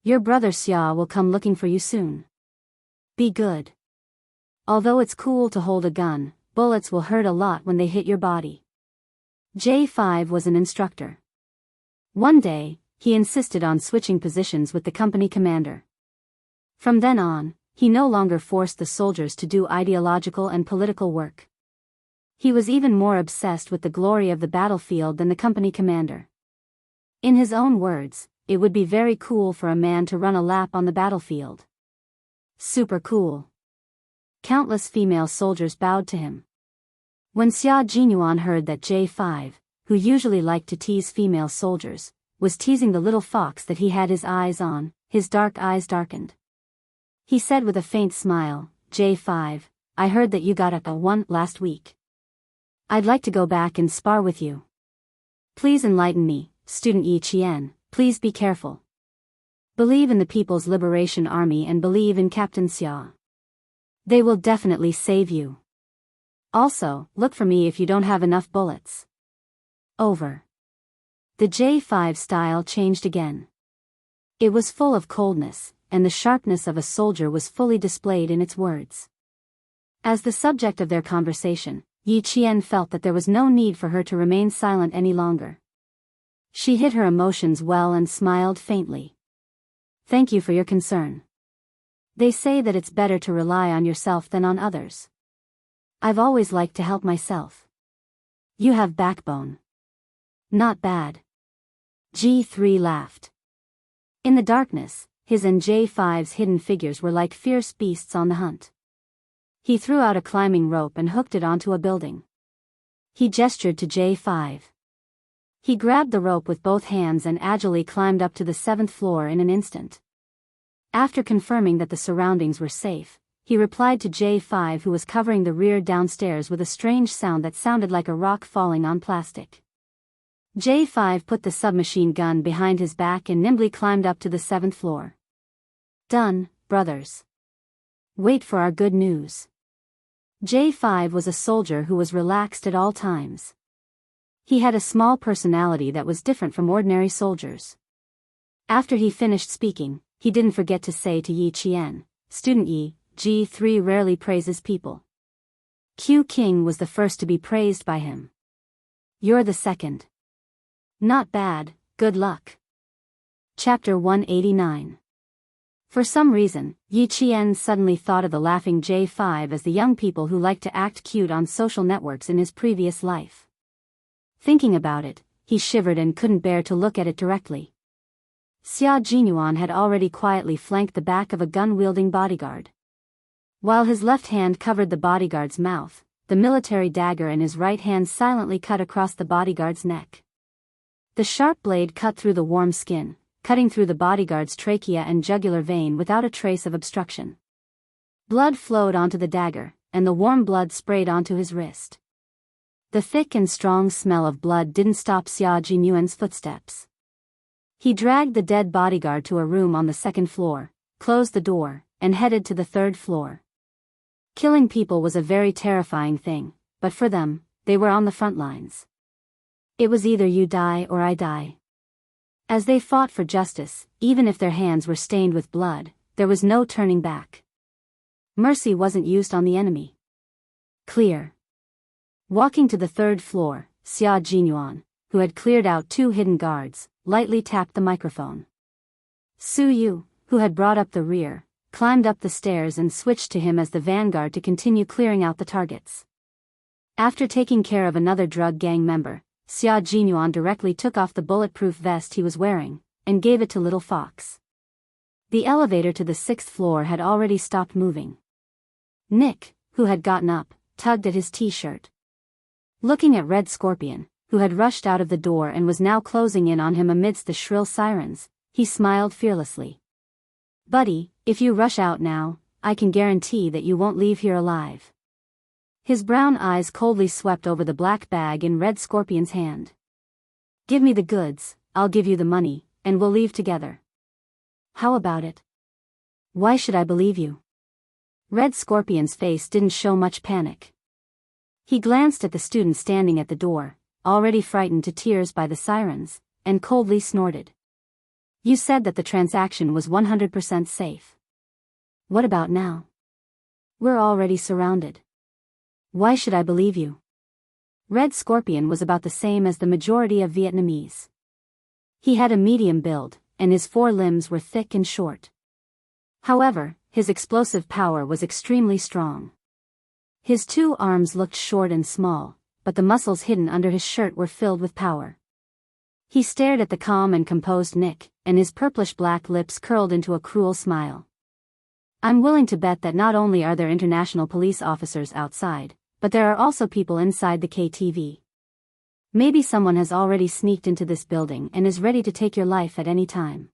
Your brother Xia will come looking for you soon. Be good. Although it's cool to hold a gun, bullets will hurt a lot when they hit your body. J5 was an instructor. One day, he insisted on switching positions with the company commander. From then on, he no longer forced the soldiers to do ideological and political work. He was even more obsessed with the glory of the battlefield than the company commander. In his own words, it would be very cool for a man to run a lap on the battlefield. Super cool. Countless female soldiers bowed to him. When Xia Jinyuan heard that J5, who usually liked to tease female soldiers, was teasing the little fox that he had his eyes on, his dark eyes darkened. He said with a faint smile, J5, I heard that you got a 1 last week. I'd like to go back and spar with you. Please enlighten me, student Yi Qian, please be careful. Believe in the People's Liberation Army and believe in Captain Xia. They will definitely save you. Also, look for me if you don't have enough bullets. Over. The J5 style changed again. It was full of coldness, and the sharpness of a soldier was fully displayed in its words. As the subject of their conversation, Yi Qian felt that there was no need for her to remain silent any longer. She hid her emotions well and smiled faintly. Thank you for your concern. They say that it's better to rely on yourself than on others. I've always liked to help myself. You have backbone. Not bad. G3 laughed. In the darkness, his and J5's hidden figures were like fierce beasts on the hunt. He threw out a climbing rope and hooked it onto a building. He gestured to J5. He grabbed the rope with both hands and agilely climbed up to the 7th floor in an instant. After confirming that the surroundings were safe, he replied to J5, who was covering the rear downstairs with a strange sound that sounded like a rock falling on plastic. J5 put the submachine gun behind his back and nimbly climbed up to the 7th floor. Done, brothers. Wait for our good news. J5 was a soldier who was relaxed at all times. He had a small personality that was different from ordinary soldiers. After he finished speaking, he didn't forget to say to Yi Qian, "Student Yi, G3 rarely praises people. Q King was the first to be praised by him. You're the second. Not bad, good luck." Chapter 189. For some reason, Yi Qian suddenly thought of the laughing J5 as the young people who liked to act cute on social networks in his previous life. Thinking about it, he shivered and couldn't bear to look at it directly. Xia Jinyuan had already quietly flanked the back of a gun-wielding bodyguard. While his left hand covered the bodyguard's mouth, the military dagger in his right hand silently cut across the bodyguard's neck. The sharp blade cut through the warm skin, cutting through the bodyguard's trachea and jugular vein without a trace of obstruction. Blood flowed onto the dagger, and the warm blood sprayed onto his wrist. The thick and strong smell of blood didn't stop Xia Jinyuan's footsteps. He dragged the dead bodyguard to a room on the 2nd floor, closed the door, and headed to the 3rd floor. Killing people was a very terrifying thing, but for them, they were on the front lines. It was either you die or I die. As they fought for justice, even if their hands were stained with blood, there was no turning back. Mercy wasn't used on the enemy. Clear. Walking to the 3rd floor, Xia Jinyuan, who had cleared out 2 hidden guards, lightly tapped the microphone. Su Yu, who had brought up the rear, climbed up the stairs and switched to him as the vanguard to continue clearing out the targets. After taking care of another drug gang member, Xia Jinyuan directly took off the bulletproof vest he was wearing, and gave it to Little Fox. The elevator to the 6th floor had already stopped moving. Nick, who had gotten up, tugged at his t-shirt. Looking at Red Scorpion, who had rushed out of the door and was now closing in on him amidst the shrill sirens, he smiled fearlessly. "Buddy, if you rush out now, I can guarantee that you won't leave here alive." His brown eyes coldly swept over the black bag in Red Scorpion's hand. "Give me the goods, I'll give you the money, and we'll leave together. How about it?" "Why should I believe you?" Red Scorpion's face didn't show much panic. He glanced at the student standing at the door, already frightened to tears by the sirens, and coldly snorted. "You said that the transaction was 100% safe. What about now? We're already surrounded. Why should I believe you?" Red Scorpion was about the same as the majority of Vietnamese. He had a medium build, and his 4 limbs were thick and short. However, his explosive power was extremely strong. His 2 arms looked short and small, but the muscles hidden under his shirt were filled with power. He stared at the calm and composed Nick, and his purplish-black lips curled into a cruel smile. "I'm willing to bet that not only are there international police officers outside, but there are also people inside the KTV. Maybe someone has already sneaked into this building and is ready to take your life at any time."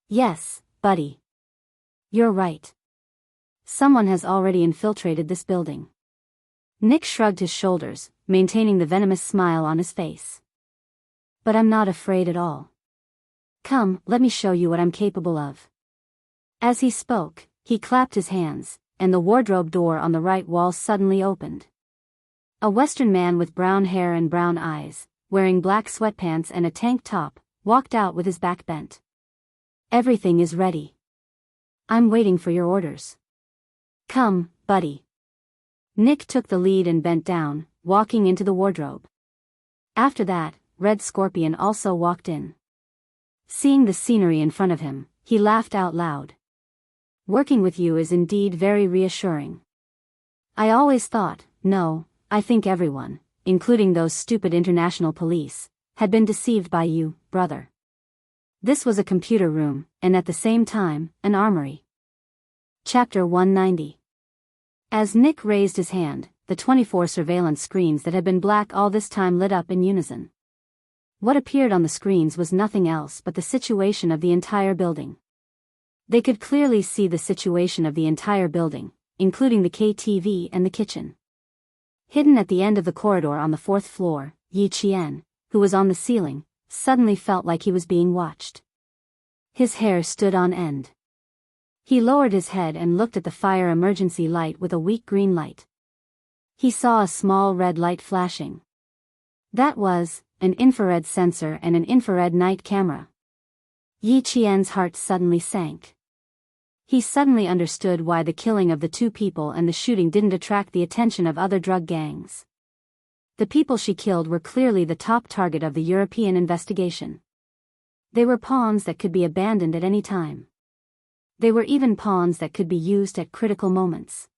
"Yes, buddy. You're right. Someone has already infiltrated this building." Nick shrugged his shoulders, maintaining the venomous smile on his face. "But I'm not afraid at all. Come, let me show you what I'm capable of." As he spoke, he clapped his hands, and the wardrobe door on the right wall suddenly opened. A Western man with brown hair and brown eyes, wearing black sweatpants and a tank top, walked out with his back bent. "Everything is ready. I'm waiting for your orders. Come, buddy." Nick took the lead and bent down, walking into the wardrobe. After that, Red Scorpion also walked in. Seeing the scenery in front of him, he laughed out loud. "Working with you is indeed very reassuring. I always thought, no, I think everyone, including those stupid international police, had been deceived by you, brother." This was a computer room, and at the same time, an armory. Chapter 190. As Nick raised his hand, the 24 surveillance screens that had been black all this time lit up in unison. What appeared on the screens was nothing else but the situation of the entire building. They could clearly see the situation of the entire building, including the KTV and the kitchen. Hidden at the end of the corridor on the 4th floor, Yi Qian, who was on the ceiling, suddenly felt like he was being watched. His hair stood on end. He lowered his head and looked at the fire emergency light with a weak green light. He saw a small red light flashing. That was an infrared sensor and an infrared night camera. Yi Qian's heart suddenly sank. He suddenly understood why the killing of the 2 people and the shooting didn't attract the attention of other drug gangs. The people she killed were clearly the top target of the European investigation. They were pawns that could be abandoned at any time. They were even pawns that could be used at critical moments.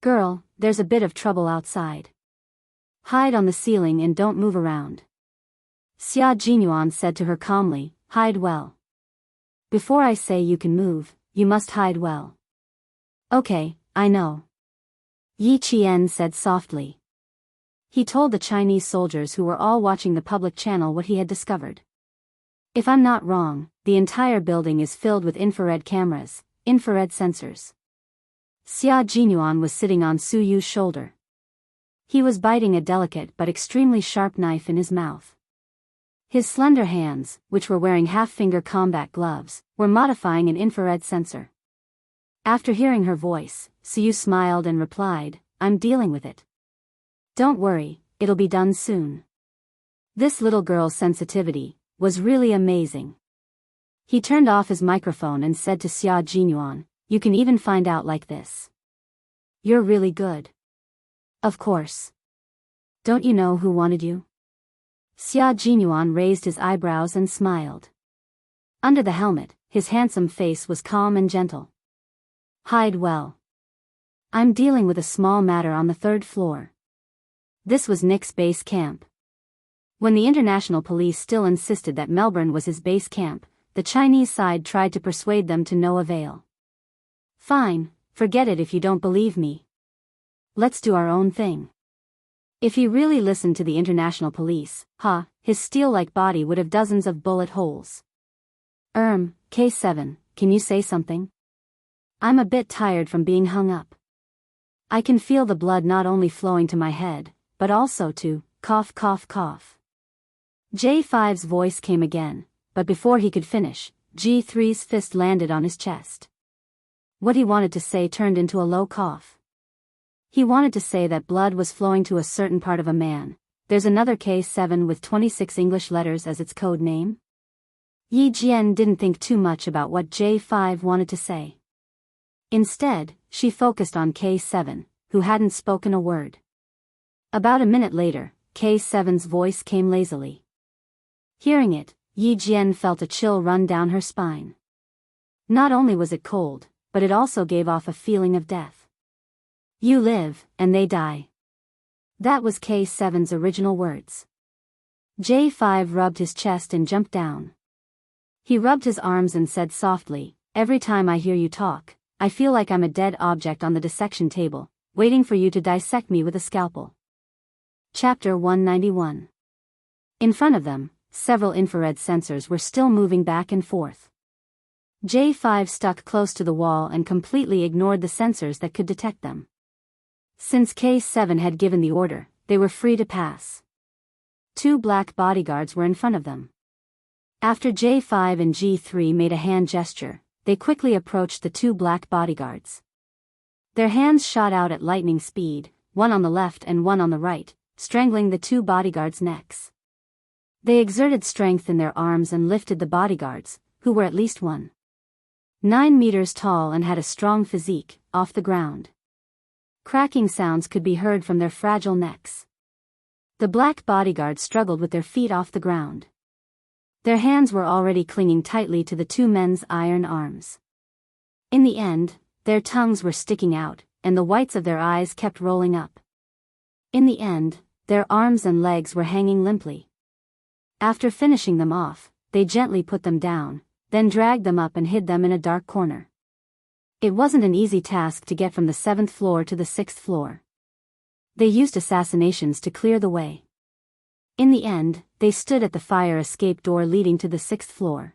"Girl, there's a bit of trouble outside. Hide on the ceiling and don't move around." Xia Jinyuan said to her calmly, "Hide well. Before I say you can move, you must hide well." "Okay, I know," Yi Qian said softly. He told the Chinese soldiers who were all watching the public channel what he had discovered. "If I'm not wrong, the entire building is filled with infrared cameras, infrared sensors." Xia Jinyuan was sitting on Su Yu's shoulder. He was biting a delicate but extremely sharp knife in his mouth. His slender hands, which were wearing half-finger combat gloves, were modifying an infrared sensor. After hearing her voice, Su Yu smiled and replied, "I'm dealing with it. Don't worry, it'll be done soon." This little girl's sensitivity was really amazing. He turned off his microphone and said to Xia Jinyuan, "You can even find out like this. You're really good." "Of course. Don't you know who wanted you?" Xia Jinyuan raised his eyebrows and smiled. Under the helmet, his handsome face was calm and gentle. "Hide well. I'm dealing with a small matter on the 3rd floor." This was Nick's base camp. When the international police still insisted that Melbourne was his base camp, the Chinese side tried to persuade them to no avail. "Fine, forget it if you don't believe me. Let's do our own thing." If he really listened to the international police, his steel-like body would have dozens of bullet holes. K7, can you say something? I'm a bit tired from being hung up. I can feel the blood not only flowing to my head, but also to cough cough cough." J5's voice came again, but before he could finish, G3's fist landed on his chest. What he wanted to say turned into a low cough. He wanted to say that blood was flowing to a certain part of a man. There's another K7 with 26 English letters as its code name. Yi Jian didn't think too much about what J5 wanted to say. Instead, she focused on K7, who hadn't spoken a word. About a minute later, K7's voice came lazily. Hearing it, Yi Jian felt a chill run down her spine. Not only was it cold, but it also gave off a feeling of death. "You live, and they die." That was K7's original words. J5 rubbed his chest and jumped down. He rubbed his arms and said softly, "Every time I hear you talk, I feel like I'm a dead object on the dissection table, waiting for you to dissect me with a scalpel." Chapter 191. In front of them, several infrared sensors were still moving back and forth. J5 stuck close to the wall and completely ignored the sensors that could detect them. Since K7 had given the order, they were free to pass. 2 black bodyguards were in front of them. After J5 and G3 made a hand gesture, they quickly approached the 2 black bodyguards. Their hands shot out at lightning speed, one on the left and one on the right, strangling the 2 bodyguards' necks. They exerted strength in their arms and lifted the bodyguards, who were at least 1.9 meters tall and had a strong physique, off the ground. Cracking sounds could be heard from their fragile necks. The black bodyguards struggled with their feet off the ground. Their hands were already clinging tightly to the 2 men's iron arms. In the end, their tongues were sticking out, and the whites of their eyes kept rolling up. In the end, their arms and legs were hanging limply. After finishing them off, they gently put them down, then dragged them up and hid them in a dark corner. It wasn't an easy task to get from the 7th floor to the 6th floor. They used assassinations to clear the way. In the end, they stood at the fire escape door leading to the 6th floor.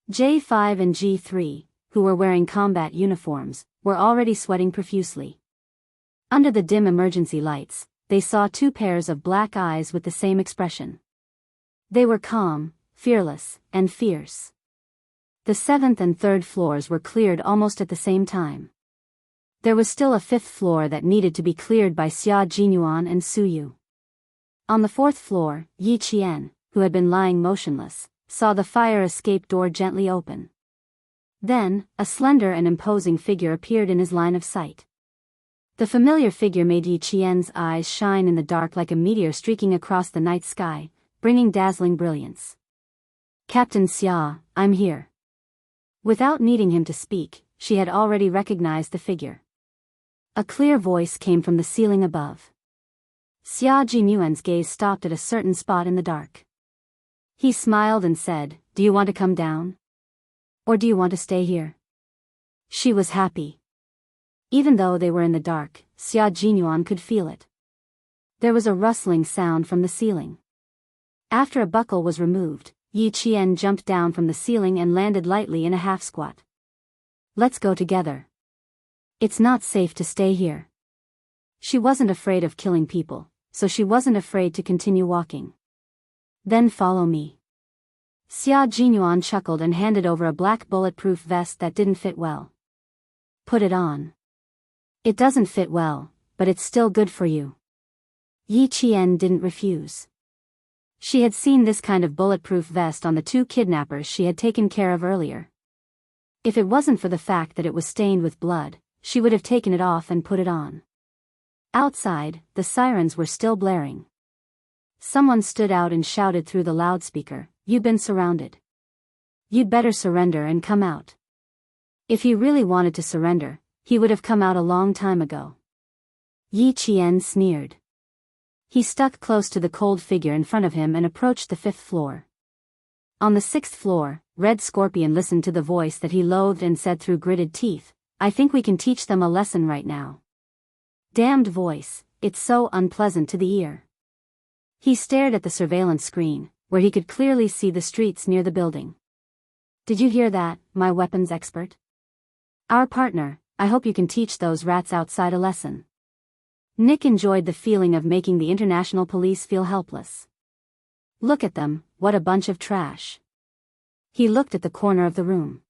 J5 and G3, who were wearing combat uniforms, were already sweating profusely. Under the dim emergency lights, they saw two pairs of black eyes with the same expression. They were calm, fearless, and fierce. The 7th and 3rd floors were cleared almost at the same time. There was still a 5th floor that needed to be cleared by Xia Jinyuan and Su Yu. On the 4th floor, Yi Qian, who had been lying motionless, saw the fire escape door gently open. Then, a slender and imposing figure appeared in his line of sight. The familiar figure made Yi Qian's eyes shine in the dark like a meteor streaking across the night sky, bringing dazzling brilliance. "Captain Xia, I'm here." Without needing him to speak, she had already recognized the figure. A clear voice came from the ceiling above. Xia Jinyuan's gaze stopped at a certain spot in the dark. He smiled and said, "Do you want to come down? Or do you want to stay here?" She was happy. Even though they were in the dark, Xia Jinyuan could feel it. There was a rustling sound from the ceiling. After a buckle was removed, Yi Qian jumped down from the ceiling and landed lightly in a half-squat. "Let's go together. It's not safe to stay here." She wasn't afraid of killing people, so she wasn't afraid to continue walking. "Then follow me." Xia Jinyuan chuckled and handed over a black bulletproof vest that didn't fit well. "Put it on. It doesn't fit well, but it's still good for you." Yi Qian didn't refuse. She had seen this kind of bulletproof vest on the 2 kidnappers she had taken care of earlier. If it wasn't for the fact that it was stained with blood, she would have taken it off and put it on. Outside, the sirens were still blaring. Someone stood out and shouted through the loudspeaker, "You've been surrounded. You'd better surrender and come out." If he really wanted to surrender, he would have come out a long time ago. Yi Qian sneered. He stuck close to the cold figure in front of him and approached the 5th floor. On the 6th floor, Red Scorpion listened to the voice that he loathed and said through gritted teeth, "I think we can teach them a lesson right now." Damned voice, it's so unpleasant to the ear. He stared at the surveillance screen, where he could clearly see the streets near the building. "Did you hear that, my weapons expert? Our partner, I hope you can teach those rats outside a lesson." Nick enjoyed the feeling of making the international police feel helpless. "Look at them, what a bunch of trash." He looked at the corner of the room.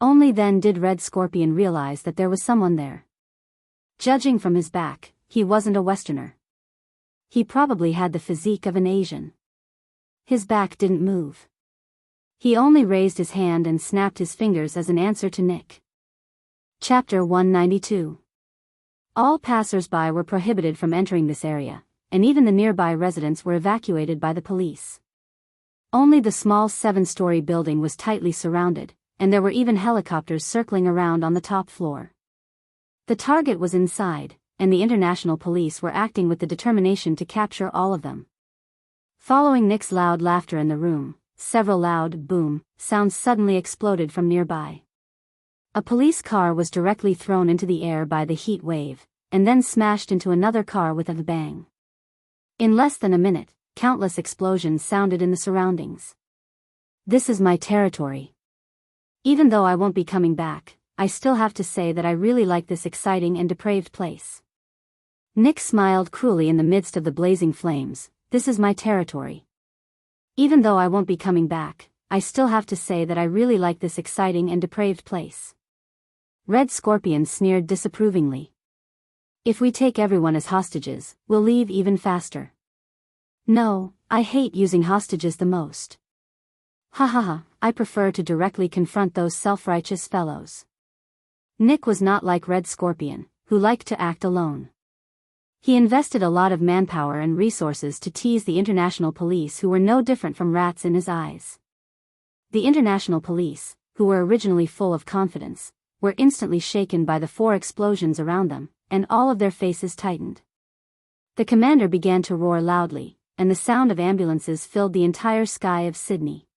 Only then did Red Scorpion realize that there was someone there. Judging from his back, he wasn't a Westerner. He probably had the physique of an Asian. His back didn't move. He only raised his hand and snapped his fingers as an answer to Nick. Chapter 192. All passers-by were prohibited from entering this area, and even the nearby residents were evacuated by the police. Only the small 7-story building was tightly surrounded, and there were even helicopters circling around on the top floor. The target was inside, and the international police were acting with the determination to capture all of them. Following Nick's loud laughter in the room, several loud boom sounds suddenly exploded from nearby. A police car was directly thrown into the air by the heat wave, and then smashed into another car with a bang. In less than a minute, countless explosions sounded in the surroundings. "This is my territory. Even though I won't be coming back, I still have to say that I really like this exciting and depraved place." Nick smiled cruelly in the midst of the blazing flames. "This is my territory. Even though I won't be coming back, I still have to say that I really like this exciting and depraved place." Red Scorpion sneered disapprovingly. "If we take everyone as hostages, we'll leave even faster." "No, I hate using hostages the most. Ha ha ha, I prefer to directly confront those self-righteous fellows." Nick was not like Red Scorpion, who liked to act alone. He invested a lot of manpower and resources to tease the international police who were no different from rats in his eyes. The international police, who were originally full of confidence, were instantly shaken by the 4 explosions around them, and all of their faces tightened. The commander began to roar loudly, and the sound of ambulances filled the entire sky of Sydney.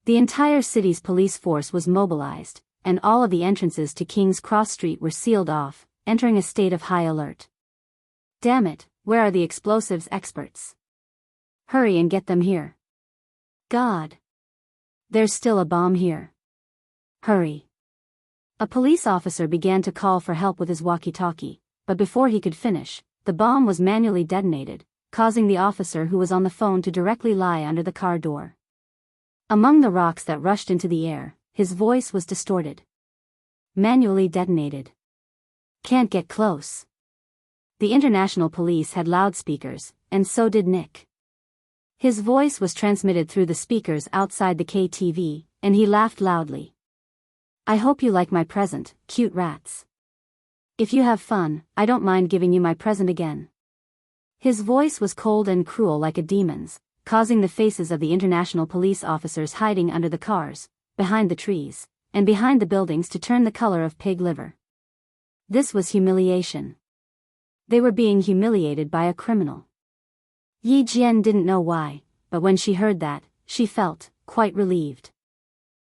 The entire city's police force was mobilized, and all of the entrances to King's Cross Street were sealed off, entering a state of high alert. "Damn it, where are the explosives experts? Hurry and get them here. God! There's still a bomb here. Hurry." A police officer began to call for help with his walkie-talkie, but before he could finish, the bomb was manually detonated, causing the officer who was on the phone to directly lie under the car door. Among the rocks that rushed into the air, his voice was distorted. Manually detonated. Can't get close. The international police had loudspeakers, and so did Nick. His voice was transmitted through the speakers outside the KTV, and he laughed loudly. I hope you like my present, cute rats. If you have fun, I don't mind giving you my present again. His voice was cold and cruel like a demon's, causing the faces of the international police officers hiding under the cars, behind the trees, and behind the buildings to turn the color of pig liver. This was humiliation. They were being humiliated by a criminal. Yi Jian didn't know why, but when she heard that, she felt quite relieved.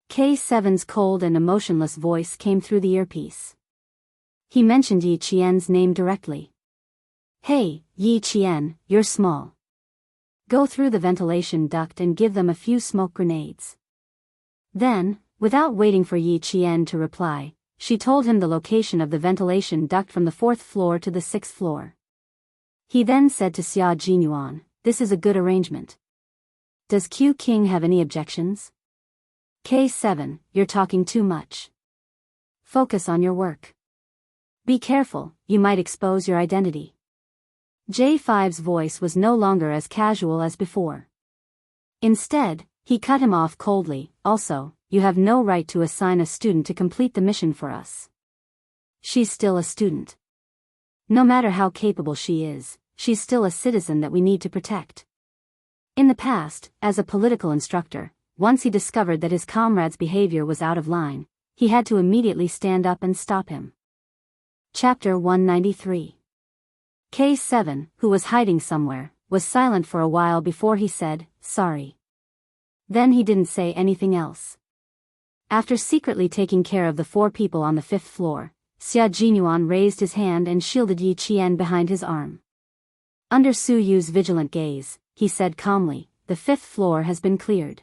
K7's cold and emotionless voice came through the earpiece. He mentioned Yi Qian's name directly. Hey, Yi Qian, you're small. Go through the ventilation duct and give them a few smoke grenades. Then, without waiting for Yi Qian to reply, she told him the location of the ventilation duct from the 4th floor to the 6th floor. He then said to Xia Jinyuan, this is a good arrangement. Does Q King have any objections? K7, you're talking too much. Focus on your work. Be careful, you might expose your identity. J5's voice was no longer as casual as before. Instead, he cut him off coldly. Also, you have no right to assign a student to complete the mission for us. She's still a student. No matter how capable she is, she's still a citizen that we need to protect. In the past, as a political instructor, once he discovered that his comrade's behavior was out of line, he had to immediately stand up and stop him. Chapter 193. K7, who was hiding somewhere, was silent for a while before he said, sorry. Then he didn't say anything else. After secretly taking care of the 4 people on the 5th floor, Xia Jinyuan raised his hand and shielded Yi Qian behind his arm. Under Su Yu's vigilant gaze, he said calmly, the 5th floor has been cleared.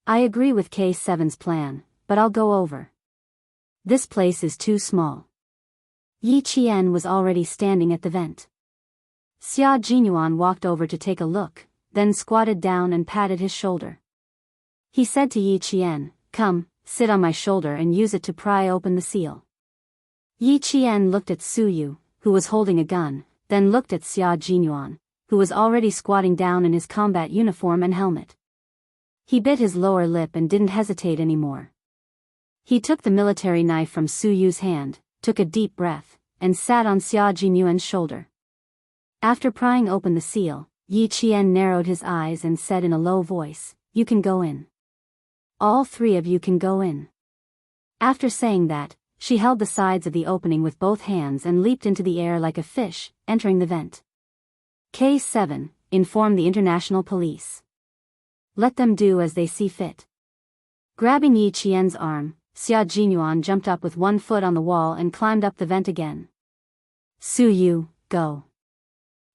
I agree with K7's plan, but I'll go over. This place is too small. Yi Qian was already standing at the vent. Xia Jinyuan walked over to take a look, then squatted down and patted his shoulder. He said to Yi Qian, come, sit on my shoulder and use it to pry open the seal. Yi Qian looked at Su Yu, who was holding a gun, then looked at Xia Jinyuan, who was already squatting down in his combat uniform and helmet. He bit his lower lip and didn't hesitate anymore. He took the military knife from Su Yu's hand, took a deep breath, and sat on Xia Jinyuan's shoulder. After prying open the seal, Yi Qian narrowed his eyes and said in a low voice, you can go in. All 3 of you can go in. After saying that, she held the sides of the opening with both hands and leaped into the air like a fish, entering the vent. K7, informed the international police. Let them do as they see fit. Grabbing Yi Qian's arm, Xia Jinyuan jumped up with 1 foot on the wall and climbed up the vent again. Su Yu, go.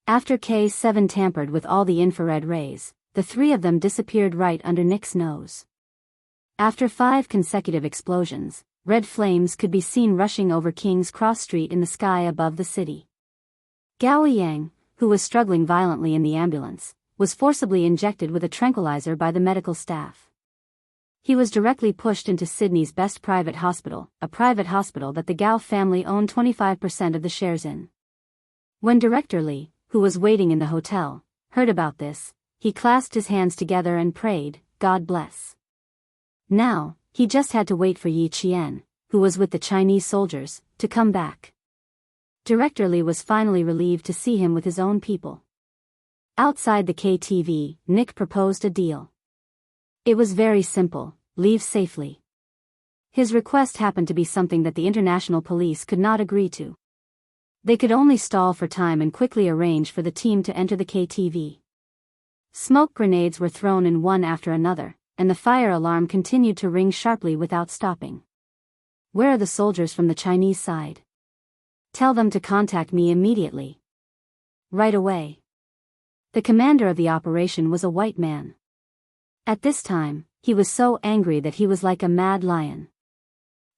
After K7 tampered with all the infrared rays, the 3 of them disappeared right under Nick's nose. After 5 consecutive explosions, red flames could be seen rushing over King's Cross Street in the sky above the city. Gao Yang, who was struggling violently in the ambulance, was forcibly injected with a tranquilizer by the medical staff. He was directly pushed into Sydney's best private hospital, a private hospital that the Gao family owned 25% of the shares in. When Director Li, who was waiting in the hotel, heard about this, he clasped his hands together and prayed, God bless. Now, he just had to wait for Yi Qian, who was with the Chinese soldiers, to come back. Director Li was finally relieved to see him with his own people. Outside the KTV, Nick proposed a deal. It was very simple, leave safely. His request happened to be something that the international police could not agree to. They could only stall for time and quickly arrange for the team to enter the KTV. Smoke grenades were thrown in one after another, and the fire alarm continued to ring sharply without stopping. Where are the soldiers from the Chinese side? Tell them to contact me immediately. Right away. The commander of the operation was a white man. At this time, he was so angry that he was like a mad lion.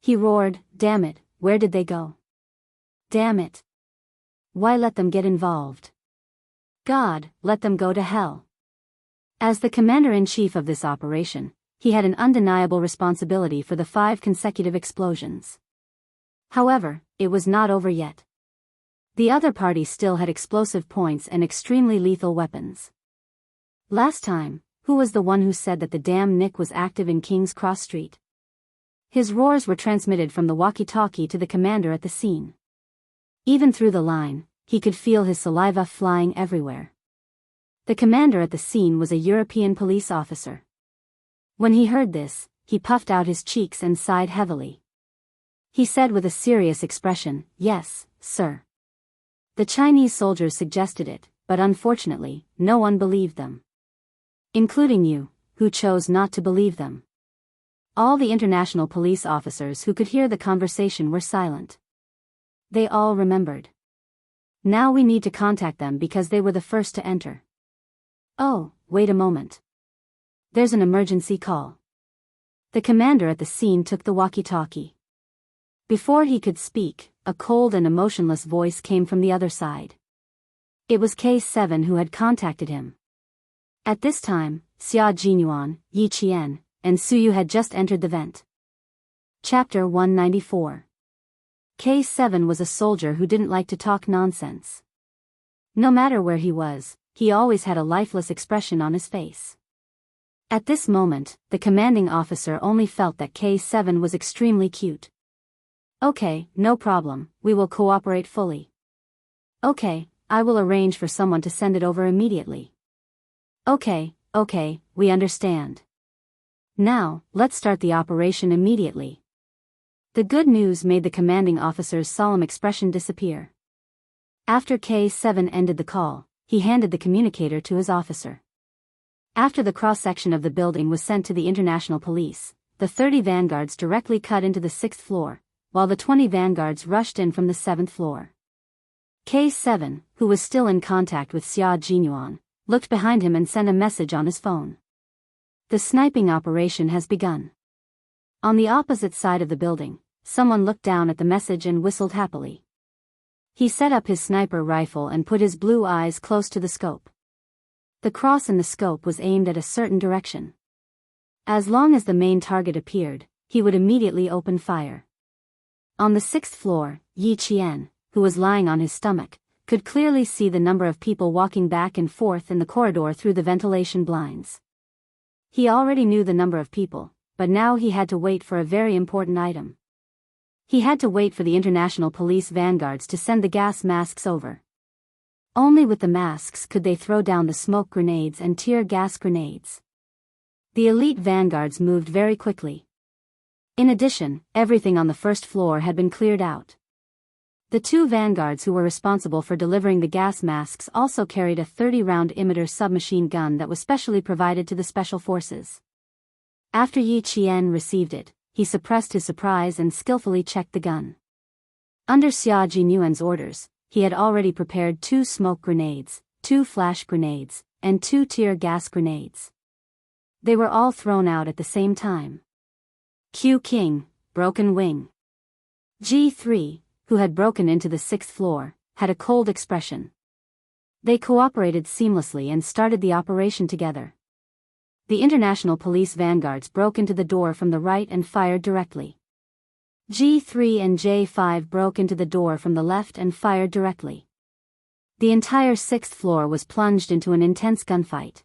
He roared, "Damn it, where did they go? Damn it! Why let them get involved? God, let them go to hell." As the commander-in-chief of this operation, he had an undeniable responsibility for the 5 consecutive explosions. However, it was not over yet. The other party still had explosive points and extremely lethal weapons. Last time, who was the one who said that the damn Nick was active in King's Cross Street? His roars were transmitted from the walkie-talkie to the commander at the scene. Even through the line, he could feel his saliva flying everywhere. The commander at the scene was a European police officer. When he heard this, he puffed out his cheeks and sighed heavily. He said with a serious expression, "Yes, sir." The Chinese soldiers suggested it, but unfortunately, no one believed them. Including you, who chose not to believe them. All the international police officers who could hear the conversation were silent. They all remembered. Now we need to contact them because they were the first to enter. Oh, wait a moment. There's an emergency call. The commander at the scene took the walkie-talkie. Before he could speak, a cold and emotionless voice came from the other side. It was K7 who had contacted him. At this time, Xia Jinyuan, Yi Qian, and Suyu had just entered the vent. Chapter 194. K7 was a soldier who didn't like to talk nonsense. No matter where he was, he always had a lifeless expression on his face. At this moment, the commanding officer only felt that K7 was extremely cute. "Okay, no problem, we will cooperate fully." "Okay, I will arrange for someone to send it over immediately." Okay, we understand. Now, let's start the operation immediately." The good news made the commanding officer's solemn expression disappear. After K7 ended the call, he handed the communicator to his officer. After the cross-section of the building was sent to the international police, the 30 vanguards directly cut into the 6th floor, while the 20 vanguards rushed in from the 7th floor. K7, who was still in contact with Xia Jinyuan, looked behind him and sent a message on his phone. "The sniping operation has begun." On the opposite side of the building, someone looked down at the message and whistled happily. He set up his sniper rifle and put his blue eyes close to the scope. The cross in the scope was aimed at a certain direction. As long as the main target appeared, he would immediately open fire. On the 6th floor, Yi Qian, who was lying on his stomach, could clearly see the number of people walking back and forth in the corridor through the ventilation blinds. He already knew the number of people, but now he had to wait for a very important item. He had to wait for the international police vanguards to send the gas masks over. Only with the masks could they throw down the smoke grenades and tear gas grenades. The elite vanguards moved very quickly. In addition, everything on the 1st floor had been cleared out. The 2 vanguards who were responsible for delivering the gas masks also carried a 30-round emitter submachine gun that was specially provided to the special forces. After Yi Qian received it, he suppressed his surprise and skillfully checked the gun. Under Xia Jinyuan's orders, he had already prepared 2 smoke grenades, 2 flash grenades, and 2 tear gas grenades. They were all thrown out at the same time. Q King, broken wing. G3, who had broken into the 6th floor, had a cold expression. They cooperated seamlessly and started the operation together. The international police vanguards broke into the door from the right and fired directly. G3 and J5 broke into the door from the left and fired directly. The entire 6th floor was plunged into an intense gunfight.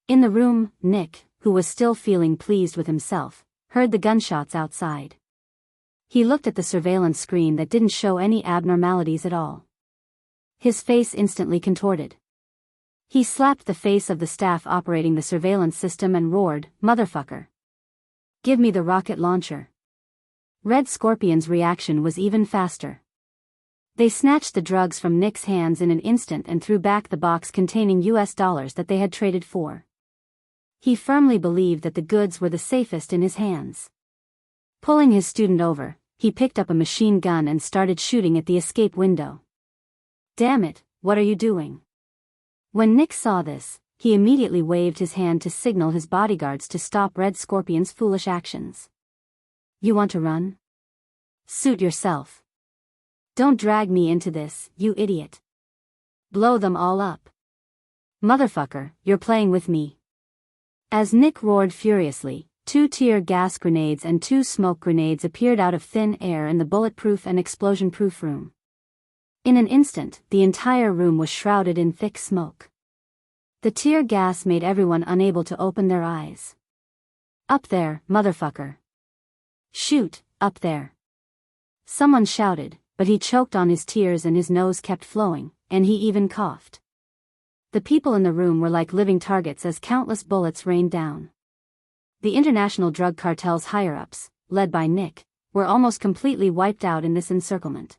In the room, Nick, who was still feeling pleased with himself, heard the gunshots outside. He looked at the surveillance screen that didn't show any abnormalities at all. His face instantly contorted. He slapped the face of the staff operating the surveillance system and roared, "Motherfucker! Give me the rocket launcher." Red Scorpion's reaction was even faster. They snatched the drugs from Nick's hands in an instant and threw back the box containing US dollars that they had traded for. He firmly believed that the goods were the safest in his hands. Pulling his student over, he picked up a machine gun and started shooting at the escape window. "Damn it, what are you doing?" When Nick saw this, he immediately waved his hand to signal his bodyguards to stop Red Scorpion's foolish actions. You want to run? Suit yourself. Don't drag me into this, you idiot. Blow them all up. Motherfucker, you're playing with me. As Nick roared furiously, 2 tear gas grenades and 2 smoke grenades appeared out of thin air in the bulletproof and explosion-proof room. In an instant, the entire room was shrouded in thick smoke. The tear gas made everyone unable to open their eyes. Up there, motherfucker. Shoot, up there. Someone shouted, but he choked on his tears and his nose kept flowing, and he even coughed. The people in the room were like living targets as countless bullets rained down. The international drug cartel's higher-ups, led by Nick, were almost completely wiped out in this encirclement.